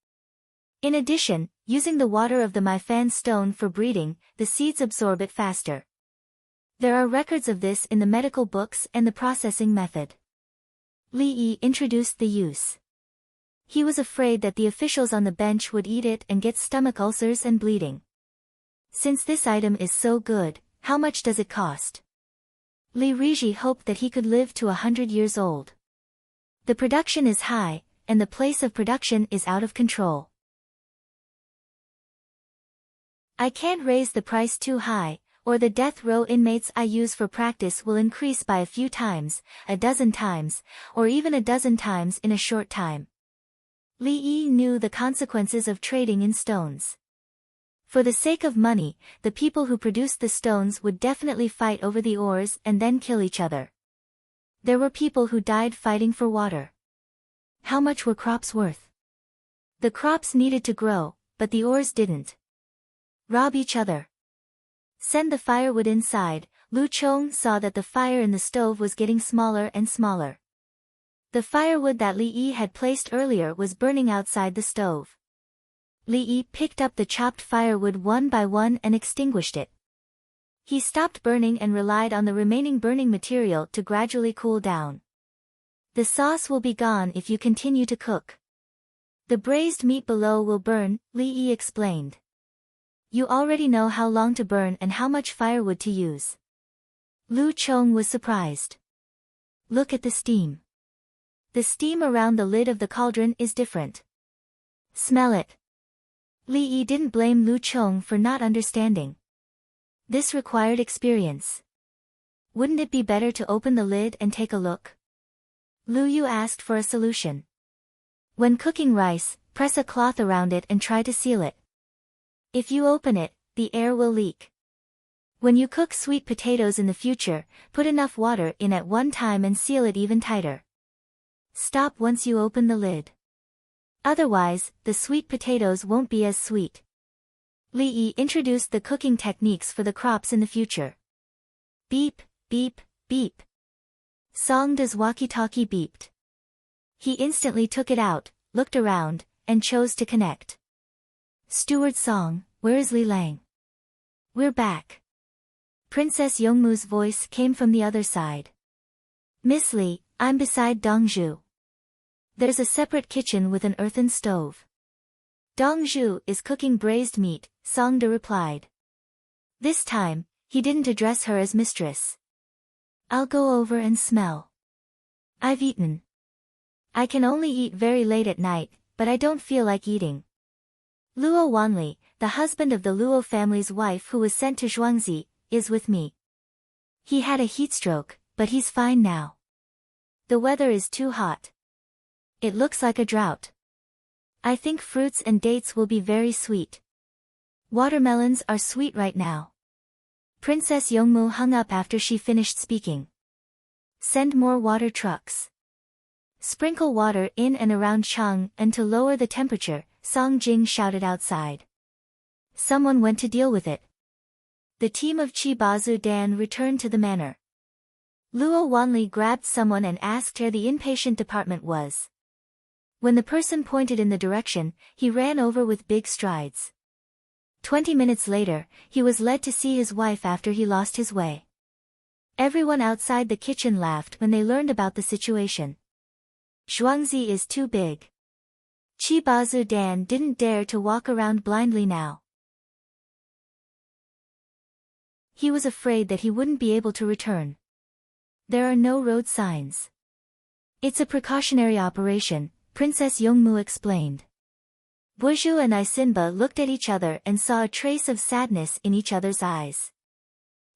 Speaker 1: In addition, using the water of the Maifan stone for breeding, the seeds absorb it faster. There are records of this in the medical books and the processing method. Li Yi introduced the use. He was afraid that the officials on the bench would eat it and get stomach ulcers and bleeding. Since this item is so good, how much does it cost? Li Riji hoped that he could live to 100 years old. The production is high, and the place of production is out of control. I can't raise the price too high, or the death row inmates I use for practice will increase by a few times, a dozen times, or even a dozen times in a short time. Li Yi knew the consequences of trading in stones. For the sake of money, the people who produced the stones would definitely fight over the ores and then kill each other. There were people who died fighting for water. How much were crops worth? The crops needed to grow, but the ores didn't. Rob each other. Send the firewood inside. Lu Chong saw that the fire in the stove was getting smaller and smaller. The firewood that Li Yi had placed earlier was burning outside the stove. Li Yi picked up the chopped firewood one by one and extinguished it. He stopped burning and relied on the remaining burning material to gradually cool down. The sauce will be gone if you continue to cook. The braised meat below will burn, Li Yi explained. You already know how long to burn and how much firewood to use. Lu Chong was surprised. Look at the steam. The steam around the lid of the cauldron is different. Smell it. Li Yi didn't blame Lu Chong for not understanding. This required experience. Wouldn't it be better to open the lid and take a look? Lu Yu asked for a solution. When cooking rice, press a cloth around it and try to seal it. If you open it, the air will leak. When you cook sweet potatoes in the future, put enough water in at one time and seal it even tighter. Stop once you open the lid. Otherwise, the sweet potatoes won't be as sweet. Li Yi introduced the cooking techniques for the crops in the future. Beep, beep, beep. Song Da's walkie-talkie beeped. He instantly took it out, looked around, and chose to connect. Steward Song, where is Li Lang? We're back. Princess Yongmu's voice came from the other side. Miss Li, I'm beside Dongzhu. There's a separate kitchen with an earthen stove. Dongzhu is cooking braised meat, Songde replied. This time, he didn't address her as mistress. I'll go over and smell. I've eaten. I can only eat very late at night, but I don't feel like eating. Luo Wanli, the husband of the Luo family's wife who was sent to Zhuangzi, is with me. He had a heatstroke, but he's fine now. The weather is too hot. It looks like a drought. I think fruits and dates will be very sweet. Watermelons are sweet right now. Princess Yongmu hung up after she finished speaking. Send more water trucks. Sprinkle water in and around Chang and to lower the temperature, Song Jing shouted outside. Someone went to deal with it. The team of Chibazu Dan returned to the manor. Luo Wanli grabbed someone and asked where the inpatient department was. When the person pointed in the direction, he ran over with big strides. 20 minutes later, he was led to see his wife after he lost his way. Everyone outside the kitchen laughed when they learned about the situation. Zhuangzi is too big. Chibazu Dan didn't dare to walk around blindly now. He was afraid that he wouldn't be able to return. There are no road signs. It's a precautionary operation, Princess Yongmu explained. Buju and Isinba looked at each other and saw a trace of sadness in each other's eyes.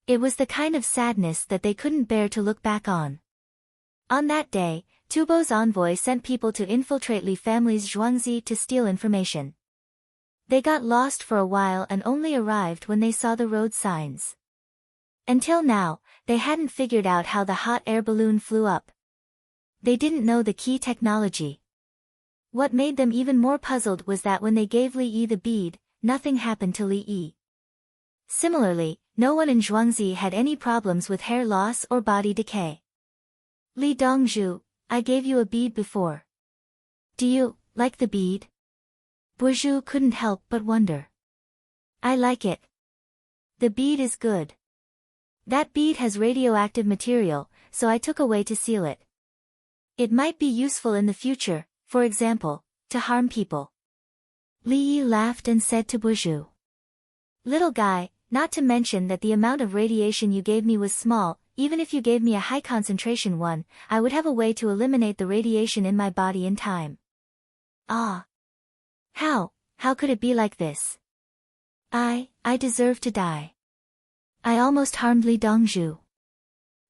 Speaker 1: It was the kind of sadness that they couldn't bear to look back on. On that day, Tubo's envoy sent people to infiltrate Li family's Zhuangzi to steal information. They got lost for a while and only arrived when they saw the road signs. Until now, they hadn't figured out how the hot air balloon flew up. They didn't know the key technology. What made them even more puzzled was that when they gave Li Yi the bead, nothing happened to Li Yi. Similarly, no one in Zhuangzi had any problems with hair loss or body decay. Li Dongzhu, I gave you a bead before. Do you like the bead? Buju couldn't help but wonder. I like it. The bead is good. That bead has radioactive material, so I took away to seal it. It might be useful in the future, for example, to harm people. Li Yi laughed and said to Buju. Little guy, not to mention that the amount of radiation you gave me was small, even if you gave me a high concentration one, I would have a way to eliminate the radiation in my body in time. Ah. How could it be like this? I deserve to die. I almost harmed Li Dongzhu.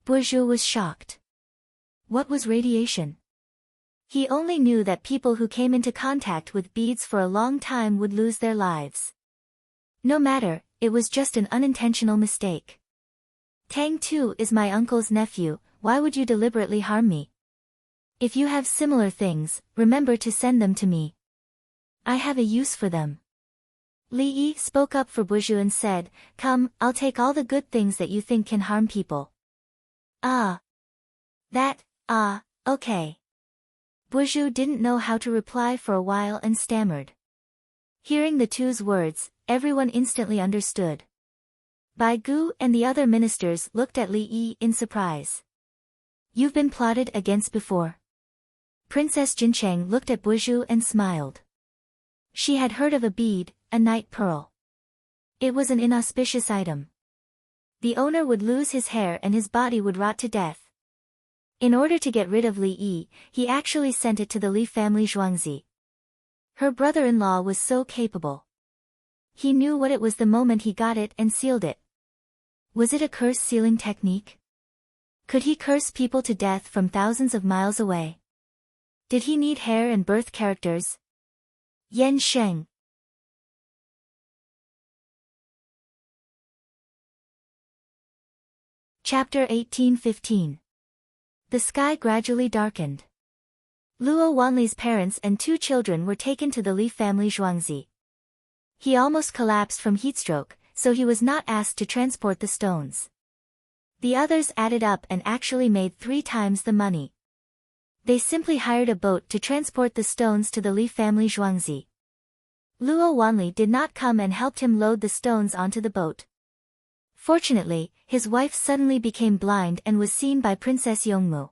Speaker 1: Buju was shocked. What was radiation? He only knew that people who came into contact with beads for a long time would lose their lives. No matter, it was just an unintentional mistake. Tang too is my uncle's nephew, why would you deliberately harm me? If you have similar things, remember to send them to me. I have a use for them. Li Yi spoke up for Buju and said, come, I'll take all the good things that you think can harm people. Okay. Buju didn't know how to reply for a while and stammered. Hearing the two's words, everyone instantly understood. Bai Gu and the other ministers looked at Li Yi in surprise. You've been plotted against before. Princess Jincheng looked at Buju and smiled. She had heard of a bead, a night pearl. It was an inauspicious item. The owner would lose his hair and his body would rot to death. In order to get rid of Li Yi, he actually sent it to the Li family Zhuangzi. Her brother-in-law was so capable. He knew what it was the moment he got it and sealed it. Was it a curse sealing technique? Could he curse people to death from thousands of miles away? Did he need hair and birth characters? Yan Sheng. Chapter 1815. The sky gradually darkened. Luo Wanli's parents and 2 children were taken to the Li family Zhuangzi. He almost collapsed from heatstroke, so he was not asked to transport the stones. The others added up and actually made 3 times the money. They simply hired a boat to transport the stones to the Li family Zhuangzi. Luo Wanli did not come and helped him load the stones onto the boat. Fortunately, his wife suddenly became blind and was seen by Princess Yongmu.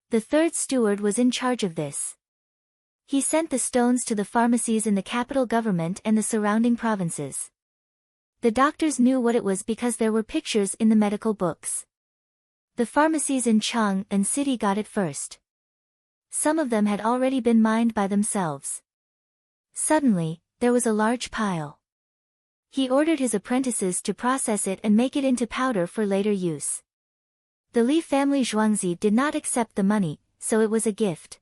Speaker 1: The third steward was in charge of this. He sent the stones to the pharmacies in the capital government and the surrounding provinces. The doctors knew what it was because there were pictures in the medical books. The pharmacies in Chang'an City got it first. Some of them had already been mined by themselves. Suddenly, there was a large pile. He ordered his apprentices to process it and make it into powder for later use. The Li family Zhuangzi did not accept the money, so it was a gift.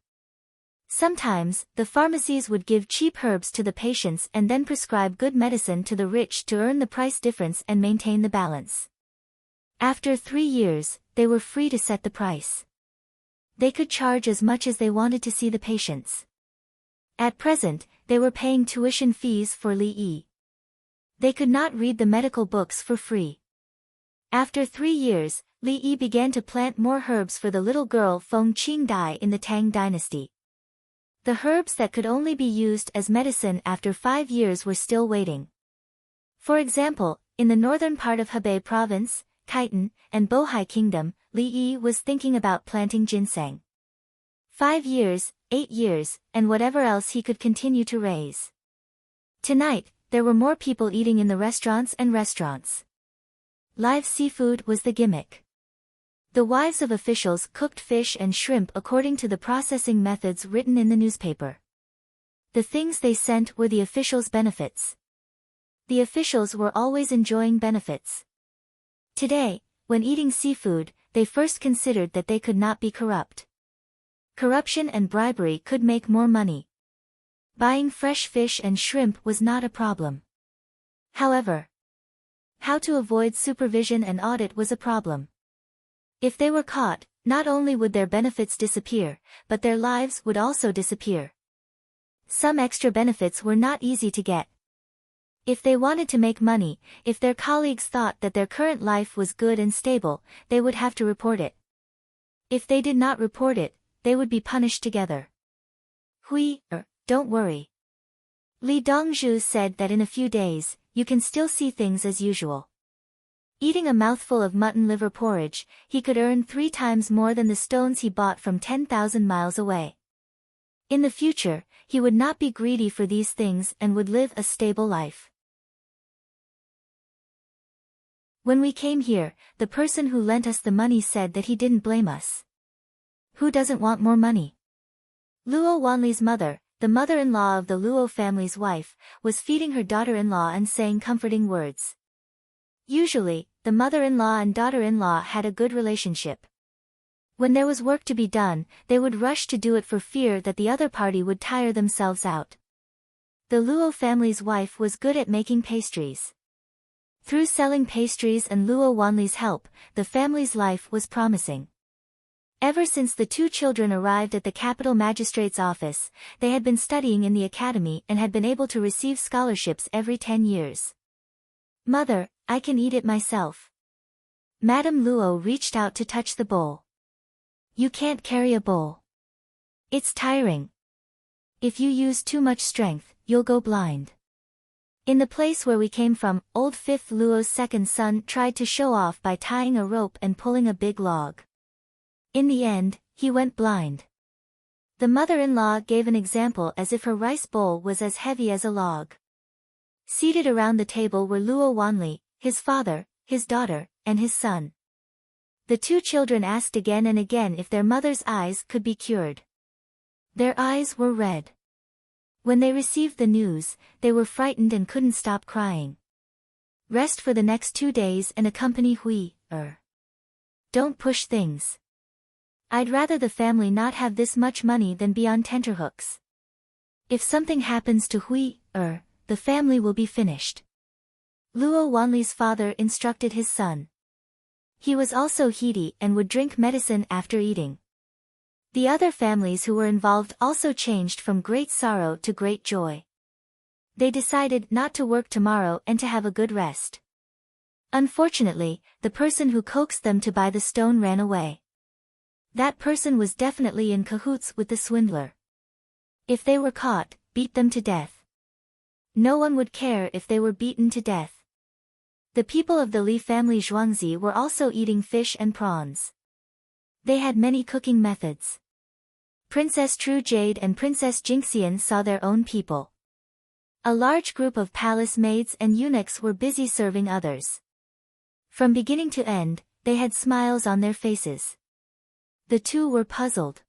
Speaker 1: Sometimes, the pharmacies would give cheap herbs to the patients and then prescribe good medicine to the rich to earn the price difference and maintain the balance. After 3 years, they were free to set the price. They could charge as much as they wanted to see the patients. At present, they were paying tuition fees for Li Yi. They could not read the medical books for free. After 3 years, Li Yi began to plant more herbs for the little girl Feng Qingdai in the Tang dynasty. The herbs that could only be used as medicine after 5 years were still waiting. For example, in the northern part of Hebei province, Khitan, and Bohai kingdom, Li Yi was thinking about planting ginseng. 5 years, 8 years, and whatever else he could continue to raise. Tonight, there were more people eating in the restaurants. Live seafood was the gimmick. The wives of officials cooked fish and shrimp according to the processing methods written in the newspaper. The things they sent were the officials' benefits. The officials were always enjoying benefits. Today, when eating seafood, they first considered that they could not be corrupt. Corruption and bribery could make more money. Buying fresh fish and shrimp was not a problem. However, how to avoid supervision and audit was a problem. If they were caught, not only would their benefits disappear, but their lives would also disappear. Some extra benefits were not easy to get. If they wanted to make money, if their colleagues thought that their current life was good and stable, they would have to report it. If they did not report it, they would be punished together. Don't worry. Li Dongzhu said that in a few days, you can still see things as usual. Eating a mouthful of mutton liver porridge, he could earn 3 times more than the stones he bought from 10,000 miles away. In the future, he would not be greedy for these things and would live a stable life. When we came here, the person who lent us the money said that he didn't blame us. Who doesn't want more money? Luo Wanli's mother, the mother-in-law of the Luo family's wife, was feeding her daughter-in-law and saying comforting words. Usually, the mother-in-law and daughter-in-law had a good relationship. When there was work to be done, they would rush to do it for fear that the other party would tire themselves out. The Luo family's wife was good at making pastries. Through selling pastries and Luo Wanli's help, the family's life was promising. Ever since the 2 children arrived at the capital magistrate's office, they had been studying in the academy and had been able to receive scholarships every 10 years. Mother, I can eat it myself. Madame Luo reached out to touch the bowl. You can't carry a bowl. It's tiring. If you use too much strength, you'll go blind. In the place where we came from, old 5th Luo's second son tried to show off by tying a rope and pulling a big log. In the end, he went blind. The mother-in-law gave an example as if her rice bowl was as heavy as a log. Seated around the table were Luo Wanli, his father, his daughter, and his son. The 2 children asked again and again if their mother's eyes could be cured. Their eyes were red. When they received the news, they were frightened and couldn't stop crying. Rest for the next 2 days and accompany Hui. Don't push things. I'd rather the family not have this much money than be on tenterhooks. If something happens to Hui, the family will be finished. Luo Wanli's father instructed his son. He was also heedy and would drink medicine after eating. The other families who were involved also changed from great sorrow to great joy. They decided not to work tomorrow and to have a good rest. Unfortunately, the person who coaxed them to buy the stone ran away. That person was definitely in cahoots with the swindler. If they were caught, beat them to death. No one would care if they were beaten to death. The people of the Li family Zhuangzi were also eating fish and prawns. They had many cooking methods. Princess True Jade and Princess Jinxian saw their own people. A large group of palace maids and eunuchs were busy serving others. From beginning to end, they had smiles on their faces. The two were puzzled.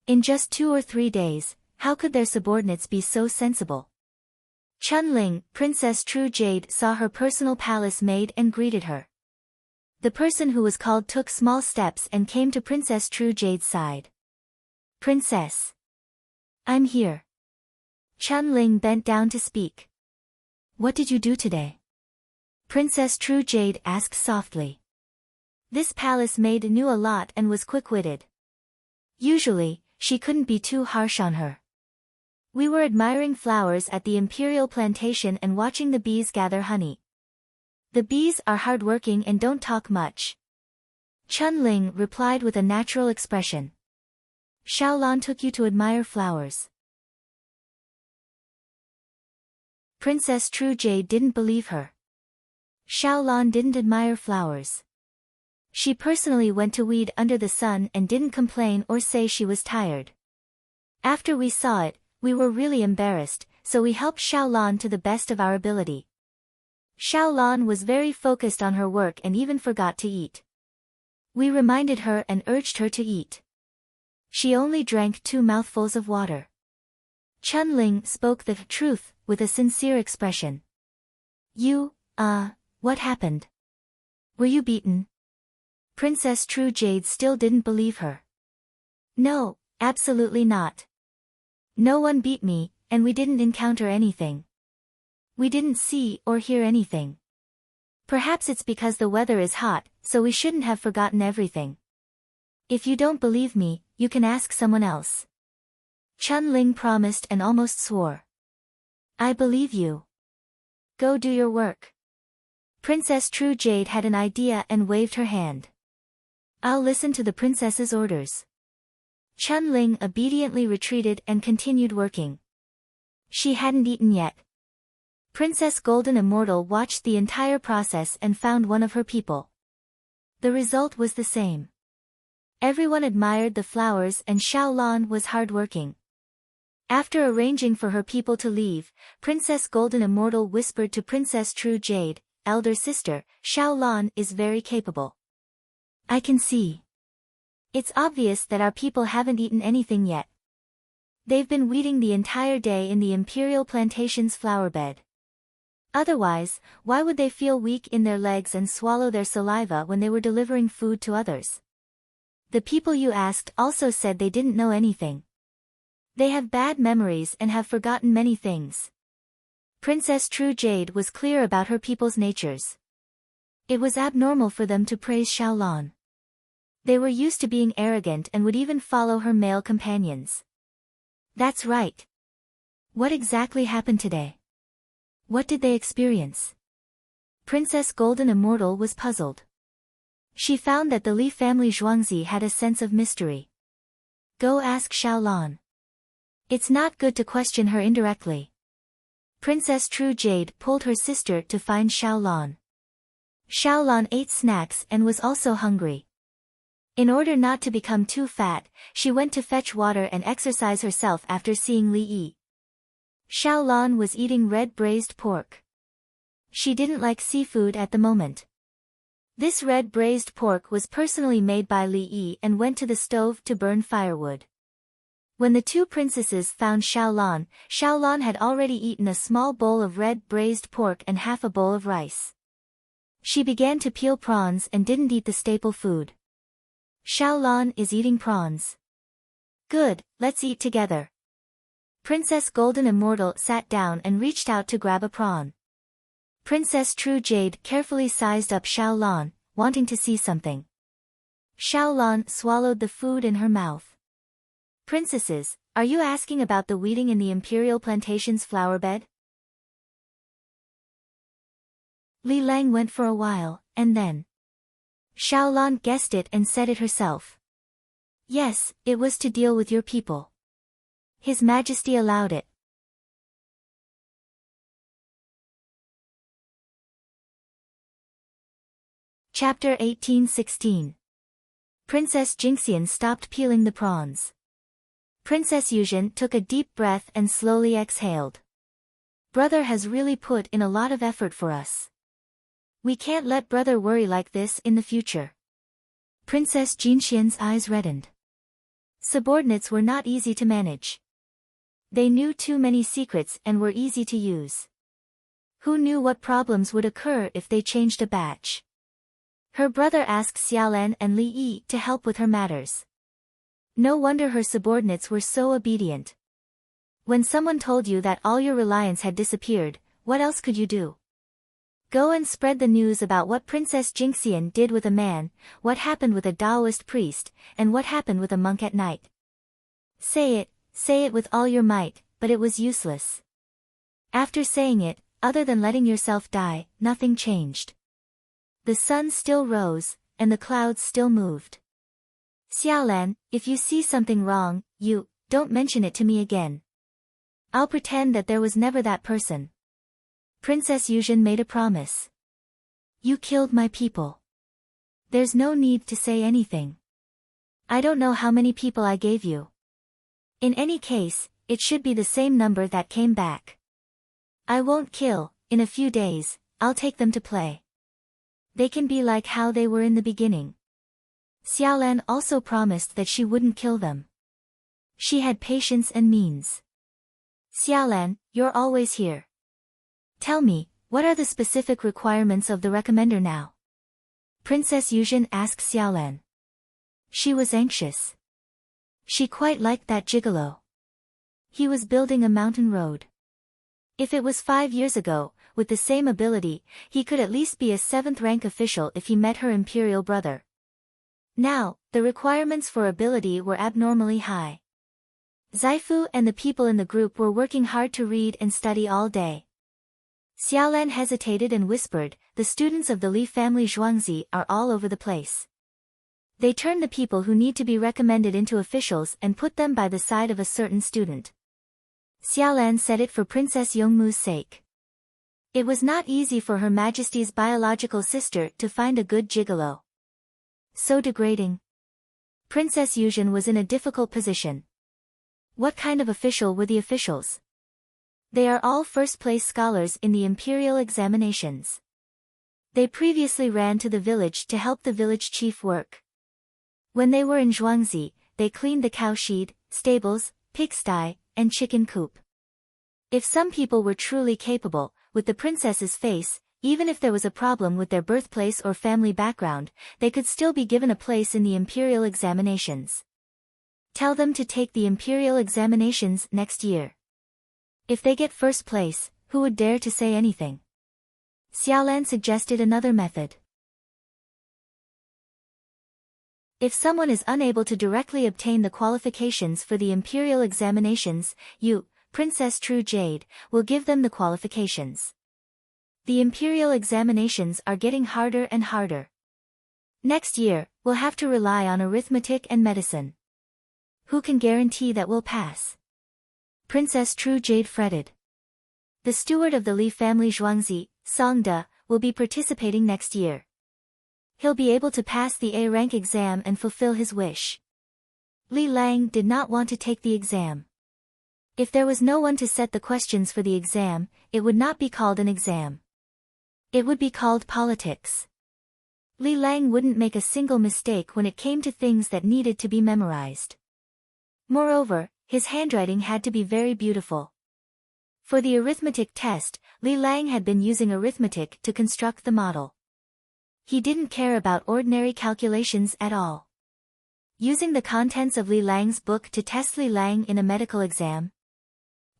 Speaker 1: In just 2 or 3 days, how could their subordinates be so sensible? Chunling, Princess True Jade, saw her personal palace maid and greeted her. The person who was called took small steps and came to Princess True Jade's side. Princess. I'm here. Chunling bent down to speak. What did you do today? Princess True Jade asked softly. This palace maid knew a lot and was quick-witted. Usually, she couldn't be too harsh on her. We were admiring flowers at the imperial plantation and watching the bees gather honey. The bees are hard-working and don't talk much. Chunling replied with a natural expression. Xiaolan took you to admire flowers. Princess True Jade didn't believe her. Xiaolan didn't admire flowers. She personally went to weed under the sun and didn't complain or say she was tired. After we saw it, we were really embarrassed, so we helped Xiaolan to the best of our ability. Xiaolan was very focused on her work and even forgot to eat. We reminded her and urged her to eat. She only drank 2 mouthfuls of water. Chunling spoke the truth, with a sincere expression. What happened? Were you beaten? Princess True Jade still didn't believe her. No, absolutely not. No one beat me, and we didn't encounter anything. We didn't see or hear anything. Perhaps it's because the weather is hot, so we shouldn't have forgotten everything. If you don't believe me, you can ask someone else. Chunling promised and almost swore. I believe you. Go do your work. Princess True Jade had an idea and waved her hand. I'll listen to the princess's orders. Chunling obediently retreated and continued working. She hadn't eaten yet. Princess Golden Immortal watched the entire process and found one of her people. The result was the same. Everyone admired the flowers and Xiaolan was hardworking. After arranging for her people to leave, Princess Golden Immortal whispered to Princess True Jade, elder sister, Xiaolan is very capable. I can see. It's obvious that our people haven't eaten anything yet. They've been weeding the entire day in the imperial plantation's flower bed. Otherwise, why would they feel weak in their legs and swallow their saliva when they were delivering food to others? The people you asked also said they didn't know anything. They have bad memories and have forgotten many things. Princess True Jade was clear about her people's natures. It was abnormal for them to praise Xiaolan. They were used to being arrogant and would even follow her male companions. That's right. What exactly happened today? What did they experience? Princess Golden Immortal was puzzled. She found that the Li family Zhuangzi had a sense of mystery. Go ask Xiaolan. It's not good to question her indirectly. Princess True Jade pulled her sister to find Xiaolan. Xiaolan ate snacks and was also hungry. In order not to become too fat, she went to fetch water and exercise herself after seeing Li Yi. Xiaolan was eating red braised pork. She didn't like seafood at the moment. This red braised pork was personally made by Li Yi and went to the stove to burn firewood. When the 2 princesses found Xiaolan, Xiaolan had already eaten a small bowl of red braised pork and half a bowl of rice. She began to peel prawns and didn't eat the staple food. Xiaolan is eating prawns. Good, let's eat together. Princess Golden Immortal sat down and reached out to grab a prawn. Princess True Jade carefully sized up Xiaolan, wanting to see something. Xiaolan swallowed the food in her mouth. Princesses, are you asking about the weeding in the imperial plantation's flower bed? Li Lang went for a while, and then Xiaolan guessed it and said it herself. Yes, it was to deal with your people. His Majesty allowed it. Chapter 1816. Princess Jinxian stopped peeling the prawns. Princess Yuzhen took a deep breath and slowly exhaled. Brother has really put in a lot of effort for us. We can't let brother worry like this in the future. Princess Jinxian's eyes reddened. Subordinates were not easy to manage. They knew too many secrets and were easy to use. Who knew what problems would occur if they changed a batch? Her brother asked Xiaolan and Li Yi to help with her matters. No wonder her subordinates were so obedient. When someone told you that all your reliance had disappeared, what else could you do? Go and spread the news about what Princess Jinxian did with a man, what happened with a Taoist priest, and what happened with a monk at night. Say it with all your might, but it was useless. After saying it, other than letting yourself die, nothing changed. The sun still rose, and the clouds still moved. Xiaolan, if you see something wrong, don't mention it to me again. I'll pretend that there was never that person. Princess Yuzhen made a promise. You killed my people. There's no need to say anything. I don't know how many people I gave you. In any case, it should be the same number that came back. I won't kill, in a few days, I'll take them to play. They can be like how they were in the beginning. Xiaolan also promised that she wouldn't kill them. She had patience and means. Xiaolan, you're always here. Tell me, what are the specific requirements of the recommender now? Princess Yuzhen asked Xiaolan. She was anxious. She quite liked that gigolo. He was building a mountain road. If it was 5 years ago, with the same ability, he could at least be a 7th-rank official if he met her imperial brother. Now, the requirements for ability were abnormally high. Zaifu and the people in the group were working hard to read and study all day. Xiaolan hesitated and whispered, the students of the Li family Zhuangzi are all over the place. They turn the people who need to be recommended into officials and put them by the side of a certain student. Xiaolan said it for Princess Yongmu's sake. It was not easy for Her Majesty's biological sister to find a good gigolo. So degrading. Princess Yuzhen was in a difficult position. What kind of official were the officials? They are all first-place scholars in the imperial examinations. They previously ran to the village to help the village chief work. When they were in Zhuangzi, they cleaned the cowshed, stables, pigsty, and chicken coop. If some people were truly capable, with the princess's face, even if there was a problem with their birthplace or family background, they could still be given a place in the imperial examinations. Tell them to take the imperial examinations next year. If they get first place, who would dare to say anything? Xiaolan suggested another method. If someone is unable to directly obtain the qualifications for the imperial examinations, you, Princess True Jade, will give them the qualifications. The imperial examinations are getting harder and harder. Next year, we'll have to rely on arithmetic and medicine. Who can guarantee that we'll pass? Princess True Jade fretted. The steward of the Li family Zhuangzi, Songda, will be participating next year. He'll be able to pass the A-rank exam and fulfill his wish. Li Lang did not want to take the exam. If there was no one to set the questions for the exam, it would not be called an exam. It would be called politics. Li Lang wouldn't make a single mistake when it came to things that needed to be memorized. Moreover, his handwriting had to be very beautiful. For the arithmetic test, Li Lang had been using arithmetic to construct the model. He didn't care about ordinary calculations at all. Using the contents of Li Lang's book to test Li Lang in a medical exam.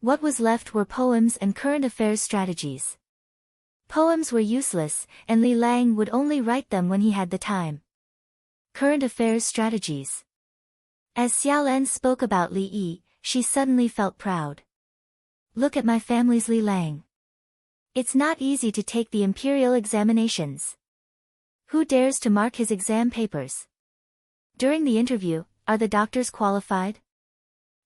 Speaker 1: What was left were poems and current affairs strategies. Poems were useless, and Li Lang would only write them when he had the time. Current affairs strategies. As Xiaolan spoke about Li Yi, she suddenly felt proud. Look at my family's Li Lang. It's not easy to take the imperial examinations. Who dares to mark his exam papers? During the interview, are the doctors qualified?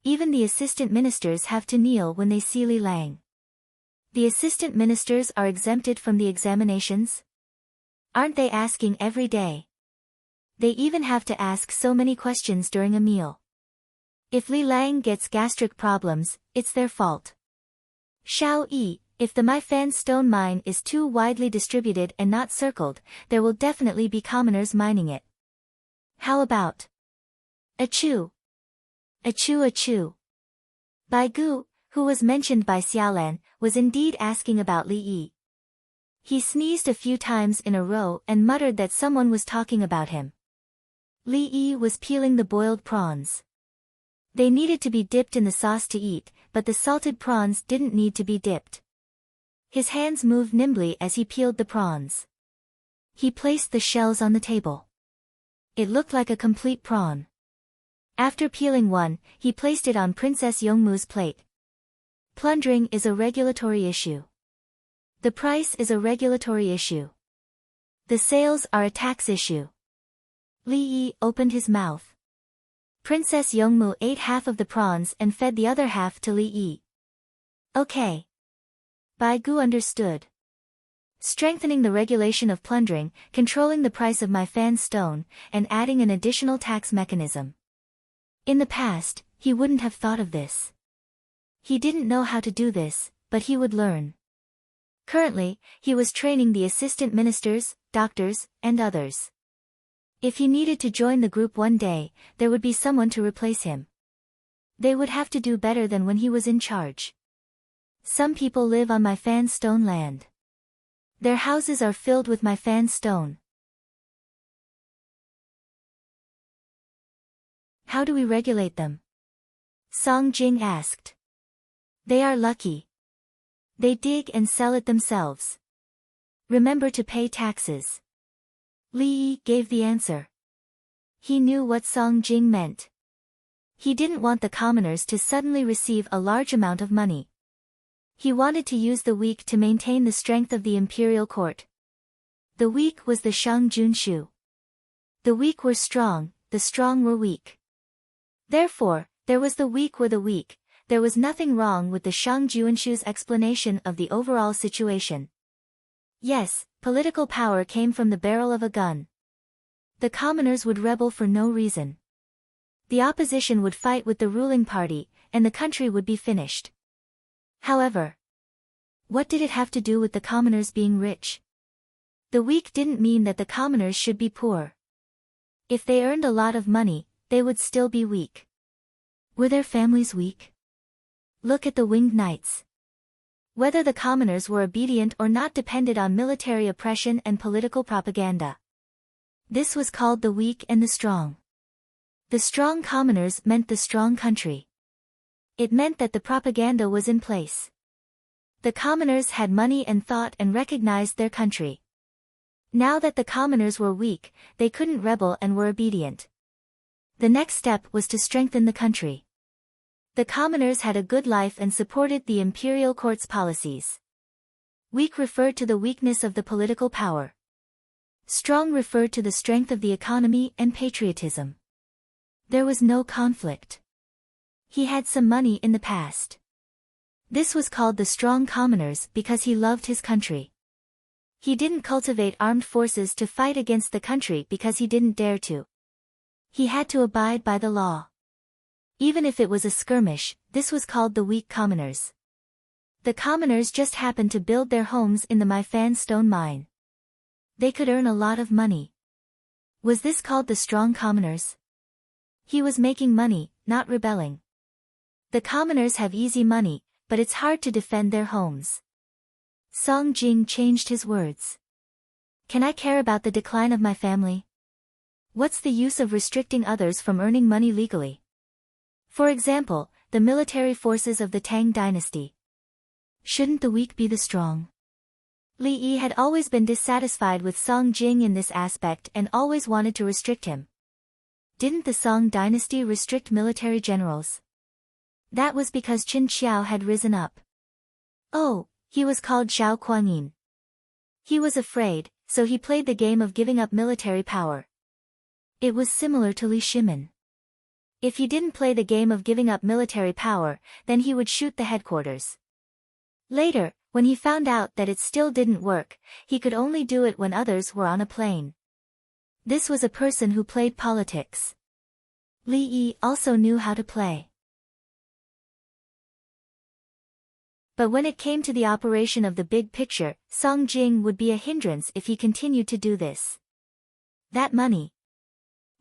Speaker 1: Even the assistant ministers have to kneel when they see Li Lang. The assistant ministers are exempted from the examinations? Aren't they asking every day? They even have to ask so many questions during a meal. If Li Lang gets gastric problems, it's their fault. Xiao Yi, if the My Fan stone mine is too widely distributed and not circled, there will definitely be commoners mining it. How about? Achoo. Achoo achoo. Bai Gu, who was mentioned by Xiaolan, was indeed asking about Li Yi. He sneezed a few times in a row and muttered that someone was talking about him. Li Yi was peeling the boiled prawns. They needed to be dipped in the sauce to eat, but the salted prawns didn't need to be dipped. His hands moved nimbly as he peeled the prawns. He placed the shells on the table. It looked like a complete prawn. After peeling one, he placed it on Princess Yongmu's plate. Plundering is a regulatory issue. The price is a regulatory issue. The sales are a tax issue. Li Yi opened his mouth. Princess Yongmu ate half of the prawns and fed the other half to Li Yi. Okay. Bai Gu understood. Strengthening the regulation of plundering, controlling the price of My Fan stone, and adding an additional tax mechanism. In the past, he wouldn't have thought of this. He didn't know how to do this, but he would learn. Currently, he was training the assistant ministers, doctors, and others. If he needed to join the group one day, there would be someone to replace him. They would have to do better than when he was in charge. Some people live on My Fan stone land. Their houses are filled with My Fan stone. How do we regulate them? Song Jing asked. They are lucky. They dig and sell it themselves. Remember to pay taxes. Li Yi gave the answer. He knew what Song Jing meant. He didn't want the commoners to suddenly receive a large amount of money. He wanted to use the weak to maintain the strength of the imperial court. The weak was the Shang Junshu. The weak were strong, the strong were weak. Therefore, there was the weak were the weak. There was nothing wrong with the Shang Junshu's explanation of the overall situation. Yes, political power came from the barrel of a gun. The commoners would rebel for no reason. The opposition would fight with the ruling party, and the country would be finished. However, what did it have to do with the commoners being rich? The weak didn't mean that the commoners should be poor. If they earned a lot of money, they would still be weak. Were their families weak? Look at the winged knights. Whether the commoners were obedient or not depended on military oppression and political propaganda. This was called the weak and the strong. The strong commoners meant the strong country. It meant that the propaganda was in place. The commoners had money and thought and recognized their country. Now that the commoners were weak, they couldn't rebel and were obedient. The next step was to strengthen the country. The commoners had a good life and supported the imperial court's policies. Weak referred to the weakness of the political power. Strong referred to the strength of the economy and patriotism. There was no conflict. He had some money in the past. This was called the strong commoners because he loved his country. He didn't cultivate armed forces to fight against the country because he didn't dare to. He had to abide by the law. Even if it was a skirmish, this was called the weak commoners. The commoners just happened to build their homes in the My Fan stone mine. They could earn a lot of money. Was this called the strong commoners? He was making money, not rebelling. The commoners have easy money, but it's hard to defend their homes. Song Jing changed his words. Can I care about the decline of my family? What's the use of restricting others from earning money legally? For example, the military forces of the Tang dynasty. Shouldn't the weak be the strong? Li Yi had always been dissatisfied with Song Jing in this aspect and always wanted to restrict him. Didn't the Song dynasty restrict military generals? That was because Qin Xiao had risen up. Oh, he was called Xiao Kuangyin. He was afraid, so he played the game of giving up military power. It was similar to Li Shimin. If he didn't play the game of giving up military power, then he would shoot the headquarters. Later, When he found out that it still didn't work, he could only do it when others were on a plane. This was a person who played politics. Li Yi also knew how to play. But when it came to the operation of the big picture, Song Jing would be a hindrance if he continued to do this. That money.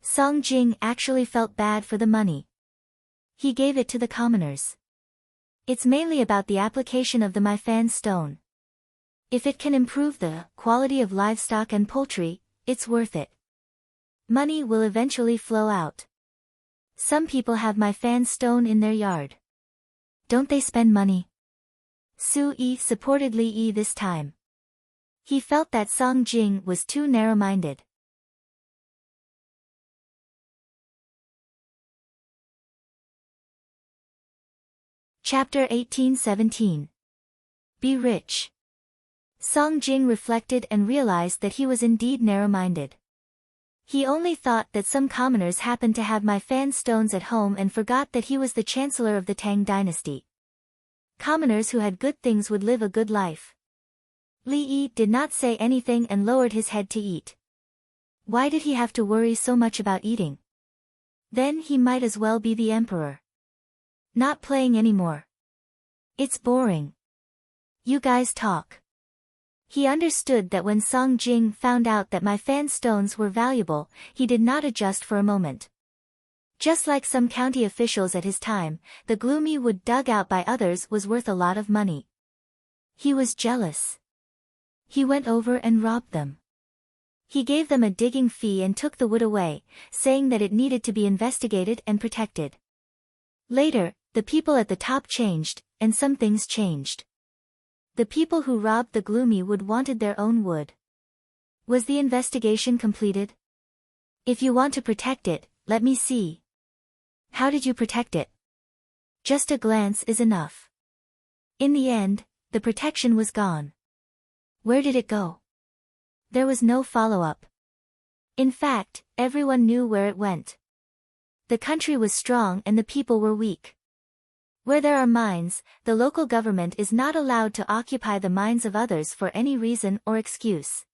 Speaker 1: Song Jing actually felt bad for the money. He gave it to the commoners. It's mainly about the application of the Maifan stone. If it can improve the quality of livestock and poultry, it's worth it. Money will eventually flow out. Some people have Maifan stone in their yard. Don't they spend money? Su Yi supported Li Yi this time. He felt that Song Jing was too narrow-minded. Chapter 1817. Be rich. Song Jing reflected and realized that he was indeed narrow-minded. He only thought that some commoners happened to have Maifan stones at home and forgot that he was the chancellor of the Tang dynasty. Commoners who had good things would live a good life. Li Yi did not say anything and lowered his head to eat. Why did he have to worry so much about eating? Then he might as well be the emperor. Not playing anymore. It's boring. You guys talk. He understood that when Song Jing found out that Maifan stones were valuable, he did not adjust for a moment. Just like some county officials at his time, the gloomy wood dug out by others was worth a lot of money. He was jealous. He went over and robbed them. He gave them a digging fee and took the wood away, saying that it needed to be investigated and protected. Later, the people at the top changed, and some things changed. The people who robbed the gloomy wood wanted their own wood. Was the investigation completed? If you want to protect it, let me see. How did you protect it? Just a glance is enough. In the end, the protection was gone. Where did it go? There was no follow-up. In fact, everyone knew where it went. The country was strong and the people were weak. Where there are mines, the local government is not allowed to occupy the mines of others for any reason or excuse.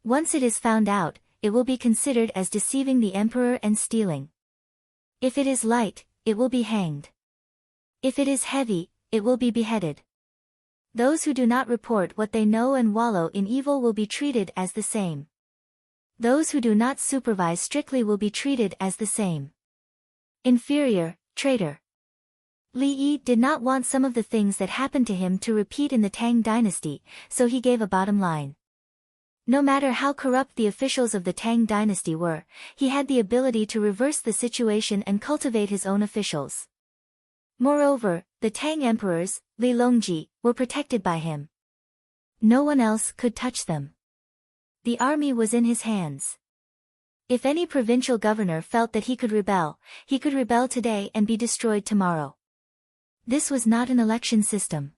Speaker 1: Once it is found out, it will be considered as deceiving the emperor and stealing. If it is light, it will be hanged. If it is heavy, it will be beheaded. Those who do not report what they know and wallow in evil will be treated as the same. Those who do not supervise strictly will be treated as the same. Inferior, traitor. Li Yi did not want some of the things that happened to him to repeat in the Tang dynasty, so he gave a bottom line. No matter how corrupt the officials of the Tang dynasty were, he had the ability to reverse the situation and cultivate his own officials. Moreover, the Tang emperors, Li Longji, were protected by him. No one else could touch them. The army was in his hands. If any provincial governor felt that he could rebel today and be destroyed tomorrow. This was not an election system.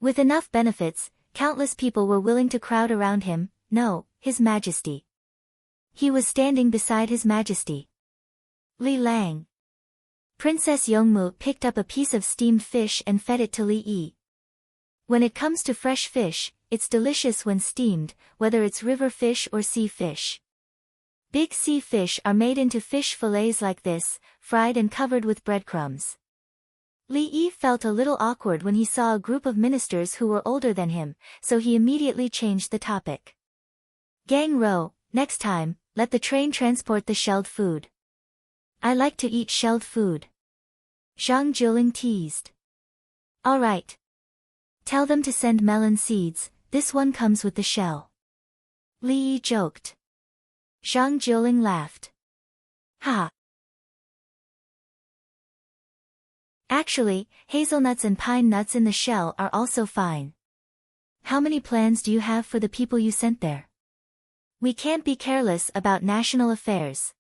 Speaker 1: With enough benefits, countless people were willing to crowd around him, no, His Majesty. He was standing beside His Majesty. Li Lang. Princess Yongmu picked up a piece of steamed fish and fed it to Li Yi. When it comes to fresh fish, it's delicious when steamed, whether it's river fish or sea fish. Big sea fish are made into fish fillets like this, fried and covered with breadcrumbs. Li Yi felt a little awkward when he saw a group of ministers who were older than him, so he immediately changed the topic. Gang Ro, next time, let the train transport the shelled food. I like to eat shelled food. Zhang Jiuling teased. All right. Tell them to send melon seeds, this one comes with the shell. Li Yi joked. Zhang Jiuling laughed. Ha! Actually, hazelnuts and pine nuts in the shell are also fine. How many plans do you have for the people you sent there? We can't be careless about national affairs.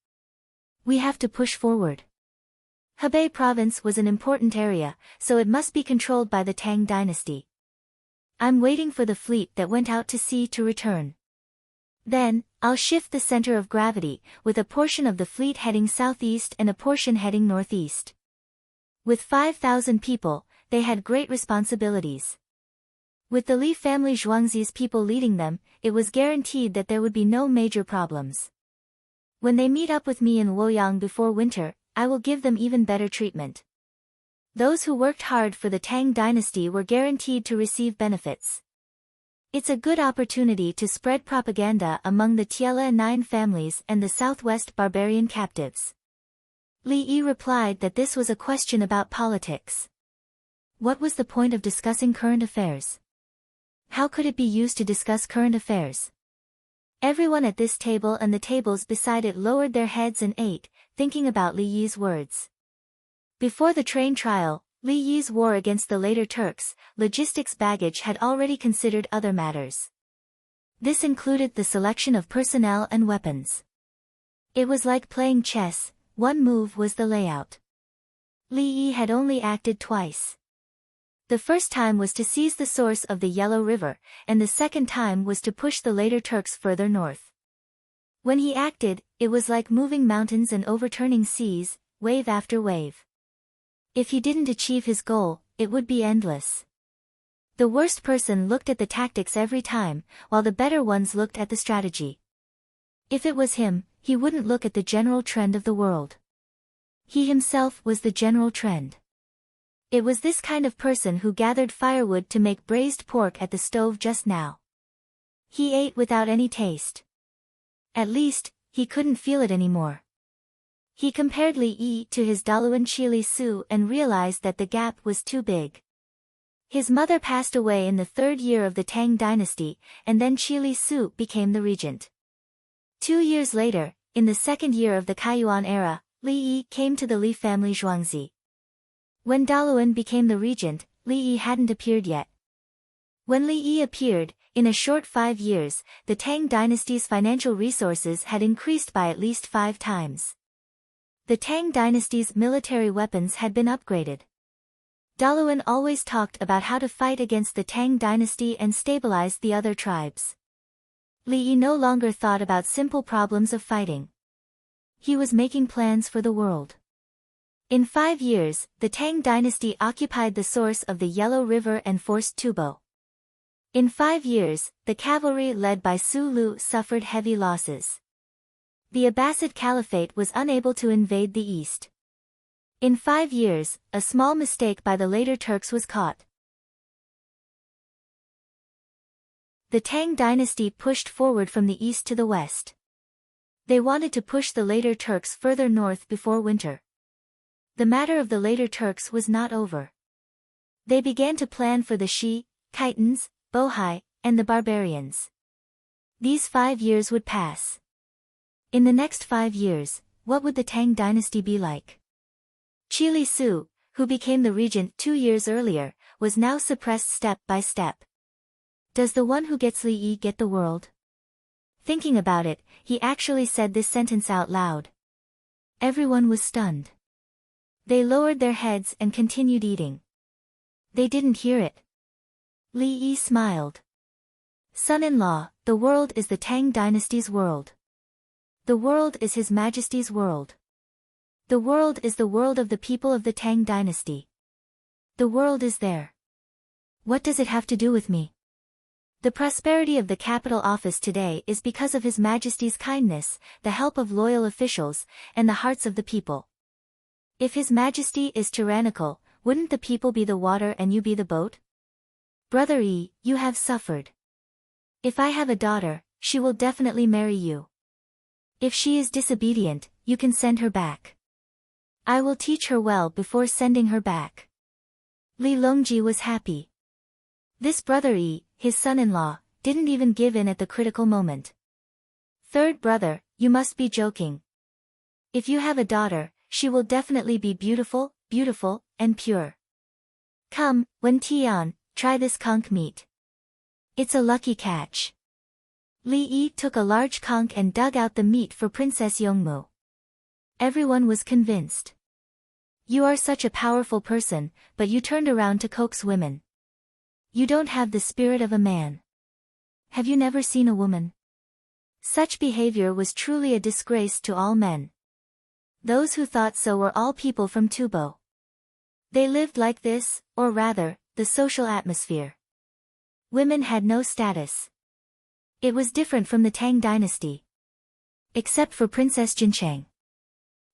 Speaker 1: We have to push forward. Hebei province was an important area, so it must be controlled by the Tang dynasty. I'm waiting for the fleet that went out to sea to return. Then, I'll shift the center of gravity, with a portion of the fleet heading southeast and a portion heading northeast. With 5,000 people, they had great responsibilities. With the Li family Zhuangzi's people leading them, it was guaranteed that there would be no major problems. When they meet up with me in Luoyang before winter, I will give them even better treatment. Those who worked hard for the Tang dynasty were guaranteed to receive benefits. It's a good opportunity to spread propaganda among the Tiela 9 families and the southwest barbarian captives. Li Yi replied that this was a question about politics. What was the point of discussing current affairs? How could it be used to discuss current affairs? Everyone at this table and the tables beside it lowered their heads and ate, thinking about Li Yi's words. Before the train trial, Li Yi's war against the later Turks, logistics baggage had already considered other matters. This included the selection of personnel and weapons. It was like playing chess, one move was the layout. Li Yi had only acted twice. The first time was to seize the source of the Yellow River, and the second time was to push the later Turks further north. When he acted, it was like moving mountains and overturning seas, wave after wave. If he didn't achieve his goal, it would be endless. The worst person looked at the tactics every time, while the better ones looked at the strategy. If it was him, he wouldn't look at the general trend of the world. He himself was the general trend. It was this kind of person who gathered firewood to make braised pork at the stove just now. He ate without any taste. At least, he couldn't feel it anymore. He compared Li Yi to his Daluan Qili Su and realized that the gap was too big. His mother passed away in the 3rd year of the Tang dynasty, and then Qili Su became the regent. 2 years later, in the 2nd year of the Kaiyuan era, Li Yi came to the Li family Zhuangzi. When Daluan became the regent, Li Yi hadn't appeared yet. When Li Yi appeared, in a short 5 years, the Tang dynasty's financial resources had increased by at least 5 times. The Tang dynasty's military weapons had been upgraded. Daluan always talked about how to fight against the Tang dynasty and stabilize the other tribes. Li Yi no longer thought about simple problems of fighting. He was making plans for the world. In 5 years, the Tang dynasty occupied the source of the Yellow River and forced Tubo. In 5 years, the cavalry led by Su Lu suffered heavy losses. The Abbasid Caliphate was unable to invade the east. In 5 years, a small mistake by the later Turks was caught. The Tang dynasty pushed forward from the east to the west. They wanted to push the later Turks further north before winter. The matter of the later Turks was not over. They began to plan for the Shi, Khitans, Bohai, and the barbarians. These 5 years would pass. In the next 5 years, what would the Tang dynasty be like? Qili Su, who became the regent 2 years earlier, was now suppressed step by step. Does the one who gets Li Yi get the world? Thinking about it, he actually said this sentence out loud. Everyone was stunned. They lowered their heads and continued eating. They didn't hear it. Li Yi smiled. Son-in-law, the world is the Tang dynasty's world. The world is His Majesty's world. The world is the world of the people of the Tang dynasty. The world is there. What does it have to do with me? The prosperity of the capital office today is because of His Majesty's kindness, the help of loyal officials, and the hearts of the people. If His Majesty is tyrannical, wouldn't the people be the water and you be the boat? Brother Yi, you have suffered. If I have a daughter, she will definitely marry you. If she is disobedient, you can send her back. I will teach her well before sending her back. Li Longji was happy. This brother Yi, his son-in-law, didn't even give in at the critical moment. Third brother, you must be joking. If you have a daughter, she will definitely be beautiful, and pure. Come, Wen Tian, try this conch meat. It's a lucky catch. Li Yi took a large conch and dug out the meat for Princess Yongmu. Everyone was convinced. You are such a powerful person, but you turned around to coax women. You don't have the spirit of a man. Have you never seen a woman? Such behavior was truly a disgrace to all men. Those who thought so were all people from Tubo. They lived like this, or rather, the social atmosphere. Women had no status. It was different from the Tang dynasty. Except for Princess Jincheng.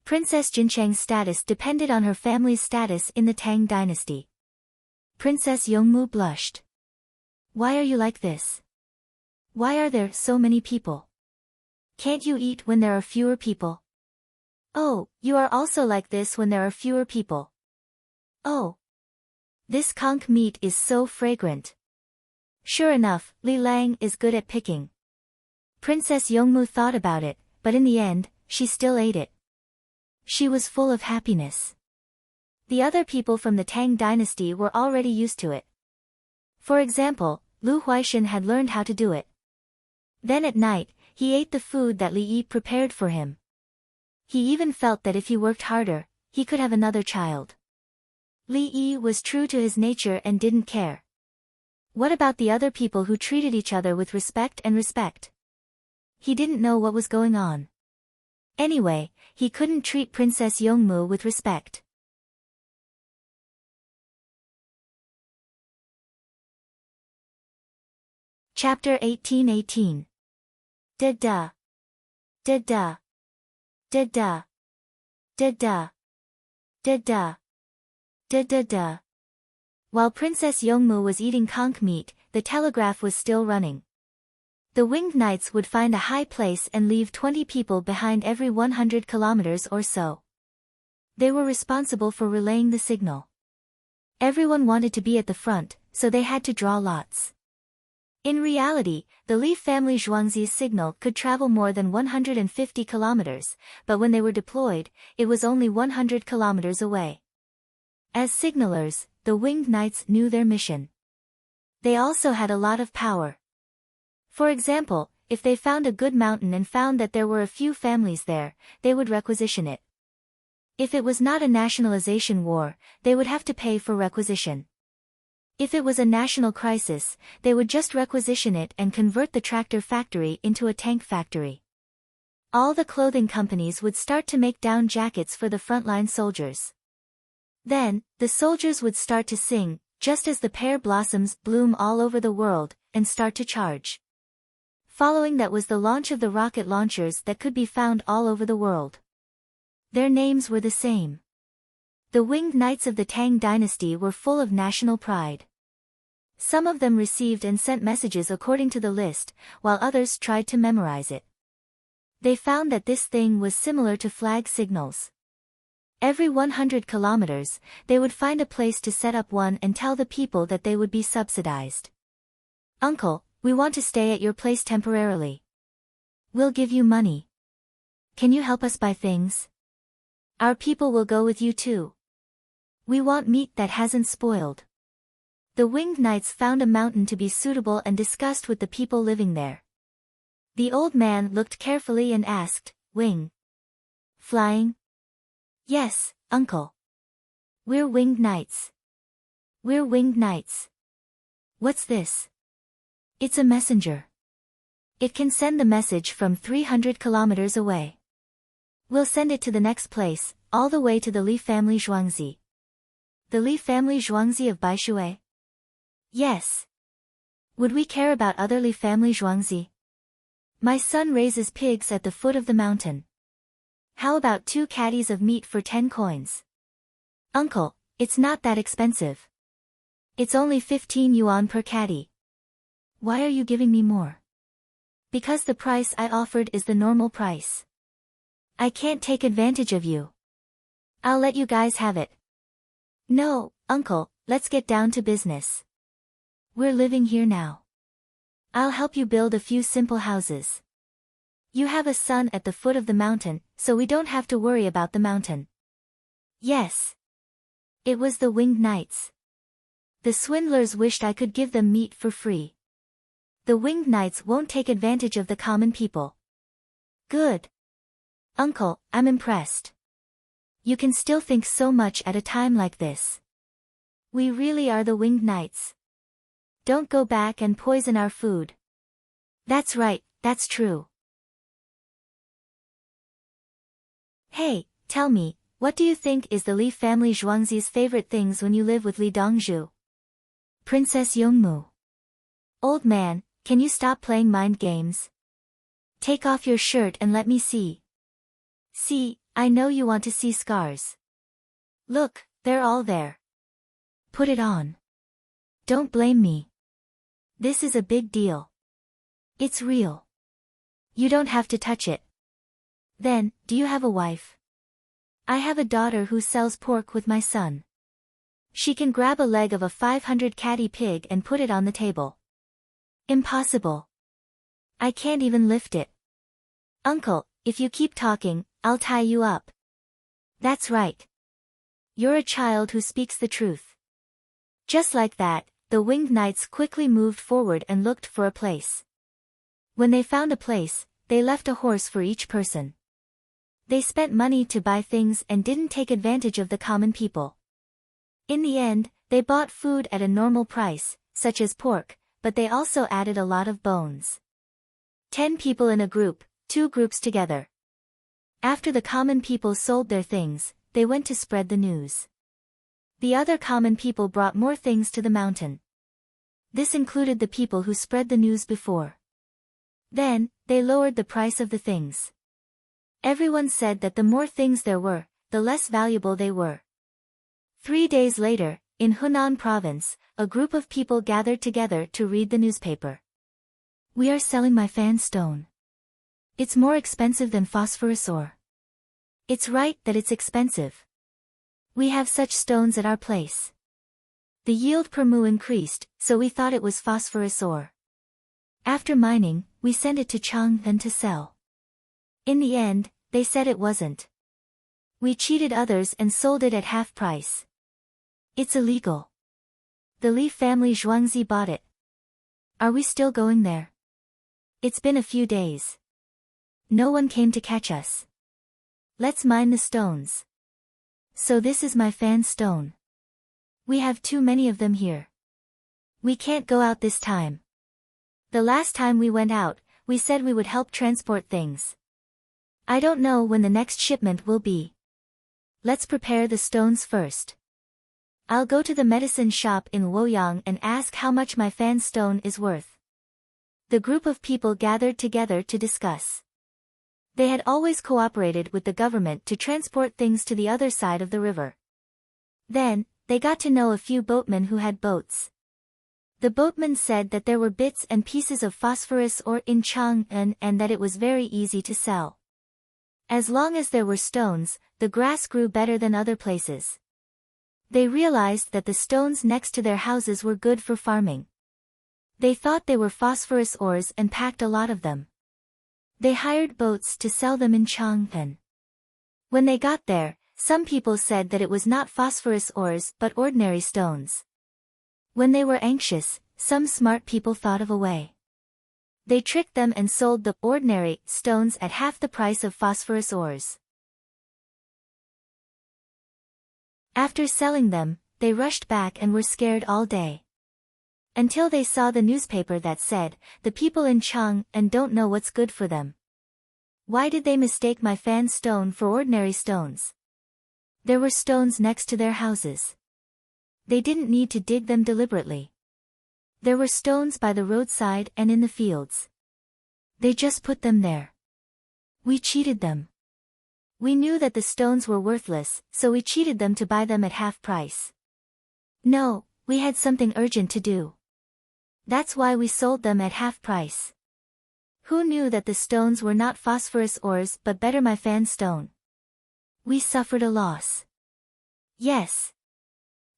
Speaker 1: Princess Jincheng's status depended on her family's status in the Tang dynasty. Princess Yongmu blushed. Why are you like this? Why are there so many people? Can't you eat when there are fewer people? Oh, you are also like this when there are fewer people. Oh. This conch meat is so fragrant. Sure enough, Li Lang is good at picking. Princess Yongmu thought about it, but in the end, she still ate it. She was full of happiness. The other people from the Tang dynasty were already used to it. For example, Lu Huaishan had learned how to do it. Then at night, he ate the food that Li Yi prepared for him. He even felt that if he worked harder, he could have another child. Li Yi was true to his nature and didn't care. What about the other people who treated each other with respect? He didn't know what was going on. Anyway, he couldn't treat Princess Yongmu with respect. Chapter 18:18. Da-da. Da-da. Da-da. Da-da. Da-da. Da-da-da. While Princess Yongmu was eating conch meat, the telegraph was still running. The winged knights would find a high place and leave 20 people behind every 100 kilometers or so. They were responsible for relaying the signal. Everyone wanted to be at the front, so they had to draw lots. In reality, the Li family Zhuangzi's signal could travel more than 150 kilometers, but when they were deployed, it was only 100 kilometers away. As signalers, the winged knights knew their mission. They also had a lot of power. For example, if they found a good mountain and found that there were a few families there, they would requisition it. If it was not a nationalization war, they would have to pay for requisition. If it was a national crisis, they would just requisition it and convert the tractor factory into a tank factory. All the clothing companies would start to make down jackets for the frontline soldiers. Then, the soldiers would start to sing, just as the pear blossoms bloom all over the world, and start to charge. Following that was the launch of the rocket launchers that could be found all over the world. Their names were the same. The winged knights of the Tang dynasty were full of national pride. Some of them received and sent messages according to the list, while others tried to memorize it. They found that this thing was similar to flag signals. Every 100 kilometers, they would find a place to set up one and tell the people that they would be subsidized. Uncle, we want to stay at your place temporarily. We'll give you money. Can you help us buy things? Our people will go with you too. We want meat that hasn't spoiled. The winged knights found a mountain to be suitable and discussed with the people living there. The old man looked carefully and asked, Wing? Flying? Yes, uncle. We're winged knights. We're winged knights. What's this? It's a messenger. It can send the message from 300 kilometers away. We'll send it to the next place, all the way to the Li family Zhuangzi. The Li family Zhuangzi of Baishui? Yes. Would we care about other Li family Zhuangzi? My son raises pigs at the foot of the mountain. How about 2 caddies of meat for 10 coins? Uncle, it's not that expensive. It's only 15 yuan per caddy. Why are you giving me more? Because the price I offered is the normal price. I can't take advantage of you. I'll let you guys have it. No, uncle, let's get down to business. We're living here now. I'll help you build a few simple houses. You have a son at the foot of the mountain, so we don't have to worry about the mountain. Yes. It was the winged knights. The swindlers wished I could give them meat for free. The winged knights won't take advantage of the common people. Good. Uncle, I'm impressed. You can still think so much at a time like this. We really are the winged knights. Don't go back and poison our food. That's right, that's true. Hey, tell me, what do you think is the Li family Zhuangzi's favorite things when you live with Li Dongzhu? Princess Yongmu. Old man, can you stop playing mind games? Take off your shirt and let me see. See, I know you want to see scars. Look, they're all there. Put it on. Don't blame me. This is a big deal. It's real. You don't have to touch it. Then, do you have a wife? I have a daughter who sells pork with my son. She can grab a leg of a 500 catty pig and put it on the table. Impossible. I can't even lift it. Uncle, if you keep talking, I'll tie you up. That's right. You're a child who speaks the truth. Just like that, the winged knights quickly moved forward and looked for a place. When they found a place, they left a horse for each person. They spent money to buy things and didn't take advantage of the common people. In the end, they bought food at a normal price, such as pork, but they also added a lot of bones. 10 people in a group, 2 groups together. After the common people sold their things, they went to spread the news. The other common people brought more things to the mountain. This included the people who spread the news before. Then, they lowered the price of the things. Everyone said that the more things there were, the less valuable they were. 3 days later, in Hunan province, a group of people gathered together to read the newspaper. We are selling my fan stone. It's more expensive than phosphorus ore. It's right that it's expensive. We have such stones at our place. The yield per mu increased, so we thought it was phosphorus ore. After mining, we sent it to Chang'an to sell. In the end, they said it wasn't. We cheated others and sold it at half price. It's illegal. The Li family Zhuangzi bought it. Are we still going there? It's been a few days. No one came to catch us. Let's mine the stones. So this is my fan stone. We have too many of them here. We can't go out this time. The last time we went out, we said we would help transport things. I don't know when the next shipment will be. Let's prepare the stones first. I'll go to the medicine shop in Luoyang and ask how much my fan stone is worth. The group of people gathered together to discuss. They had always cooperated with the government to transport things to the other side of the river. Then, they got to know a few boatmen who had boats. The boatmen said that there were bits and pieces of phosphorus ore in Chang'an and that it was very easy to sell. As long as there were stones, the grass grew better than other places. They realized that the stones next to their houses were good for farming. They thought they were phosphorus ores and packed a lot of them. They hired boats to sell them in Chang'an. When they got there, some people said that it was not phosphorus ores but ordinary stones. When they were anxious, some smart people thought of a way. They tricked them and sold the ordinary stones at half the price of phosphorus ores. After selling them, they rushed back and were scared all day. Until they saw the newspaper that said, "The people in Chang'an don't know what's good for them." Why did they mistake my fan stone for ordinary stones? There were stones next to their houses. They didn't need to dig them deliberately. There were stones by the roadside and in the fields. They just put them there. We cheated them. We knew that the stones were worthless, so we cheated them to buy them at half price. No, we had something urgent to do. That's why we sold them at half price. Who knew that the stones were not phosphorus ores but better my fan stone? We suffered a loss. Yes.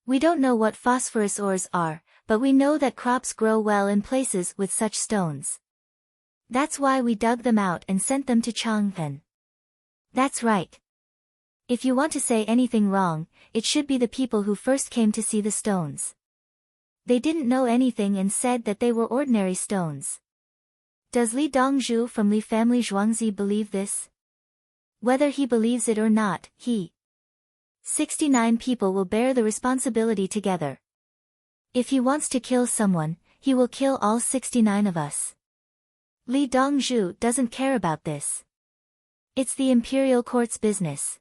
Speaker 1: We don't know what phosphorus ores are, but we know that crops grow well in places with such stones. That's why we dug them out and sent them to Chang'an. That's right. If you want to say anything wrong, it should be the people who first came to see the stones. They didn't know anything and said that they were ordinary stones. Does Li Dongzhu from Li family Zhuangzi believe this? Whether he believes it or not, 69 people will bear the responsibility together. If he wants to kill someone, he will kill all 69 of us. Li Dongzhu doesn't care about this. It's the imperial court's business.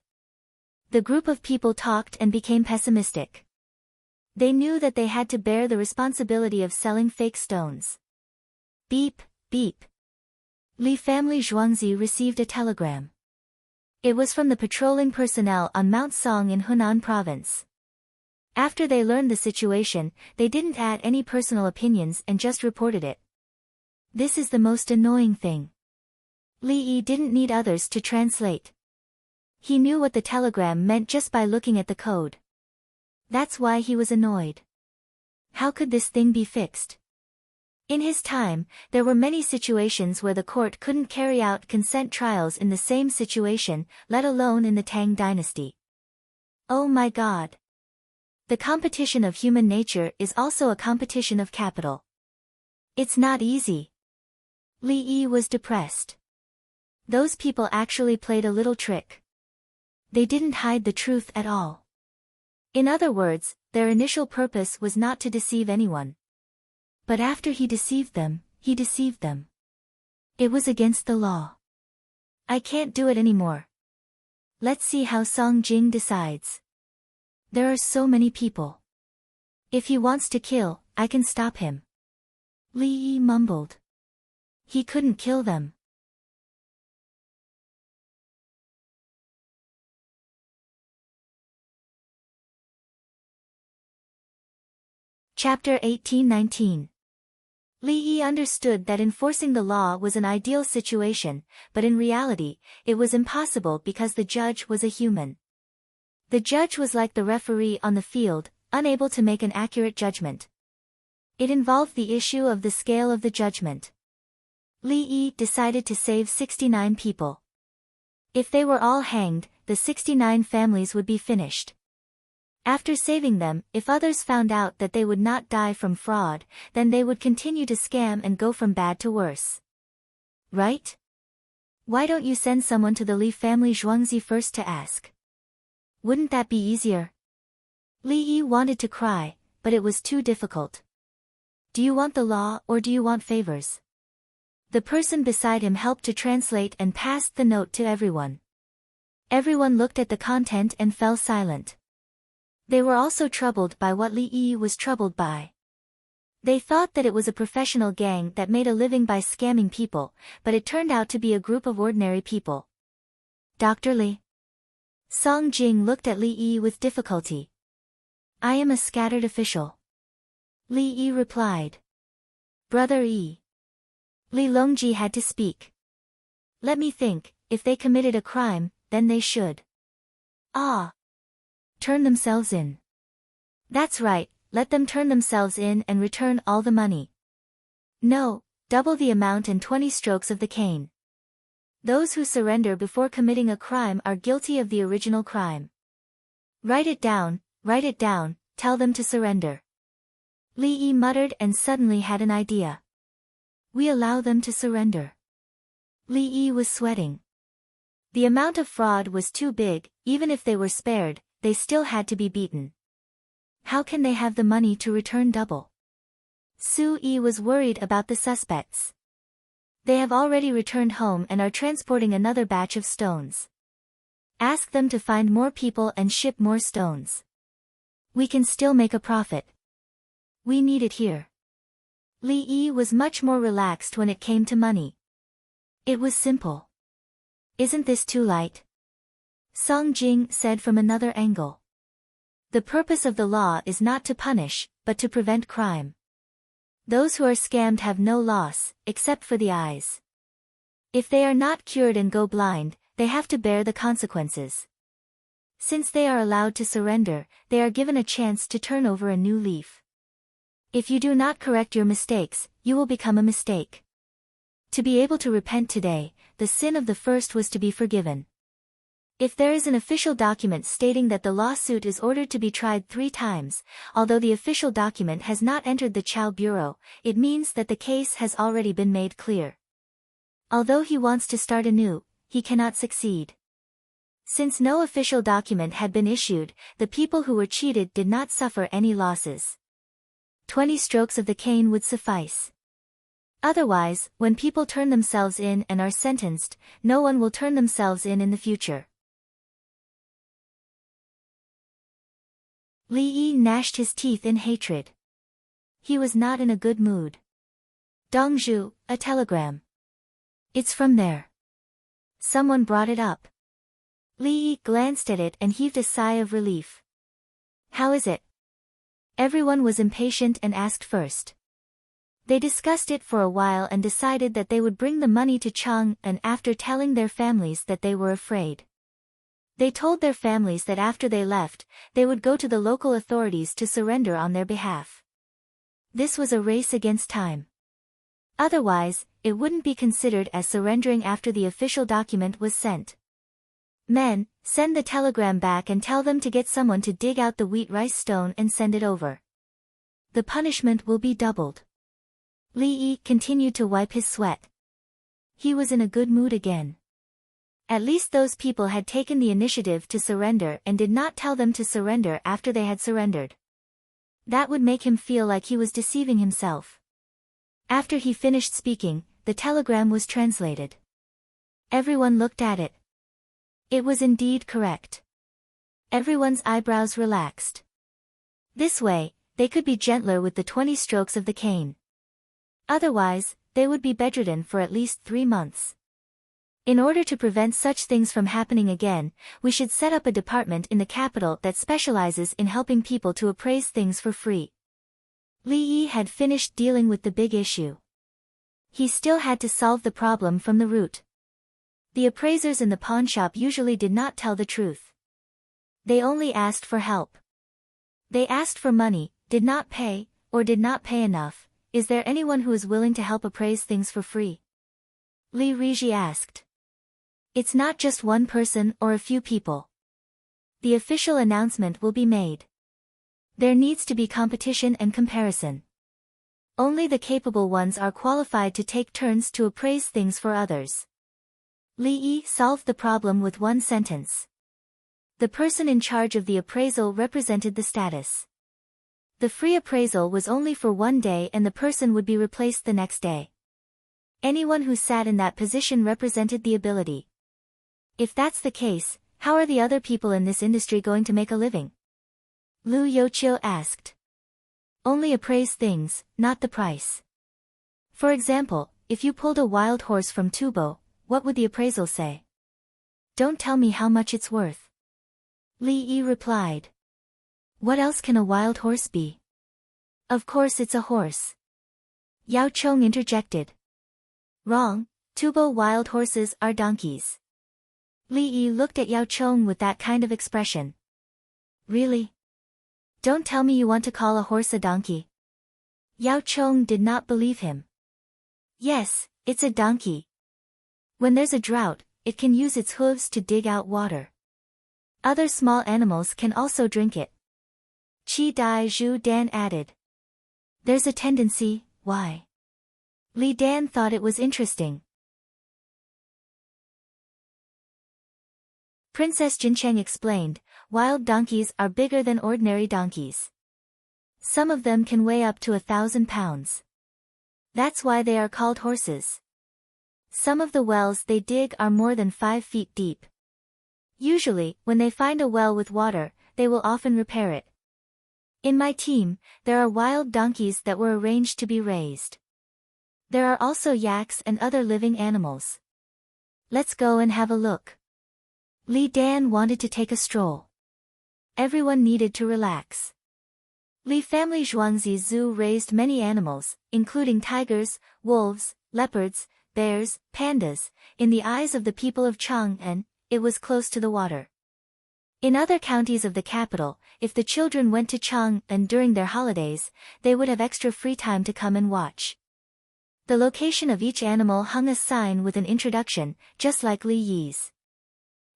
Speaker 1: The group of people talked and became pessimistic. They knew that they had to bear the responsibility of selling fake stones. Beep, beep. Li family Zhuangzi received a telegram. It was from the patrolling personnel on Mount Song in Hunan province. After they learned the situation, they didn't add any personal opinions and just reported it. This is the most annoying thing. Li Yi didn't need others to translate. He knew what the telegram meant just by looking at the code. That's why he was annoyed. How could this thing be fixed? In his time, there were many situations where the court couldn't carry out consent trials in the same situation, let alone in the Tang dynasty. Oh my God! The competition of human nature is also a competition of capital. It's not easy. Li Yi was depressed. Those people actually played a little trick. They didn't hide the truth at all. In other words, their initial purpose was not to deceive anyone. But after he deceived them, he deceived them. It was against the law. I can't do it anymore. Let's see how Song Jing decides. There are so many people. If he wants to kill, I can stop him. Li Yi mumbled. He couldn't kill them. Chapter 18-19. Li Yi understood that enforcing the law was an ideal situation, but in reality, it was impossible because the judge was a human. The judge was like the referee on the field, unable to make an accurate judgment. It involved the issue of the scale of the judgment. Li Yi decided to save 69 people. If they were all hanged, the 69 families would be finished. After saving them, if others found out that they would not die from fraud, then they would continue to scam and go from bad to worse. Right? Why don't you send someone to the Li family Zhuangzi first to ask? Wouldn't that be easier? Li Yi wanted to cry, but it was too difficult. Do you want the law or do you want favors? The person beside him helped to translate and passed the note to everyone. Everyone looked at the content and fell silent. They were also troubled by what Li Yi was troubled by. They thought that it was a professional gang that made a living by scamming people, but it turned out to be a group of ordinary people. Dr. Li. Song Jing looked at Li Yi with difficulty. I am a scattered official. Li Yi replied. Brother Yi. Li Longji had to speak. Let me think, if they committed a crime, then they should. Turn themselves in. That's right, let them turn themselves in and return all the money. No, double the amount and 20 strokes of the cane. Those who surrender before committing a crime are guilty of the original crime. Write it down, tell them to surrender. Li Yi muttered and suddenly had an idea. We allow them to surrender. Li Yi was sweating. The amount of fraud was too big, even if they were spared, they still had to be beaten. How can they have the money to return double? Su Yi was worried about the suspects. They have already returned home and are transporting another batch of stones. Ask them to find more people and ship more stones. We can still make a profit. We need it here. Li Yi was much more relaxed when it came to money. It was simple. Isn't this too light? Song Jing said from another angle. The purpose of the law is not to punish, but to prevent crime. Those who are scammed have no loss, except for the eyes. If they are not cured and go blind, they have to bear the consequences. Since they are allowed to surrender, they are given a chance to turn over a new leaf. If you do not correct your mistakes, you will become a mistake. To be able to repent today, the sin of the first was to be forgiven. If there is an official document stating that the lawsuit is ordered to be tried 3 times, although the official document has not entered the Chow Bureau, it means that the case has already been made clear. Although he wants to start anew, he cannot succeed. Since no official document had been issued, the people who were cheated did not suffer any losses. 20 strokes of the cane would suffice. Otherwise, when people turn themselves in and are sentenced, no one will turn themselves in the future. Li Yi gnashed his teeth in hatred. He was not in a good mood. Dongzhu, a telegram. It's from there. Someone brought it up. Li Yi glanced at it and heaved a sigh of relief. How is it? Everyone was impatient and asked first. They discussed it for a while and decided that they would bring the money to Chang, and after telling their families that they were afraid. They told their families that after they left, they would go to the local authorities to surrender on their behalf. This was a race against time. Otherwise, it wouldn't be considered as surrendering after the official document was sent. Men, send the telegram back and tell them to get someone to dig out the wheat rice stone and send it over. The punishment will be doubled. Li Yi continued to wipe his sweat. He was in a good mood again. At least those people had taken the initiative to surrender and did not tell them to surrender after they had surrendered. That would make him feel like he was deceiving himself. After he finished speaking, the telegram was translated. Everyone looked at it. It was indeed correct. Everyone's eyebrows relaxed. This way, they could be gentler with the 20 strokes of the cane. Otherwise, they would be bedridden for at least 3 months. In order to prevent such things from happening again, we should set up a department in the capital that specializes in helping people to appraise things for free. Li Yi had finished dealing with the big issue. He still had to solve the problem from the root. The appraisers in the pawnshop usually did not tell the truth. They only asked for help. They asked for money, did not pay, or did not pay enough. Is there anyone who is willing to help appraise things for free? Li Riji asked. It's not just one person or a few people. The official announcement will be made. There needs to be competition and comparison. Only the capable ones are qualified to take turns to appraise things for others. Li Yi solved the problem with one sentence. The person in charge of the appraisal represented the status. The free appraisal was only for 1 day and the person would be replaced the next day. Anyone who sat in that position represented the ability. If that's the case, how are the other people in this industry going to make a living? Lu Youqiu asked. Only appraise things, not the price. For example, if you pulled a wild horse from Tubo, what would the appraisal say? Don't tell me how much it's worth. Li Yi replied. What else can a wild horse be? Of course it's a horse. Yao Chong interjected. Wrong, Tubo wild horses are donkeys. Li Yi looked at Yao Chong with that kind of expression. Really? Don't tell me you want to call a horse a donkey. Yao Chong did not believe him. Yes, it's a donkey. When there's a drought, it can use its hooves to dig out water. Other small animals can also drink it. Qi Dai Zhu Dan added. There's a tendency, why? Li Dan thought it was interesting. Princess Jincheng explained, wild donkeys are bigger than ordinary donkeys. Some of them can weigh up to 1,000 pounds. That's why they are called horses. Some of the wells they dig are more than 5 feet deep. Usually, when they find a well with water, they will often repair it. In my team, there are wild donkeys that were arranged to be raised. There are also yaks and other living animals. Let's go and have a look. Li Dan wanted to take a stroll. Everyone needed to relax. Li family Zhuangzi Zoo raised many animals, including tigers, wolves, leopards, bears, pandas, in the eyes of the people of Chang'an. It was close to the water. In other counties of the capital, if the children went to Chang'an during their holidays, they would have extra free time to come and watch. The location of each animal hung a sign with an introduction, just like Li Yi's.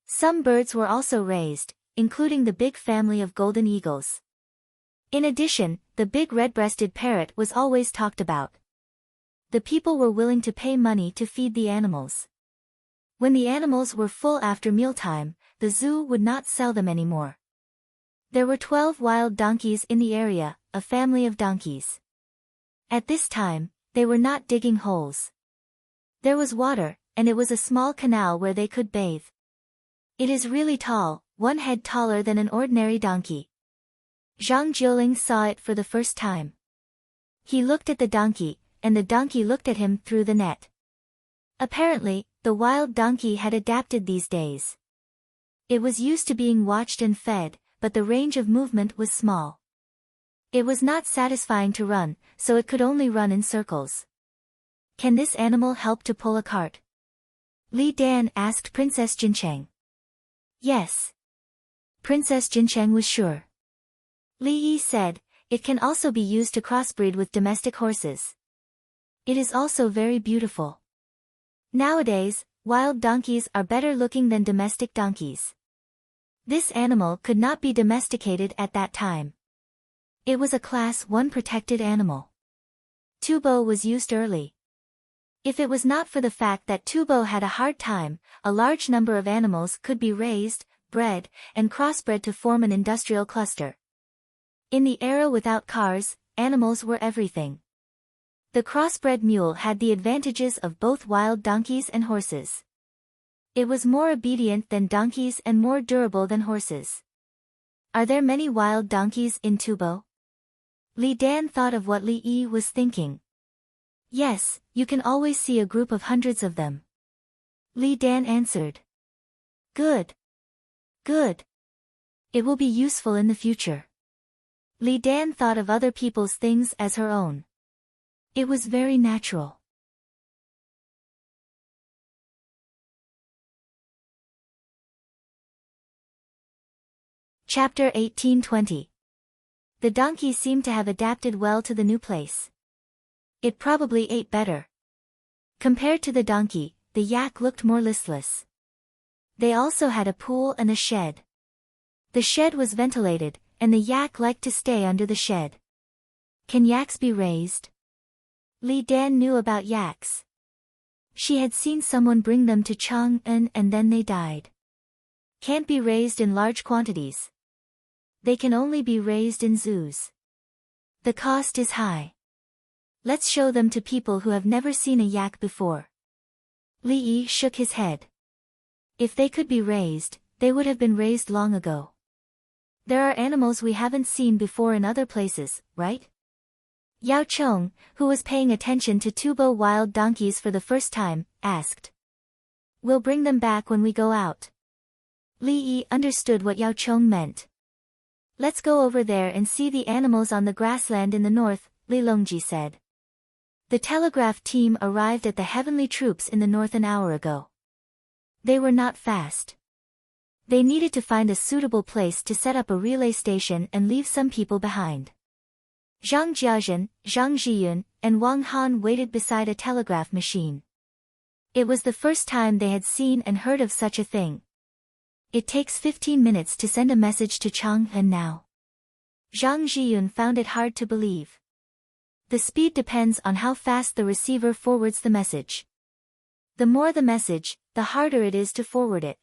Speaker 1: Some birds were also raised, including the big family of golden eagles. In addition, the big red-breasted parrot was always talked about. The people were willing to pay money to feed the animals. When the animals were full after mealtime, the zoo would not sell them anymore. There were 12 wild donkeys in the area, a family of donkeys. At this time, they were not digging holes. There was water, and it was a small canal where they could bathe. It is really tall, 1 head taller than an ordinary donkey. Zhang Jiuling saw it for the first time. He looked at the donkey, and the donkey looked at him through the net. Apparently, the wild donkey had adapted these days. It was used to being watched and fed, but the range of movement was small. It was not satisfying to run, so it could only run in circles. Can this animal help to pull a cart? Li Dan asked Princess Jincheng. Yes. Princess Jincheng was sure. Li Yi said, it can also be used to crossbreed with domestic horses. It is also very beautiful. Nowadays, wild donkeys are better looking than domestic donkeys. This animal could not be domesticated at that time. It was a Class 1 protected animal. Tubo was used early. If it was not for the fact that Tubo had a hard time, a large number of animals could be raised, bred, and crossbred to form an industrial cluster. In the era without cars, animals were everything. The crossbred mule had the advantages of both wild donkeys and horses. It was more obedient than donkeys and more durable than horses. Are there many wild donkeys in Tubo? Li Dan thought of what Li Yi was thinking. Yes, you can always see a group of hundreds of them. Li Dan answered. Good. Good. It will be useful in the future. Li Dan thought of other people's things as her own. It was very natural. Chapter 1820. The donkey seemed to have adapted well to the new place. It probably ate better. Compared to the donkey, the yak looked more listless. They also had a pool and a shed. The shed was ventilated, and the yak liked to stay under the shed. Can yaks be raised? Li Dan knew about yaks. She had seen someone bring them to Chang'an and then they died. Can't be raised in large quantities. They can only be raised in zoos. The cost is high. Let's show them to people who have never seen a yak before. Li Yi shook his head. If they could be raised, they would have been raised long ago. There are animals we haven't seen before in other places, right? Yao Chong, who was paying attention to Tubo wild donkeys for the first time, asked. We'll bring them back when we go out. Li Yi understood what Yao Chong meant. Let's go over there and see the animals on the grassland in the north, Li Longji said. The telegraph team arrived at the heavenly troops in the north an hour ago. They were not fast. They needed to find a suitable place to set up a relay station and leave some people behind. Zhang Jiazhen, Zhang Zhiyun, and Wang Han waited beside a telegraph machine. It was the first time they had seen and heard of such a thing. It takes 15 minutes to send a message to Chang'an now. Zhang Zhiyun found it hard to believe. The speed depends on how fast the receiver forwards the message. The more the message, the harder it is to forward it.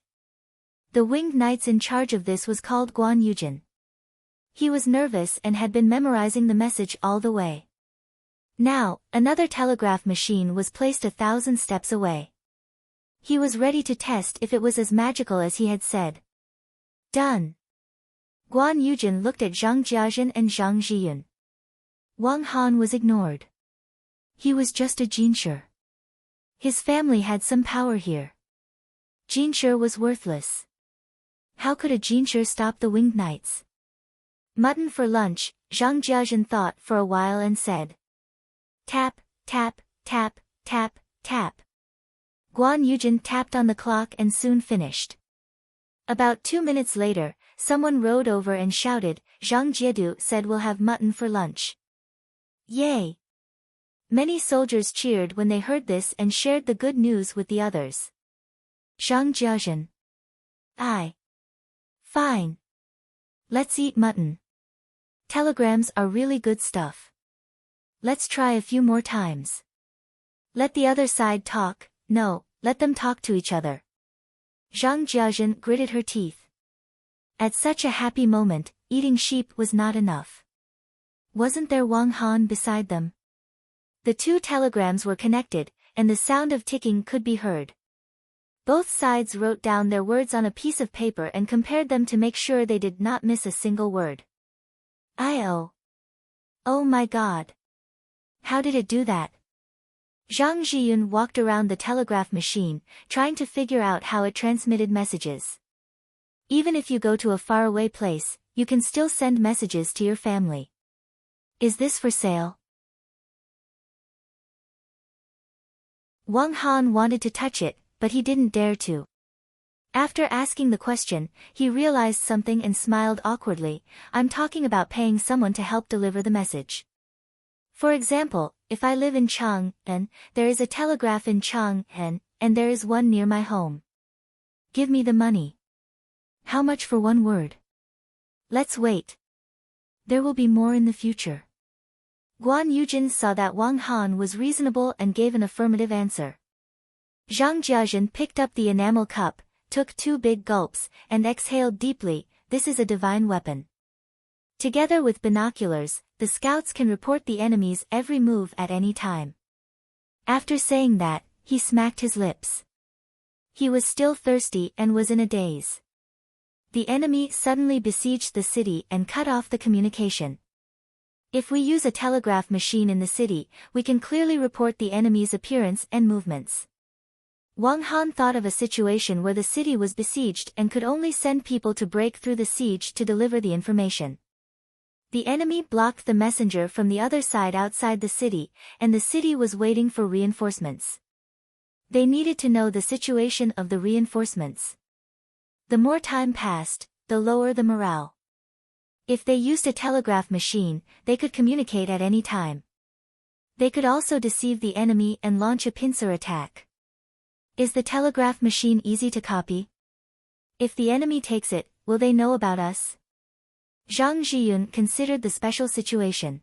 Speaker 1: The winged knights in charge of this was called Guan Yujin. He was nervous and had been memorizing the message all the way. Now, another telegraph machine was placed 1,000 steps away. He was ready to test if it was as magical as he had said. Done. Guan Yujin looked at Zhang Jiazhen and Zhang Zhiyun. Wang Han was ignored. He was just a jinsher. His family had some power here. Jinsher was worthless. How could a jinsher stop the winged knights? Mutton for lunch, Zhang Jiazhen thought for a while and said. Tap, tap, tap, tap, tap. Guan Yujin tapped on the clock and soon finished. About 2 minutes later, someone rode over and shouted, Zhang Jiedu said we'll have mutton for lunch. Yay! Many soldiers cheered when they heard this and shared the good news with the others. Zhang Jiazhen. Aye. Fine. Let's eat mutton. Telegrams are really good stuff. Let's try a few more times. Let the other side talk, no, let them talk to each other. Zhang Jiazhen gritted her teeth. At such a happy moment, eating sheep was not enough. Wasn't there Wang Han beside them? The two telegrams were connected, and the sound of ticking could be heard. Both sides wrote down their words on a piece of paper and compared them to make sure they did not miss a single word. Oh my God. How did it do that? Zhang Zhiyun walked around the telegraph machine, trying to figure out how it transmitted messages. Even if you go to a faraway place, you can still send messages to your family. Is this for sale? Wang Han wanted to touch it, but he didn't dare to. After asking the question, he realized something and smiled awkwardly. I'm talking about paying someone to help deliver the message. For example, if I live in Chang'an, there is a telegraph in Chang'an, and there is one near my home. Give me the money. How much for one word? Let's wait. There will be more in the future. Guan Yujin saw that Wang Han was reasonable and gave an affirmative answer. Zhang Jiazhen picked up the enamel cup, took 2 big gulps, and exhaled deeply. This is a divine weapon. Together with binoculars, the scouts can report the enemy's every move at any time. After saying that, he smacked his lips. He was still thirsty and was in a daze. The enemy suddenly besieged the city and cut off the communication. If we use a telegraph machine in the city, we can clearly report the enemy's appearance and movements. Wang Han thought of a situation where the city was besieged and could only send people to break through the siege to deliver the information. The enemy blocked the messenger from the other side outside the city, and the city was waiting for reinforcements. They needed to know the situation of the reinforcements. The more time passed, the lower the morale. If they used a telegraph machine, they could communicate at any time. They could also deceive the enemy and launch a pincer attack. Is the telegraph machine easy to copy? If the enemy takes it, will they know about us? Zhang Zhiyun considered the special situation.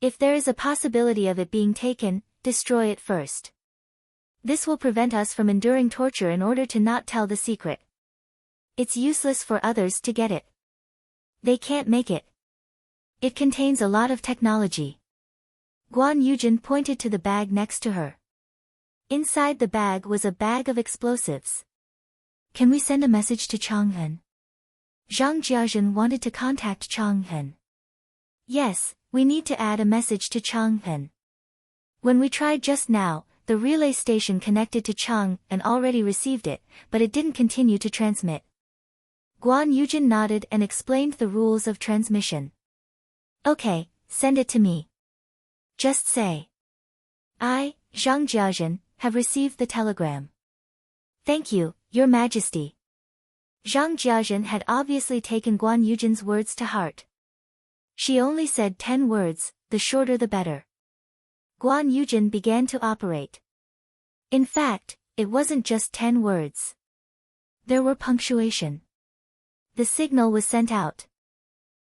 Speaker 1: If there is a possibility of it being taken, destroy it first. This will prevent us from enduring torture in order to not tell the secret. It's useless for others to get it. They can't make it. It contains a lot of technology. Guan Yujin pointed to the bag next to her. Inside the bag was a bag of explosives. Can we send a message to Chang'an? Zhang Jiazhen wanted to contact Chang'an. Yes, we need to add a message to Chang'an. When we tried just now, the relay station connected to Chang'an already received it, but it didn't continue to transmit. Guan Yujin nodded and explained the rules of transmission. Okay, send it to me. Just say. I, Zhang Jiazhen, have received the telegram. Thank you, Your Majesty. Zhang Jiazhen had obviously taken Guan Yujin's words to heart. She only said 10 words, the shorter the better. Guan Yujin began to operate. In fact, it wasn't just 10 words. There were punctuation. The signal was sent out.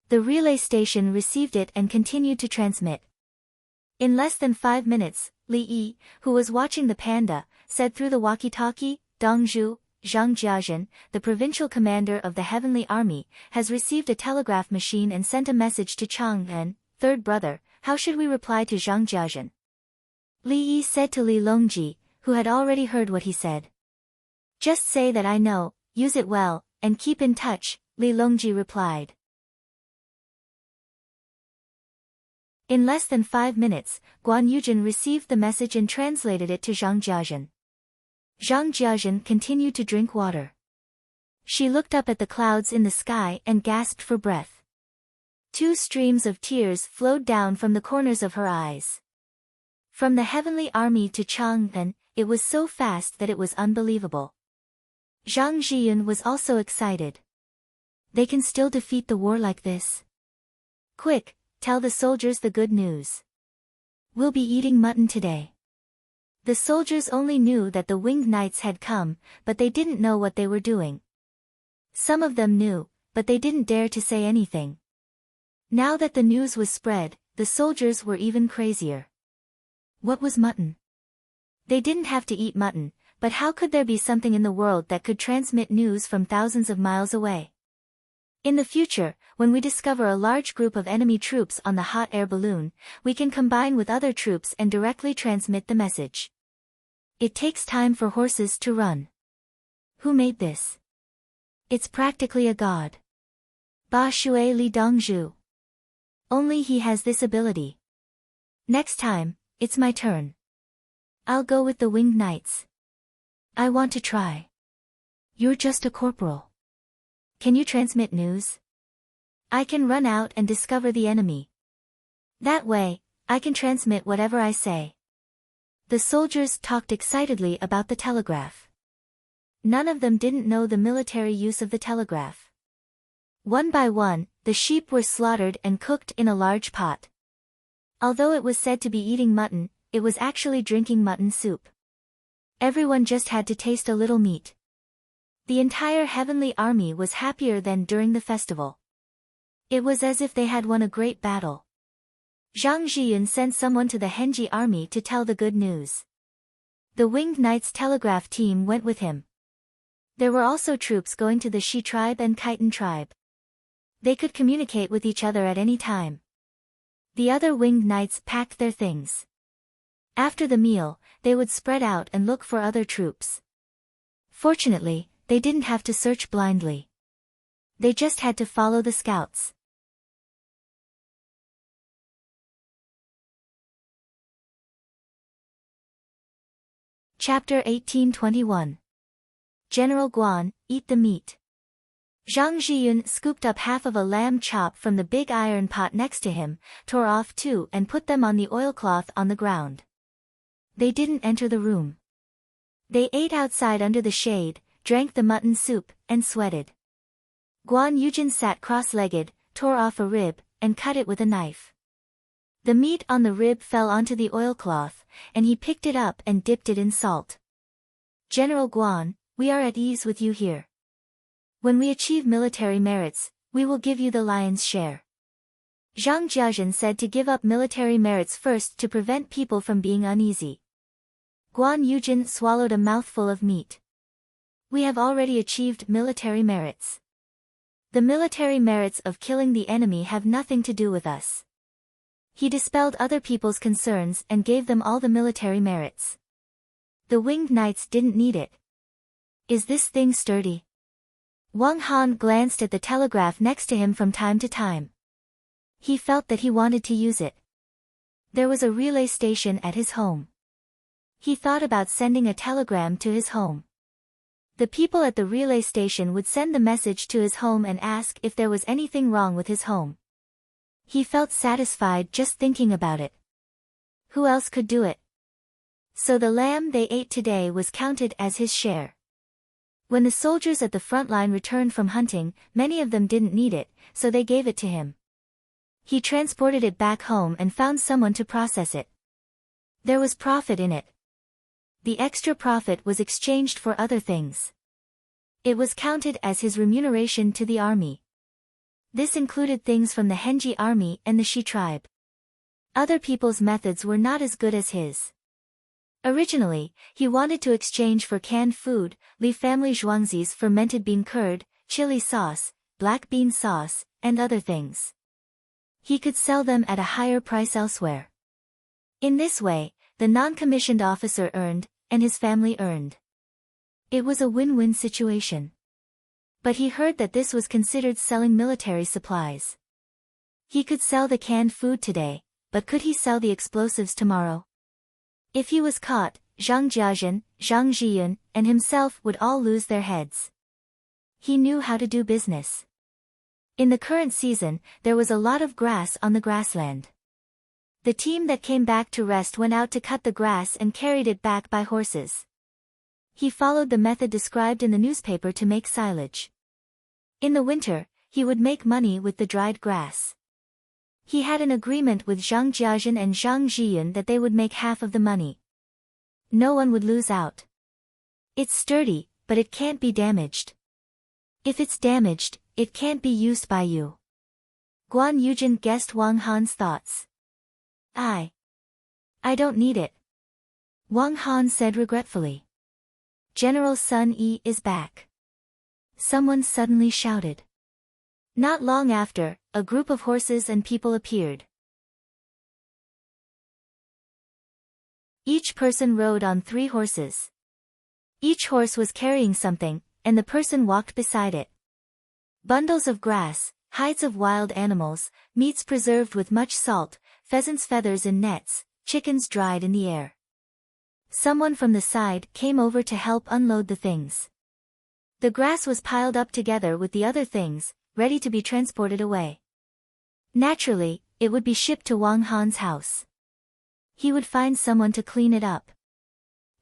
Speaker 1: The relay station received it and continued to transmit. In less than 5 minutes, Li Yi, who was watching the panda, said through the walkie-talkie, Dongzhu, Zhang Jiazhen, the provincial commander of the Heavenly Army, has received a telegraph machine and sent a message to Chang'an, third brother. How should we reply to Zhang Jiazhen? Li Yi said to Li Longji, who had already heard what he said. Just say that I know, use it well, and keep in touch, Li Longji replied. In less than 5 minutes, Guan Yujin received the message and translated it to Zhang Jiazhen. Zhang Jiazhen continued to drink water. She looked up at the clouds in the sky and gasped for breath. 2 streams of tears flowed down from the corners of her eyes. From the Heavenly Army to Chang'an, it was so fast that it was unbelievable. Zhang Zhiyun was also excited. They can still defeat the war like this? Quick, tell the soldiers the good news. We'll be eating mutton today. The soldiers only knew that the winged knights had come, but they didn't know what they were doing. Some of them knew, but they didn't dare to say anything. Now that the news was spread, the soldiers were even crazier. What was mutton? They didn't have to eat mutton, but how could there be something in the world that could transmit news from thousands of miles away? In the future, when we discover a large group of enemy troops on the hot air balloon, we can combine with other troops and directly transmit the message. It takes time for horses to run. Who made this? It's practically a god. Ba Shui Li Dongzhu. Only he has this ability. Next time, it's my turn. I'll go with the winged knights. I want to try. You're just a corporal. Can you transmit news? I can run out and discover the enemy. That way, I can transmit whatever I say. The soldiers talked excitedly about the telegraph. None of them didn't know the military use of the telegraph. One by one, the sheep were slaughtered and cooked in a large pot. Although it was said to be eating mutton, it was actually drinking mutton soup. Everyone just had to taste a little meat. The entire heavenly army was happier than during the festival. It was as if they had won a great battle. Zhang Zhiyun sent someone to the Henji army to tell the good news. The Winged Knights telegraph team went with him. There were also troops going to the Shi tribe and Khitan tribe. They could communicate with each other at any time. The other Winged Knights packed their things. After the meal, they would spread out and look for other troops. Fortunately, they didn't have to search blindly. They just had to follow the scouts. Chapter 1821. General Guan, eat the meat. Zhang Zhiyun scooped up half of a lamb chop from the big iron pot next to him, tore off 2 and put them on the oilcloth on the ground. They didn't enter the room. They ate outside under the shade, drank the mutton soup, and sweated. Guan Yujin sat cross-legged, tore off a rib, and cut it with a knife. The meat on the rib fell onto the oilcloth, and he picked it up and dipped it in salt. General Guan, we are at ease with you here. When we achieve military merits, we will give you the lion's share. Zhang Jiazhen said to give up military merits first to prevent people from being uneasy. Guan Yujin swallowed a mouthful of meat. We have already achieved military merits. The military merits of killing the enemy have nothing to do with us. He dispelled other people's concerns and gave them all the military merits. The Winged Knights didn't need it. Is this thing sturdy? Wang Han glanced at the telegraph next to him from time to time. He felt that he wanted to use it. There was a relay station at his home. He thought about sending a telegram to his home. The people at the relay station would send the message to his home and ask if there was anything wrong with his home. He felt satisfied just thinking about it. Who else could do it? So the lamb they ate today was counted as his share. When the soldiers at the front line returned from hunting, many of them didn't need it, so they gave it to him. He transported it back home and found someone to process it. There was profit in it. The extra profit was exchanged for other things. It was counted as his remuneration to the army. This included things from the Henji army and the Shi tribe. Other people's methods were not as good as his. Originally, he wanted to exchange for canned food, Li family Zhuangzi's fermented bean curd, chili sauce, black bean sauce, and other things. He could sell them at a higher price elsewhere. In this way, the non-commissioned officer earned, and his family earned. It was a win-win situation. But he heard that this was considered selling military supplies. He could sell the canned food today, but could he sell the explosives tomorrow? If he was caught, Zhang Jiazhen, Zhang Zhiyun, and himself would all lose their heads. He knew how to do business. In the current season, there was a lot of grass on the grassland. The team that came back to rest went out to cut the grass and carried it back by horses. He followed the method described in the newspaper to make silage. In the winter, he would make money with the dried grass. He had an agreement with Zhang Jiazhen and Zhang Zhiyun that they would make half of the money. No one would lose out. It's sturdy, but it can't be damaged. If it's damaged, it can't be used by you. Guan Yujin guessed Wang Han's thoughts. I don't need it. Wang Han said regretfully. General Sun Yi is back. Someone suddenly shouted. Not long after, a group of horses and people appeared. Each person rode on 3 horses. Each horse was carrying something, and the person walked beside it. Bundles of grass, hides of wild animals, meats preserved with much salt, pheasants' feathers in nets, chickens dried in the air. Someone from the side came over to help unload the things. The grass was piled up together with the other things, ready to be transported away. Naturally, it would be shipped to Wang Han's house. He would find someone to clean it up.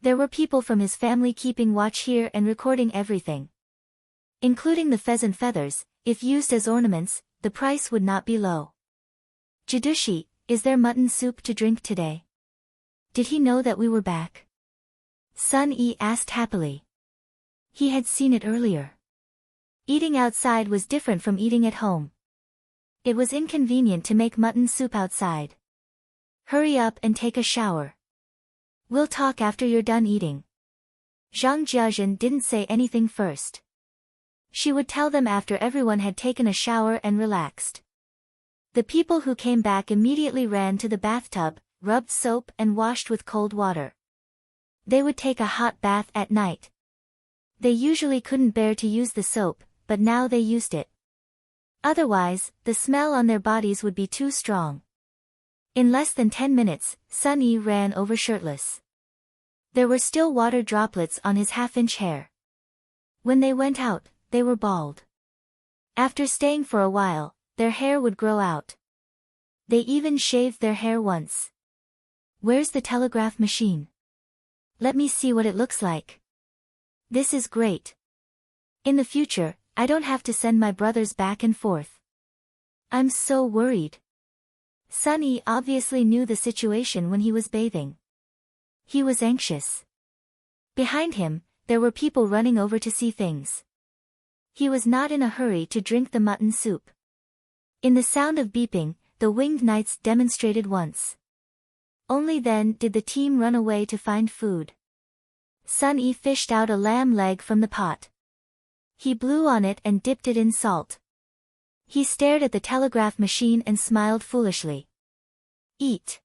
Speaker 1: There were people from his family keeping watch here and recording everything. Including the pheasant feathers, if used as ornaments, the price would not be low. Jidushi, is there mutton soup to drink today? Did he know that we were back? Sun Yi asked happily. He had seen it earlier. Eating outside was different from eating at home. It was inconvenient to make mutton soup outside. Hurry up and take a shower. We'll talk after you're done eating. Zhang Jiazhen didn't say anything first. She would tell them after everyone had taken a shower and relaxed. The people who came back immediately ran to the bathtub, rubbed soap and washed with cold water. They would take a hot bath at night. They usually couldn't bear to use the soap, but now they used it. Otherwise, the smell on their bodies would be too strong. In less than 10 minutes, Sun Yi ran over shirtless. There were still water droplets on his half-inch hair. When they went out, they were bald. After staying for a while, their hair would grow out. They even shaved their hair once. Where's the telegraph machine? Let me see what it looks like. This is great. In the future, I don't have to send my brothers back and forth. I'm so worried. Sun Yi obviously knew the situation when he was bathing. He was anxious. Behind him, there were people running over to see things. He was not in a hurry to drink the mutton soup. In the sound of beeping, the winged knights demonstrated once. Only then did the team run away to find food. Sun Yi fished out a lamb leg from the pot. He blew on it and dipped it in salt. He stared at the telegraph machine and smiled foolishly. Eat.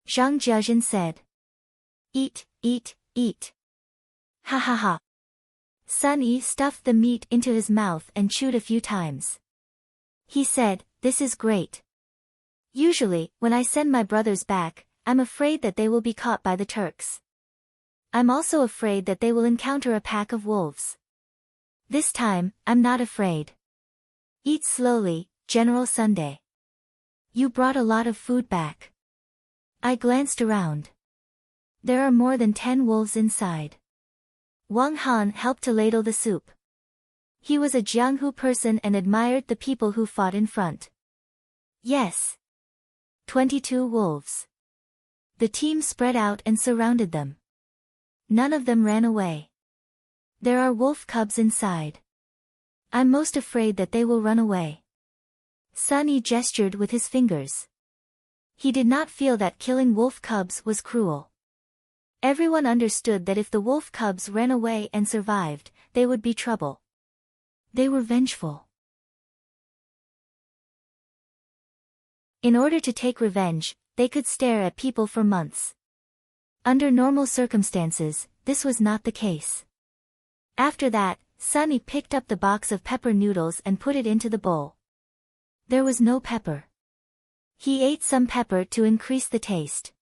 Speaker 1: Zhang Jiazhen said. Eat, eat, eat. Ha ha ha. Sun Yi stuffed the meat into his mouth and chewed a few times. He said, this is great. Usually, when I send my brothers back, I'm afraid that they will be caught by the Turks. I'm also afraid that they will encounter a pack of wolves. This time, I'm not afraid. Eat slowly, General Sunday. You brought a lot of food back. I glanced around. There are more than 10 wolves inside. Wang Han helped to ladle the soup. He was a Jianghu person and admired the people who fought in front. Yes. 22 wolves. The team spread out and surrounded them. None of them ran away. There are wolf cubs inside. I'm most afraid that they will run away. Sun Yi gestured with his fingers. He did not feel that killing wolf cubs was cruel. Everyone understood that if the wolf cubs ran away and survived, they would be trouble. They were vengeful. In order to take revenge, they could stare at people for months. Under normal circumstances, this was not the case. After that, Sun Yi picked up the box of pepper noodles and put it into the bowl. There was no pepper. He ate some pepper to increase the taste.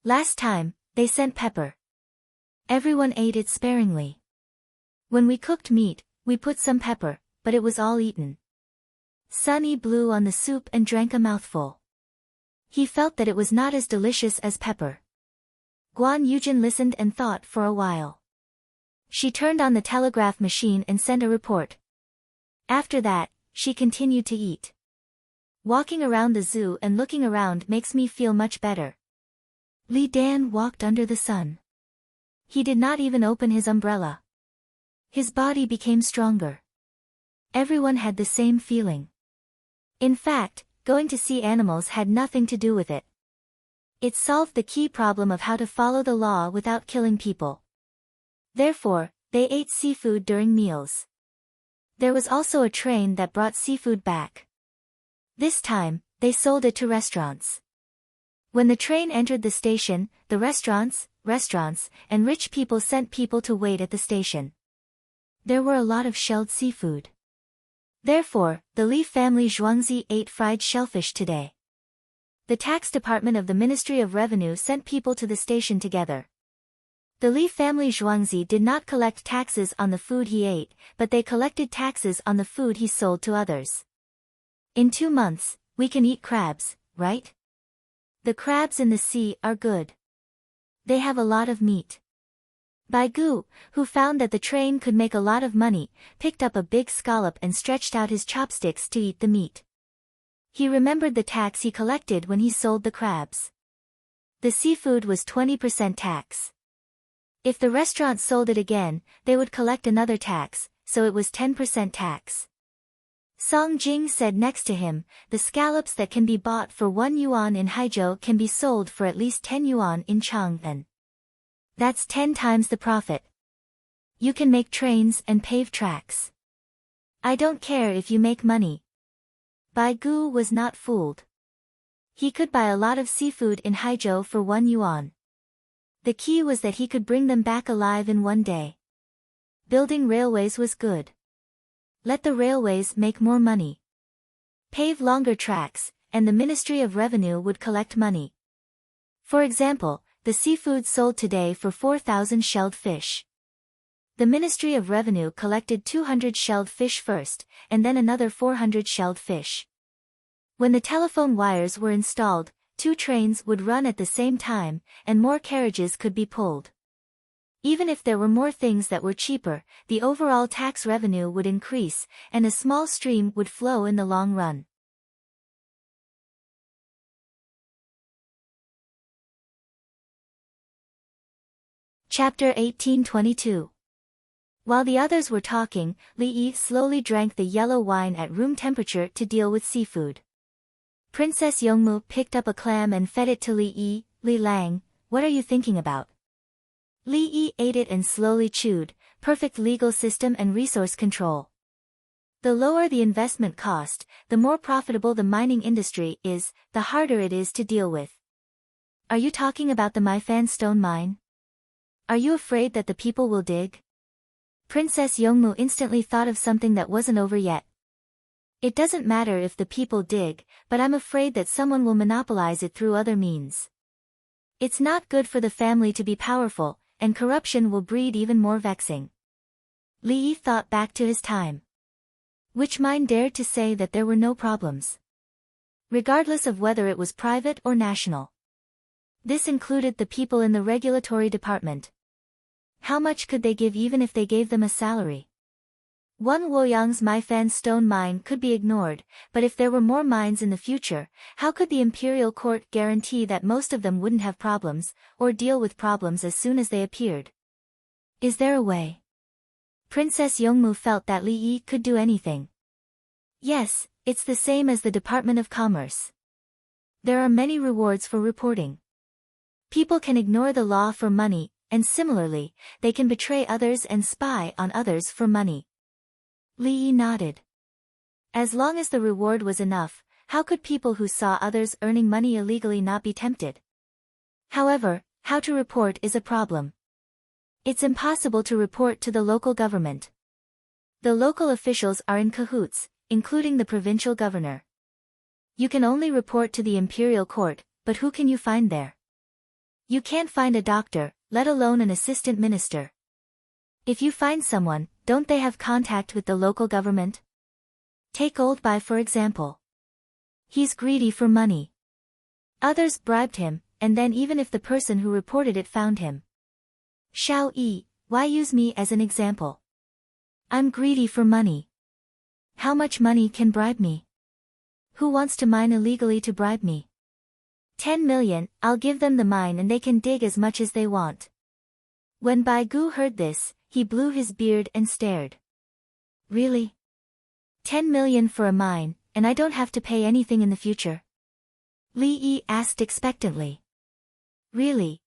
Speaker 1: Last time, they sent pepper. Everyone ate it sparingly. When we cooked meat, we put some pepper, but it was all eaten. Sun Yi blew on the soup and drank a mouthful. He felt that it was not as delicious as pepper. Guan Yujin listened and thought for a while. She turned on the telegraph machine and sent a report. After that, she continued to eat. Walking around the zoo and looking around makes me feel much better. Li Dan walked under the sun. He did not even open his umbrella. His body became stronger. Everyone had the same feeling. In fact, going to see animals had nothing to do with it. It solved the key problem of how to follow the law without killing people. Therefore, they ate seafood during meals. There was also a train that brought seafood back. This time, they sold it to restaurants. When the train entered the station, the restaurants, and rich people sent people to wait at the station. There were a lot of shelled seafood. Therefore, the Li family Zhuangzi ate fried shellfish today. The tax department of the Ministry of Revenue sent people to the station together. The Li family Zhuangzi did not collect taxes on the food he ate, but they collected taxes on the food he sold to others. In 2 months, we can eat crabs, right? The crabs in the sea are good. They have a lot of meat. Bai Gu, who found that the train could make a lot of money, picked up a big scallop and stretched out his chopsticks to eat the meat. He remembered the tax he collected when he sold the crabs. The seafood was 20% tax. If the restaurant sold it again, they would collect another tax, so it was 10% tax. Song Jing said next to him, the scallops that can be bought for 1 yuan in Haizhou can be sold for at least 10 yuan in Chang'an. That's 10 times the profit. You can make trains and pave tracks. I don't care if you make money. Bai Gu was not fooled. He could buy a lot of seafood in Haizhou for 1 yuan. The key was that he could bring them back alive in 1 day. Building railways was good. Let the railways make more money. Pave longer tracks, and the Ministry of Revenue would collect money. For example, the seafood sold today for 4,000 shelled fish. The Ministry of Revenue collected 200 shelled fish first, and then another 400 shelled fish. When the telephone wires were installed, 2 trains would run at the same time, and more carriages could be pulled. Even if there were more things that were cheaper, the overall tax revenue would increase, and a small stream would flow in the long run. Chapter 1822. While the others were talking, Li Yi slowly drank the yellow wine at room temperature to deal with seafood. Princess Yongmu picked up a clam and fed it to Li Yi. Li Lang, what are you thinking about? Li Yi ate it and slowly chewed. Perfect legal system and resource control. The lower the investment cost, the more profitable the mining industry is, the harder it is to deal with. Are you talking about the Maifan stone mine? Are you afraid that the people will dig? Princess Yongmu instantly thought of something that wasn't over yet. It doesn't matter if the people dig, but I'm afraid that someone will monopolize it through other means. It's not good for the family to be powerful, and corruption will breed even more vexing. Li Yi thought back to his time. Which mine dared to say that there were no problems? Regardless of whether it was private or national. This included the people in the regulatory department. How much could they give even if they gave them a salary? One Luoyang's Maifan stone mine could be ignored, but if there were more mines in the future, how could the imperial court guarantee that most of them wouldn't have problems, or deal with problems as soon as they appeared? Is there a way? Princess Yongmu felt that Li Yi could do anything. Yes, it's the same as the Department of Commerce. There are many rewards for reporting. People can ignore the law for money, and similarly, they can betray others and spy on others for money. Li Yi nodded. As long as the reward was enough, how could people who saw others earning money illegally not be tempted? However, how to report is a problem. It's impossible to report to the local government. The local officials are in cahoots, including the provincial governor. You can only report to the imperial court, but who can you find there? You can't find a doctor, let alone an assistant minister. If you find someone, don't they have contact with the local government? Take Old Bai for example. He's greedy for money. Others bribed him, and then even if the person who reported it found him. Xiao Yi, why use me as an example? I'm greedy for money. How much money can bribe me? Who wants to mine illegally to bribe me? 10 million, I'll give them the mine and they can dig as much as they want. When Bai Gu heard this, he blew his beard and stared. Really? 10 million for a mine, and I don't have to pay anything in the future? Li Yi asked expectantly. Really?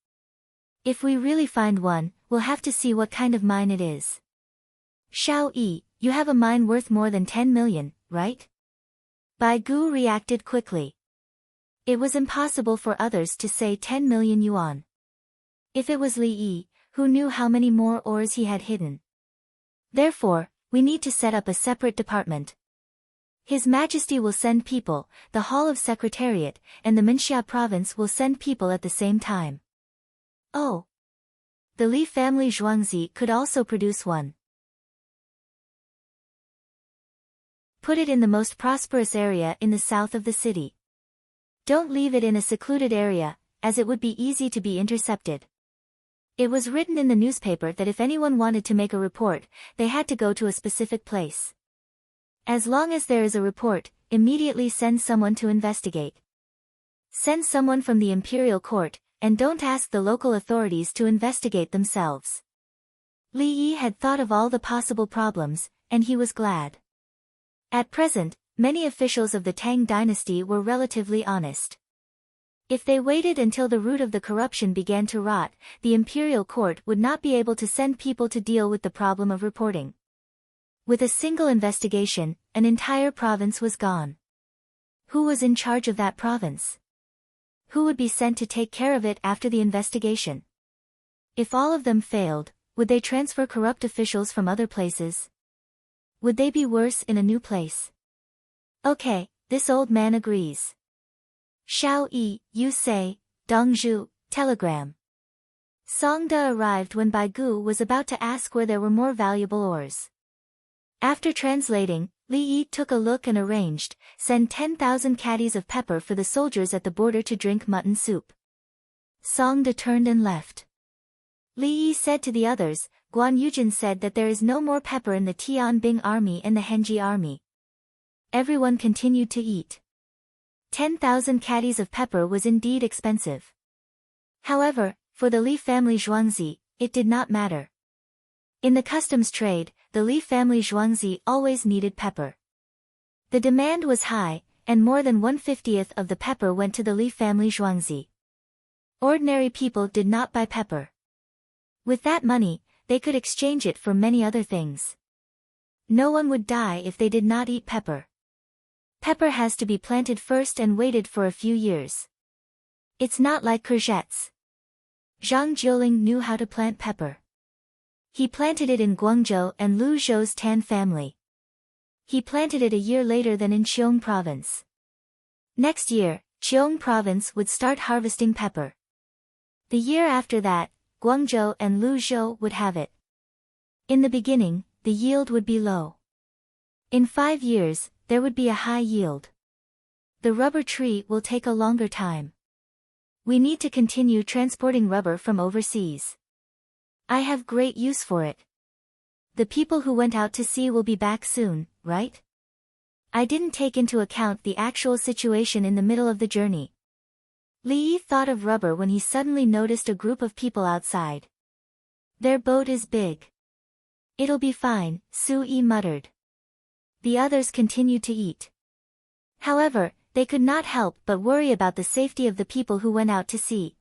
Speaker 1: If we really find one, we'll have to see what kind of mine it is. Xiao Yi, you have a mine worth more than 10 million, right? Bai Gu reacted quickly. It was impossible for others to say 10 million yuan. If it was Li Yi, who knew how many more ores he had hidden? Therefore, we need to set up a separate department. His Majesty will send people, the Hall of Secretariat, and the Minxia province will send people at the same time. Oh. The Li family Zhuangzi could also produce one. Put it in the most prosperous area in the south of the city. Don't leave it in a secluded area, as it would be easy to be intercepted. It was written in the newspaper that if anyone wanted to make a report, they had to go to a specific place. As long as there is a report, immediately send someone to investigate. Send someone from the imperial court, and don't ask the local authorities to investigate themselves. Li Yi had thought of all the possible problems, and he was glad. At present, many officials of the Tang dynasty were relatively honest. If they waited until the root of the corruption began to rot, the imperial court would not be able to send people to deal with the problem of reporting. With a single investigation, an entire province was gone. Who was in charge of that province? Who would be sent to take care of it after the investigation? If all of them failed, would they transfer corrupt officials from other places? Would they be worse in a new place? Okay, this old man agrees. Xiao Yi, you say, Dongzhu, telegram. Songda arrived when Bai Gu was about to ask where there were more valuable ores. After translating, Li Yi took a look and arranged, send 10,000 caddies of pepper for the soldiers at the border to drink mutton soup. Songda turned and left. Li Yi said to the others, Guan Yujin said that there is no more pepper in the Tianbing army and the Henji army. Everyone continued to eat. 10,000 caddies of pepper was indeed expensive. However, for the Li family Zhuangzi, it did not matter. In the customs trade, the Li family Zhuangzi always needed pepper. The demand was high, and more than 1/50th of the pepper went to the Li family Zhuangzi. Ordinary people did not buy pepper. With that money, they could exchange it for many other things. No one would die if they did not eat pepper. Pepper has to be planted first and waited for a few years. It's not like courgettes. Zhang Jiuling knew how to plant pepper. He planted it in Guangzhou and Lu Zhou's Tan family. He planted it a year later than in Qiong province. Next year, Qiong province would start harvesting pepper. The year after that, Guangzhou and Lu Zhou would have it. In the beginning, the yield would be low. In 5 years, there would be a high yield. The rubber tree will take a longer time. We need to continue transporting rubber from overseas. I have great use for it. The people who went out to sea will be back soon, right? I didn't take into account the actual situation in the middle of the journey. Li Yi thought of rubber when he suddenly noticed a group of people outside. Their boat is big. It'll be fine, Su Yi muttered. The others continued to eat. However, they could not help but worry about the safety of the people who went out to sea.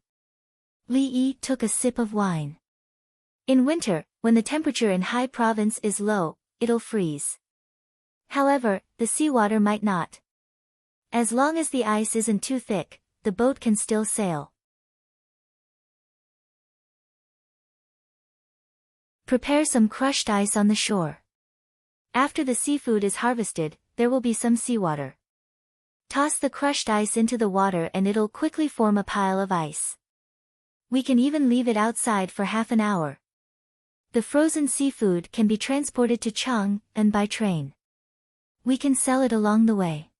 Speaker 1: Li Yi took a sip of wine. In winter, when the temperature in Hai province is low, it'll freeze. However, the seawater might not. As long as the ice isn't too thick, the boat can still sail. Prepare some crushed ice on the shore. After the seafood is harvested, there will be some seawater. Toss the crushed ice into the water and it'll quickly form a pile of ice. We can even leave it outside for half an hour. The frozen seafood can be transported to Chang'an by train. We can sell it along the way.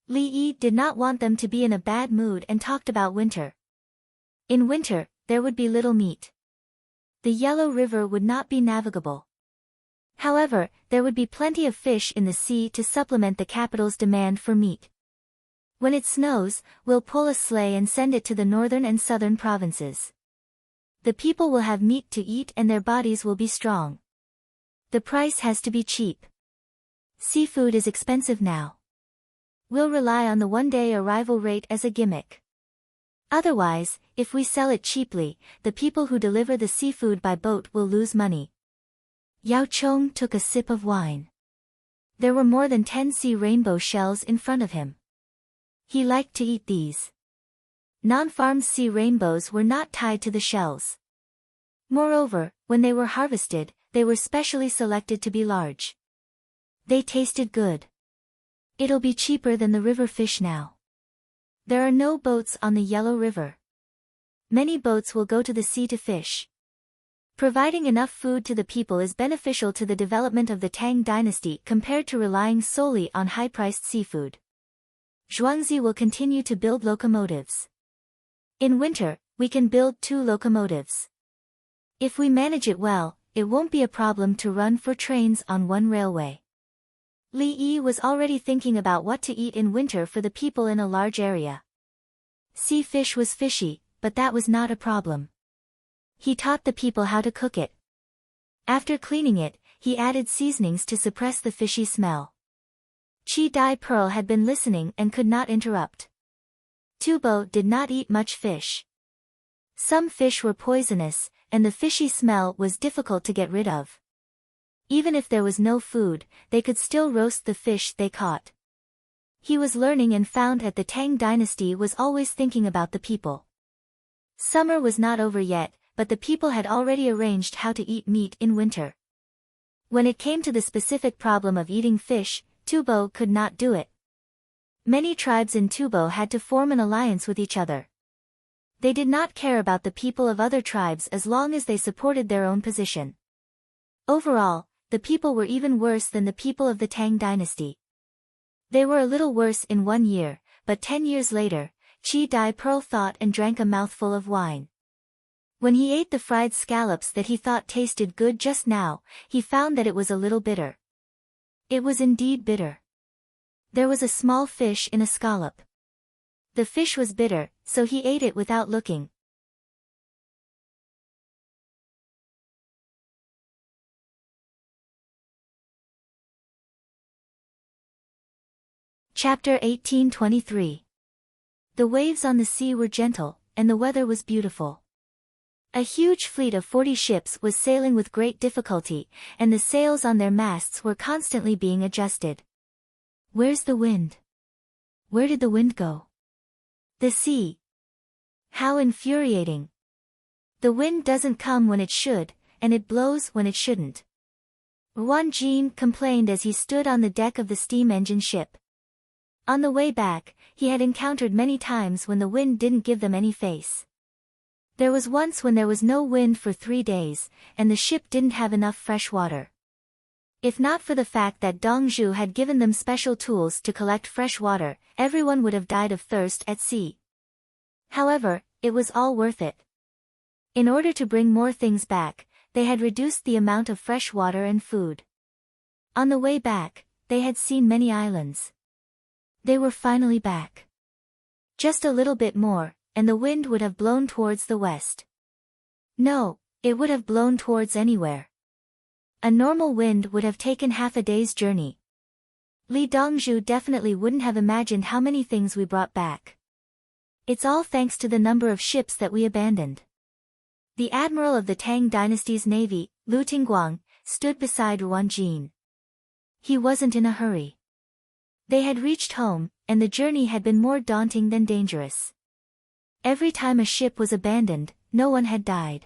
Speaker 1: Li Yi did not want them to be in a bad mood and talked about winter. In winter, there would be little meat. The Yellow River would not be navigable. However, there would be plenty of fish in the sea to supplement the capital's demand for meat. When it snows, we'll pull a sleigh and send it to the northern and southern provinces. The people will have meat to eat and their bodies will be strong. The price has to be cheap. Seafood is expensive now. We'll rely on the one-day arrival rate as a gimmick. Otherwise, if we sell it cheaply, the people who deliver the seafood by boat will lose money. Yao Chong took a sip of wine. There were more than 10 sea rainbow shells in front of him. He liked to eat these. Non-farmed sea rainbows were not tied to the shells. Moreover, when they were harvested, they were specially selected to be large. They tasted good. It'll be cheaper than the river fish now. There are no boats on the Yellow River. Many boats will go to the sea to fish. Providing enough food to the people is beneficial to the development of the Tang dynasty compared to relying solely on high-priced seafood. Zhuangzi will continue to build locomotives. In winter, we can build 2 locomotives. If we manage it well, it won't be a problem to run 4 trains on one railway. Li Yi was already thinking about what to eat in winter for the people in a large area. Sea fish was fishy, but that was not a problem. He taught the people how to cook it. After cleaning it, he added seasonings to suppress the fishy smell. Chi Dai Pearl had been listening and could not interrupt. Tubo did not eat much fish. Some fish were poisonous, and the fishy smell was difficult to get rid of. Even if there was no food, they could still roast the fish they caught. He was learning and found that the Tang dynasty was always thinking about the people. Summer was not over yet, but the people had already arranged how to eat meat in winter. When it came to the specific problem of eating fish, Tubo could not do it. Many tribes in Tubo had to form an alliance with each other. They did not care about the people of other tribes as long as they supported their own position. Overall, the people were even worse than the people of the Tang dynasty. They were a little worse in 1 year, but 10 years later, Chi Dai Pearl thought and drank a mouthful of wine. When he ate the fried scallops that he thought tasted good just now, he found that it was a little bitter. It was indeed bitter. There was a small fish in a scallop. The fish was bitter, so he ate it without looking. Chapter 1823. The waves on the sea were gentle, and the weather was beautiful. A huge fleet of 40 ships was sailing with great difficulty, and the sails on their masts were constantly being adjusted. Where's the wind? Where did the wind go? The sea. How infuriating. The wind doesn't come when it should, and it blows when it shouldn't. Wan Jin complained as he stood on the deck of the steam engine ship. On the way back, he had encountered many times when the wind didn't give them any face. There was once when there was no wind for 3 days, and the ship didn't have enough fresh water. If not for the fact that Dongzhu had given them special tools to collect fresh water, everyone would have died of thirst at sea. However, it was all worth it. In order to bring more things back, they had reduced the amount of fresh water and food. On the way back, they had seen many islands. They were finally back. Just a little bit more, and the wind would have blown towards the west. No, it would have blown towards anywhere. A normal wind would have taken half a day's journey. Li Dongzhu definitely wouldn't have imagined how many things we brought back. It's all thanks to the number of ships that we abandoned. The admiral of the Tang dynasty's navy, Lu Tingguang, stood beside Wan Jin. He wasn't in a hurry. They had reached home, and the journey had been more daunting than dangerous. Every time a ship was abandoned, no one had died.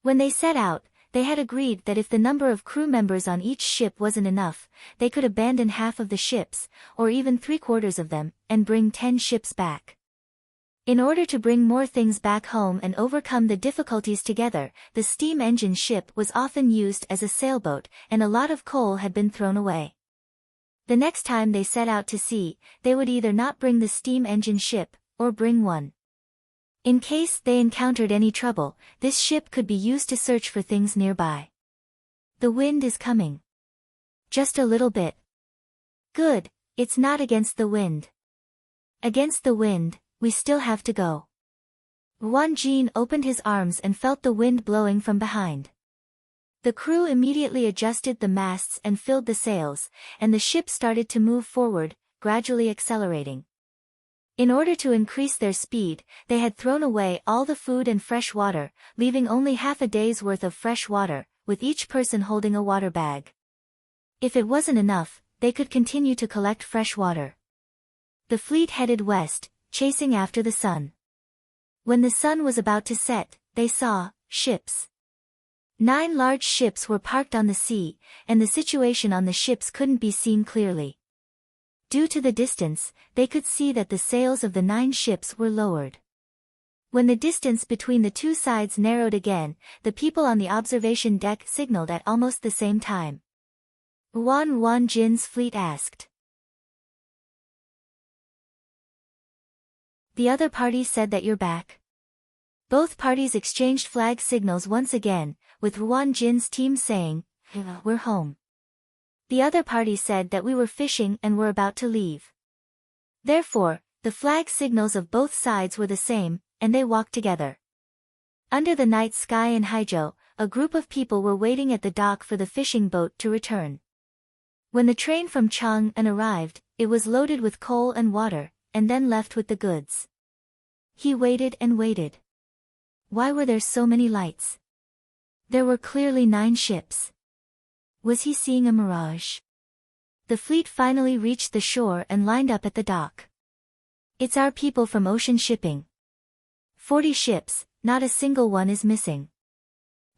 Speaker 1: When they set out, they had agreed that if the number of crew members on each ship wasn't enough, they could abandon half of the ships, or even 3/4 of them, and bring 10 ships back. In order to bring more things back home and overcome the difficulties together, the steam engine ship was often used as a sailboat, and a lot of coal had been thrown away. The next time they set out to sea, they would either not bring the steam engine ship, or bring one. In case they encountered any trouble, this ship could be used to search for things nearby. The wind is coming. Just a little bit. Good, it's not against the wind. Against the wind, we still have to go. Wan Jin opened his arms and felt the wind blowing from behind. The crew immediately adjusted the masts and filled the sails, and the ship started to move forward, gradually accelerating. In order to increase their speed, they had thrown away all the food and fresh water, leaving only half a day's worth of fresh water, with each person holding a water bag. If it wasn't enough, they could continue to collect fresh water. The fleet headed west, chasing after the sun. When the sun was about to set, they saw ships. 9 large ships were parked on the sea, and the situation on the ships couldn't be seen clearly. Due to the distance, they could see that the sails of the 9 ships were lowered. When the distance between the two sides narrowed again, the people on the observation deck signaled at almost the same time. Ruan Jin's fleet asked. The other party said that you're back. Both parties exchanged flag signals once again, with Ruan Jin's team saying, "We're home." The other party said that we were fishing and were about to leave. Therefore, the flag signals of both sides were the same, and they walked together. Under the night sky in Haizhou, a group of people were waiting at the dock for the fishing boat to return. When the train from Chang'an arrived, it was loaded with coal and water, and then left with the goods. He waited and waited. Why were there so many lights? There were clearly 9 ships. Was he seeing a mirage? The fleet finally reached the shore and lined up at the dock. It's our people from ocean shipping. 40 ships, not a single one is missing.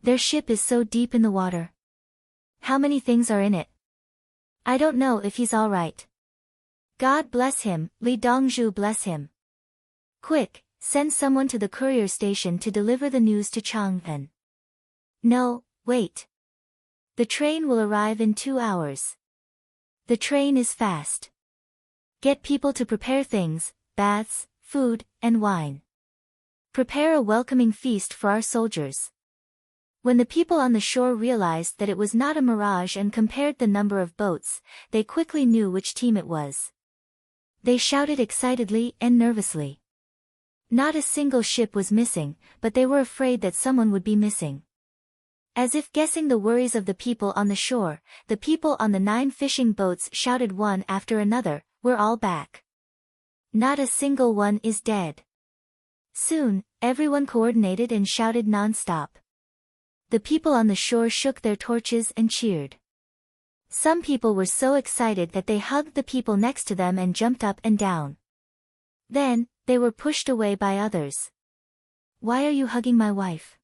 Speaker 1: Their ship is so deep in the water. How many things are in it? I don't know if he's all right. God bless him, Li Dongzhu bless him. Quick, send someone to the courier station to deliver the news to Chang'an. No, wait. The train will arrive in 2 hours. The train is fast. Get people to prepare things, baths, food, and wine. Prepare a welcoming feast for our soldiers. When the people on the shore realized that it was not a mirage and compared the number of boats, they quickly knew which team it was. They shouted excitedly and nervously. Not a single ship was missing, but they were afraid that someone would be missing. As if guessing the worries of the people on the shore, the people on the 9 fishing boats shouted one after another, "We're all back. Not a single one is dead." Soon, everyone coordinated and shouted non-stop. The people on the shore shook their torches and cheered. Some people were so excited that they hugged the people next to them and jumped up and down. Then, they were pushed away by others. "Why are you hugging my wife?"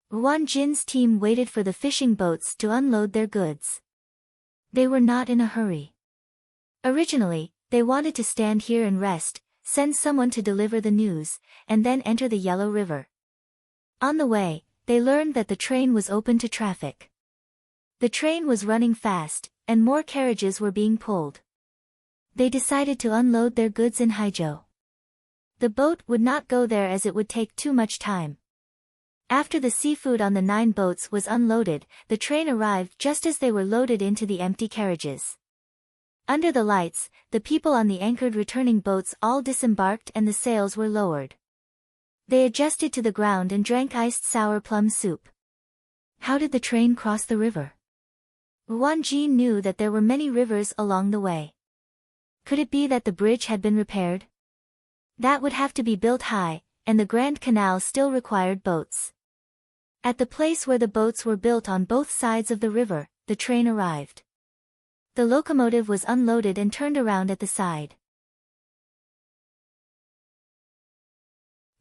Speaker 1: Ruan Jin's team waited for the fishing boats to unload their goods. They were not in a hurry. Originally, they wanted to stand here and rest, send someone to deliver the news, and then enter the Yellow River. On the way, they learned that the train was open to traffic. The train was running fast, and more carriages were being pulled. They decided to unload their goods in Haizhou. The boat would not go there as it would take too much time. After the seafood on the 9 boats was unloaded, the train arrived just as they were loaded into the empty carriages. Under the lights, the people on the anchored returning boats all disembarked and the sails were lowered. They adjusted to the ground and drank iced sour plum soup. How did the train cross the river? Ruan Jin knew that there were many rivers along the way. Could it be that the bridge had been repaired? That would have to be built high, and the Grand Canal still required boats. At the place where the boats were built on both sides of the river, the train arrived. The locomotive was unloaded and turned around at the side.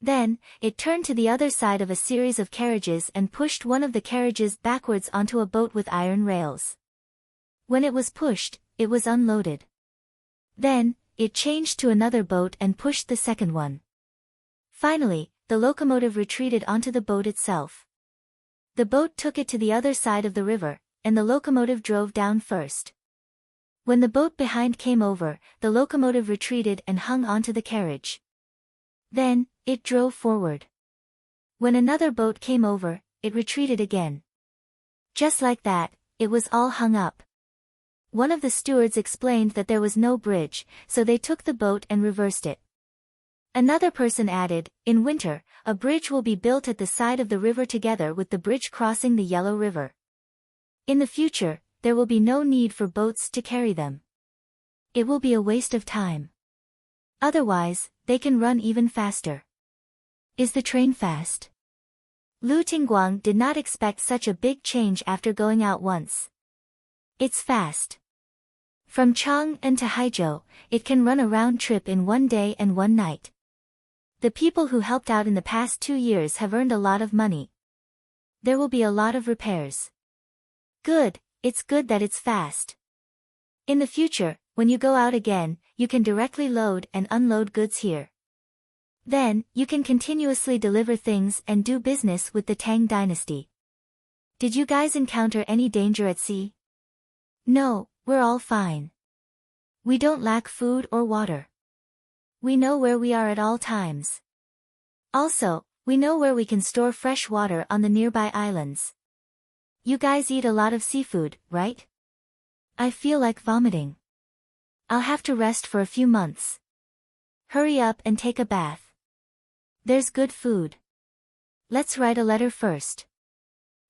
Speaker 1: Then, it turned to the other side of a series of carriages and pushed one of the carriages backwards onto a boat with iron rails. When it was pushed, it was unloaded. Then, it changed to another boat and pushed the second one. Finally, the locomotive retreated onto the boat itself. The boat took it to the other side of the river, and the locomotive drove down first. When the boat behind came over, the locomotive retreated and hung onto the carriage. Then, it drove forward. When another boat came over, it retreated again. Just like that, it was all hung up. One of the stewards explained that there was no bridge, so they took the boat and reversed it. Another person added, "In winter, a bridge will be built at the side of the river together with the bridge crossing the Yellow River. In the future, there will be no need for boats to carry them. It will be a waste of time. Otherwise, they can run even faster." Is the train fast? Lu Tingguang did not expect such a big change after going out once. It's fast. From Chang'an to Haizhou, it can run a round trip in 1 day and 1 night. The people who helped out in the past 2 years have earned a lot of money. There will be a lot of repairs. Good, it's good that it's fast. In the future, when you go out again, you can directly load and unload goods here. Then, you can continuously deliver things and do business with the Tang dynasty. Did you guys encounter any danger at sea? No, we're all fine. We don't lack food or water. We know where we are at all times. Also, we know where we can store fresh water on the nearby islands. You guys eat a lot of seafood, right? I feel like vomiting. I'll have to rest for a few months. Hurry up and take a bath. There's good food. Let's write a letter first.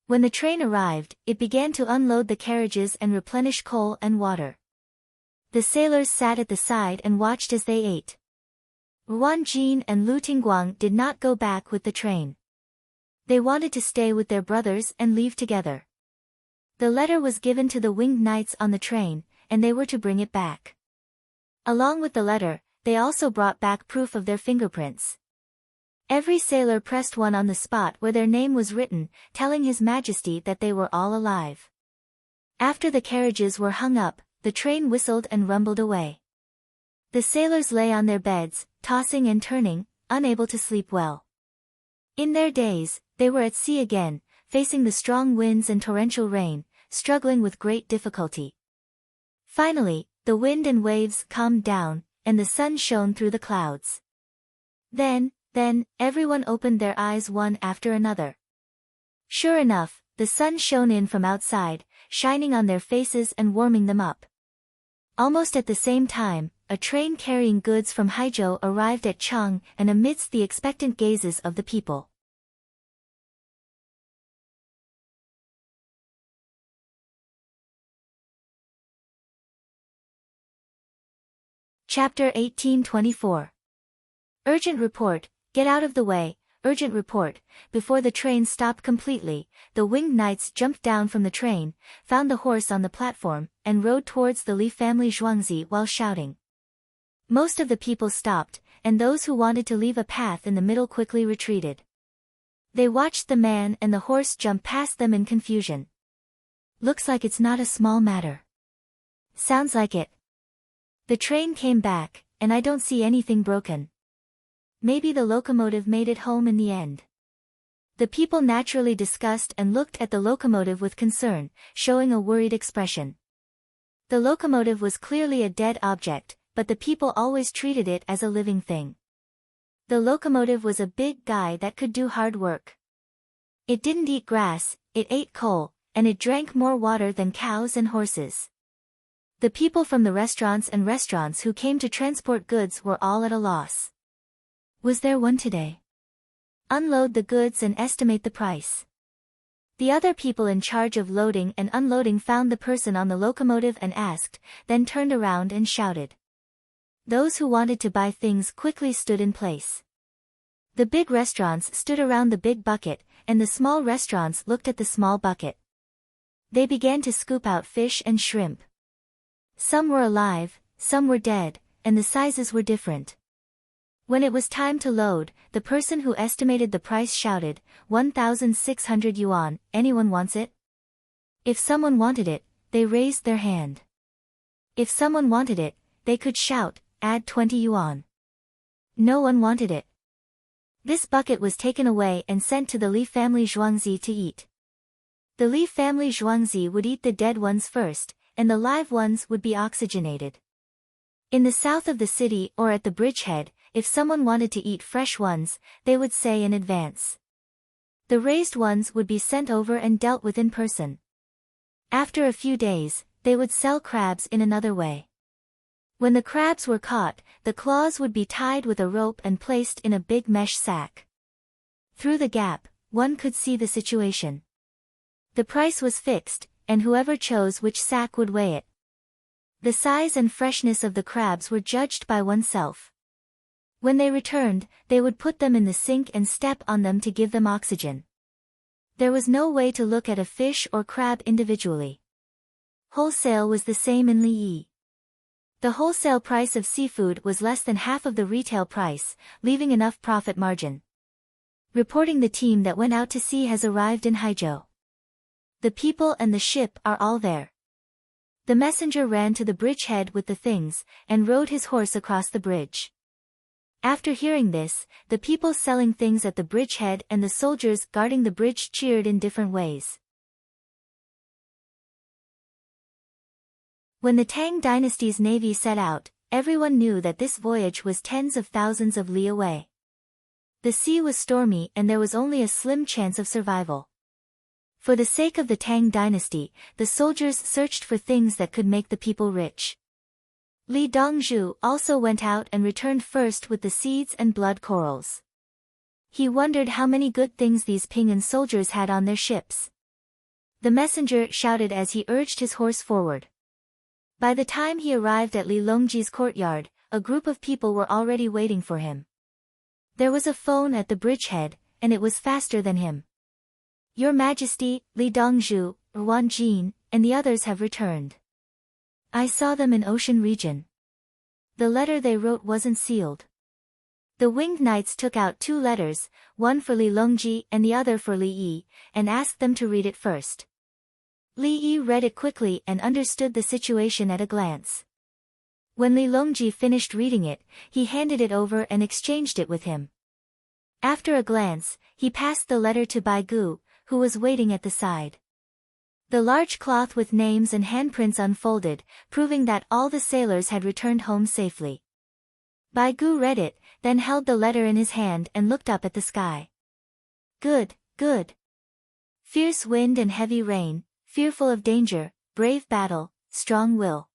Speaker 1: When the train arrived, it began to unload the carriages and replenish coal and water. The sailors sat at the side and watched as they ate. Ruan Jin and Lu Tingguang did not go back with the train. They wanted to stay with their brothers and leave together. The letter was given to the winged knights on the train, and they were to bring it back. Along with the letter, they also brought back proof of their fingerprints. Every sailor pressed one on the spot where their name was written, telling His Majesty that they were all alive. After the carriages were hung up, the train whistled and rumbled away. The sailors lay on their beds, tossing and turning, unable to sleep well. In their daze, they were at sea again, facing the strong winds and torrential rain, struggling with great difficulty. Finally, the wind and waves calmed down, and the sun shone through the clouds. Then, everyone opened their eyes one after another. Sure enough, the sun shone in from outside, shining on their faces and warming them up. Almost at the same time, a train carrying goods from Haizhou arrived at Chang and amidst the expectant gazes of the people. Chapter 1824. Urgent report, get out of the way, urgent report. Before the train stopped completely, the winged knights jumped down from the train, found the horse on the platform, and rode towards the Li family Zhuangzi while shouting. Most of the people stopped, and those who wanted to leave a path in the middle quickly retreated. They watched the man and the horse jump past them in confusion. Looks like it's not a small matter. Sounds like it. The train came back, and I don't see anything broken. Maybe the locomotive made it home in the end. The people naturally discussed and looked at the locomotive with concern, showing a worried expression. The locomotive was clearly a dead object, but the people always treated it as a living thing. The locomotive was a big guy that could do hard work. It didn't eat grass, it ate coal, and it drank more water than cows and horses. The people from the restaurants who came to transport goods were all at a loss. Was there one today? Unload the goods and estimate the price. The other people in charge of loading and unloading found the person on the locomotive and asked, then turned around and shouted. Those who wanted to buy things quickly stood in place. The big restaurants stood around the big bucket, and the small restaurants looked at the small bucket. They began to scoop out fish and shrimp. Some were alive, some were dead, and the sizes were different. When it was time to load, the person who estimated the price shouted, 1,600 yuan, anyone wants it? If someone wanted it, they raised their hand. If someone wanted it, they could shout, add 20 yuan. No one wanted it. This bucket was taken away and sent to the Li family Zhuangzi to eat. The Li family Zhuangzi would eat the dead ones first, and the live ones would be oxygenated. In the south of the city or at the bridgehead, if someone wanted to eat fresh ones, they would say in advance. The raised ones would be sent over and dealt with in person. After a few days, they would sell crabs in another way. When the crabs were caught, the claws would be tied with a rope and placed in a big mesh sack. Through the gap, one could see the situation. The price was fixed, and whoever chose which sack would weigh it. The size and freshness of the crabs were judged by oneself. When they returned, they would put them in the sink and step on them to give them oxygen. There was no way to look at a fish or crab individually. Wholesale was the same in Liyi. The wholesale price of seafood was less than half of the retail price, leaving enough profit margin. Reporting the team that went out to sea has arrived in Haizhou. The people and the ship are all there. The messenger ran to the bridgehead with the things, and rode his horse across the bridge. After hearing this, the people selling things at the bridgehead and the soldiers guarding the bridge cheered in different ways. When the Tang dynasty's navy set out, everyone knew that this voyage was tens of thousands of li away. The sea was stormy and there was only a slim chance of survival. For the sake of the Tang dynasty, the soldiers searched for things that could make the people rich. Li Dongzhu also went out and returned first with the seeds and blood corals. He wondered how many good things these Ping'an soldiers had on their ships. The messenger shouted as he urged his horse forward. By the time he arrived at Li Longji's courtyard, a group of people were already waiting for him. There was a phone at the bridgehead, and it was faster than him. Your Majesty, Li Dongzhu, Wan Jin, and the others have returned. I saw them in Ocean Region. The letter they wrote wasn't sealed. The winged knights took out 2 letters, one for Li Longji and the other for Li Yi, and asked them to read it first. Li Yi read it quickly and understood the situation at a glance. When Li Longji finished reading it, he handed it over and exchanged it with him. After a glance, he passed the letter to Bai Gu, who was waiting at the side. The large cloth with names and handprints unfolded, proving that all the sailors had returned home safely. Bai Gu read it, then held the letter in his hand and looked up at the sky. Good, good. Fierce wind and heavy rain, fearful of danger, brave battle, strong will.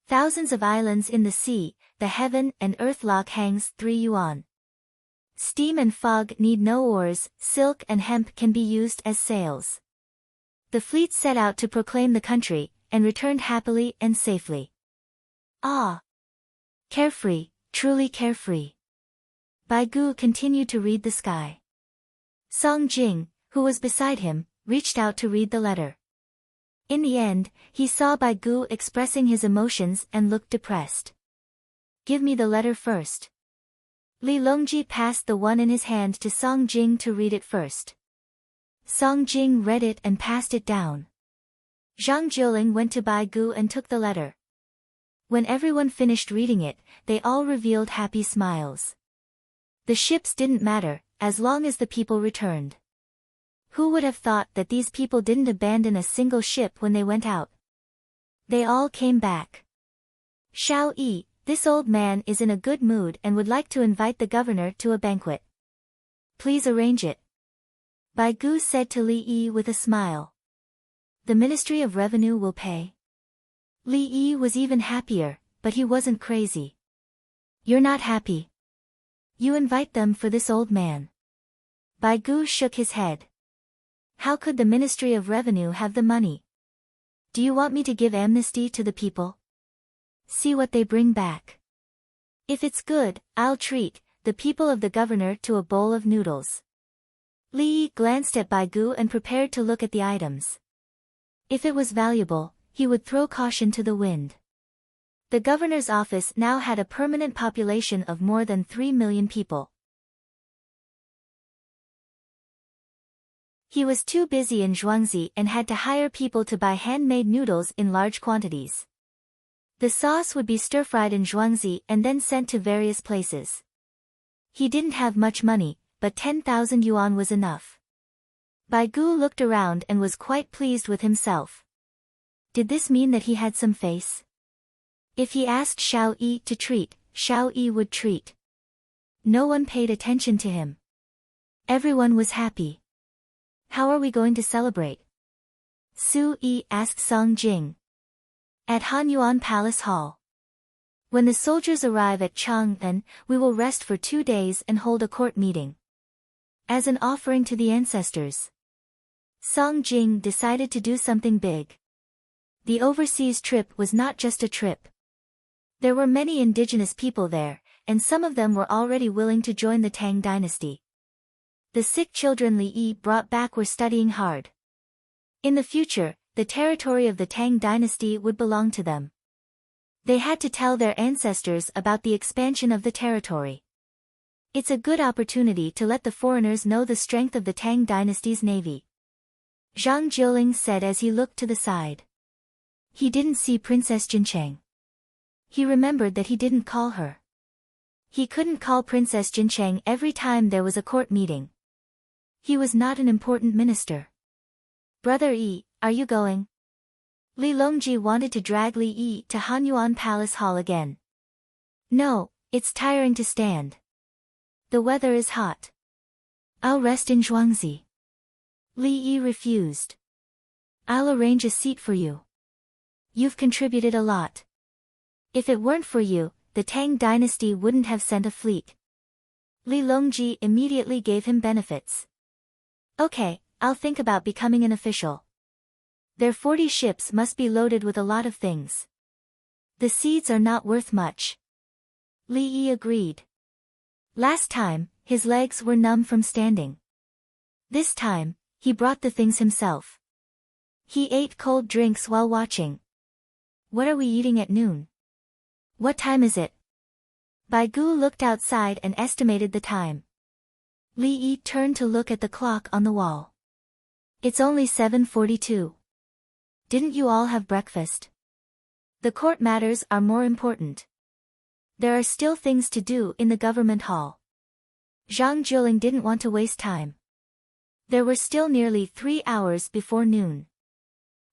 Speaker 1: Thousands of islands in the sea, the heaven and earth lock hangs 3 yuan. Steam and fog need no oars, silk and hemp can be used as sails. The fleet set out to proclaim the country, and returned happily and safely. Ah! Carefree, truly carefree. Bai Gu continued to read the sky. Song Jing, who was beside him, reached out to read the letter. In the end, he saw Bai Gu expressing his emotions and looked depressed. Give me the letter first. Li Longji passed the one in his hand to Song Jing to read it first. Song Jing read it and passed it down. Zhang Jiuling went to Bai Gu and took the letter. When everyone finished reading it, they all revealed happy smiles. The ships didn't matter, as long as the people returned. Who would have thought that these people didn't abandon a single ship when they went out? They all came back. Xiao Yi, this old man is in a good mood and would like to invite the governor to a banquet. Please arrange it. Bai Gu said to Li Yi with a smile. The Ministry of Revenue will pay. Li Yi was even happier, but he wasn't crazy. You're not happy. You invite them for this old man. Bai Gu shook his head. How could the Ministry of Revenue have the money? Do you want me to give amnesty to the people? See what they bring back. If it's good, I'll treat the people of the governor to a bowl of noodles. Li Yi glanced at Bai Gu and prepared to look at the items. If it was valuable, he would throw caution to the wind. The governor's office now had a permanent population of more than 3 million people. He was too busy in Zhuangzi and had to hire people to buy handmade noodles in large quantities. The sauce would be stir-fried in Zhuangzi and then sent to various places. He didn't have much money, but 10,000 yuan was enough. Bai Gu looked around and was quite pleased with himself. Did this mean that he had some face? If he asked Xiao Yi to treat, Xiao Yi would treat. No one paid attention to him. Everyone was happy. How are we going to celebrate? Su Yi asked Song Jing. At Hanyuan Palace Hall. When the soldiers arrive at Chang'an, we will rest for 2 days and hold a court meeting. As an offering to the ancestors. Song Jing decided to do something big. The overseas trip was not just a trip. There were many indigenous people there, and some of them were already willing to join the Tang dynasty. The sick children Li Yi brought back were studying hard. In the future, the territory of the Tang dynasty would belong to them. They had to tell their ancestors about the expansion of the territory. It's a good opportunity to let the foreigners know the strength of the Tang dynasty's navy. Zhang Jiuling said as he looked to the side. He didn't see Princess Jincheng. He remembered that he didn't call her. He couldn't call Princess Jincheng every time there was a court meeting. He was not an important minister. Brother Yi, are you going? Li Longji wanted to drag Li Yi to Hanyuan Palace Hall again. No, it's tiring to stand. The weather is hot. I'll rest in Zhuangzi. Li Yi refused. I'll arrange a seat for you. You've contributed a lot. If it weren't for you, the Tang dynasty wouldn't have sent a fleet. Li Longji immediately gave him benefits. Okay, I'll think about becoming an official. Their 40 ships must be loaded with a lot of things. The seeds are not worth much. Li Yi agreed. Last time, his legs were numb from standing. This time, he brought the things himself. He ate cold drinks while watching. What are we eating at noon? What time is it? Bai Gu looked outside and estimated the time. Li Yi turned to look at the clock on the wall. It's only 7:42. Didn't you all have breakfast? The court matters are more important. There are still things to do in the government hall. Zhang Juling didn't want to waste time. There were still nearly 3 hours before noon.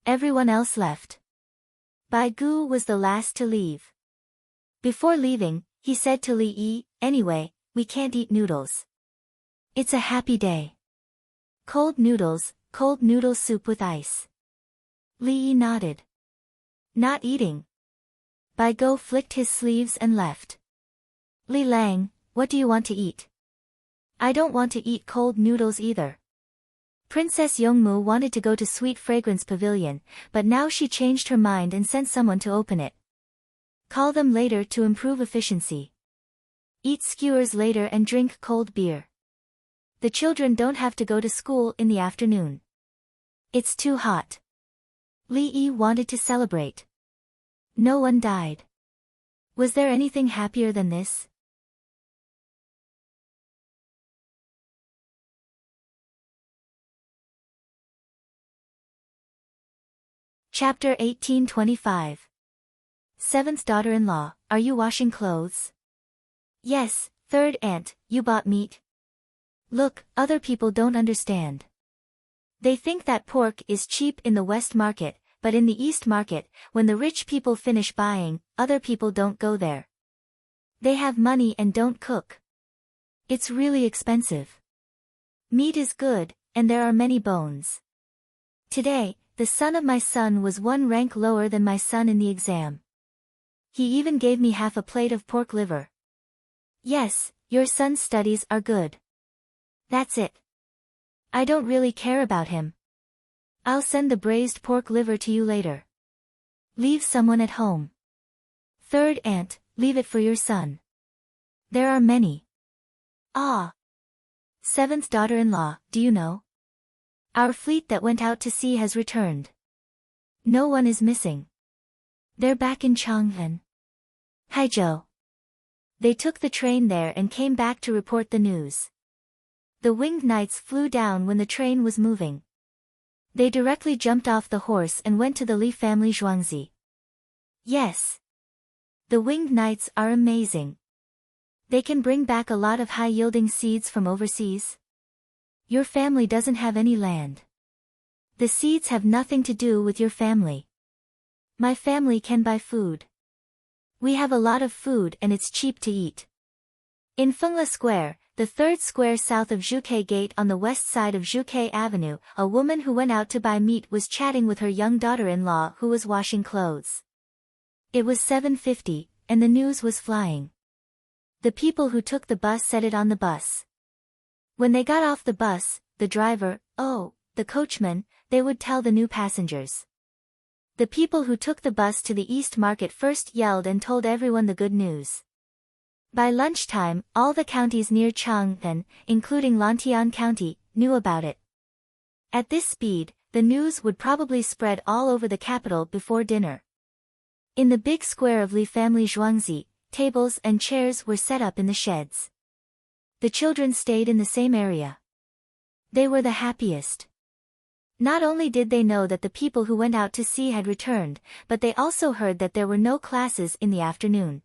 Speaker 1: Everyone else left. Bai Gu was the last to leave. Before leaving, he said to Li Yi, anyway, we can't eat noodles. It's a happy day. Cold noodle soup with ice. Li Yi nodded. Not eating. Bai Gu flicked his sleeves and left. Li Lang, what do you want to eat? I don't want to eat cold noodles either. Princess Yongmu wanted to go to Sweet Fragrance Pavilion, but now she changed her mind and sent someone to open it. Call them later to improve efficiency. Eat skewers later and drink cold beer. The children don't have to go to school in the afternoon. It's too hot. Li Yi wanted to celebrate. No one died. Was there anything happier than this? Chapter 1825. Seventh daughter-in-law, are you washing clothes? Yes, third aunt, you bought meat? Look, other people don't understand. They think that pork is cheap in the West Market, but in the East Market, when the rich people finish buying, other people don't go there. They have money and don't cook. It's really expensive. Meat is good, and there are many bones. Today, the son of my son was 1 rank lower than my son in the exam. He even gave me half a plate of pork liver. Yes, your son's studies are good. That's it. I don't really care about him. I'll send the braised pork liver to you later. Leave someone at home. Third aunt, leave it for your son. There are many. Ah. Seventh daughter-in-law, do you know? Our fleet that went out to sea has returned. No one is missing. They're back in Chang'an. Haizhou. They took the train there and came back to report the news. The winged knights flew down when the train was moving. They directly jumped off the horse and went to the Li family Zhuangzi. Yes. The winged knights are amazing. They can bring back a lot of high-yielding seeds from overseas. Your family doesn't have any land. The seeds have nothing to do with your family. My family can buy food. We have a lot of food and it's cheap to eat. In Fengla Square, the third square south of Zhuke Gate on the west side of Zhuke Avenue, a woman who went out to buy meat was chatting with her young daughter-in-law who was washing clothes. It was 7:50, and the news was flying. The people who took the bus said it on the bus. When they got off the bus, the driver, the coachman, they would tell the new passengers. The people who took the bus to the East Market first yelled and told everyone the good news. By lunchtime, all the counties near Chang'an, including Lantian County, knew about it. At this speed, the news would probably spread all over the capital before dinner. In the big square of Li family Zhuangzi, tables and chairs were set up in the sheds. The children stayed in the same area. They were the happiest. Not only did they know that the people who went out to sea had returned, but they also heard that there were no classes in the afternoon.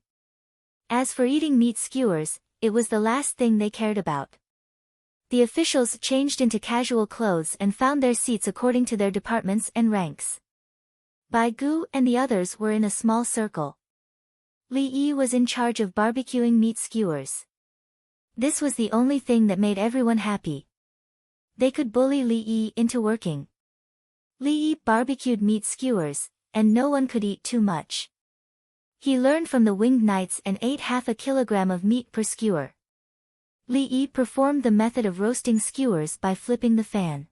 Speaker 1: As for eating meat skewers, it was the last thing they cared about. The officials changed into casual clothes and found their seats according to their departments and ranks. Bai Gu and the others were in a small circle. Li Yi was in charge of barbecuing meat skewers. This was the only thing that made everyone happy. They could bully Li Yi into working. Li Yi barbecued meat skewers, and no one could eat too much. He learned from the winged knights and ate half a kilogram of meat per skewer. Li Yi performed the method of roasting skewers by flipping the fan.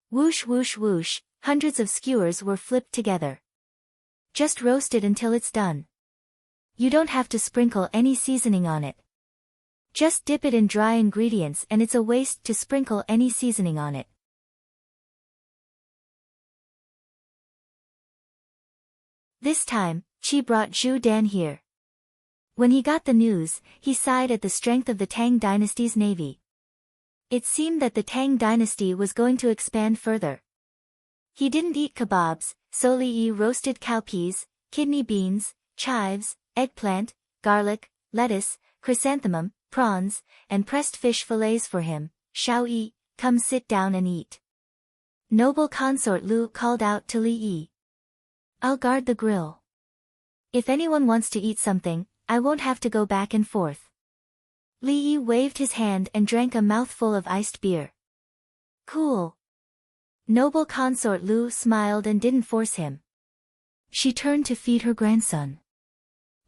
Speaker 1: Whoosh whoosh whoosh, hundreds of skewers were flipped together. Just roast it until it's done. You don't have to sprinkle any seasoning on it. Just dip it in dry ingredients and it's a waste to sprinkle any seasoning on it. This time, Qi brought Zhu Dan here. When he got the news, he sighed at the strength of the Tang dynasty's navy. It seemed that the Tang dynasty was going to expand further. He didn't eat kebabs, so Li Yi roasted cowpeas, kidney beans, chives, eggplant, garlic, lettuce, chrysanthemum, prawns, and pressed fish fillets for him. Xiao Yi, come sit down and eat. Noble consort Lu called out to Li Yi. I'll guard the grill. If anyone wants to eat something, I won't have to go back and forth. Li Yi waved his hand and drank a mouthful of iced beer. Cool. Noble consort Lu smiled and didn't force him. She turned to feed her grandson.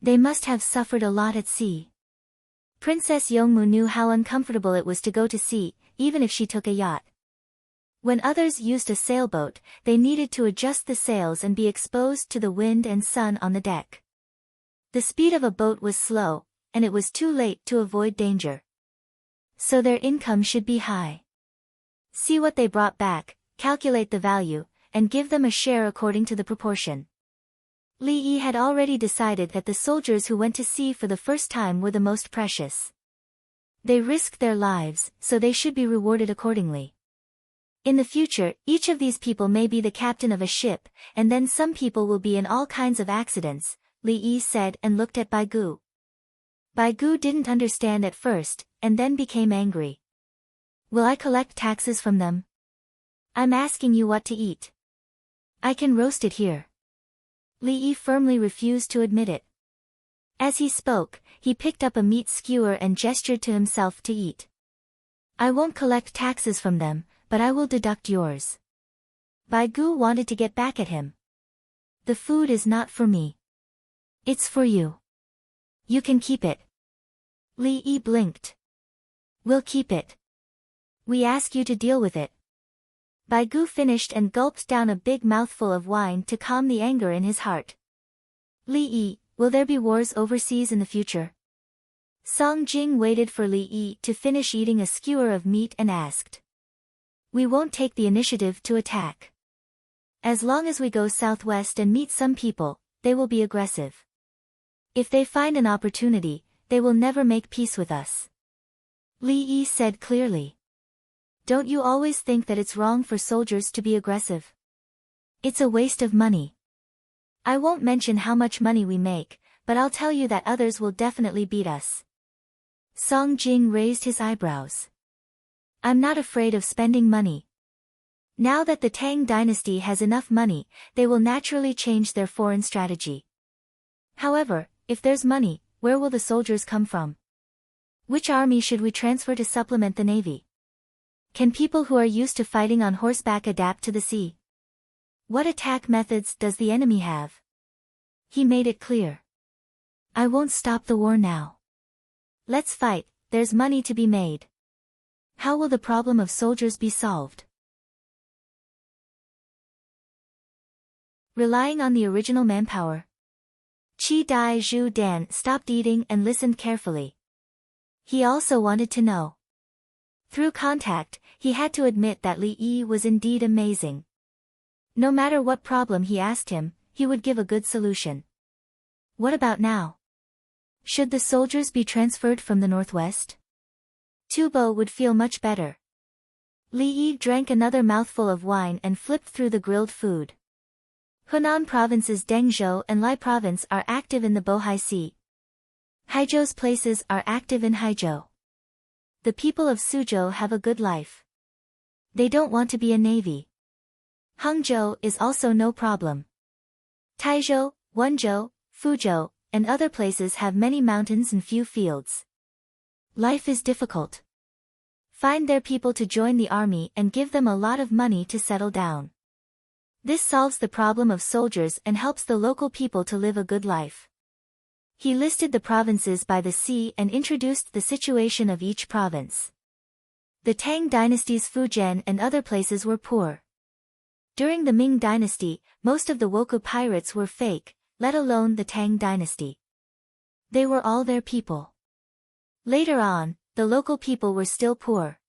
Speaker 1: They must have suffered a lot at sea. Princess Yongmu knew how uncomfortable it was to go to sea, even if she took a yacht. When others used a sailboat, they needed to adjust the sails and be exposed to the wind and sun on the deck. The speed of a boat was slow, and it was too late to avoid danger. So their income should be high. See what they brought back, calculate the value, and give them a share according to the proportion. Li Yi had already decided that the soldiers who went to sea for the first time were the most precious. They risked their lives, so they should be rewarded accordingly. In the future, each of these people may be the captain of a ship, and then some people will be in all kinds of accidents, Li Yi said and looked at Bai Gu. Bai Gu didn't understand at first, and then became angry. Will I collect taxes from them? I'm asking you what to eat. I can roast it here. Li Yi firmly refused to admit it. As he spoke, he picked up a meat skewer and gestured to himself to eat. I won't collect taxes from them, but I will deduct yours. Bai Gu wanted to get back at him. The food is not for me. It's for you. You can keep it. Li Yi blinked. We'll keep it. We ask you to deal with it. Bai Gu finished and gulped down a big mouthful of wine to calm the anger in his heart. Li Yi, will there be wars overseas in the future? Song Jing waited for Li Yi to finish eating a skewer of meat and asked. We won't take the initiative to attack. As long as we go southwest and meet some people, they will be aggressive. If they find an opportunity, they will never make peace with us. Li Yi said clearly. Don't you always think that it's wrong for soldiers to be aggressive? It's a waste of money. I won't mention how much money we make, but I'll tell you that others will definitely beat us. Song Jing raised his eyebrows. I'm not afraid of spending money. Now that the Tang dynasty has enough money, they will naturally change their foreign strategy. However, if there's money, where will the soldiers come from? Which army should we transfer to supplement the navy? Can people who are used to fighting on horseback adapt to the sea? What attack methods does the enemy have? He made it clear. I won't stop the war now. Let's fight, there's money to be made. How will the problem of soldiers be solved? Relying on the original manpower. Qi Dai Zhu Dan stopped eating and listened carefully. He also wanted to know. Through contact, he had to admit that Li Yi was indeed amazing. No matter what problem he asked him, he would give a good solution. What about now? Should the soldiers be transferred from the northwest? Tubo would feel much better. Li Yi drank another mouthful of wine and flipped through the grilled food. Hunan province's Dengzhou and Lai province are active in the Bohai Sea. Haizhou's places are active in Haizhou. The people of Suzhou have a good life. They don't want to be a navy. Hangzhou is also no problem. Taizhou, Wenzhou, Fuzhou, and other places have many mountains and few fields. Life is difficult. Find their people to join the army and give them a lot of money to settle down. This solves the problem of soldiers and helps the local people to live a good life. He listed the provinces by the sea and introduced the situation of each province. The Tang dynasty's Fujian and other places were poor. During the Ming dynasty, most of the Wokou pirates were fake, let alone the Tang dynasty. They were all their people. Later on, the local people were still poor.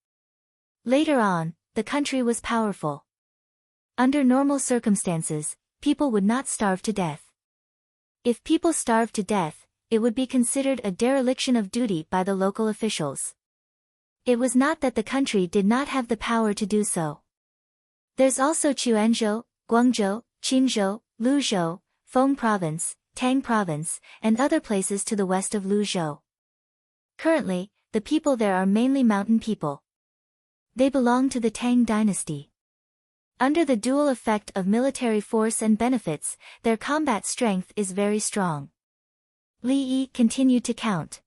Speaker 1: Later on, the country was powerful. Under normal circumstances, people would not starve to death. If people starved to death, it would be considered a dereliction of duty by the local officials. It was not that the country did not have the power to do so. There's also Quanzhou, Guangzhou, Qinzhou, Luzhou, Feng Province, Tang Province, and other places to the west of Luzhou. Currently, the people there are mainly mountain people. They belong to the Tang dynasty. Under the dual effect of military force and benefits, their combat strength is very strong. Li Yi continued to count.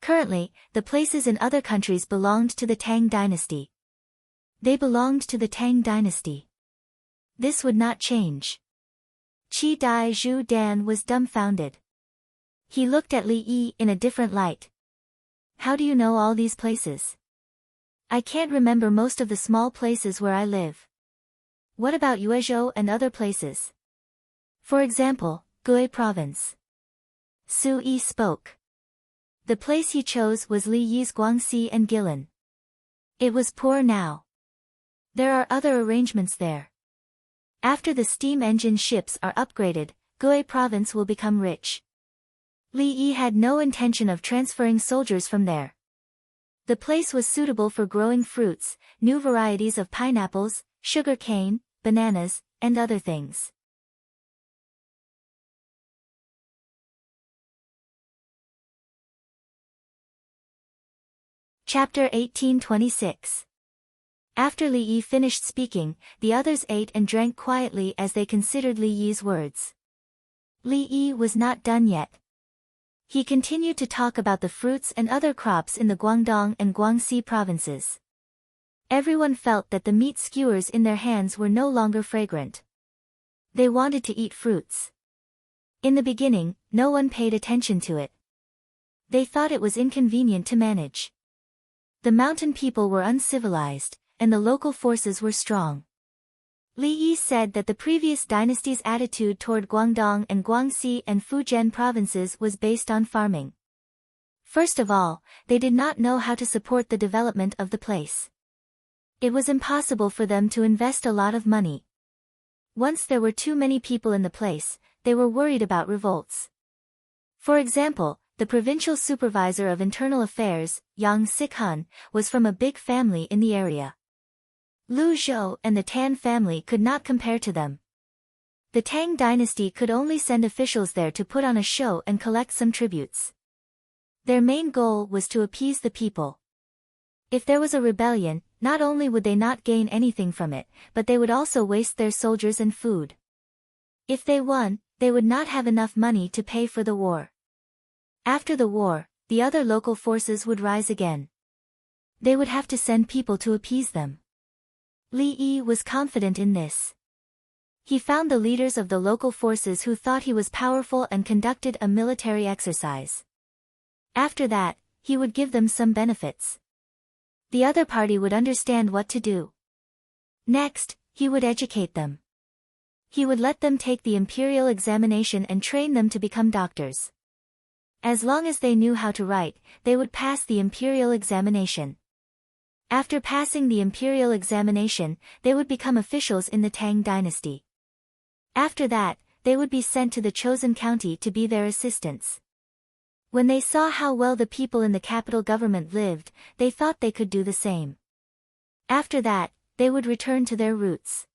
Speaker 1: Currently, the places in other countries belonged to the Tang dynasty. They belonged to the Tang dynasty. This would not change. Qi Dai Zhu Dan was dumbfounded. He looked at Li Yi in a different light. How do you know all these places? I can't remember most of the small places where I live. What about Yuezhou and other places? For example, Gui Province. Su Yi spoke. The place he chose was Li Yi's Guangxi and Guilin. It was poor now. There are other arrangements there. After the steam engine ships are upgraded, Gui Province will become rich. Li Yi had no intention of transferring soldiers from there. The place was suitable for growing fruits, new varieties of pineapples, sugar cane, bananas, and other things. Chapter 1826. After Li Yi finished speaking, the others ate and drank quietly as they considered Li Yi's words. Li Yi was not done yet. He continued to talk about the fruits and other crops in the Guangdong and Guangxi provinces. Everyone felt that the meat skewers in their hands were no longer fragrant. They wanted to eat fruits. In the beginning, no one paid attention to it. They thought it was inconvenient to manage. The mountain people were uncivilized, and the local forces were strong. Li Yi said that the previous dynasty's attitude toward Guangdong and Guangxi and Fujian provinces was based on farming. First of all, they did not know how to support the development of the place. It was impossible for them to invest a lot of money. Once there were too many people in the place, they were worried about revolts. For example, the provincial supervisor of internal affairs, Yang Sikhun, was from a big family in the area. Lu Zhou and the Tan family could not compare to them. The Tang dynasty could only send officials there to put on a show and collect some tributes. Their main goal was to appease the people. If there was a rebellion, not only would they not gain anything from it, but they would also waste their soldiers and food. If they won, they would not have enough money to pay for the war. After the war, the other local forces would rise again. They would have to send people to appease them. Li Yi was confident in this. He found the leaders of the local forces who thought he was powerful and conducted a military exercise. After that, he would give them some benefits. The other party would understand what to do. Next, he would educate them. He would let them take the imperial examination and train them to become doctors. As long as they knew how to write, they would pass the imperial examination. After passing the imperial examination, they would become officials in the Tang dynasty. After that, they would be sent to the chosen county to be their assistants. When they saw how well the people in the capital government lived, they thought they could do the same. After that, they would return to their roots.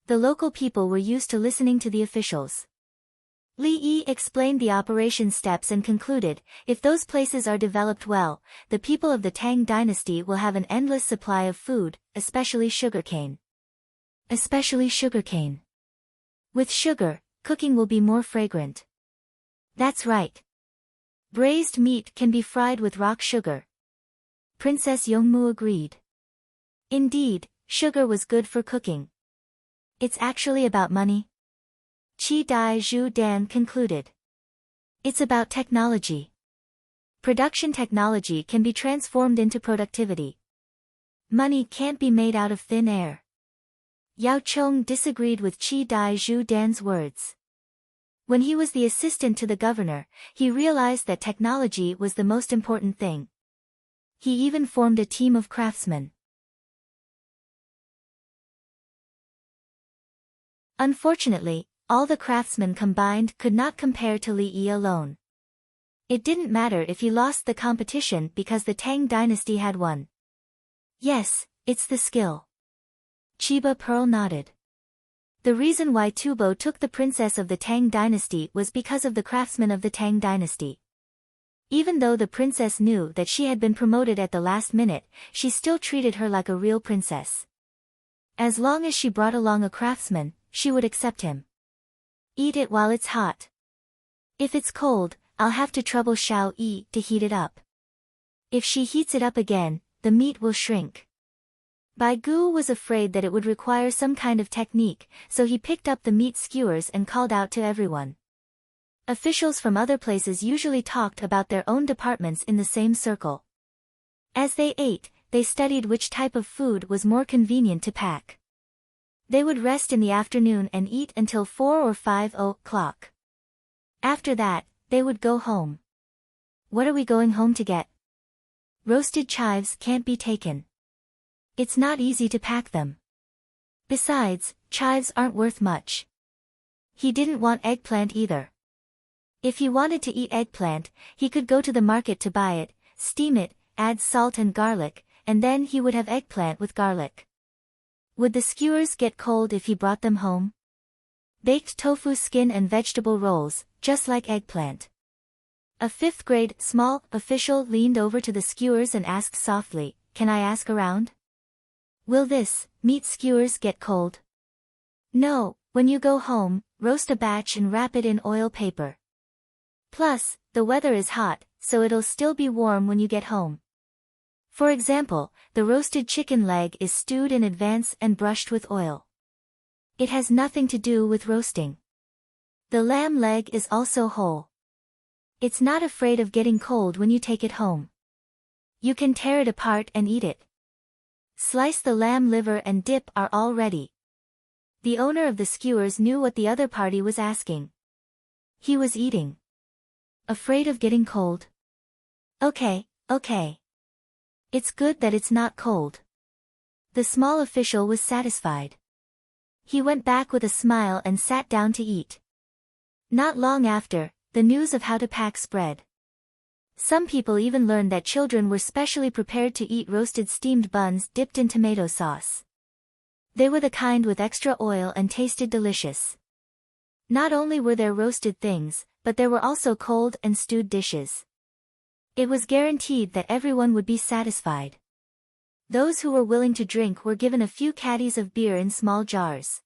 Speaker 1: The local people were used to listening to the officials. Li Yi explained the operation steps and concluded, if those places are developed well, the people of the Tang dynasty will have an endless supply of food, especially sugarcane. Especially sugarcane. With sugar, cooking will be more fragrant. That's right. Braised meat can be fried with rock sugar. Princess Yongmu agreed. Indeed, sugar was good for cooking. It's actually about money. Qi Dai Zhu Dan concluded. It's about technology. Production technology can be transformed into productivity. Money can't be made out of thin air. Yao Chong disagreed with Qi Dai Zhu Dan's words. When he was the assistant to the governor, he realized that technology was the most important thing. He even formed a team of craftsmen. Unfortunately, all the craftsmen combined could not compare to Li Yi alone. It didn't matter if he lost the competition because the Tang dynasty had won. Yes, it's the skill. Chiba Pearl nodded. The reason why Tubo took the princess of the Tang dynasty was because of the craftsmen of the Tang dynasty. Even though the princess knew that she had been promoted at the last minute, she still treated her like a real princess. As long as she brought along a craftsman, she would accept him. Eat it while it's hot. If it's cold, I'll have to trouble Xiao Yi to heat it up. If she heats it up again, the meat will shrink. Bai Gu was afraid that it would require some kind of technique, so he picked up the meat skewers and called out to everyone. Officials from other places usually talked about their own departments in the same circle. As they ate, they studied which type of food was more convenient to pack. They would rest in the afternoon and eat until 4 or 5 o'clock. After that, they would go home. What are we going home to get? Roasted chives can't be taken. It's not easy to pack them. Besides, chives aren't worth much. He didn't want eggplant either. If he wanted to eat eggplant, he could go to the market to buy it, steam it, add salt and garlic, and then he would have eggplant with garlic. Would the skewers get cold if he brought them home? Baked tofu skin and vegetable rolls, just like eggplant. A 5th grade, small, official leaned over to the skewers and asked softly, "Can I ask around? Will this, meat skewers get cold?" "No, when you go home, roast a batch and wrap it in oil paper. Plus, the weather is hot, so it'll still be warm when you get home. For example, the roasted chicken leg is stewed in advance and brushed with oil. It has nothing to do with roasting. The lamb leg is also whole. It's not afraid of getting cold when you take it home. You can tear it apart and eat it. Slice the lamb liver and dip are all ready." The owner of the skewers knew what the other party was asking. He was eating. Afraid of getting cold? Okay. It's good that it's not cold. The small official was satisfied. He went back with a smile and sat down to eat. Not long after, the news of how to pack spread. Some people even learned that children were specially prepared to eat roasted steamed buns dipped in tomato sauce. They were the kind with extra oil and tasted delicious. Not only were there roasted things, but there were also cold and stewed dishes. It was guaranteed that everyone would be satisfied. Those who were willing to drink were given a few caddies of beer in small jars.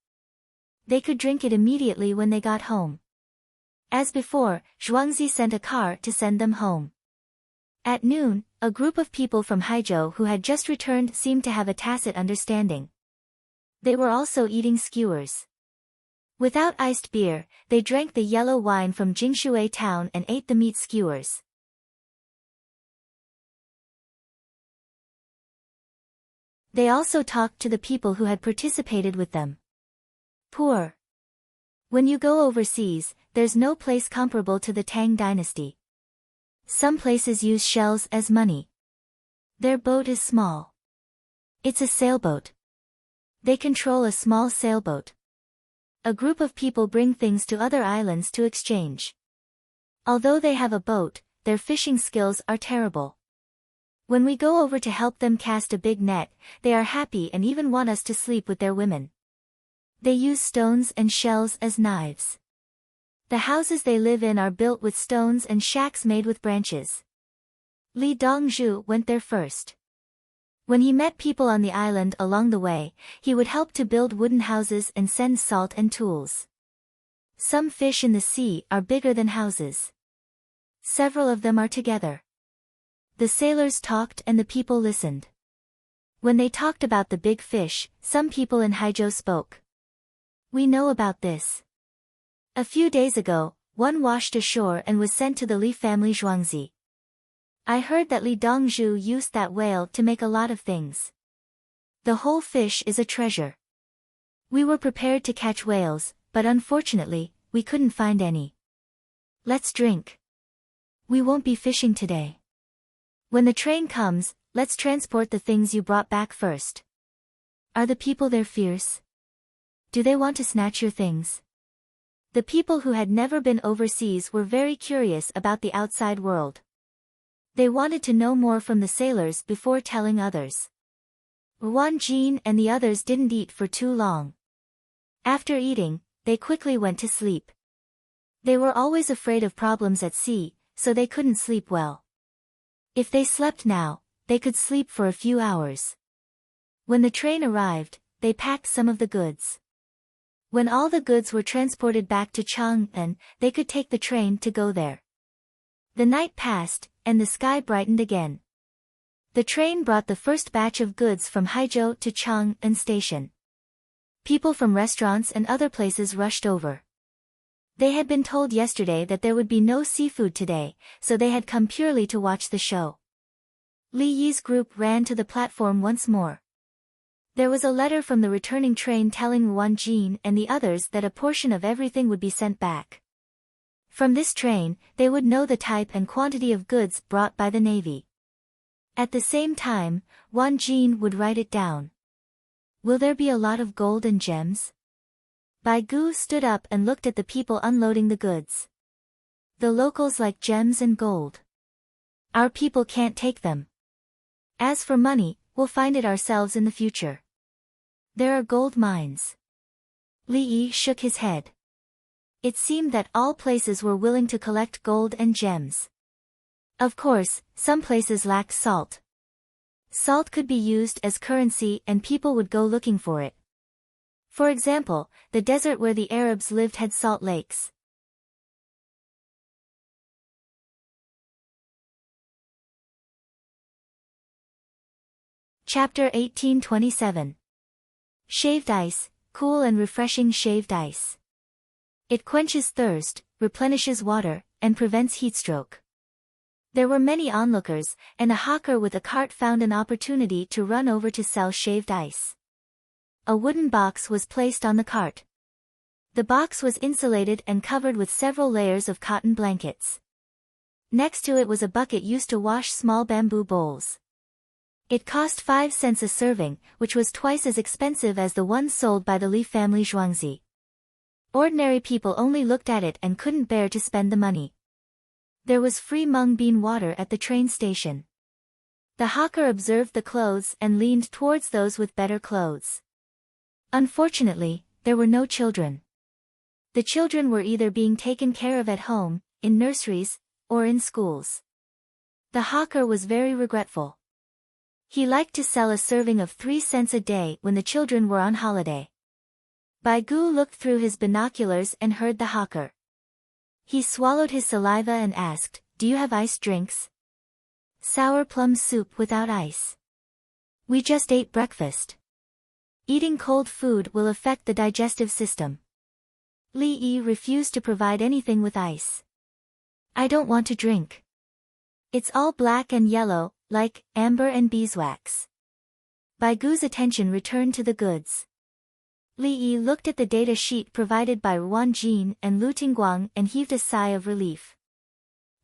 Speaker 1: They could drink it immediately when they got home. As before, Zhuangzi sent a car to send them home. At noon, a group of people from Haizhou who had just returned seemed to have a tacit understanding. They were also eating skewers. Without iced beer, they drank the yellow wine from Jingshui town and ate the meat skewers. They also talked to the people who had participated with them. Poor. When you go overseas, there's no place comparable to the Tang dynasty. Some places use shells as money. Their boat is small. It's a sailboat. They control a small sailboat. A group of people bring things to other islands to exchange. Although they have a boat, their fishing skills are terrible. When we go over to help them cast a big net, they are happy and even want us to sleep with their women. They use stones and shells as knives. The houses they live in are built with stones and shacks made with branches. Li Dongzhu went there first. When he met people on the island along the way, he would help to build wooden houses and send salt and tools. Some fish in the sea are bigger than houses. Several of them are together. The sailors talked and the people listened. When they talked about the big fish, some people in Haizhou spoke. We know about this. A few days ago, one washed ashore and was sent to the Li family Zhuangzi. I heard that Li Dongzhu used that whale to make a lot of things. The whole fish is a treasure. We were prepared to catch whales, but unfortunately, we couldn't find any. Let's drink. We won't be fishing today. When the train comes, let's transport the things you brought back first. Are the people there fierce? Do they want to snatch your things? The people who had never been overseas were very curious about the outside world. They wanted to know more from the sailors before telling others. Wan Jin and the others didn't eat for too long. After eating, they quickly went to sleep. They were always afraid of problems at sea, so they couldn't sleep well. If they slept now, they could sleep for a few hours. When the train arrived, they packed some of the goods. When all the goods were transported back to Chang'an, they could take the train to go there. The night passed, and the sky brightened again. The train brought the first batch of goods from Haizhou to Chang'an station. People from restaurants and other places rushed over. They had been told yesterday that there would be no seafood today, so they had come purely to watch the show. Li Yi's group ran to the platform once more. There was a letter from the returning train telling Wan Jin and the others that a portion of everything would be sent back. From this train, they would know the type and quantity of goods brought by the Navy. At the same time, Wan Jin would write it down. Will there be a lot of gold and gems? Bai Gu stood up and looked at the people unloading the goods. The locals like gems and gold. Our people can't take them. As for money, we'll find it ourselves in the future. There are gold mines. Li Yi shook his head. It seemed that all places were willing to collect gold and gems. Of course, some places lacked salt. Salt could be used as currency and people would go looking for it. For example, the desert where the Arabs lived had salt lakes. Chapter 1827. Shaved ice, cool and refreshing shaved ice. It quenches thirst, replenishes water, and prevents heatstroke. There were many onlookers, and a hawker with a cart found an opportunity to run over to sell shaved ice. A wooden box was placed on the cart. The box was insulated and covered with several layers of cotton blankets. Next to it was a bucket used to wash small bamboo bowls. It cost 5 cents a serving, which was twice as expensive as the one sold by the Li family Zhuangzi. Ordinary people only looked at it and couldn't bear to spend the money. There was free mung bean water at the train station. The hawker observed the clothes and leaned towards those with better clothes. Unfortunately, there were no children. The children were either being taken care of at home, in nurseries, or in schools. The hawker was very regretful. He liked to sell a serving of 3 cents a day when the children were on holiday. Bai Gu looked through his binoculars and heard the hawker. He swallowed his saliva and asked, "Do you have iced drinks?" "Sour plum soup without ice. We just ate breakfast. Eating cold food will affect the digestive system." Li Yi refused to provide anything with ice. "I don't want to drink. It's all black and yellow, like amber and beeswax." Bai Gu's attention returned to the goods. Li Yi looked at the data sheet provided by Wan Jin and Lu Tingguang and heaved a sigh of relief.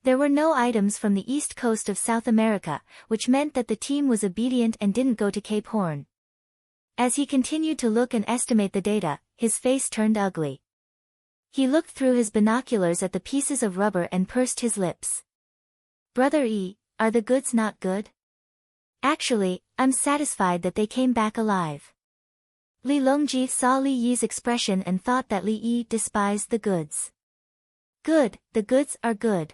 Speaker 1: There were no items from the east coast of South America, which meant that the team was obedient and didn't go to Cape Horn. As he continued to look and estimate the data, his face turned ugly. He looked through his binoculars at the pieces of rubber and pursed his lips. "Brother Yi, are the goods not good?" "Actually, I'm satisfied that they came back alive." Li Longji saw Li Yi's expression and thought that Li Yi despised the goods. Good, the goods are good.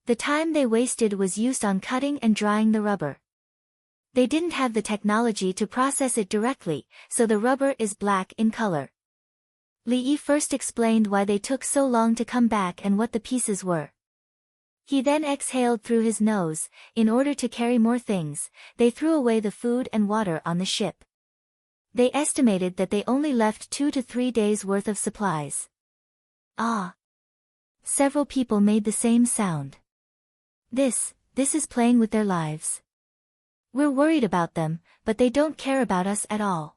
Speaker 1: The time they wasted was used on cutting and drying the rubber. They didn't have the technology to process it directly, so the rubber is black in color. Li Yi first explained why they took so long to come back and what the pieces were. He then exhaled through his nose. In order to carry more things, they threw away the food and water on the ship. They estimated that they only left 2 to 3 days worth of supplies. Ah! Several people made the same sound. This is playing with their lives. We're worried about them, but they don't care about us at all.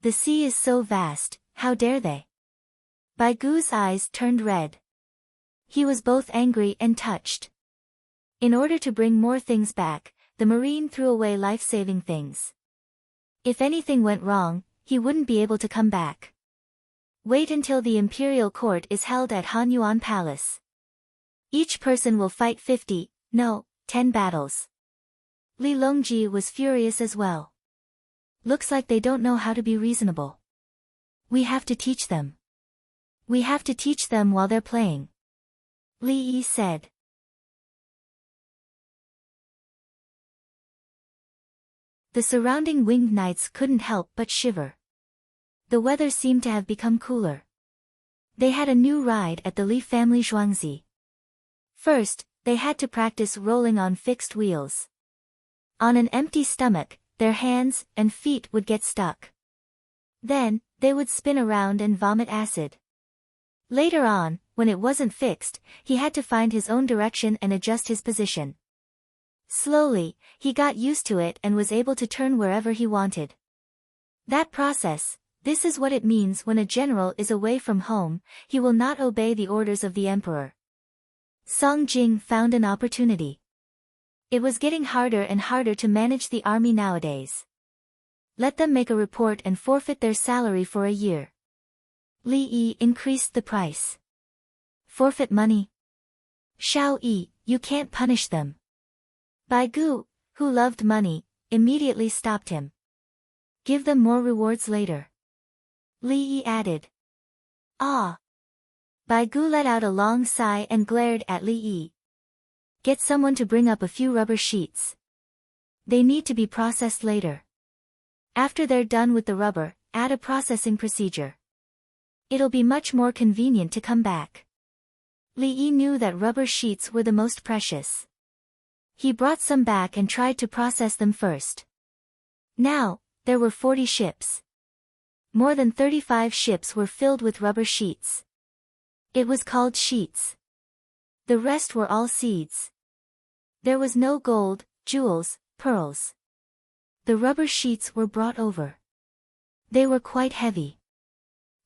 Speaker 1: The sea is so vast, how dare they? Bai Gu's eyes turned red. He was both angry and touched. In order to bring more things back, the Marine threw away life-saving things. If anything went wrong, he wouldn't be able to come back. Wait until the imperial court is held at Hanyuan Palace. Each person will fight 10 battles. Li Longji was furious as well. Looks like they don't know how to be reasonable. We have to teach them. We have to teach them while they're playing. Li Yi said. The surrounding winged knights couldn't help but shiver. The weather seemed to have become cooler. They had a new ride at the Li family Zhuangzi. First, they had to practice rolling on fixed wheels. On an empty stomach, their hands and feet would get stuck. Then, they would spin around and vomit acid. Later on, when it wasn't fixed, he had to find his own direction and adjust his position. Slowly, he got used to it and was able to turn wherever he wanted. That process, this is what it means when a general is away from home, he will not obey the orders of the emperor. Song Jing found an opportunity. It was getting harder and harder to manage the army nowadays. Let them make a report and forfeit their salary for a year. Li Yi increased the price. Forfeit money? Shao Yi, you can't punish them. Bai Gu, who loved money, immediately stopped him. Give them more rewards later. Li Yi added. Ah! Bai Gu let out a long sigh and glared at Li Yi. Get someone to bring up a few rubber sheets. They need to be processed later. After they're done with the rubber, add a processing procedure. It'll be much more convenient to come back. Li Yi knew that rubber sheets were the most precious. He brought some back and tried to process them first. Now, there were 40 ships. More than 35 ships were filled with rubber sheets. It was called sheets. The rest were all seeds. There was no gold, jewels, pearls. The rubber sheets were brought over. They were quite heavy.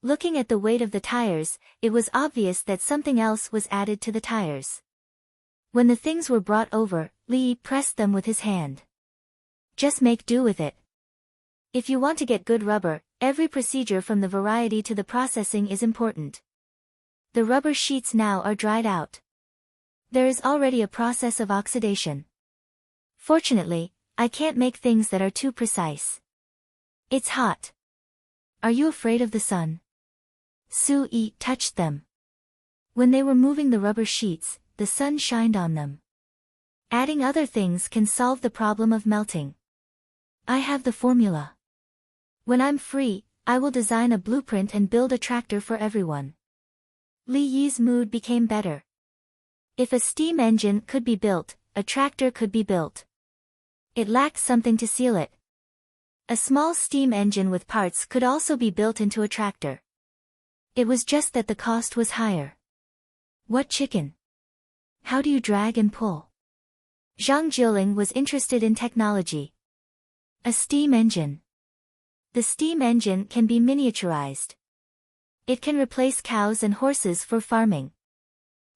Speaker 1: Looking at the weight of the tires, it was obvious that something else was added to the tires. When the things were brought over, Li pressed them with his hand. Just make do with it. If you want to get good rubber, every procedure from the variety to the processing is important. The rubber sheets now are dried out. There is already a process of oxidation. Fortunately, I can't make things that are too precise. It's hot. Are you afraid of the sun? Su Yi touched them. When they were moving the rubber sheets, the sun shined on them. Adding other things can solve the problem of melting. I have the formula. When I'm free, I will design a blueprint and build a tractor for everyone. Li Yi's mood became better. If a steam engine could be built, a tractor could be built. It lacked something to seal it. A small steam engine with parts could also be built into a tractor. It was just that the cost was higher. What chicken? How do you drag and pull? Zhang Jiling was interested in technology. A steam engine. The steam engine can be miniaturized. It can replace cows and horses for farming.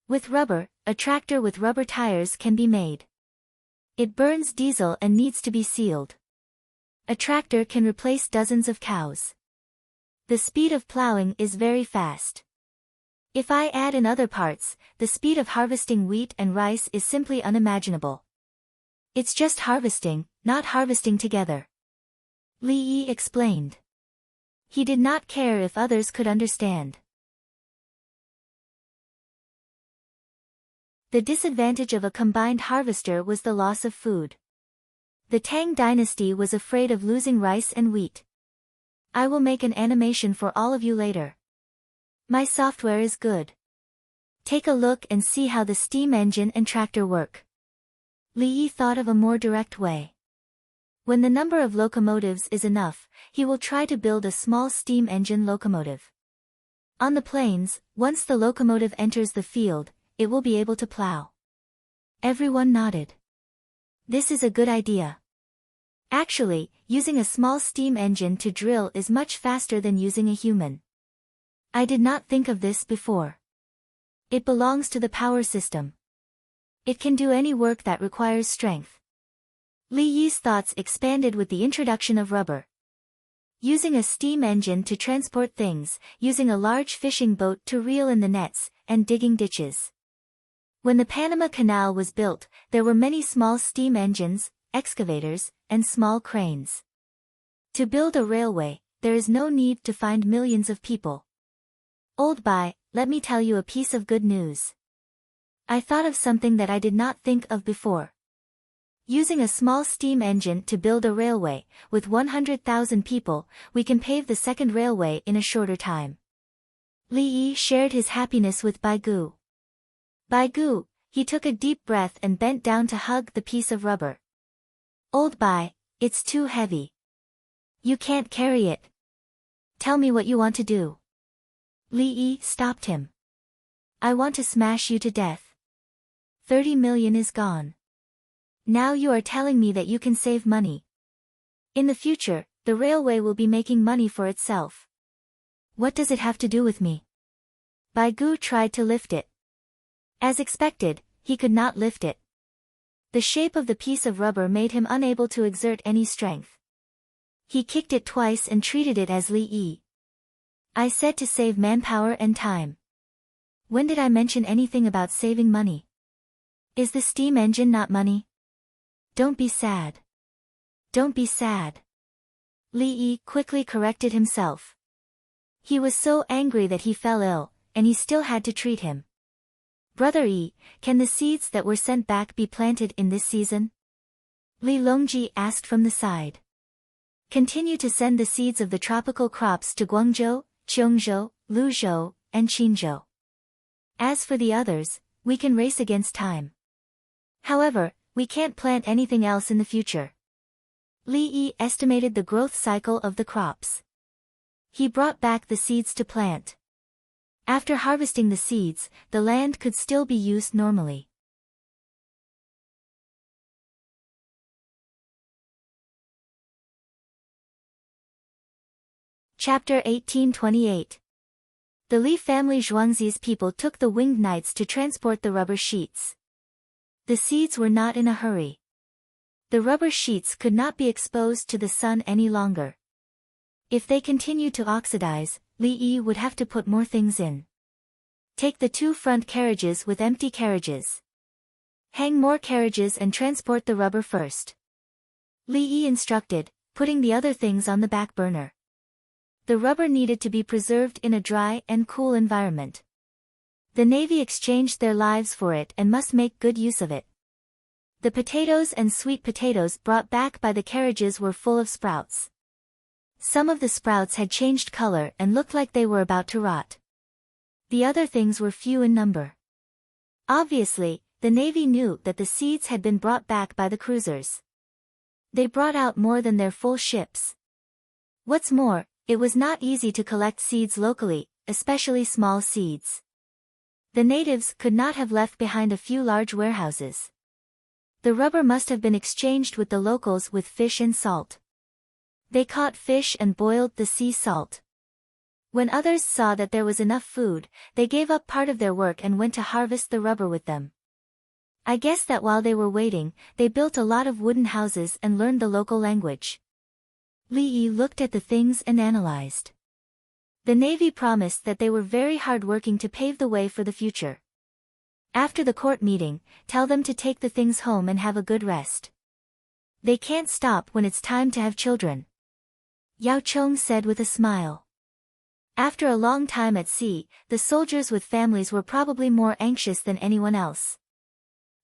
Speaker 1: With rubber, a tractor with rubber tires can be made. It burns diesel and needs to be sealed. A tractor can replace dozens of cows. The speed of plowing is very fast. If I add in other parts, the speed of harvesting wheat and rice is simply unimaginable. It's just harvesting, not harvesting together. Li Yi explained. He did not care if others could understand. The disadvantage of a combined harvester was the loss of food. The Tang dynasty was afraid of losing rice and wheat. I will make an animation for all of you later. My software is good. Take a look and see how the steam engine and tractor work. Li Yi thought of a more direct way. When the number of locomotives is enough, he will try to build a small steam engine locomotive. On the plains, once the locomotive enters the field, it will be able to plow. Everyone nodded. This is a good idea. Actually, using a small steam engine to drill is much faster than using a human. I did not think of this before. It belongs to the power system. It can do any work that requires strength. Li Yi's thoughts expanded with the introduction of rubber. Using a steam engine to transport things, using a large fishing boat to reel in the nets, and digging ditches. When the Panama Canal was built, there were many small steam engines, excavators, and small cranes. To build a railway, there is no need to find millions of people. Old Bai, let me tell you a piece of good news. I thought of something that I did not think of before. Using a small steam engine to build a railway, with 100,000 people, we can pave the second railway in a shorter time. Li Yi shared his happiness with Bai Gu. Bai Gu, he took a deep breath and bent down to hug the piece of rubber. Old Bai, it's too heavy. You can't carry it. Tell me what you want to do. Li Yi stopped him. I want to smash you to death. 30 million is gone. Now you are telling me that you can save money. In the future, the railway will be making money for itself. What does it have to do with me? Bai Gu tried to lift it. As expected, he could not lift it. The shape of the piece of rubber made him unable to exert any strength. He kicked it twice and treated it as Li Yi. I said to save manpower and time. When did I mention anything about saving money? Is the steam engine not money? Don't be sad. Don't be sad. Li Yi quickly corrected himself. He was so angry that he fell ill, and he still had to treat him. Brother Yi, can the seeds that were sent back be planted in this season? Li Longji asked from the side. Continue to send the seeds of the tropical crops to Guangzhou, Cheongzhou, Luzhou, and Qinzhou. As for the others, we can race against time. However, we can't plant anything else in the future. Li Yi estimated the growth cycle of the crops. He brought back the seeds to plant. After harvesting the seeds, the land could still be used normally. Chapter 1828. The Li family Zhuangzi's people took the winged knights to transport the rubber sheets. The seeds were not in a hurry. The rubber sheets could not be exposed to the sun any longer. If they continued to oxidize, Li Yi would have to put more things in. Take the 2 front carriages with empty carriages. Hang more carriages and transport the rubber first. Li Yi instructed, putting the other things on the back burner. The rubber needed to be preserved in a dry and cool environment. The Navy exchanged their lives for it and must make good use of it. The potatoes and sweet potatoes brought back by the carriages were full of sprouts. Some of the sprouts had changed color and looked like they were about to rot. The other things were few in number. Obviously, the Navy knew that the seeds had been brought back by the cruisers. They brought out more than their full ships. What's more, it was not easy to collect seeds locally, especially small seeds. The natives could not have left behind a few large warehouses. The rubber must have been exchanged with the locals with fish and salt. They caught fish and boiled the sea salt. When others saw that there was enough food, they gave up part of their work and went to harvest the rubber with them. I guess that while they were waiting, they built a lot of wooden houses and learned the local language. Li Yi looked at the things and analyzed. The Navy promised that they were very hard-working to pave the way for the future. After the court meeting, tell them to take the things home and have a good rest. They can't stop when it's time to have children. Yao Chong said with a smile. After a long time at sea, the soldiers with families were probably more anxious than anyone else.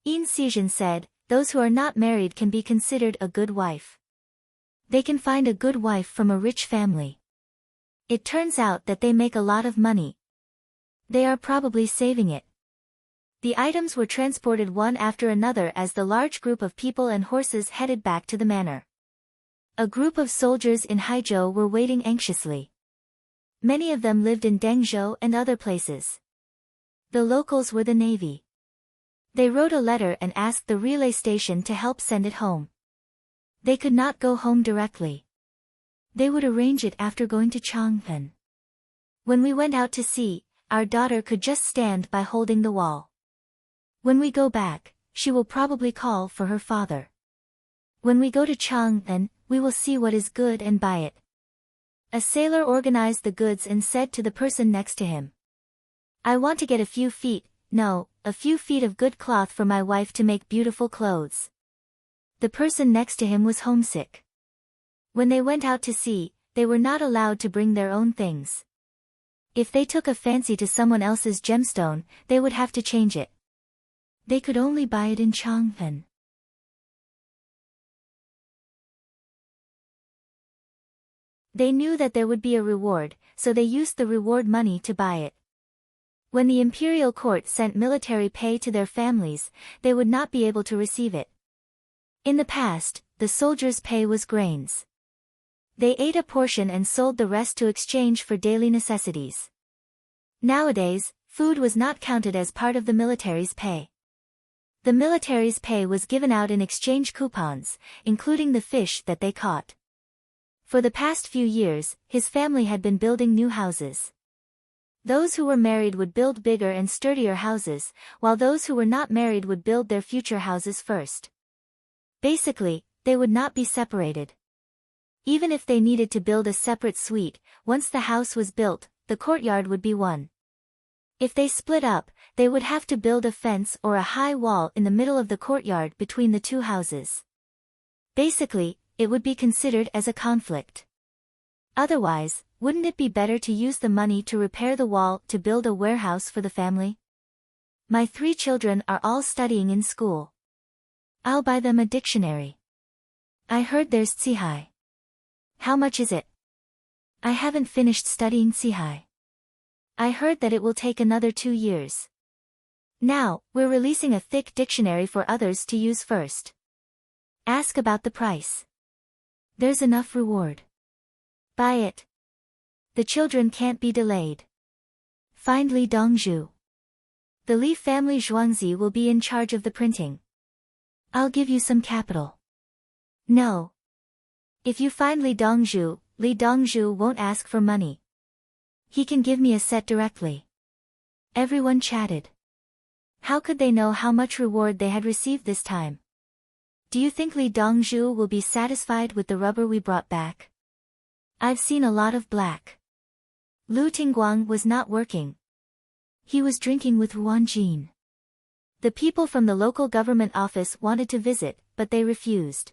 Speaker 1: Yin Sijin said, those who are not married can be considered a good wife. They can find a good wife from a rich family. It turns out that they make a lot of money. They are probably saving it. The items were transported one after another as the large group of people and horses headed back to the manor. A group of soldiers in Haizhou were waiting anxiously. Many of them lived in Dengzhou and other places. The locals were the navy. They wrote a letter and asked the relay station to help send it home. They could not go home directly. They would arrange it after going to Chang'an. When we went out to sea, our daughter could just stand by holding the wall. When we go back, she will probably call for her father. When we go to Chang'an, we will see what is good and buy it. A sailor organized the goods and said to the person next to him, I want to get a few feet of good cloth for my wife to make beautiful clothes. The person next to him was homesick. When they went out to sea, they were not allowed to bring their own things. If they took a fancy to someone else's gemstone, they would have to change it. They could only buy it in Chang'an. They knew that there would be a reward, so they used the reward money to buy it. When the imperial court sent military pay to their families, they would not be able to receive it. In the past, the soldiers' pay was grains. They ate a portion and sold the rest to exchange for daily necessities. Nowadays, food was not counted as part of the military's pay. The military's pay was given out in exchange coupons, including the fish that they caught. For the past few years, his family had been building new houses. Those who were married would build bigger and sturdier houses, while those who were not married would build their future houses first. Basically, they would not be separated. Even if they needed to build a separate suite, once the house was built, the courtyard would be one. If they split up, they would have to build a fence or a high wall in the middle of the courtyard between the two houses. Basically, it would be considered as a conflict. Otherwise, wouldn't it be better to use the money to repair the wall to build a warehouse for the family? My 3 children are all studying in school. I'll buy them a dictionary. I heard there's Cihai. How much is it? I haven't finished studying Cihai. I heard that it will take another 2 years. Now, we're releasing a thick dictionary for others to use first. Ask about the price. There's enough reward. Buy it. The children can't be delayed. Find Li Dongzhu. The Li family Zhuangzi will be in charge of the printing. I'll give you some capital. No. If you find Li Dongzhu won't ask for money. He can give me a set directly. Everyone chatted. How could they know how much reward they had received this time? Do you think Li Dongzhu will be satisfied with the rubber we brought back? I've seen a lot of black. Lu Tingguang was not working. He was drinking with Huan Jin. The people from the local government office wanted to visit, but they refused.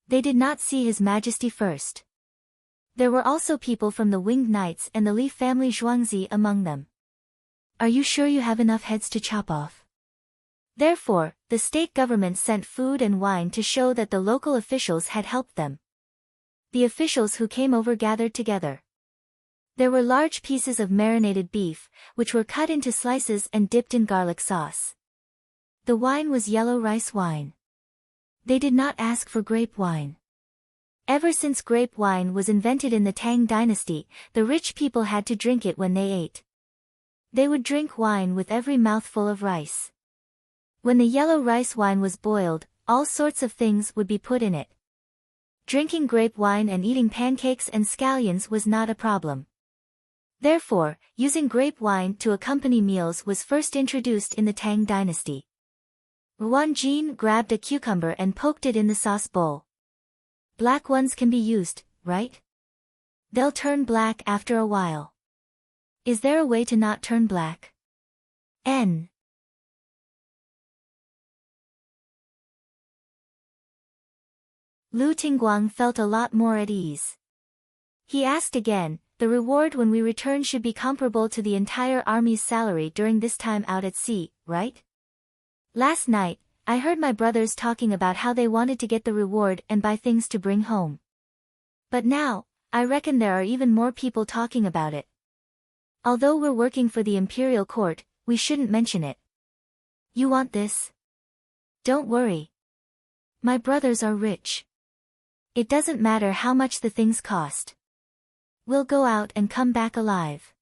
Speaker 1: They did not see His Majesty first. There were also people from the Winged Knights and the Li family Zhuangzi among them. Are you sure you have enough heads to chop off? Therefore, the state government sent food and wine to show that the local officials had helped them. The officials who came over gathered together. There were large pieces of marinated beef, which were cut into slices and dipped in garlic sauce. The wine was yellow rice wine. They did not ask for grape wine. Ever since grape wine was invented in the Tang dynasty, the rich people had to drink it when they ate. They would drink wine with every mouthful of rice. When the yellow rice wine was boiled, all sorts of things would be put in it. Drinking grape wine and eating pancakes and scallions was not a problem. Therefore, using grape wine to accompany meals was first introduced in the Tang dynasty. Huan Jin grabbed a cucumber and poked it in the sauce bowl. Black ones can be used, right? They'll turn black after a while. Is there a way to not turn black? N. Lu Tingguang felt a lot more at ease. He asked again, the reward when we return should be comparable to the entire army's salary during this time out at sea, right? Last night, I heard my brothers talking about how they wanted to get the reward and buy things to bring home. But now, I reckon there are even more people talking about it. Although we're working for the imperial court, we shouldn't mention it. You want this? Don't worry. My brothers are rich. It doesn't matter how much the things cost. We'll go out and come back alive.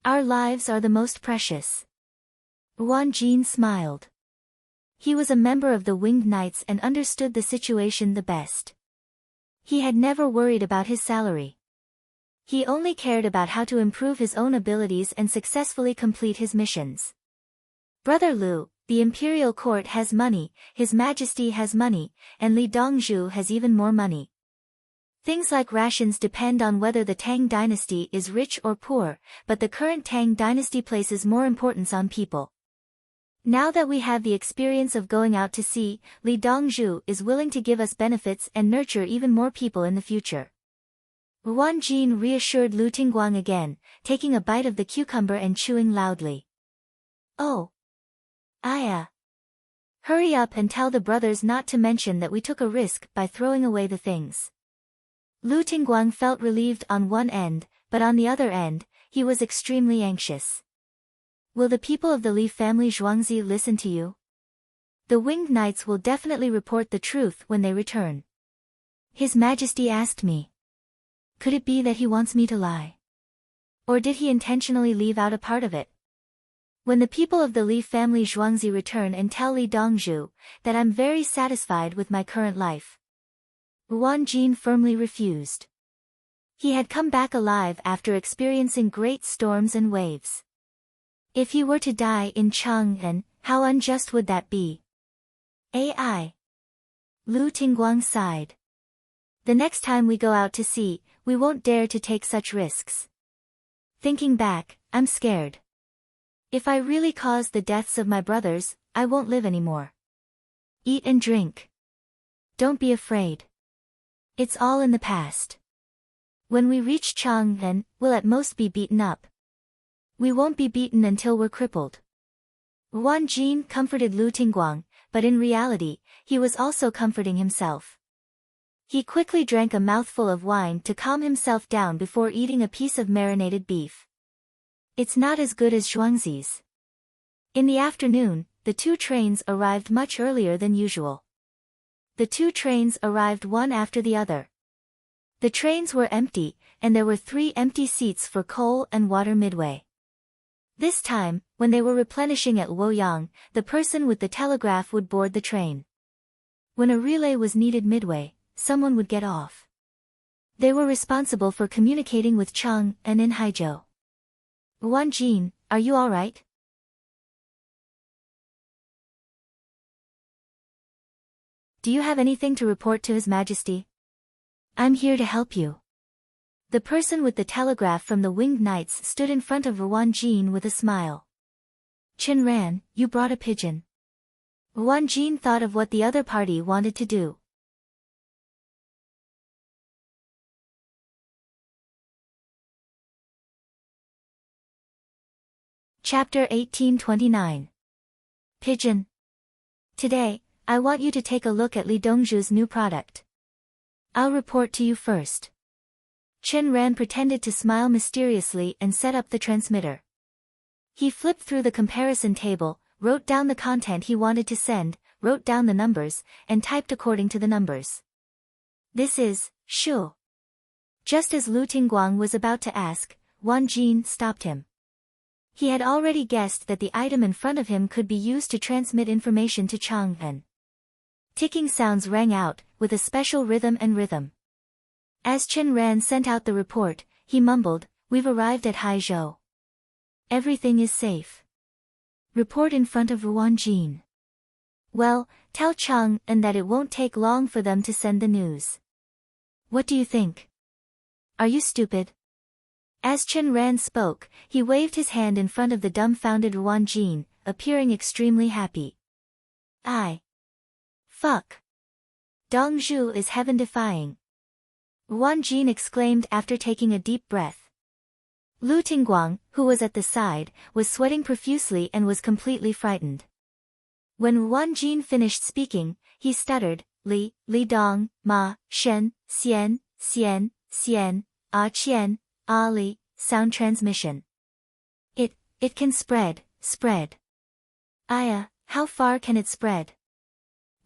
Speaker 1: Our lives are the most precious. Ruan Jin smiled. He was a member of the Winged Knights and understood the situation the best. He had never worried about his salary. He only cared about how to improve his own abilities and successfully complete his missions. Brother Lu, the imperial court has money, His Majesty has money, and Li Dongzhu has even more money. Things like rations depend on whether the Tang dynasty is rich or poor, but the current Tang dynasty places more importance on people. Now that we have the experience of going out to sea, Li Dongzhu is willing to give us benefits and nurture even more people in the future. Ruan Jin reassured Lu Tingguang again, taking a bite of the cucumber and chewing loudly. Oh. Aya. Hurry up and tell the brothers not to mention that we took a risk by throwing away the things. Lu Tingguang felt relieved on one end, but on the other end, he was extremely anxious. Will the people of the Li family Zhuangzi listen to you? The Winged Knights will definitely report the truth when they return. His Majesty asked me. Could it be that he wants me to lie? Or did he intentionally leave out a part of it? When the people of the Li family Zhuangzi return and tell Li Dongzhu that I'm very satisfied with my current life. Ruan Jin firmly refused. He had come back alive after experiencing great storms and waves. If he were to die in Chang'an, how unjust would that be? Ai. Lu Tingguang sighed. The next time we go out to sea, we won't dare to take such risks. Thinking back, I'm scared. If I really caused the deaths of my brothers, I won't live anymore. Eat and drink. Don't be afraid. It's all in the past. When we reach Chang'an, we'll at most be beaten up. We won't be beaten until we're crippled. Ruan Jin comforted Lu Tingguang, but in reality, he was also comforting himself. He quickly drank a mouthful of wine to calm himself down before eating a piece of marinated beef. It's not as good as Zhuangzi's. In the afternoon, the two trains arrived much earlier than usual. The two trains arrived one after the other. The trains were empty, and there were 3 empty seats for coal and water midway. This time, when they were replenishing at Luoyang, the person with the telegraph would board the train. When a relay was needed midway, someone would get off. They were responsible for communicating with Chang and in Haizhou. Ruan Jin, are you all right? Do you have anything to report to His Majesty? I'm here to help you. The person with the telegraph from the Winged Knights stood in front of Ruan Jin with a smile. Chen Ran, you brought a pigeon. Ruan Jin thought of what the other party wanted to do. Chapter 1829. Pigeon. Today, I want you to take a look at Li Dongzhu's new product. I'll report to you first. Chen Ran pretended to smile mysteriously and set up the transmitter. He flipped through the comparison table, wrote down the content he wanted to send, wrote down the numbers, and typed according to the numbers. This is, Shu. Just as Lu Tingguang was about to ask, Ruan Jin stopped him. He had already guessed that the item in front of him could be used to transmit information to Chang'an. Ticking sounds rang out, with a special rhythm. As Chen Ran sent out the report, he mumbled, "We've arrived at Haizhou. Everything is safe." Report in front of Ruan Jin. Well, tell Chang'an that it won't take long for them to send the news. What do you think? Are you stupid? As Chen Ran spoke, he waved his hand in front of the dumbfounded Ruan Jin, appearing extremely happy. Fuck. Dongzhu is heaven-defying. Ruan Jin exclaimed after taking a deep breath. Lu Tingguang, who was at the side, was sweating profusely and was completely frightened. When Wan Jin finished speaking, he stuttered, Li Dong, Ma, Shen, Xian, Xian, Qian, Li, sound transmission. It can spread. Aya, how far can it spread?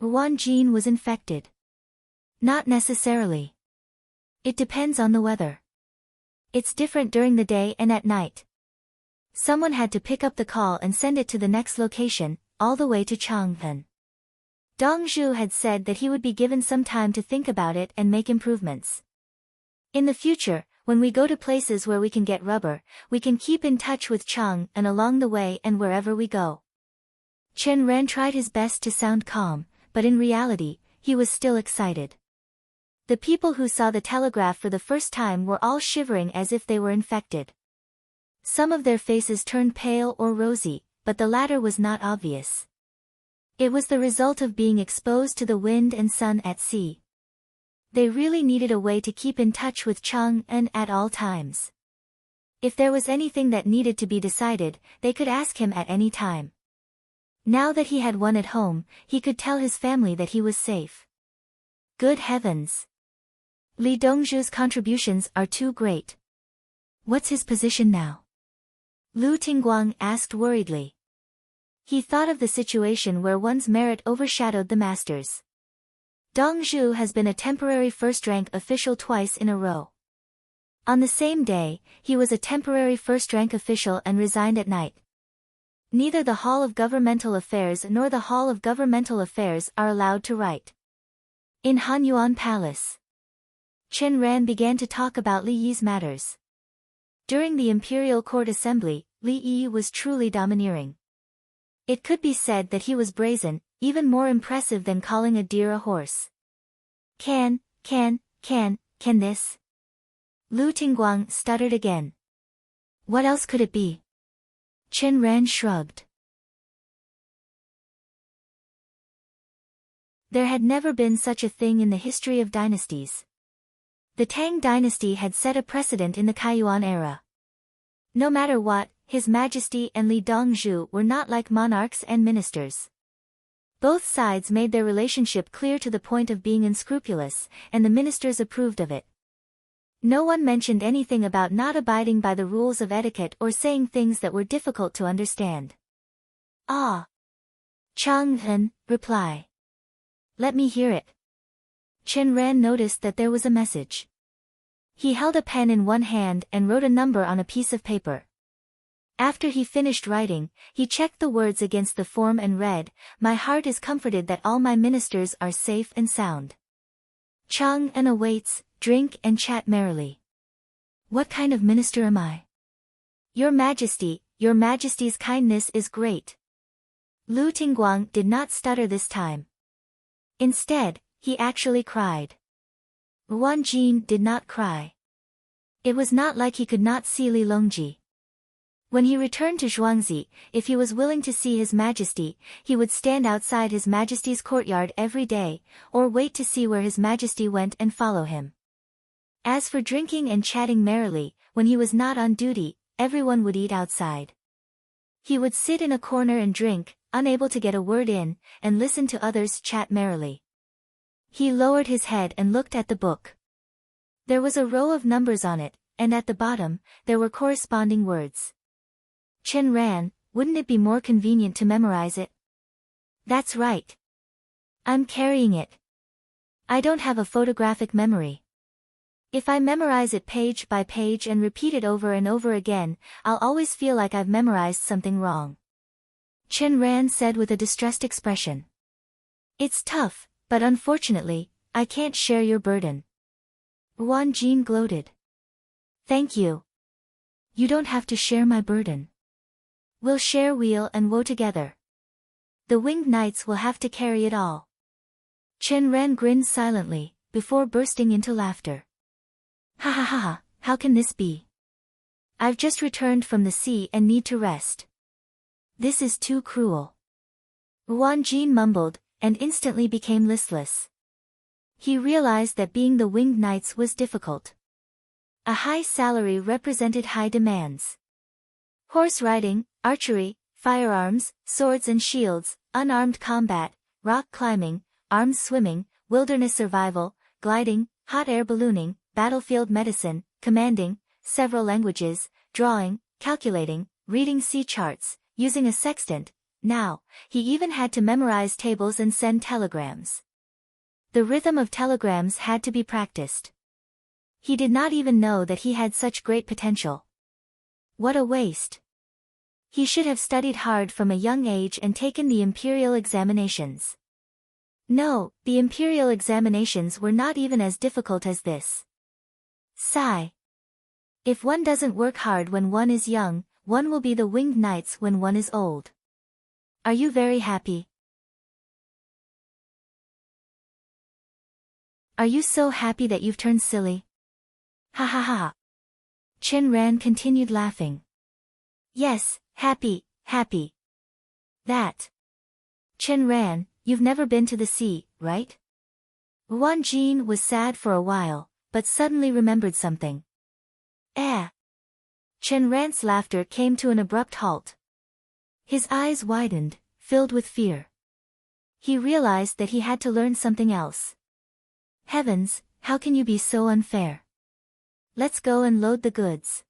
Speaker 1: Wan Jin was infected. Not necessarily. It depends on the weather. It's different during the day and at night. Someone had to pick up the call and send it to the next location, all the way to Chang'an. Dong Zhu had said that he would be given some time to think about it and make improvements. In the future, when we go to places where we can get rubber, we can keep in touch with Chang and along the way and wherever we go. Chen Ren tried his best to sound calm, but in reality, he was still excited. The people who saw the telegraph for the first time were all shivering as if they were infected. Some of their faces turned pale or rosy, but the latter was not obvious. It was the result of being exposed to the wind and sun at sea. They really needed a way to keep in touch with Chang'an at all times. If there was anything that needed to be decided, they could ask him at any time. Now that he had one at home, he could tell his family that he was safe. Good heavens! Li Dongzhu's contributions are too great. What's his position now? Lu Tingguang asked worriedly. He thought of the situation where one's merit overshadowed the master's. Dong Zhu has been a temporary first-rank official twice in a row. On the same day, he was a temporary first-rank official and resigned at night. Neither the Hall of Governmental Affairs nor the Hall of Governmental Affairs are allowed to write. In Hanyuan Palace, Chen Ran began to talk about Li Yi's matters. During the Imperial Court Assembly, Li Yi was truly domineering. It could be said that he was brazen, even more impressive than calling a deer a horse. Can this? Lu Tingguang stuttered again. What else could it be? Chen Ran shrugged. There had never been such a thing in the history of dynasties. The Tang dynasty had set a precedent in the Kaiyuan era. No matter what, His Majesty and Li Dongzhu were not like monarchs and ministers. Both sides made their relationship clear to the point of being unscrupulous, and the ministers approved of it. No one mentioned anything about not abiding by the rules of etiquette or saying things that were difficult to understand. Ah! Chang'an, reply. Let me hear it. Chen Ran noticed that there was a message. He held a pen in one hand and wrote a number on a piece of paper. After he finished writing, he checked the words against the form and read, "My heart is comforted that all my ministers are safe and sound. Chang'an awaits, drink and chat merrily." What kind of minister am I? Your Majesty's kindness is great. Lu Tingguang did not stutter this time. Instead, he actually cried. Wan Jin did not cry. It was not like he could not see Li Longji. When he returned to Zhuangzi, if he was willing to see His Majesty, he would stand outside His Majesty's courtyard every day, or wait to see where His Majesty went and follow him. As for drinking and chatting merrily, when he was not on duty, everyone would eat outside. He would sit in a corner and drink, unable to get a word in, and listen to others chat merrily. He lowered his head and looked at the book. There was a row of numbers on it, and at the bottom, there were corresponding words. Chen Ran, wouldn't it be more convenient to memorize it? That's right. I'm carrying it. I don't have a photographic memory. If I memorize it page by page and repeat it over and over again, I'll always feel like I've memorized something wrong. Chen Ran said with a distressed expression. It's tough, but unfortunately, I can't share your burden. Wan Jin gloated. Thank you. You don't have to share my burden. We'll share weal and woe together. The winged knights will have to carry it all. Chen Ran grinned silently, before bursting into laughter. Ha ha ha ha, how can this be? I've just returned from the sea and need to rest. This is too cruel. Wan Jin mumbled, and instantly became listless. He realized that being the winged knights was difficult. A high salary represented high demands. Horse riding, archery, firearms, swords and shields, unarmed combat, rock climbing, armed swimming, wilderness survival, gliding, hot air ballooning, battlefield medicine, commanding, several languages, drawing, calculating, reading sea charts, using a sextant. Now, he even had to memorize tables and send telegrams. The rhythm of telegrams had to be practiced. He did not even know that he had such great potential. What a waste. He should have studied hard from a young age and taken the imperial examinations. No, the imperial examinations were not even as difficult as this. Sigh. If one doesn't work hard when one is young, one will be the winged knights when one is old. Are you very happy? Are you so happy that you've turned silly? Ha ha ha. Chen Ran continued laughing. Yes, happy, happy. That. Chen Ran, you've never been to the sea, right? Wan Jin was sad for a while, but suddenly remembered something. Chen Ran's laughter came to an abrupt halt. His eyes widened, filled with fear. He realized that he had to learn something else. Heavens, how can you be so unfair? Let's go and load the goods.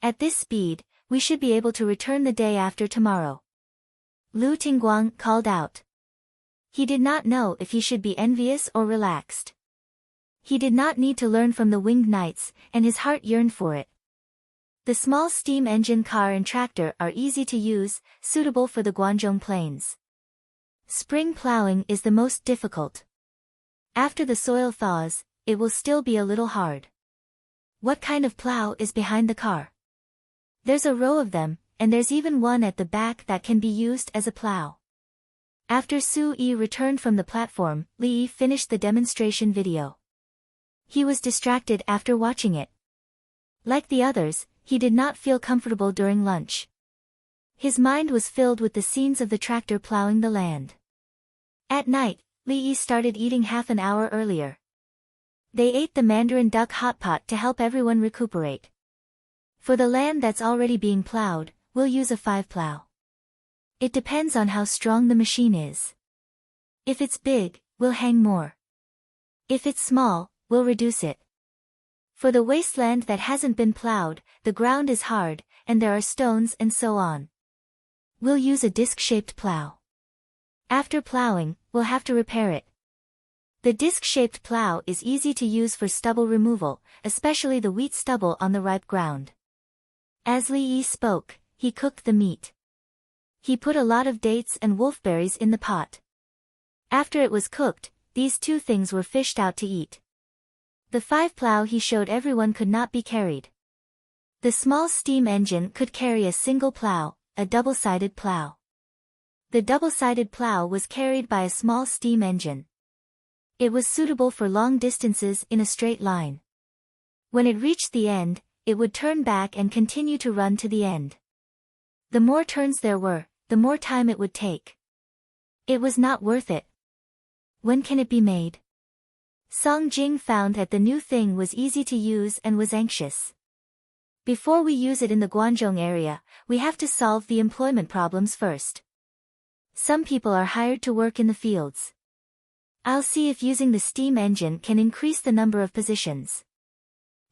Speaker 1: At this speed, we should be able to return the day after tomorrow. Lu Tingguang called out. He did not know if he should be envious or relaxed. He did not need to learn from the winged knights, and his heart yearned for it. The small steam engine car and tractor are easy to use, suitable for the Guangzhou plains. Spring plowing is the most difficult. After the soil thaws, it will still be a little hard. What kind of plow is behind the car? There's a row of them, and there's even one at the back that can be used as a plow. After Su Yi returned from the platform, Li Yi finished the demonstration video. He was distracted after watching it. Like the others, he did not feel comfortable during lunch. His mind was filled with the scenes of the tractor plowing the land. At night, Li Yi started eating half an hour earlier. They ate the Mandarin duck hot pot to help everyone recuperate. For the land that's already being plowed, we'll use a 5-plow. It depends on how strong the machine is. If it's big, we'll hang more. If it's small, we'll reduce it. For the wasteland that hasn't been plowed, the ground is hard, and there are stones and so on. We'll use a disc-shaped plow. After plowing, we'll have to repair it. The disc-shaped plow is easy to use for stubble removal, especially the wheat stubble on the ripe ground. As Li Yi spoke, he cooked the meat. He put a lot of dates and wolfberries in the pot. After it was cooked, these two things were fished out to eat. The 5-plow he showed everyone could not be carried. The small steam engine could carry a single plow, a double-sided plow. The double-sided plow was carried by a small steam engine. It was suitable for long distances in a straight line. When it reached the end, it would turn back and continue to run to the end. The more turns there were, the more time it would take. It was not worth it. When can it be made? Song Jing found that the new thing was easy to use and was anxious. Before we use it in the Guangzhou area, we have to solve the employment problems first. Some people are hired to work in the fields. I'll see if using the steam engine can increase the number of positions.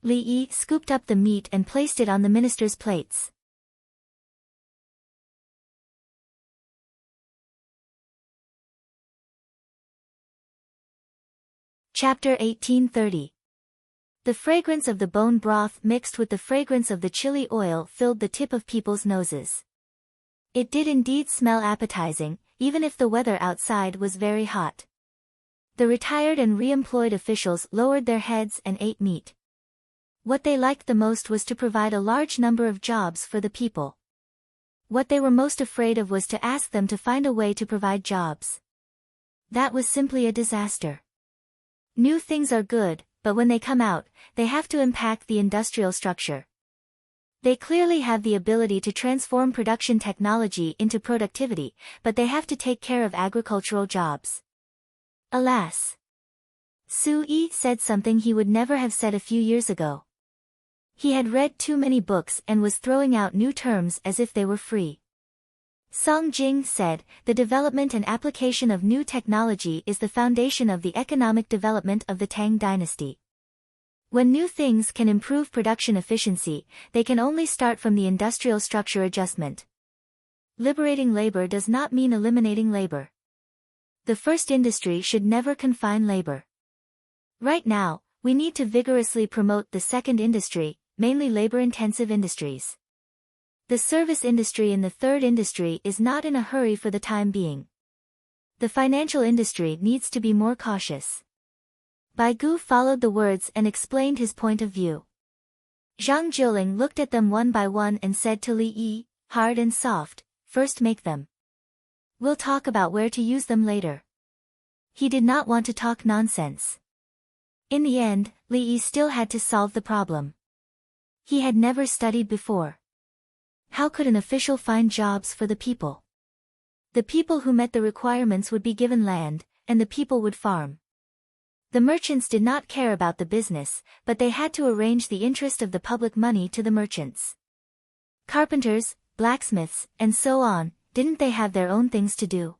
Speaker 1: Li Yi scooped up the meat and placed it on the minister's plates. Chapter 1830. The fragrance of the bone broth mixed with the fragrance of the chili oil filled the tip of people's noses. It did indeed smell appetizing, even if the weather outside was very hot. The retired and re-employed officials lowered their heads and ate meat. What they liked the most was to provide a large number of jobs for the people. What they were most afraid of was to ask them to find a way to provide jobs. That was simply a disaster. New things are good, but when they come out, they have to impact the industrial structure. They clearly have the ability to transform production technology into productivity, but they have to take care of agricultural jobs. Alas! Su Yi said something he would never have said a few years ago. He had read too many books and was throwing out new terms as if they were free. Song Jing said, the development and application of new technology is the foundation of the economic development of the Tang dynasty. When new things can improve production efficiency, they can only start from the industrial structure adjustment. Liberating labor does not mean eliminating labor. The first industry should never confine labor. Right now, we need to vigorously promote the second industry, mainly labor-intensive industries. The service industry and the third industry is not in a hurry for the time being. The financial industry needs to be more cautious. Bai Gu followed the words and explained his point of view. Zhang Jiuling looked at them one by one and said to Li Yi, hard and soft, first make them. We'll talk about where to use them later. He did not want to talk nonsense. In the end, Li Yi still had to solve the problem. He had never studied before. How could an official find jobs for the people? The people who met the requirements would be given land, and the people would farm. The merchants did not care about the business, but they had to arrange the interest of the public money to the merchants. Carpenters, blacksmiths, and so on, didn't they have their own things to do?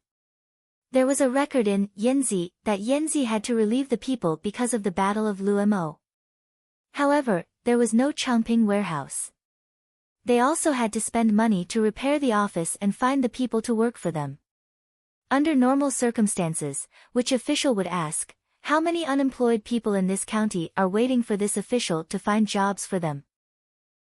Speaker 1: There was a record in Yanzi that Yanzi had to relieve the people because of the Battle of Lumo. However, there was no Chongping warehouse. They also had to spend money to repair the office and find the people to work for them. Under normal circumstances, which official would ask, how many unemployed people in this county are waiting for this official to find jobs for them?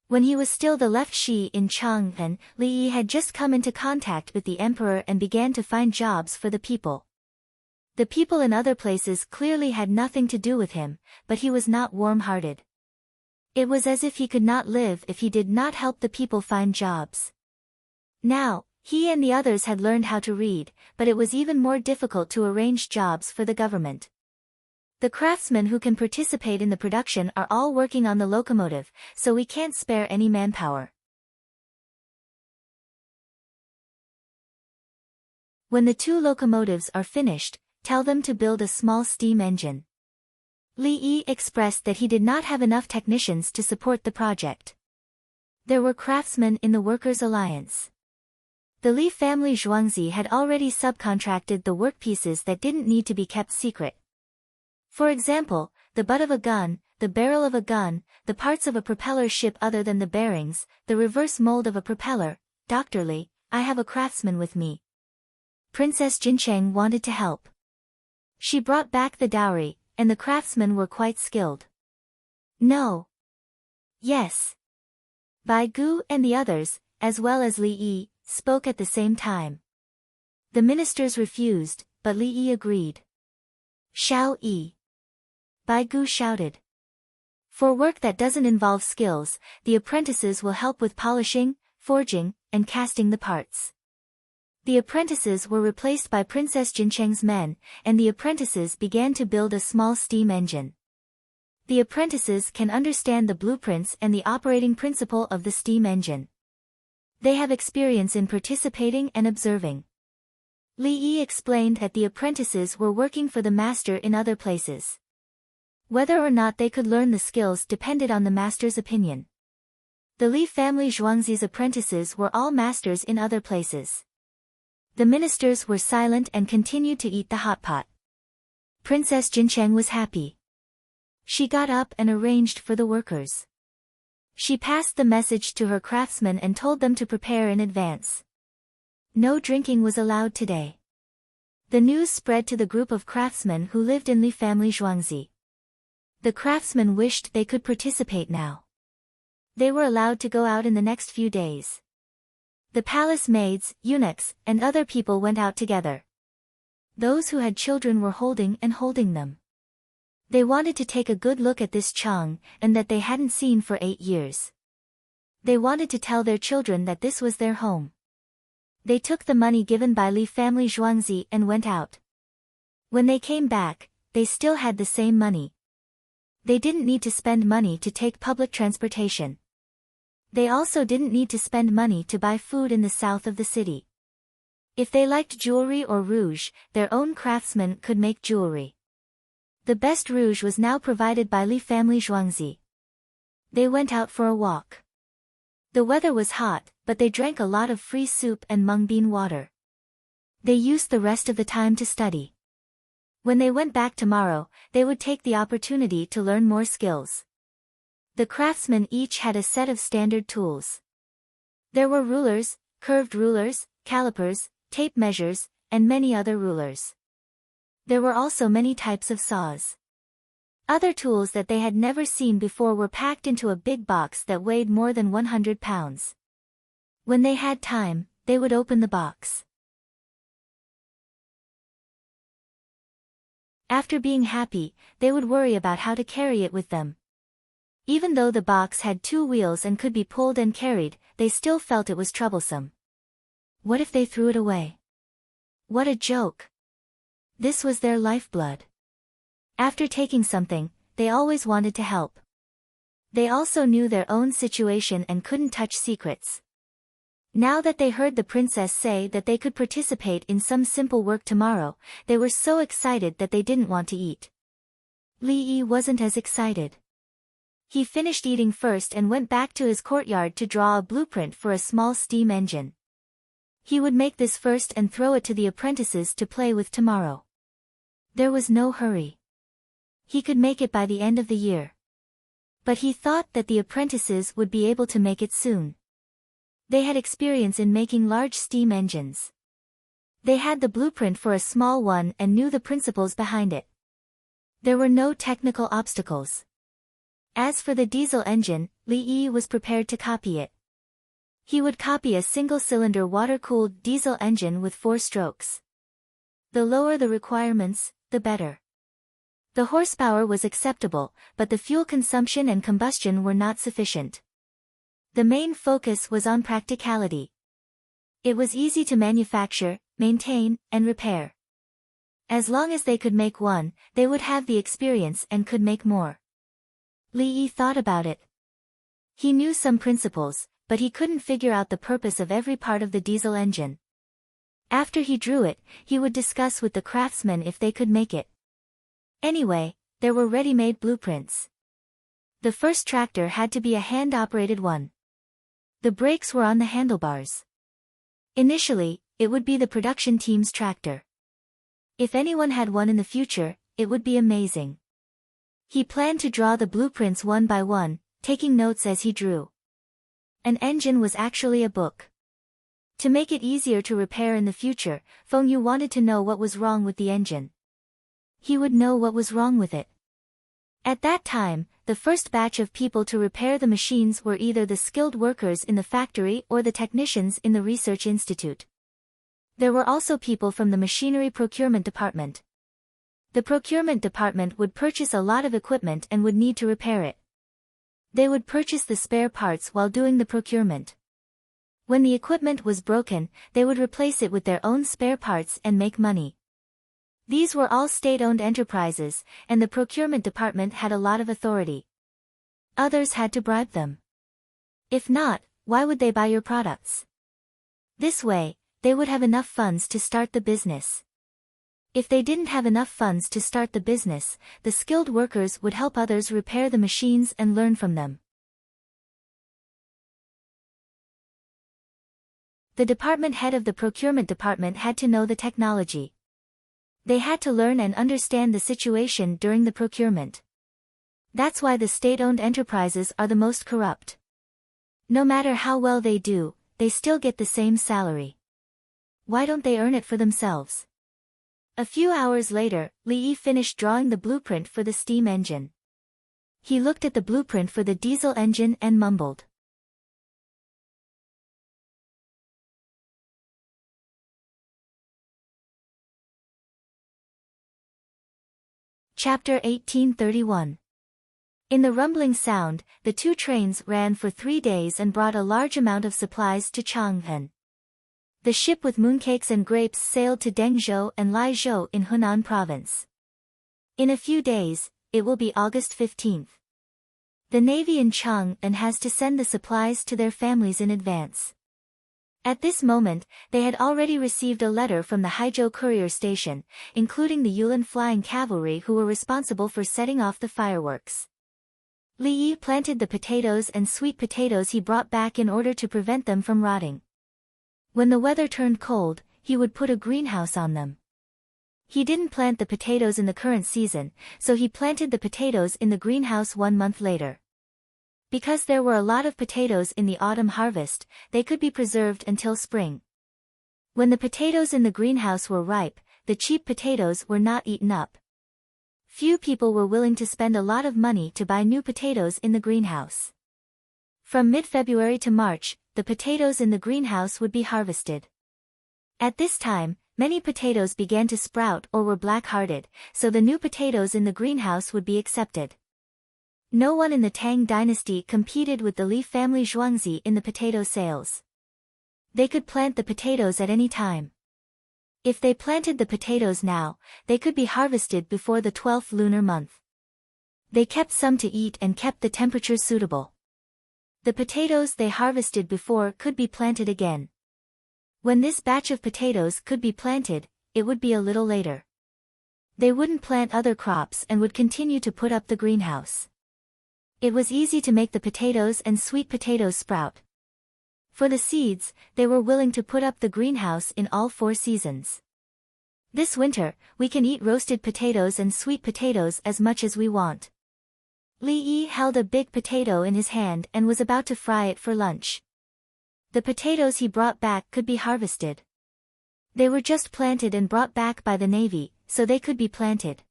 Speaker 1: When he was still the left Shi in Chang'an, Li Yi had just come into contact with the emperor and began to find jobs for the people. The people in other places clearly had nothing to do with him, but he was not warm-hearted. It was as if he could not live if he did not help the people find jobs. Now, he and the others had learned how to read, but it was even more difficult to arrange jobs for the government. The craftsmen who can participate in the production are all working on the locomotive, so we can't spare any manpower. When the 2 locomotives are finished, tell them to build a small steam engine. Li Yi expressed that he did not have enough technicians to support the project. There were craftsmen in the Workers' Alliance. The Li family Zhuangzi had already subcontracted the workpieces that didn't need to be kept secret. For example, the butt of a gun, the barrel of a gun, the parts of a propeller ship other than the bearings, the reverse mold of a propeller. Dr. Li, I have a craftsman with me. Princess Jincheng wanted to help. She brought back the dowry, and the craftsmen were quite skilled. No. Yes. Bai Gu and the others, as well as Li Yi, spoke at the same time. The ministers refused, but Li Yi agreed. Shao Yi. Bai Gu shouted. For work that doesn't involve skills, the apprentices will help with polishing, forging, and casting the parts. The apprentices were replaced by Princess Jincheng's men, and the apprentices began to build a small steam engine. The apprentices can understand the blueprints and the operating principle of the steam engine. They have experience in participating and observing. Li Yi explained that the apprentices were working for the master in other places. Whether or not they could learn the skills depended on the master's opinion. The Li family Zhuangzi's apprentices were all masters in other places. The ministers were silent and continued to eat the hot pot. Princess Jincheng was happy. She got up and arranged for the workers. She passed the message to her craftsmen and told them to prepare in advance. No drinking was allowed today. The news spread to the group of craftsmen who lived in Li family Zhuangzi. The craftsmen wished they could participate now. They were allowed to go out in the next few days. The palace maids, eunuchs, and other people went out together. Those who had children were holding them. They wanted to take a good look at this Chang, and that they hadn't seen for 8 years. They wanted to tell their children that this was their home. They took the money given by Li family Zhuangzi and went out. When they came back, they still had the same money. They didn't need to spend money to take public transportation. They also didn't need to spend money to buy food in the south of the city. If they liked jewelry or rouge, their own craftsmen could make jewelry. The best rouge was now provided by Li family Zhuangzi. They went out for a walk. The weather was hot, but they drank a lot of free soup and mung bean water. They used the rest of the time to study. When they went back tomorrow, they would take the opportunity to learn more skills. The craftsmen each had a set of standard tools. There were rulers, curved rulers, calipers, tape measures, and many other rulers. There were also many types of saws. Other tools that they had never seen before were packed into a big box that weighed more than 100 pounds. When they had time, they would open the box. After being happy, they would worry about how to carry it with them. Even though the box had 2 wheels and could be pulled and carried, they still felt it was troublesome. What if they threw it away? What a joke! This was their lifeblood. After taking something, they always wanted to help. They also knew their own situation and couldn't touch secrets. Now that they heard the princess say that they could participate in some simple work tomorrow, they were so excited that they didn't want to eat. Li Yi wasn't as excited. He finished eating first and went back to his courtyard to draw a blueprint for a small steam engine. He would make this first and throw it to the apprentices to play with tomorrow. There was no hurry. He could make it by the end of the year. But he thought that the apprentices would be able to make it soon. They had experience in making large steam engines. They had the blueprint for a small one and knew the principles behind it. There were no technical obstacles. As for the diesel engine, Li Yi was prepared to copy it. He would copy a single-cylinder water-cooled diesel engine with 4 strokes. The lower the requirements, the better. The horsepower was acceptable, but the fuel consumption and combustion were not sufficient. The main focus was on practicality. It was easy to manufacture, maintain, and repair. As long as they could make one, they would have the experience and could make more. Li Yi thought about it. He knew some principles, but he couldn't figure out the purpose of every part of the diesel engine. After he drew it, he would discuss with the craftsmen if they could make it. Anyway, there were ready-made blueprints. The first tractor had to be a hand-operated one. The brakes were on the handlebars. Initially, it would be the production team's tractor. If anyone had one in the future, it would be amazing. He planned to draw the blueprints one by one, taking notes as he drew. An engine was actually a book. To make it easier to repair in the future, Feng Yu wanted to know what was wrong with the engine. He would know what was wrong with it. At that time, the first batch of people to repair the machines were either the skilled workers in the factory or the technicians in the research institute. There were also people from the machinery procurement department. The procurement department would purchase a lot of equipment and would need to repair it. They would purchase the spare parts while doing the procurement. When the equipment was broken, they would replace it with their own spare parts and make money. These were all state-owned enterprises, and the procurement department had a lot of authority. Others had to bribe them. If not, why would they buy your products? This way, they would have enough funds to start the business. If they didn't have enough funds to start the business, the skilled workers would help others repair the machines and learn from them. The department head of the procurement department had to know the technology. They had to learn and understand the situation during the procurement. That's why the state-owned enterprises are the most corrupt. No matter how well they do, they still get the same salary. Why don't they earn it for themselves? A few hours later, Li Yi finished drawing the blueprint for the steam engine. He looked at the blueprint for the diesel engine and mumbled. Chapter 1831. In the rumbling sound, the 2 trains ran for 3 days and brought a large amount of supplies to Chang'an. The ship with mooncakes and grapes sailed to Dengzhou and Laizhou in Hunan province. In a few days, it will be August 15th. The navy in Chang'an has to send the supplies to their families in advance. At this moment, they had already received a letter from the Haizhou courier station, including the Yulin flying cavalry who were responsible for setting off the fireworks. Li Yi planted the potatoes and sweet potatoes he brought back in order to prevent them from rotting. When the weather turned cold, he would put a greenhouse on them. He didn't plant the potatoes in the current season, so he planted the potatoes in the greenhouse 1 month later. Because there were a lot of potatoes in the autumn harvest, they could be preserved until spring. When the potatoes in the greenhouse were ripe, the cheap potatoes were not eaten up. Few people were willing to spend a lot of money to buy new potatoes in the greenhouse. From mid-February to March, the potatoes in the greenhouse would be harvested. At this time, many potatoes began to sprout or were black-hearted, so the new potatoes in the greenhouse would be accepted. No one in the Tang dynasty competed with the Li family Zhuangzi in the potato sales. They could plant the potatoes at any time. If they planted the potatoes now, they could be harvested before the 12th lunar month. They kept some to eat and kept the temperature suitable. The potatoes they harvested before could be planted again. When this batch of potatoes could be planted, it would be a little later. They wouldn't plant other crops and would continue to put up the greenhouse. It was easy to make the potatoes and sweet potatoes sprout. For the seeds, they were willing to put up the greenhouse in all 4 seasons. This winter, we can eat roasted potatoes and sweet potatoes as much as we want. Li Yi held a big potato in his hand and was about to fry it for lunch. The potatoes he brought back could be harvested. They were just planted and brought back by the Navy, so they could be planted.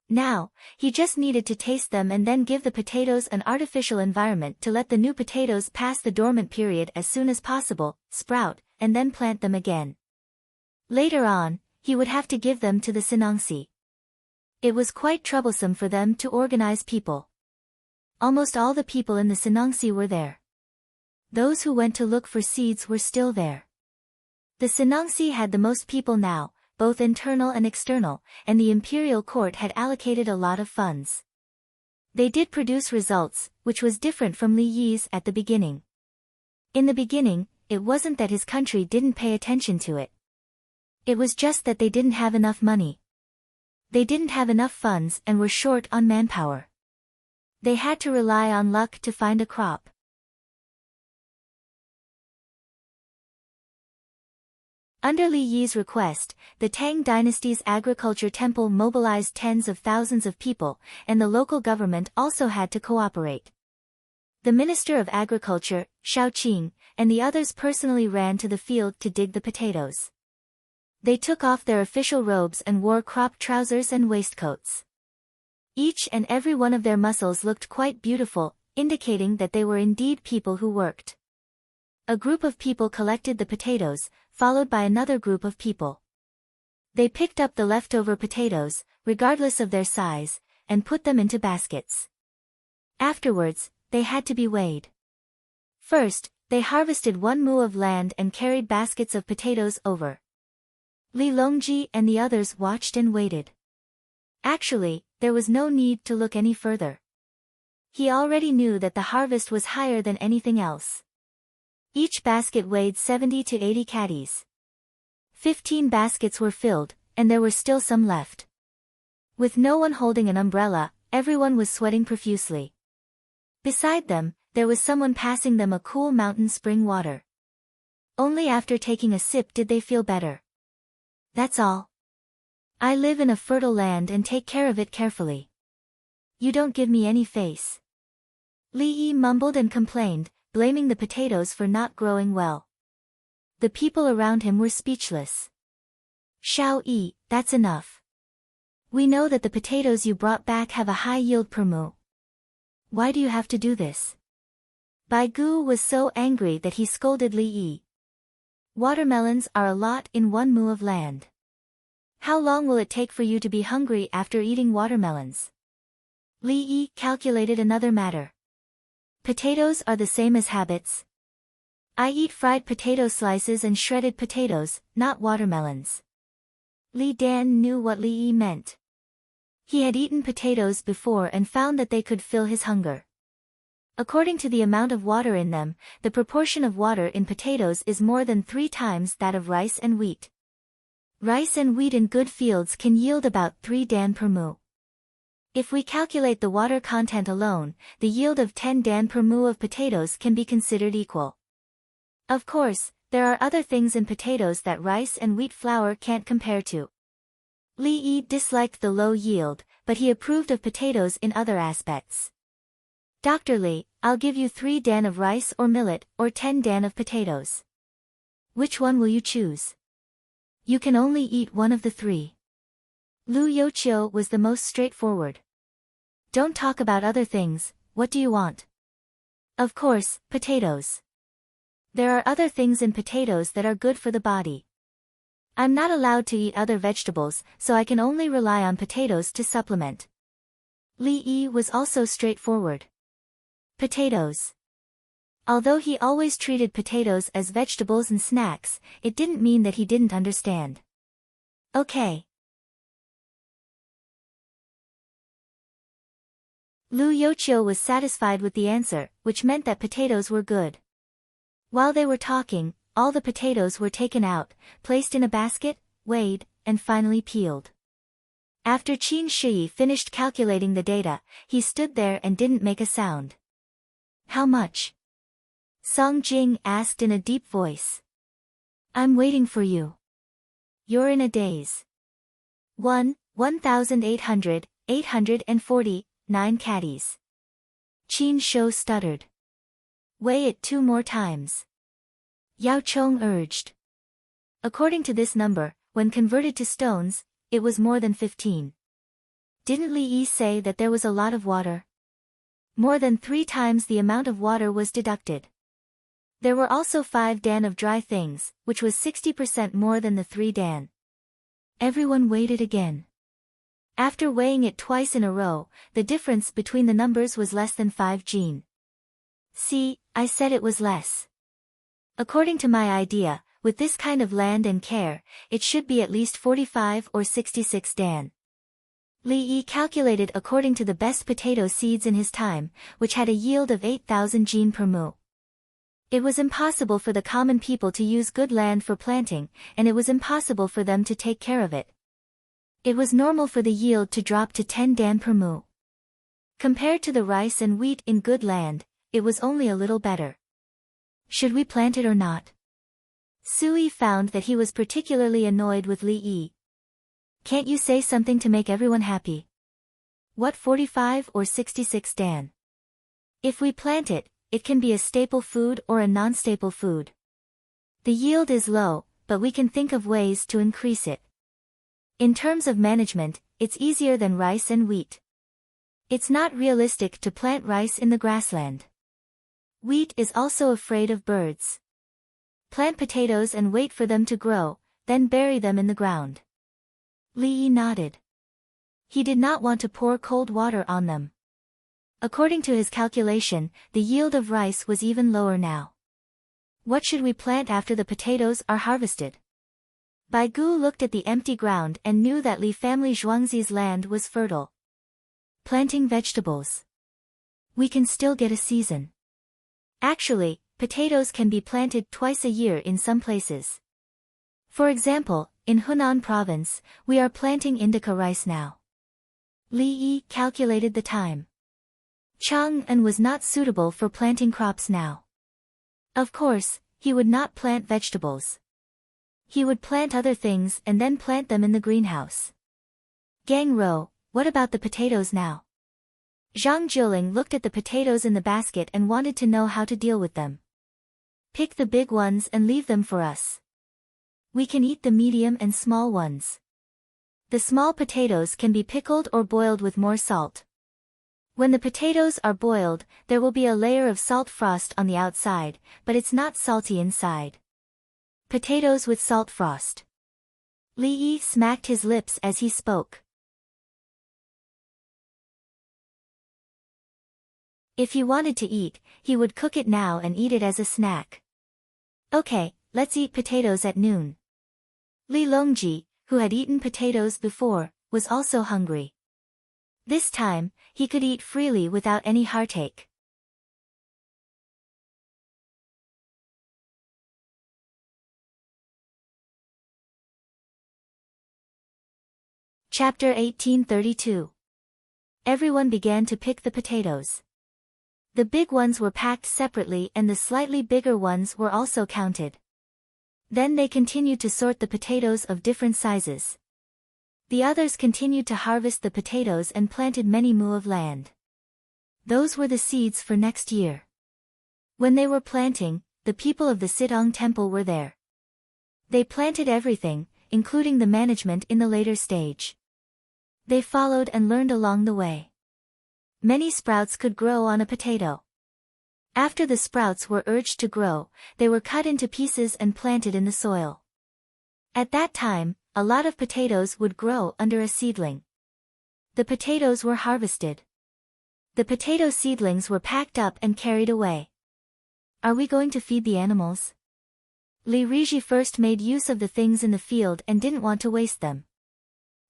Speaker 1: Now, he just needed to taste them and then give the potatoes an artificial environment to let the new potatoes pass the dormant period as soon as possible, sprout, and then plant them again. Later on, he would have to give them to the Sinangsi. It was quite troublesome for them to organize people. Almost all the people in the Sinangsi were there. Those who went to look for seeds were still there. The Sinangsi had the most people now, both internal and external, and the imperial court had allocated a lot of funds. They did produce results, which was different from Li Yi's at the beginning. In the beginning, it wasn't that his country didn't pay attention to it. It was just that they didn't have enough money. They didn't have enough funds and were short on manpower. They had to rely on luck to find a crop. Under Li Yi's request, the Tang dynasty's agriculture temple mobilized tens of thousands of people, and the local government also had to cooperate. The Minister of Agriculture, Shaoqing, and the others personally ran to the field to dig the potatoes. They took off their official robes and wore crop trousers and waistcoats. Each and every one of their muscles looked quite beautiful, indicating that they were indeed people who worked. A group of people collected the potatoes, followed by another group of people. They picked up the leftover potatoes, regardless of their size, and put them into baskets. Afterwards, they had to be weighed. First, they harvested 1 mu of land and carried baskets of potatoes over. Li Longji and the others watched and waited. Actually, there was no need to look any further. He already knew that the harvest was higher than anything else. Each basket weighed 70 to 80 caddies. 15 baskets were filled, and there were still some left. With no one holding an umbrella, everyone was sweating profusely. Beside them, there was someone passing them a cool mountain spring water. Only after taking a sip did they feel better. That's all. I live in a fertile land and take care of it carefully. You don't give me any face. Li Yi mumbled and complained, blaming the potatoes for not growing well. The people around him were speechless. Shao Yi, that's enough. We know that the potatoes you brought back have a high yield per mu. Why do you have to do this? Bai Gu was so angry that he scolded Li Yi. Watermelons are a lot in 1 mu of land. How long will it take for you to be hungry after eating watermelons? Li Yi calculated another matter. Potatoes are the same as habits. I eat fried potato slices and shredded potatoes, not watermelons. Li Dan knew what Li Yi meant. He had eaten potatoes before and found that they could fill his hunger. According to the amount of water in them, the proportion of water in potatoes is more than 3 times that of rice and wheat. Rice and wheat in good fields can yield about 3 dan per mu. If we calculate the water content alone, the yield of 10 dan per mu of potatoes can be considered equal. Of course, there are other things in potatoes that rice and wheat flour can't compare to. Li Yi disliked the low yield, but he approved of potatoes in other aspects. Dr. Li, I'll give you 3 dan of rice or millet, or 10 dan of potatoes. Which one will you choose? You can only eat one of the 3. Lu Youqiu was the most straightforward. Don't talk about other things, what do you want? Of course, potatoes. There are other things in potatoes that are good for the body. I'm not allowed to eat other vegetables, so I can only rely on potatoes to supplement. Li Yi was also straightforward. Potatoes. Although he always treated potatoes as vegetables and snacks, it didn't mean that he didn't understand. Okay. Lu Youqiu was satisfied with the answer, which meant that potatoes were good. While they were talking, all the potatoes were taken out, placed in a basket, weighed, and finally peeled. After Qin Shi finished calculating the data, he stood there and didn't make a sound. How much? Song Jing asked in a deep voice. I'm waiting for you. You're in a daze. 1,800, 840, 9 caddies. Qin Shou stuttered. Weigh it 2 more times. Yao Chong urged. According to this number, when converted to stones, it was more than 15. Didn't Li Yi say that there was a lot of water? More than 3 times the amount of water was deducted. There were also 5 dan of dry things, which was 60% more than the 3 dan. Everyone weighed it again. After weighing it twice in a row, the difference between the numbers was less than 5 jin. See, I said it was less. According to my idea, with this kind of land and care, it should be at least 45 or 66 dan. Li Yi calculated according to the best potato seeds in his time, which had a yield of 8,000 jin per mu. It was impossible for the common people to use good land for planting, and it was impossible for them to take care of it. It was normal for the yield to drop to 10 dan per mu. Compared to the rice and wheat in good land, it was only a little better. Should we plant it or not? Sui found that he was particularly annoyed with Li Yi. Can't you say something to make everyone happy? What 45 or 66 dan? If we plant it, it can be a staple food or a non-staple food. The yield is low, but we can think of ways to increase it. In terms of management, it's easier than rice and wheat. It's not realistic to plant rice in the grassland. Wheat is also afraid of birds. Plant potatoes and wait for them to grow, then bury them in the ground. Li Yi nodded. He did not want to pour cold water on them. According to his calculation, the yield of rice was even lower now. What should we plant after the potatoes are harvested? Bai Gu looked at the empty ground and knew that Li family Zhuangzi's land was fertile. Planting vegetables. We can still get a season. Actually, potatoes can be planted twice a year in some places. For example, in Hunan province, we are planting indica rice now. Li Yi calculated the time. Chang'an was not suitable for planting crops now. Of course, he would not plant vegetables. He would plant other things and then plant them in the greenhouse. Gang Rou, what about the potatoes now? Zhang Jiling looked at the potatoes in the basket and wanted to know how to deal with them. Pick the big ones and leave them for us. We can eat the medium and small ones. The small potatoes can be pickled or boiled with more salt. When the potatoes are boiled, there will be a layer of salt frost on the outside, but it's not salty inside. Potatoes with salt frost. Li Yi smacked his lips as he spoke. If he wanted to eat, he would cook it now and eat it as a snack. Okay, let's eat potatoes at noon. Li Longji, who had eaten potatoes before, was also hungry. This time, he could eat freely without any heartache. Chapter 1832. Everyone began to pick the potatoes. The big ones were packed separately and the slightly bigger ones were also counted. Then they continued to sort the potatoes of different sizes. The others continued to harvest the potatoes and planted many mu of land. Those were the seeds for next year. When they were planting, the people of the Sitong temple were there. They planted everything, including the management in the later stage. They followed and learned along the way. Many sprouts could grow on a potato. After the sprouts were urged to grow, they were cut into pieces and planted in the soil. At that time, a lot of potatoes would grow under a seedling. The potatoes were harvested. The potato seedlings were packed up and carried away. Are we going to feed the animals? Li Riji first made use of the things in the field and didn't want to waste them.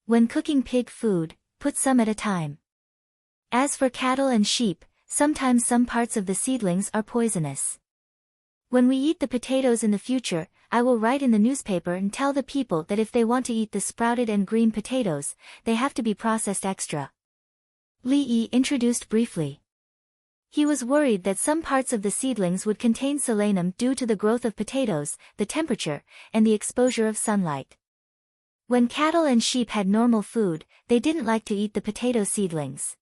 Speaker 1: When cooking pig food, put some at a time. As for cattle and sheep, sometimes some parts of the seedlings are poisonous. When we eat the potatoes in the future, I will write in the newspaper and tell the people that if they want to eat the sprouted and green potatoes, they have to be processed extra. Li Yi introduced briefly. He was worried that some parts of the seedlings would contain selenium due to the growth of potatoes, the temperature, and the exposure of sunlight. When cattle and sheep had normal food, they didn't like to eat the potato seedlings.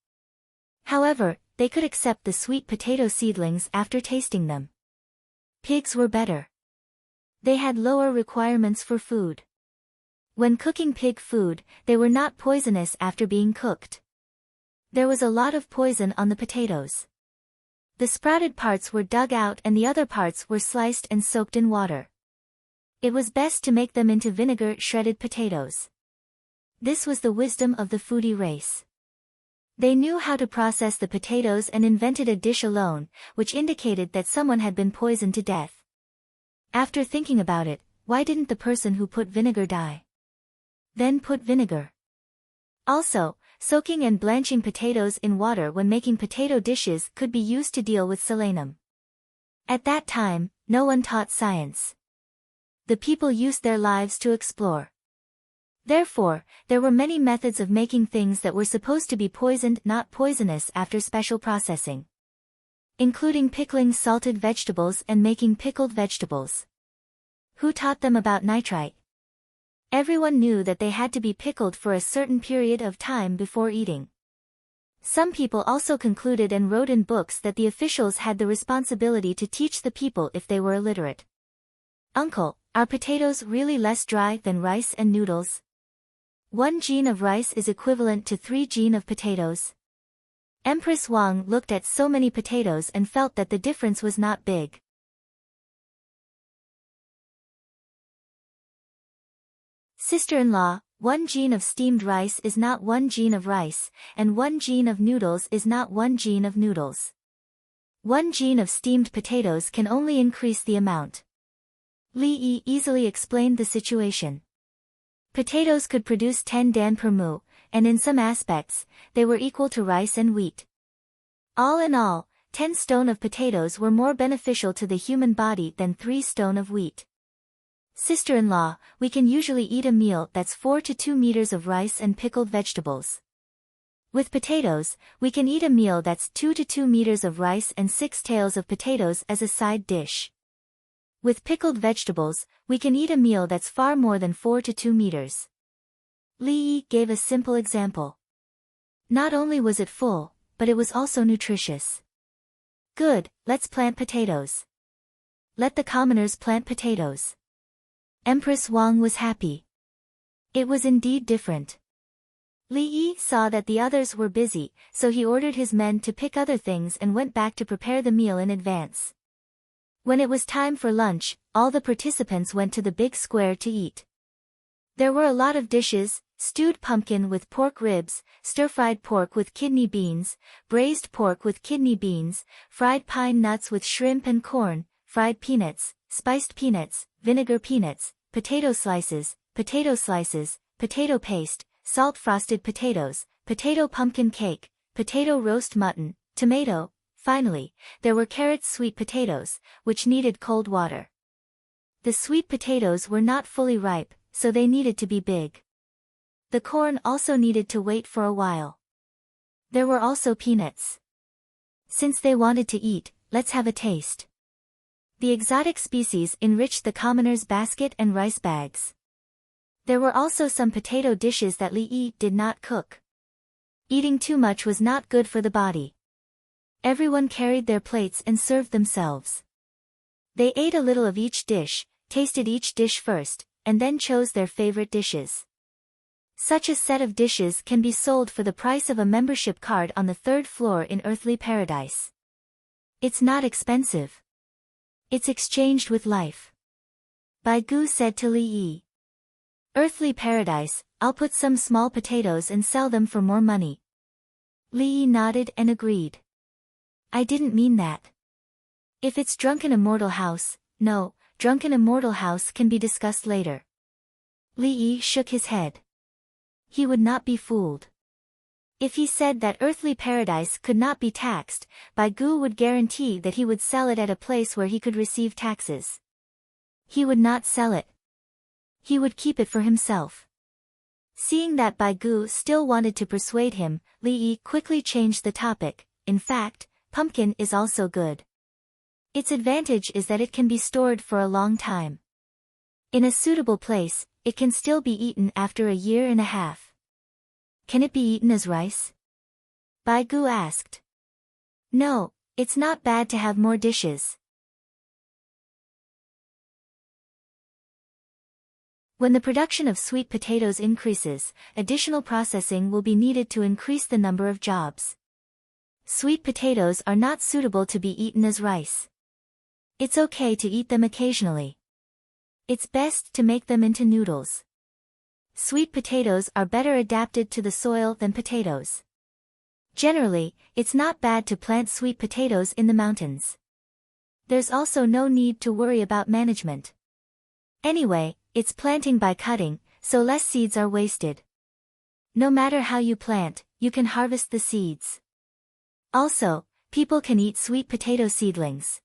Speaker 1: However, they could accept the sweet potato seedlings after tasting them. Pigs were better. They had lower requirements for food. When cooking pig food, they were not poisonous after being cooked. There was a lot of poison on the potatoes. The sprouted parts were dug out and the other parts were sliced and soaked in water. It was best to make them into vinegar shredded potatoes. This was the wisdom of the foodie race. They knew how to process the potatoes and invented a dish alone, which indicated that someone had been poisoned to death. After thinking about it, why didn't the person who put vinegar die? Then put vinegar. Also, soaking and blanching potatoes in water when making potato dishes could be used to deal with selenium. At that time, no one taught science. The people used their lives to explore. Therefore, there were many methods of making things that were supposed to be poisoned not poisonous after special processing, including pickling salted vegetables and making pickled vegetables. Who taught them about nitrite? Everyone knew that they had to be pickled for a certain period of time before eating. Some people also concluded and wrote in books that the officials had the responsibility to teach the people if they were illiterate. Uncle, are potatoes really less dry than rice and noodles? 1 gene of rice is equivalent to 3 gene of potatoes. Empress Wang looked at so many potatoes and felt that the difference was not big. Sister-in-law, 1 gene of steamed rice is not 1 gene of rice, and 1 gene of noodles is not 1 gene of noodles. 1 gene of steamed potatoes can only increase the amount. Li Yi easily explained the situation. Potatoes could produce 10 dan per mu, and in some aspects, they were equal to rice and wheat. All in all, 10 stone of potatoes were more beneficial to the human body than 3 stone of wheat. Sister-in-law, we can usually eat a meal that's 4 to 2 meters of rice and pickled vegetables. With potatoes, we can eat a meal that's 2 to 2 meters of rice and 6 tails of potatoes as a side dish. With pickled vegetables, we can eat a meal that's far more than 4 to 2 meters. Li Yi gave a simple example. Not only was it full, but it was also nutritious. Good, let's plant potatoes. Let the commoners plant potatoes. Empress Wang was happy. It was indeed different. Li Yi saw that the others were busy, so he ordered his men to pick other things and went back to prepare the meal in advance. When it was time for lunch, all the participants went to the big square to eat. There were a lot of dishes: stewed pumpkin with pork ribs, stir-fried pork with kidney beans, braised pork with kidney beans, fried pine nuts with shrimp and corn, fried peanuts, spiced peanuts, vinegar peanuts, potato slices, potato paste, salt-frosted potatoes, potato pumpkin cake, potato roast mutton, tomato. Finally, there were carrot sweet potatoes, which needed cold water. The sweet potatoes were not fully ripe, so they needed to be big. The corn also needed to wait for a while. There were also peanuts. Since they wanted to eat, let's have a taste. The exotic species enriched the commoner's basket and rice bags. There were also some potato dishes that Li did not cook. Eating too much was not good for the body. Everyone carried their plates and served themselves. They ate a little of each dish, tasted each dish first, and then chose their favorite dishes. Such a set of dishes can be sold for the price of a membership card on the third floor in Earthly Paradise. It's not expensive. It's exchanged with life. Bai Gu said to Li Yi. Earthly Paradise, I'll put some small potatoes and sell them for more money. Li Yi nodded and agreed. I didn't mean that. If it's Drunken Immortal House, no, Drunken Immortal House can be discussed later. Li Yi shook his head. He would not be fooled. If he said that Earthly Paradise could not be taxed, Bai Gu would guarantee that he would sell it at a place where he could receive taxes. He would not sell it. He would keep it for himself. Seeing that Bai Gu still wanted to persuade him, Li Yi quickly changed the topic. In fact, pumpkin is also good. Its advantage is that it can be stored for a long time. In a suitable place, it can still be eaten after a year and a half. Can it be eaten as rice? Bai Gu asked. No, it's not bad to have more dishes. When the production of sweet potatoes increases, additional processing will be needed to increase the number of jobs. Sweet potatoes are not suitable to be eaten as rice. It's okay to eat them occasionally. It's best to make them into noodles. Sweet potatoes are better adapted to the soil than potatoes. Generally, it's not bad to plant sweet potatoes in the mountains. There's also no need to worry about management. Anyway, it's planting by cutting, so less seeds are wasted. No matter how you plant, you can harvest the seeds. Also, people can eat sweet potato seedlings.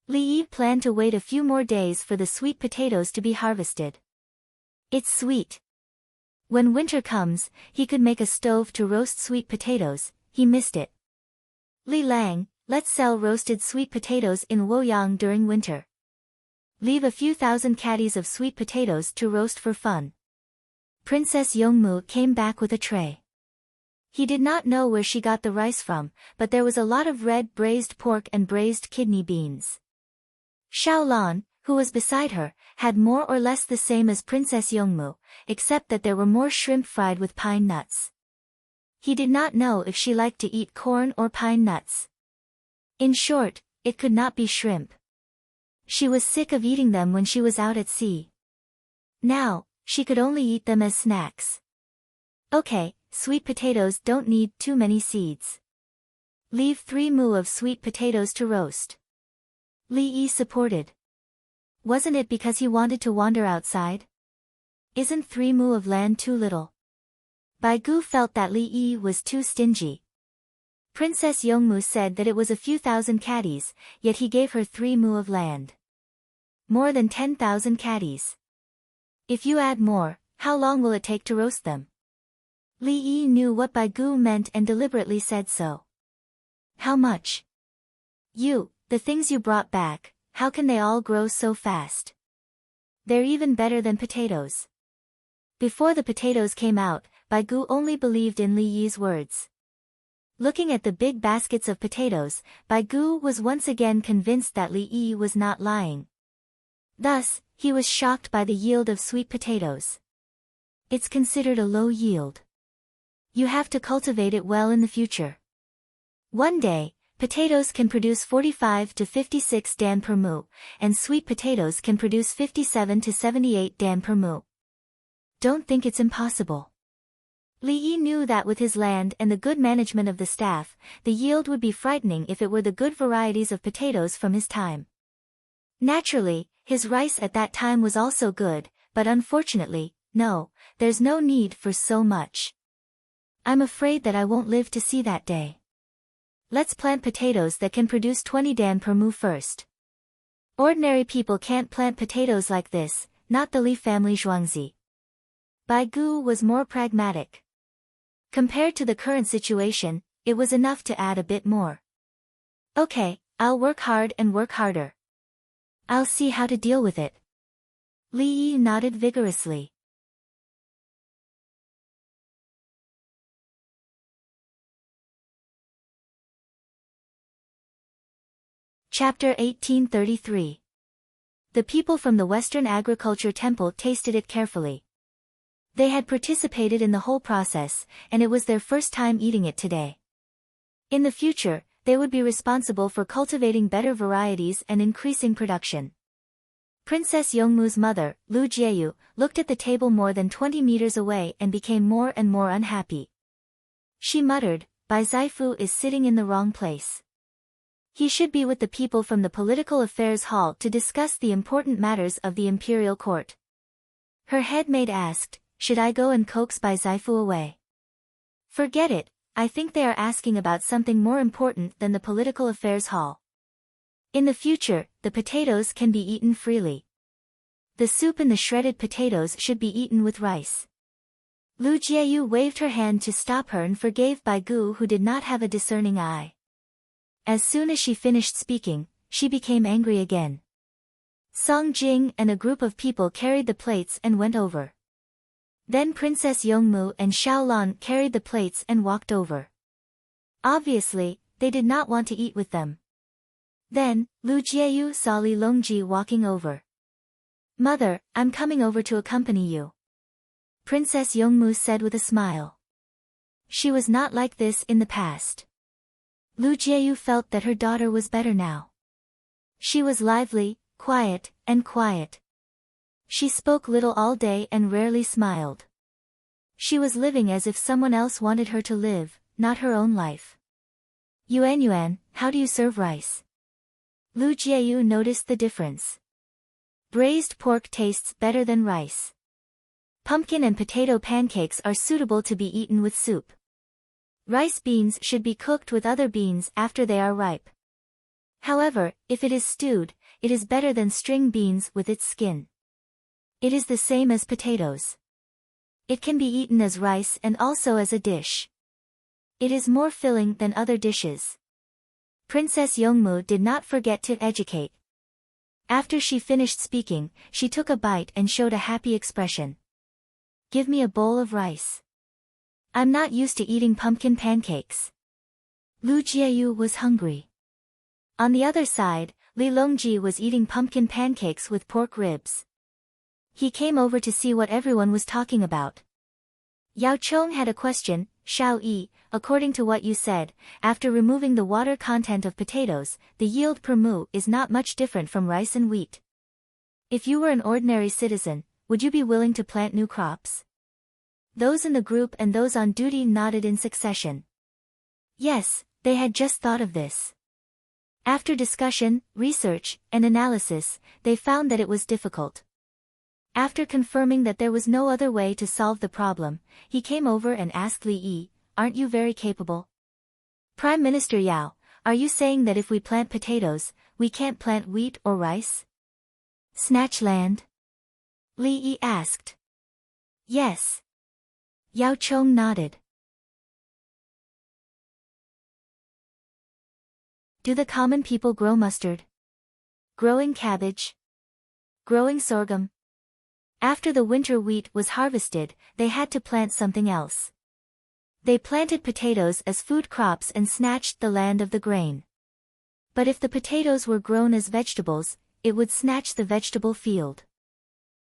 Speaker 1: Li Yi planned to wait a few more days for the sweet potatoes to be harvested. It's sweet. When winter comes, he could make a stove to roast sweet potatoes. He missed it. Li Lang, let's sell roasted sweet potatoes in Woyang during winter. Leave a few thousand caddies of sweet potatoes to roast for fun. Princess Yongmu came back with a tray. He did not know where she got the rice from, but there was a lot of red braised pork and braised kidney beans. Xiaolan, who was beside her, had more or less the same as Princess Yongmu, except that there were more shrimp fried with pine nuts. He did not know if she liked to eat corn or pine nuts. In short, it could not be shrimp. She was sick of eating them when she was out at sea. Now, she could only eat them as snacks. Okay, sweet potatoes don't need too many seeds. Leave 3 mu of sweet potatoes to roast. Li Yi supported. Wasn't it because he wanted to wander outside? Isn't 3 mu of land too little? Bai Gu felt that Li Yi was too stingy. Princess Yongmu said that it was a few thousand caddies, yet he gave her 3 mu of land. More than 10,000 caddies. If you add more, how long will it take to roast them? Li Yi knew what Bai Gu meant and deliberately said so. How much? The things you brought back, how can they all grow so fast? They're even better than potatoes. Before the potatoes came out, Bai Gu only believed in Li Yi's words. Looking at the big baskets of potatoes, Bai Gu was once again convinced that Li Yi was not lying. Thus, he was shocked by the yield of sweet potatoes. It's considered a low yield. You have to cultivate it well in the future. One day, potatoes can produce 45 to 56 dan per mu, and sweet potatoes can produce 57 to 78 dan per mu. Don't think it's impossible. Li Yi knew that with his land and the good management of the staff, the yield would be frightening if it were the good varieties of potatoes from his time. Naturally, his rice at that time was also good, but unfortunately, no, there's no need for so much. I'm afraid that I won't live to see that day. Let's plant potatoes that can produce 20 dan per mu first. Ordinary people can't plant potatoes like this, not the Li family Zhuangzi. Bai Gu was more pragmatic. Compared to the current situation, it was enough to add a bit more. Okay, I'll work hard and work harder. I'll see how to deal with it. Li Yi nodded vigorously. Chapter 1833. The people from the Western Agriculture Temple tasted it carefully. They had participated in the whole process, and it was their first time eating it today. In the future, they would be responsible for cultivating better varieties and increasing production. Princess Yongmu's mother, Lu Jieyu, looked at the table more than 20 meters away and became more and more unhappy. She muttered, Bai Zaifu is sitting in the wrong place. He should be with the people from the Political Affairs Hall to discuss the important matters of the imperial court. Her head maid asked, should I go and coax Bai Zaifu away? Forget it, I think they are asking about something more important than the Political Affairs Hall. In the future, the potatoes can be eaten freely. The soup and the shredded potatoes should be eaten with rice. Lu Jieyu waved her hand to stop her and forgave Bai Gu, who did not have a discerning eye. As soon as she finished speaking, she became angry again. Song Jing and a group of people carried the plates and went over. Then Princess Yongmu and Xiaolan carried the plates and walked over. Obviously, they did not want to eat with them. Then, Lu Jieyu saw Li Longji walking over. Mother, I'm coming over to accompany you. Princess Yongmu said with a smile. She was not like this in the past. Lu Jieyu felt that her daughter was better now. She was lively, quiet, and quiet. She spoke little all day and rarely smiled. She was living as if someone else wanted her to live, not her own life. Yuan, how do you serve rice? Lu Jieyu noticed the difference. Braised pork tastes better than rice. Pumpkin and potato pancakes are suitable to be eaten with soup. Rice beans should be cooked with other beans after they are ripe. However, if it is stewed, it is better than string beans with its skin. It is the same as potatoes. It can be eaten as rice and also as a dish. It is more filling than other dishes. Princess Yongmu did not forget to educate. After she finished speaking, she took a bite and showed a happy expression. Give me a bowl of rice. I'm not used to eating pumpkin pancakes. Lu Jieyu was hungry. On the other side, Li Longji was eating pumpkin pancakes with pork ribs. He came over to see what everyone was talking about. Yao Chong had a question, Shao Yi, according to what you said, after removing the water content of potatoes, the yield per mu is not much different from rice and wheat. If you were an ordinary citizen, would you be willing to plant new crops? Those in the group and those on duty nodded in succession. Yes, they had just thought of this. After discussion, research, and analysis, they found that it was difficult. After confirming that there was no other way to solve the problem, he came over and asked Li Yi, aren't you very capable? Prime Minister Yao, are you saying that if we plant potatoes, we can't plant wheat or rice? Snatch land? Li Yi asked. Yes. Yao Chong nodded. Do the common people grow mustard? Growing cabbage? Growing sorghum? After the winter wheat was harvested, they had to plant something else. They planted potatoes as food crops and snatched the land of the grain. But if the potatoes were grown as vegetables, it would snatch the vegetable field.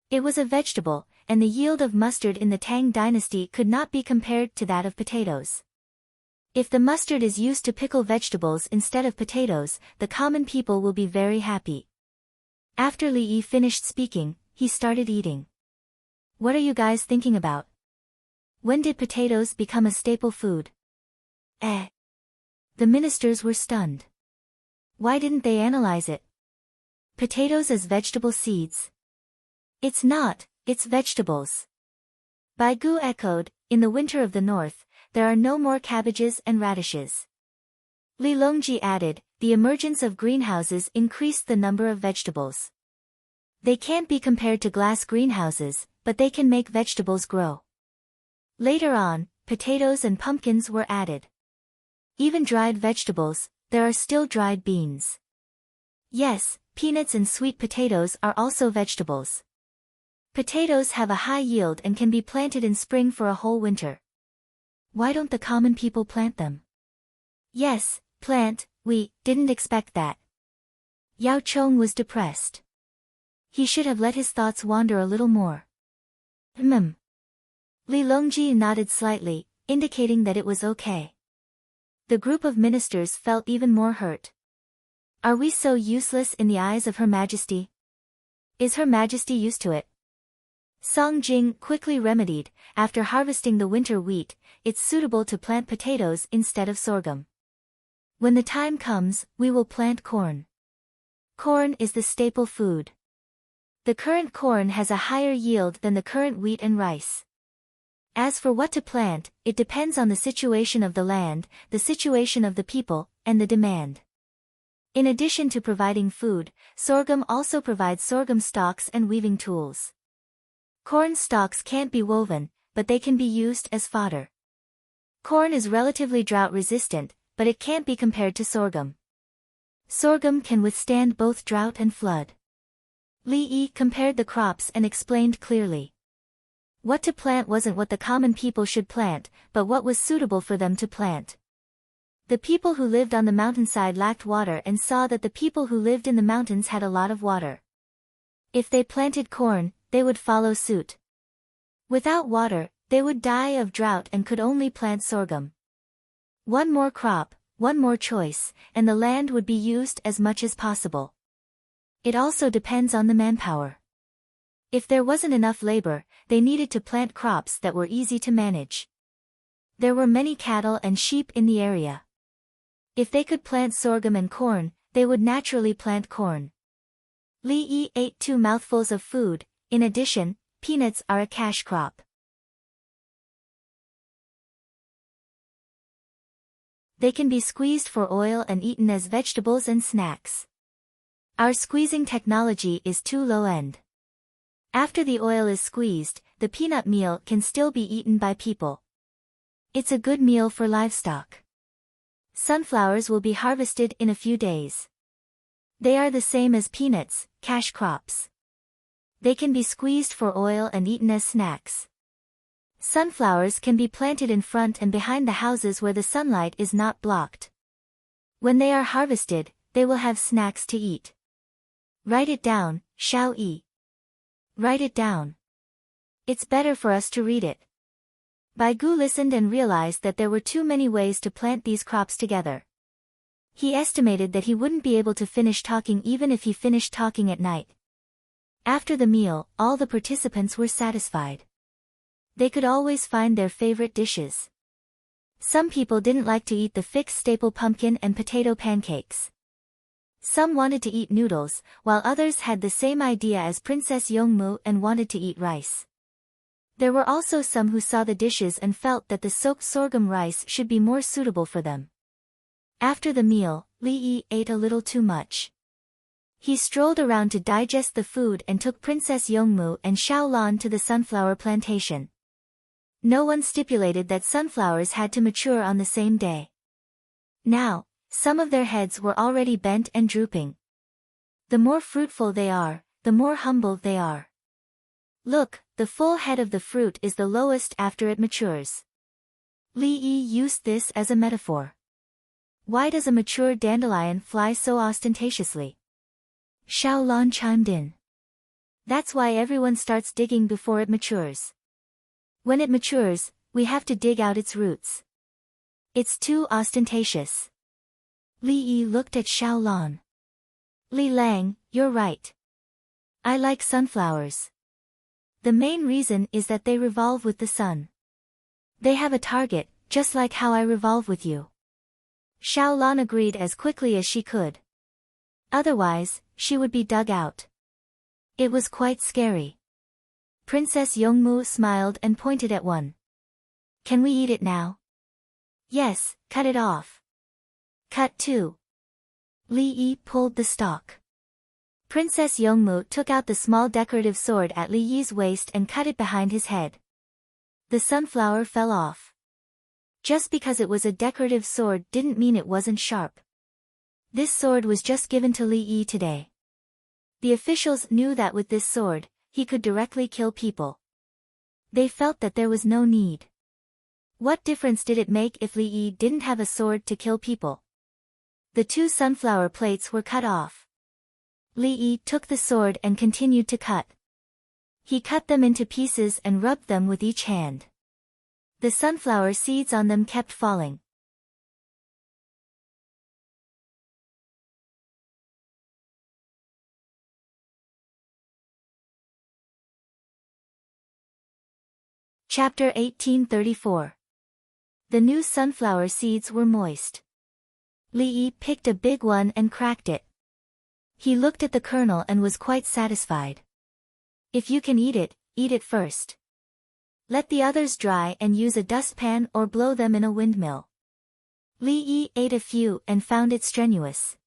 Speaker 1: It was a vegetable, and the yield of mustard in the Tang dynasty could not be compared to that of potatoes. If the mustard is used to pickle vegetables instead of potatoes, the common people will be very happy. After Li Yi finished speaking, he started eating. What are you guys thinking about? When did potatoes become a staple food? The ministers were stunned. Why didn't they analyze it? Potatoes as vegetable seeds. It's not, it's vegetables. Bai Gu echoed, in the winter of the north, there are no more cabbages and radishes. Li Longji added, the emergence of greenhouses increased the number of vegetables. They can't be compared to glass greenhouses, but they can make vegetables grow. Later on, potatoes and pumpkins were added. Even dried vegetables, there are still dried beans. Yes, peanuts and sweet potatoes are also vegetables. Potatoes have a high yield and can be planted in spring for a whole winter. Why don't the common people plant them? Yes, plant, we didn't expect that. Yao Chong was depressed. He should have let his thoughts wander a little more. Li Longji nodded slightly, indicating that it was okay. The group of ministers felt even more hurt. Are we so useless in the eyes of Her Majesty? Is Her Majesty used to it? Song Jing quickly remedied, after harvesting the winter wheat, it's suitable to plant potatoes instead of sorghum. When the time comes, we will plant corn. Corn is the staple food. The current corn has a higher yield than the current wheat and rice. As for what to plant, it depends on the situation of the land, the situation of the people, and the demand. In addition to providing food, sorghum also provides sorghum stalks and weaving tools. Corn stalks can't be woven, but they can be used as fodder. Corn is relatively drought-resistant, but it can't be compared to sorghum. Sorghum can withstand both drought and flood. Li Yi compared the crops and explained clearly. What to plant wasn't what the common people should plant, but what was suitable for them to plant. The people who lived on the mountainside lacked water and saw that the people who lived in the mountains had a lot of water. If they planted corn, they would follow suit. Without water, they would die of drought and could only plant sorghum. One more crop, one more choice, and the land would be used as much as possible. It also depends on the manpower. If there wasn't enough labor, they needed to plant crops that were easy to manage. There were many cattle and sheep in the area. If they could plant sorghum and corn, they would naturally plant corn. Li Yi ate 2 mouthfuls of food. In addition, peanuts are a cash crop. They can be squeezed for oil and eaten as vegetables and snacks. Our squeezing technology is too low-end. After the oil is squeezed, the peanut meal can still be eaten by people. It's a good meal for livestock. Sunflowers will be harvested in a few days. They are the same as peanuts, cash crops. They can be squeezed for oil and eaten as snacks. Sunflowers can be planted in front and behind the houses where the sunlight is not blocked. When they are harvested, they will have snacks to eat. Write it down, Xiao Yi. Write it down. It's better for us to read it. Bai Gu listened and realized that there were too many ways to plant these crops together. He estimated that he wouldn't be able to finish talking even if he finished talking at night. After the meal, all the participants were satisfied. They could always find their favorite dishes. Some people didn't like to eat the fixed staple pumpkin and potato pancakes. Some wanted to eat noodles, while others had the same idea as Princess Yongmu and wanted to eat rice. There were also some who saw the dishes and felt that the soaked sorghum rice should be more suitable for them. After the meal, Li Yi ate a little too much. He strolled around to digest the food and took Princess Yongmu and Xiao Lan to the sunflower plantation. No one stipulated that sunflowers had to mature on the same day. Now, some of their heads were already bent and drooping. The more fruitful they are, the more humble they are. Look, the full head of the fruit is the lowest after it matures. Li Yi used this as a metaphor. Why does a mature dandelion fly so ostentatiously? Xiao Lan chimed in. That's why everyone starts digging before it matures. When it matures, we have to dig out its roots. It's too ostentatious. Li Yi looked at Xiao Lan. Li Lang, you're right. I like sunflowers. The main reason is that they revolve with the sun. They have a target, just like how I revolve with you. Xiao Lan agreed as quickly as she could. Otherwise, she would be dug out. It was quite scary. Princess Yongmu smiled and pointed at one. Can we eat it now? Yes, cut it off. Cut 2. Li Yi pulled the stalk. Princess Yongmu took out the small decorative sword at Li Yi's waist and cut it behind his head. The sunflower fell off. Just because it was a decorative sword didn't mean it wasn't sharp. This sword was just given to Li Yi today. The officials knew that with this sword, he could directly kill people. They felt that there was no need. What difference did it make if Li Yi didn't have a sword to kill people? The 2 sunflower plates were cut off. Li Yi took the sword and continued to cut. He cut them into pieces and rubbed them with each hand. The sunflower seeds on them kept falling. Chapter 1834. The new sunflower seeds were moist. Li Yi picked a big one and cracked it. He looked at the kernel and was quite satisfied. If you can eat it first. Let the others dry and use a dustpan or blow them in a windmill. Li Yi ate a few and found it strenuous.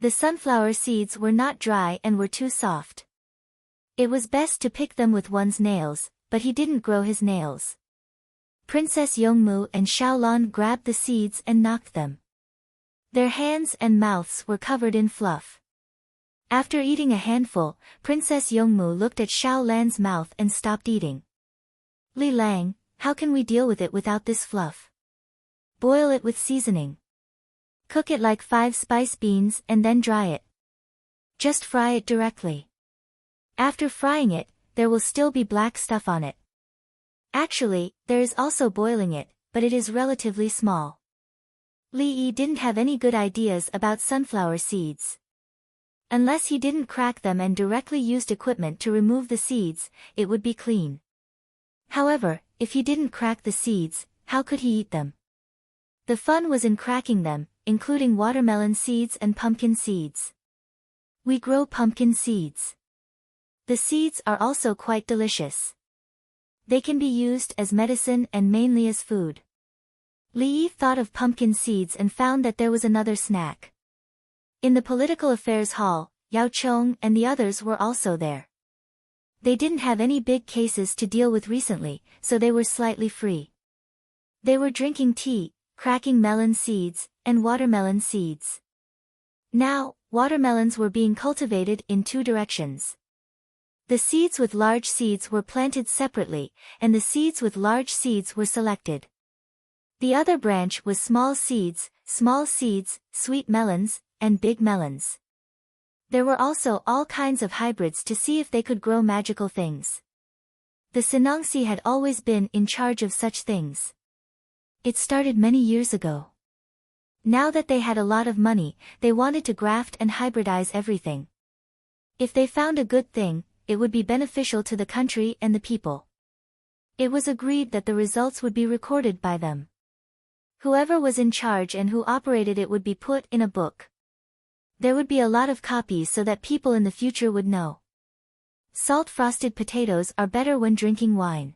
Speaker 1: The sunflower seeds were not dry and were too soft. It was best to pick them with one's nails, but he didn't grow his nails. Princess Yongmu and Xiaolan grabbed the seeds and knocked them. Their hands and mouths were covered in fluff. After eating a handful, Princess Yongmu looked at Xiaolan's mouth and stopped eating. Li Lang, how can we deal with it without this fluff? Boil it with seasoning. Cook it like 5 spice beans and then dry it. Just fry it directly. After frying it, there will still be black stuff on it. Actually, there is also boiling it, but it is relatively small. Li Yi didn't have any good ideas about sunflower seeds. Unless he didn't crack them and directly used equipment to remove the seeds, it would be clean. However, if he didn't crack the seeds, how could he eat them? The fun was in cracking them, including watermelon seeds and pumpkin seeds. We grow pumpkin seeds. The seeds are also quite delicious. They can be used as medicine and mainly as food. Li Yi thought of pumpkin seeds and found that there was another snack. In the political affairs hall, Yao Chong and the others were also there. They didn't have any big cases to deal with recently, so they were slightly free. They were drinking tea, cracking melon seeds, and watermelon seeds. Now, watermelons were being cultivated in 2 directions. The seeds with large seeds were planted separately, and the seeds with large seeds were selected. The other branch was small seeds, sweet melons, and big melons. There were also all kinds of hybrids to see if they could grow magical things. The Sinangsi had always been in charge of such things. It started many years ago. Now that they had a lot of money, they wanted to graft and hybridize everything. If they found a good thing, it would be beneficial to the country and the people. It was agreed that the results would be recorded by them. Whoever was in charge and who operated it would be put in a book. There would be a lot of copies so that people in the future would know. Salt-frosted potatoes are better when drinking wine.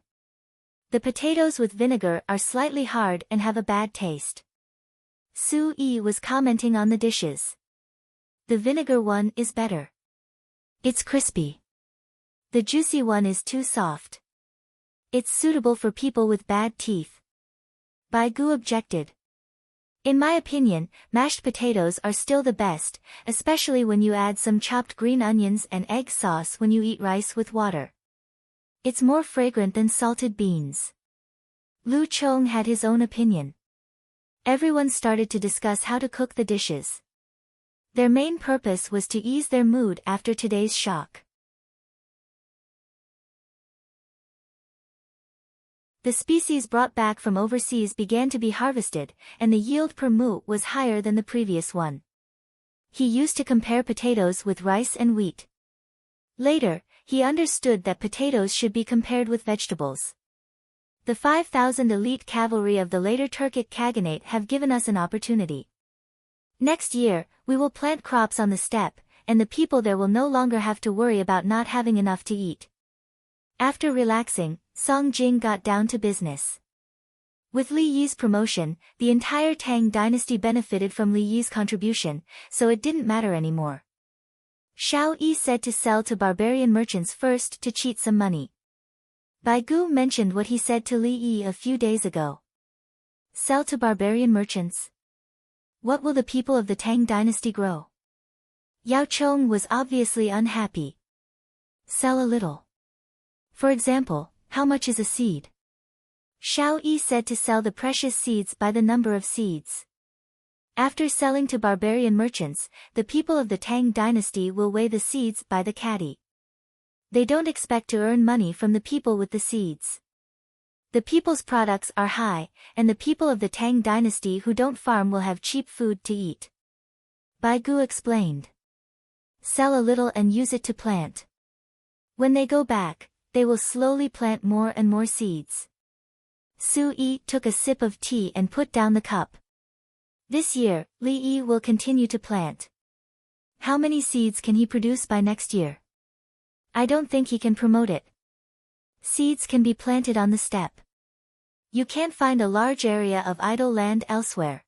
Speaker 1: The potatoes with vinegar are slightly hard and have a bad taste. Su Yi was commenting on the dishes. The vinegar one is better. It's crispy. The juicy one is too soft. It's suitable for people with bad teeth. Bai Gu objected. In my opinion, mashed potatoes are still the best, especially when you add some chopped green onions and egg sauce when you eat rice with water. It's more fragrant than salted beans. Lu Chong had his own opinion. Everyone started to discuss how to cook the dishes. Their main purpose was to ease their mood after today's shock. The species brought back from overseas began to be harvested, and the yield per mu was higher than the previous one. He used to compare potatoes with rice and wheat. Later, he understood that potatoes should be compared with vegetables. The 5,000 elite cavalry of the later Turkic Khaganate have given us an opportunity. Next year, we will plant crops on the steppe, and the people there will no longer have to worry about not having enough to eat. After relaxing, Song Jing got down to business. With Li Yi's promotion, the entire Tang dynasty benefited from Li Yi's contribution, so it didn't matter anymore. Xiao Yi said to sell to barbarian merchants first to cheat some money. Bai Gu mentioned what he said to Li Yi a few days ago. Sell to barbarian merchants. What will the people of the Tang dynasty grow? Yao Chong was obviously unhappy. Sell a little. For example, how much is a seed? Xiao Yi said to sell the precious seeds by the number of seeds. After selling to barbarian merchants, the people of the Tang dynasty will weigh the seeds by the caddy. They don't expect to earn money from the people with the seeds. The people's products are high, and the people of the Tang dynasty who don't farm will have cheap food to eat. Bai Gu explained. Sell a little and use it to plant. When they go back, they will slowly plant more and more seeds. Su Yi took a sip of tea and put down the cup. This year, Li Yi will continue to plant. How many seeds can he produce by next year? I don't think he can promote it. Seeds can be planted on the steppe. You can't find a large area of idle land elsewhere.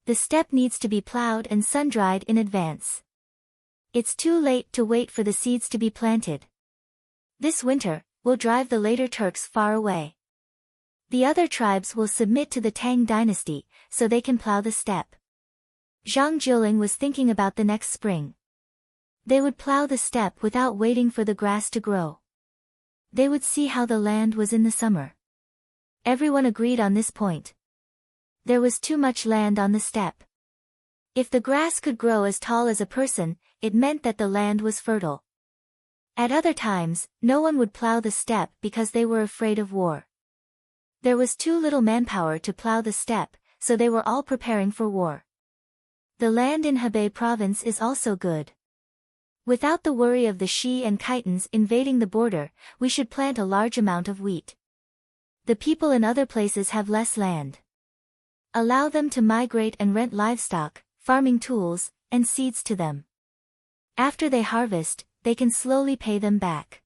Speaker 1: The steppe needs to be plowed and sun-dried in advance. It's too late to wait for the seeds to be planted. This winter, we'll drive the later Turks far away. The other tribes will submit to the Tang dynasty, so they can plow the steppe. Zhang Jiling was thinking about the next spring. They would plow the steppe without waiting for the grass to grow. They would see how the land was in the summer. Everyone agreed on this point. There was too much land on the steppe. If the grass could grow as tall as a person, it meant that the land was fertile. At other times, no one would plow the steppe because they were afraid of war. There was too little manpower to plow the steppe, so they were all preparing for war. The land in Hebei province is also good. Without the worry of the Shi and Khitans invading the border, we should plant a large amount of wheat. The people in other places have less land. Allow them to migrate and rent livestock, farming tools, and seeds to them. After they harvest, they can slowly pay them back.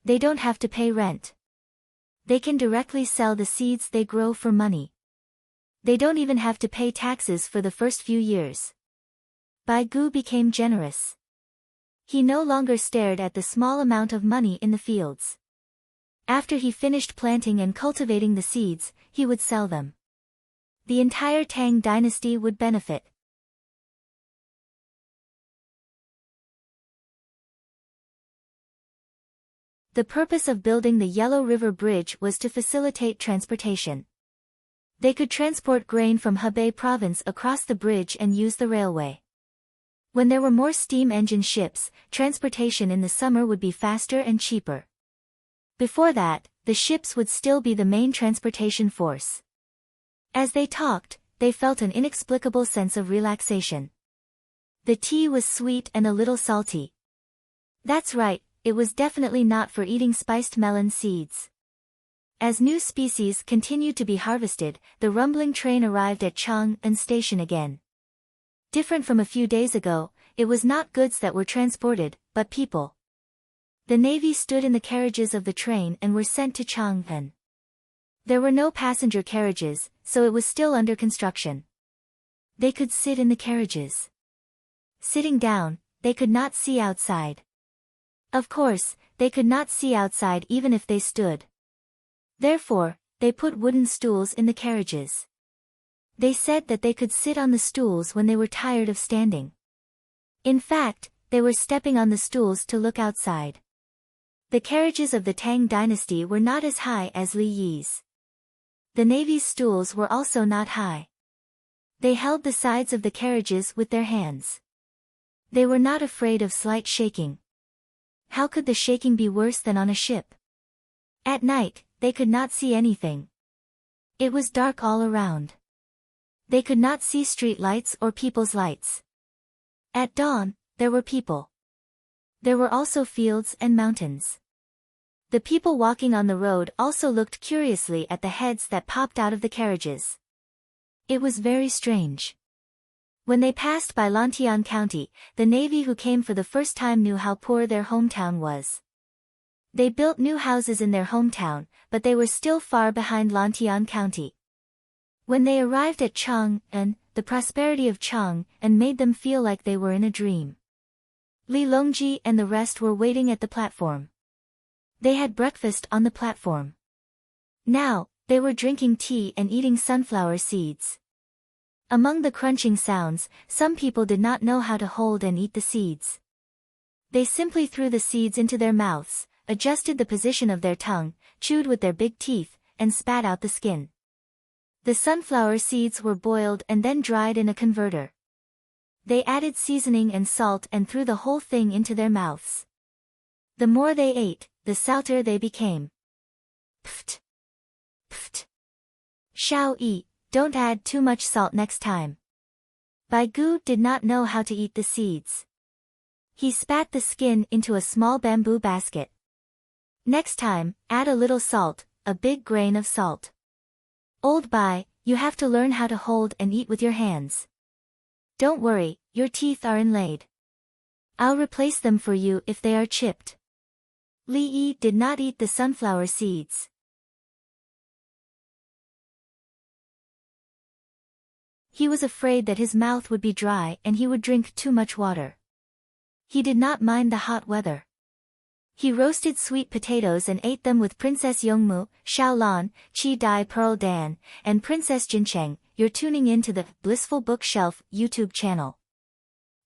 Speaker 1: They don't have to pay rent. They can directly sell the seeds they grow for money. They don't even have to pay taxes for the first few years. Bai Gu became generous. He no longer stared at the small amount of money in the fields. After he finished planting and cultivating the seeds, he would sell them. The entire Tang dynasty would benefit. The purpose of building the Yellow River Bridge was to facilitate transportation. They could transport grain from Hebei province across the bridge and use the railway. When there were more steam engine ships, transportation in the summer would be faster and cheaper. Before that, the ships would still be the main transportation force. As they talked, they felt an inexplicable sense of relaxation. The tea was sweet and a little salty. That's right, it was definitely not for eating spiced melon seeds. As new species continued to be harvested, the rumbling train arrived at Chang'an Station again. Different from a few days ago, it was not goods that were transported, but people. The navy stood in the carriages of the train and were sent to Chang'an. There were no passenger carriages, so it was still under construction. They could sit in the carriages. Sitting down, they could not see outside. Of course, they could not see outside even if they stood. Therefore, they put wooden stools in the carriages. They said that they could sit on the stools when they were tired of standing. In fact, they were stepping on the stools to look outside. The carriages of the Tang dynasty were not as high as Li Yi's. The navy's stools were also not high. They held the sides of the carriages with their hands. They were not afraid of slight shaking. How could the shaking be worse than on a ship? At night, they could not see anything. It was dark all around. They could not see street lights or people's lights. At dawn, there were people. There were also fields and mountains. The people walking on the road also looked curiously at the heads that popped out of the carriages. It was very strange. When they passed by Lantian County, the navy who came for the first time knew how poor their hometown was. They built new houses in their hometown, but they were still far behind Lantian County. When they arrived at Chang'an, the prosperity of Chang'an made them feel like they were in a dream. Li Longji and the rest were waiting at the platform. They had breakfast on the platform. Now, They were drinking tea and eating sunflower seeds. Among the crunching sounds, some people did not know how to hold and eat the seeds. They simply threw the seeds into their mouths, adjusted the position of their tongue, chewed with their big teeth, and spat out the skin. The sunflower seeds were boiled and then dried in a converter. They added seasoning and salt and threw the whole thing into their mouths. The more they ate, the stouter they became. Pft! Pft! Shao Yi, don't add too much salt next time. Bai Gu did not know how to eat the seeds. He spat the skin into a small bamboo basket. Next time, add a little salt, a big grain of salt. Old Bai, you have to learn how to hold and eat with your hands. Don't worry, your teeth are inlaid. I'll replace them for you if they are chipped. Li Yi did not eat the sunflower seeds. He was afraid that his mouth would be dry and he would drink too much water. He did not mind the hot weather. He roasted sweet potatoes and ate them with Princess Yongmu, Xiaolan, Qi Dai Pearl Dan, and Princess Jincheng. You're tuning in to the Blissful Bookshelf YouTube channel.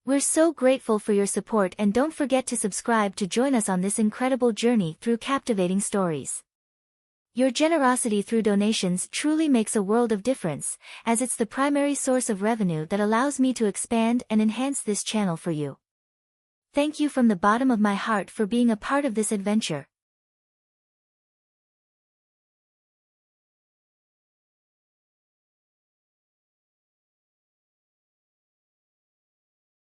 Speaker 1: We're so grateful for your support, and don't forget to subscribe to join us on this incredible journey through captivating stories. Your generosity through donations truly makes a world of difference, as it's the primary source of revenue that allows me to expand and enhance this channel for you. Thank you from the bottom of my heart for being a part of this adventure.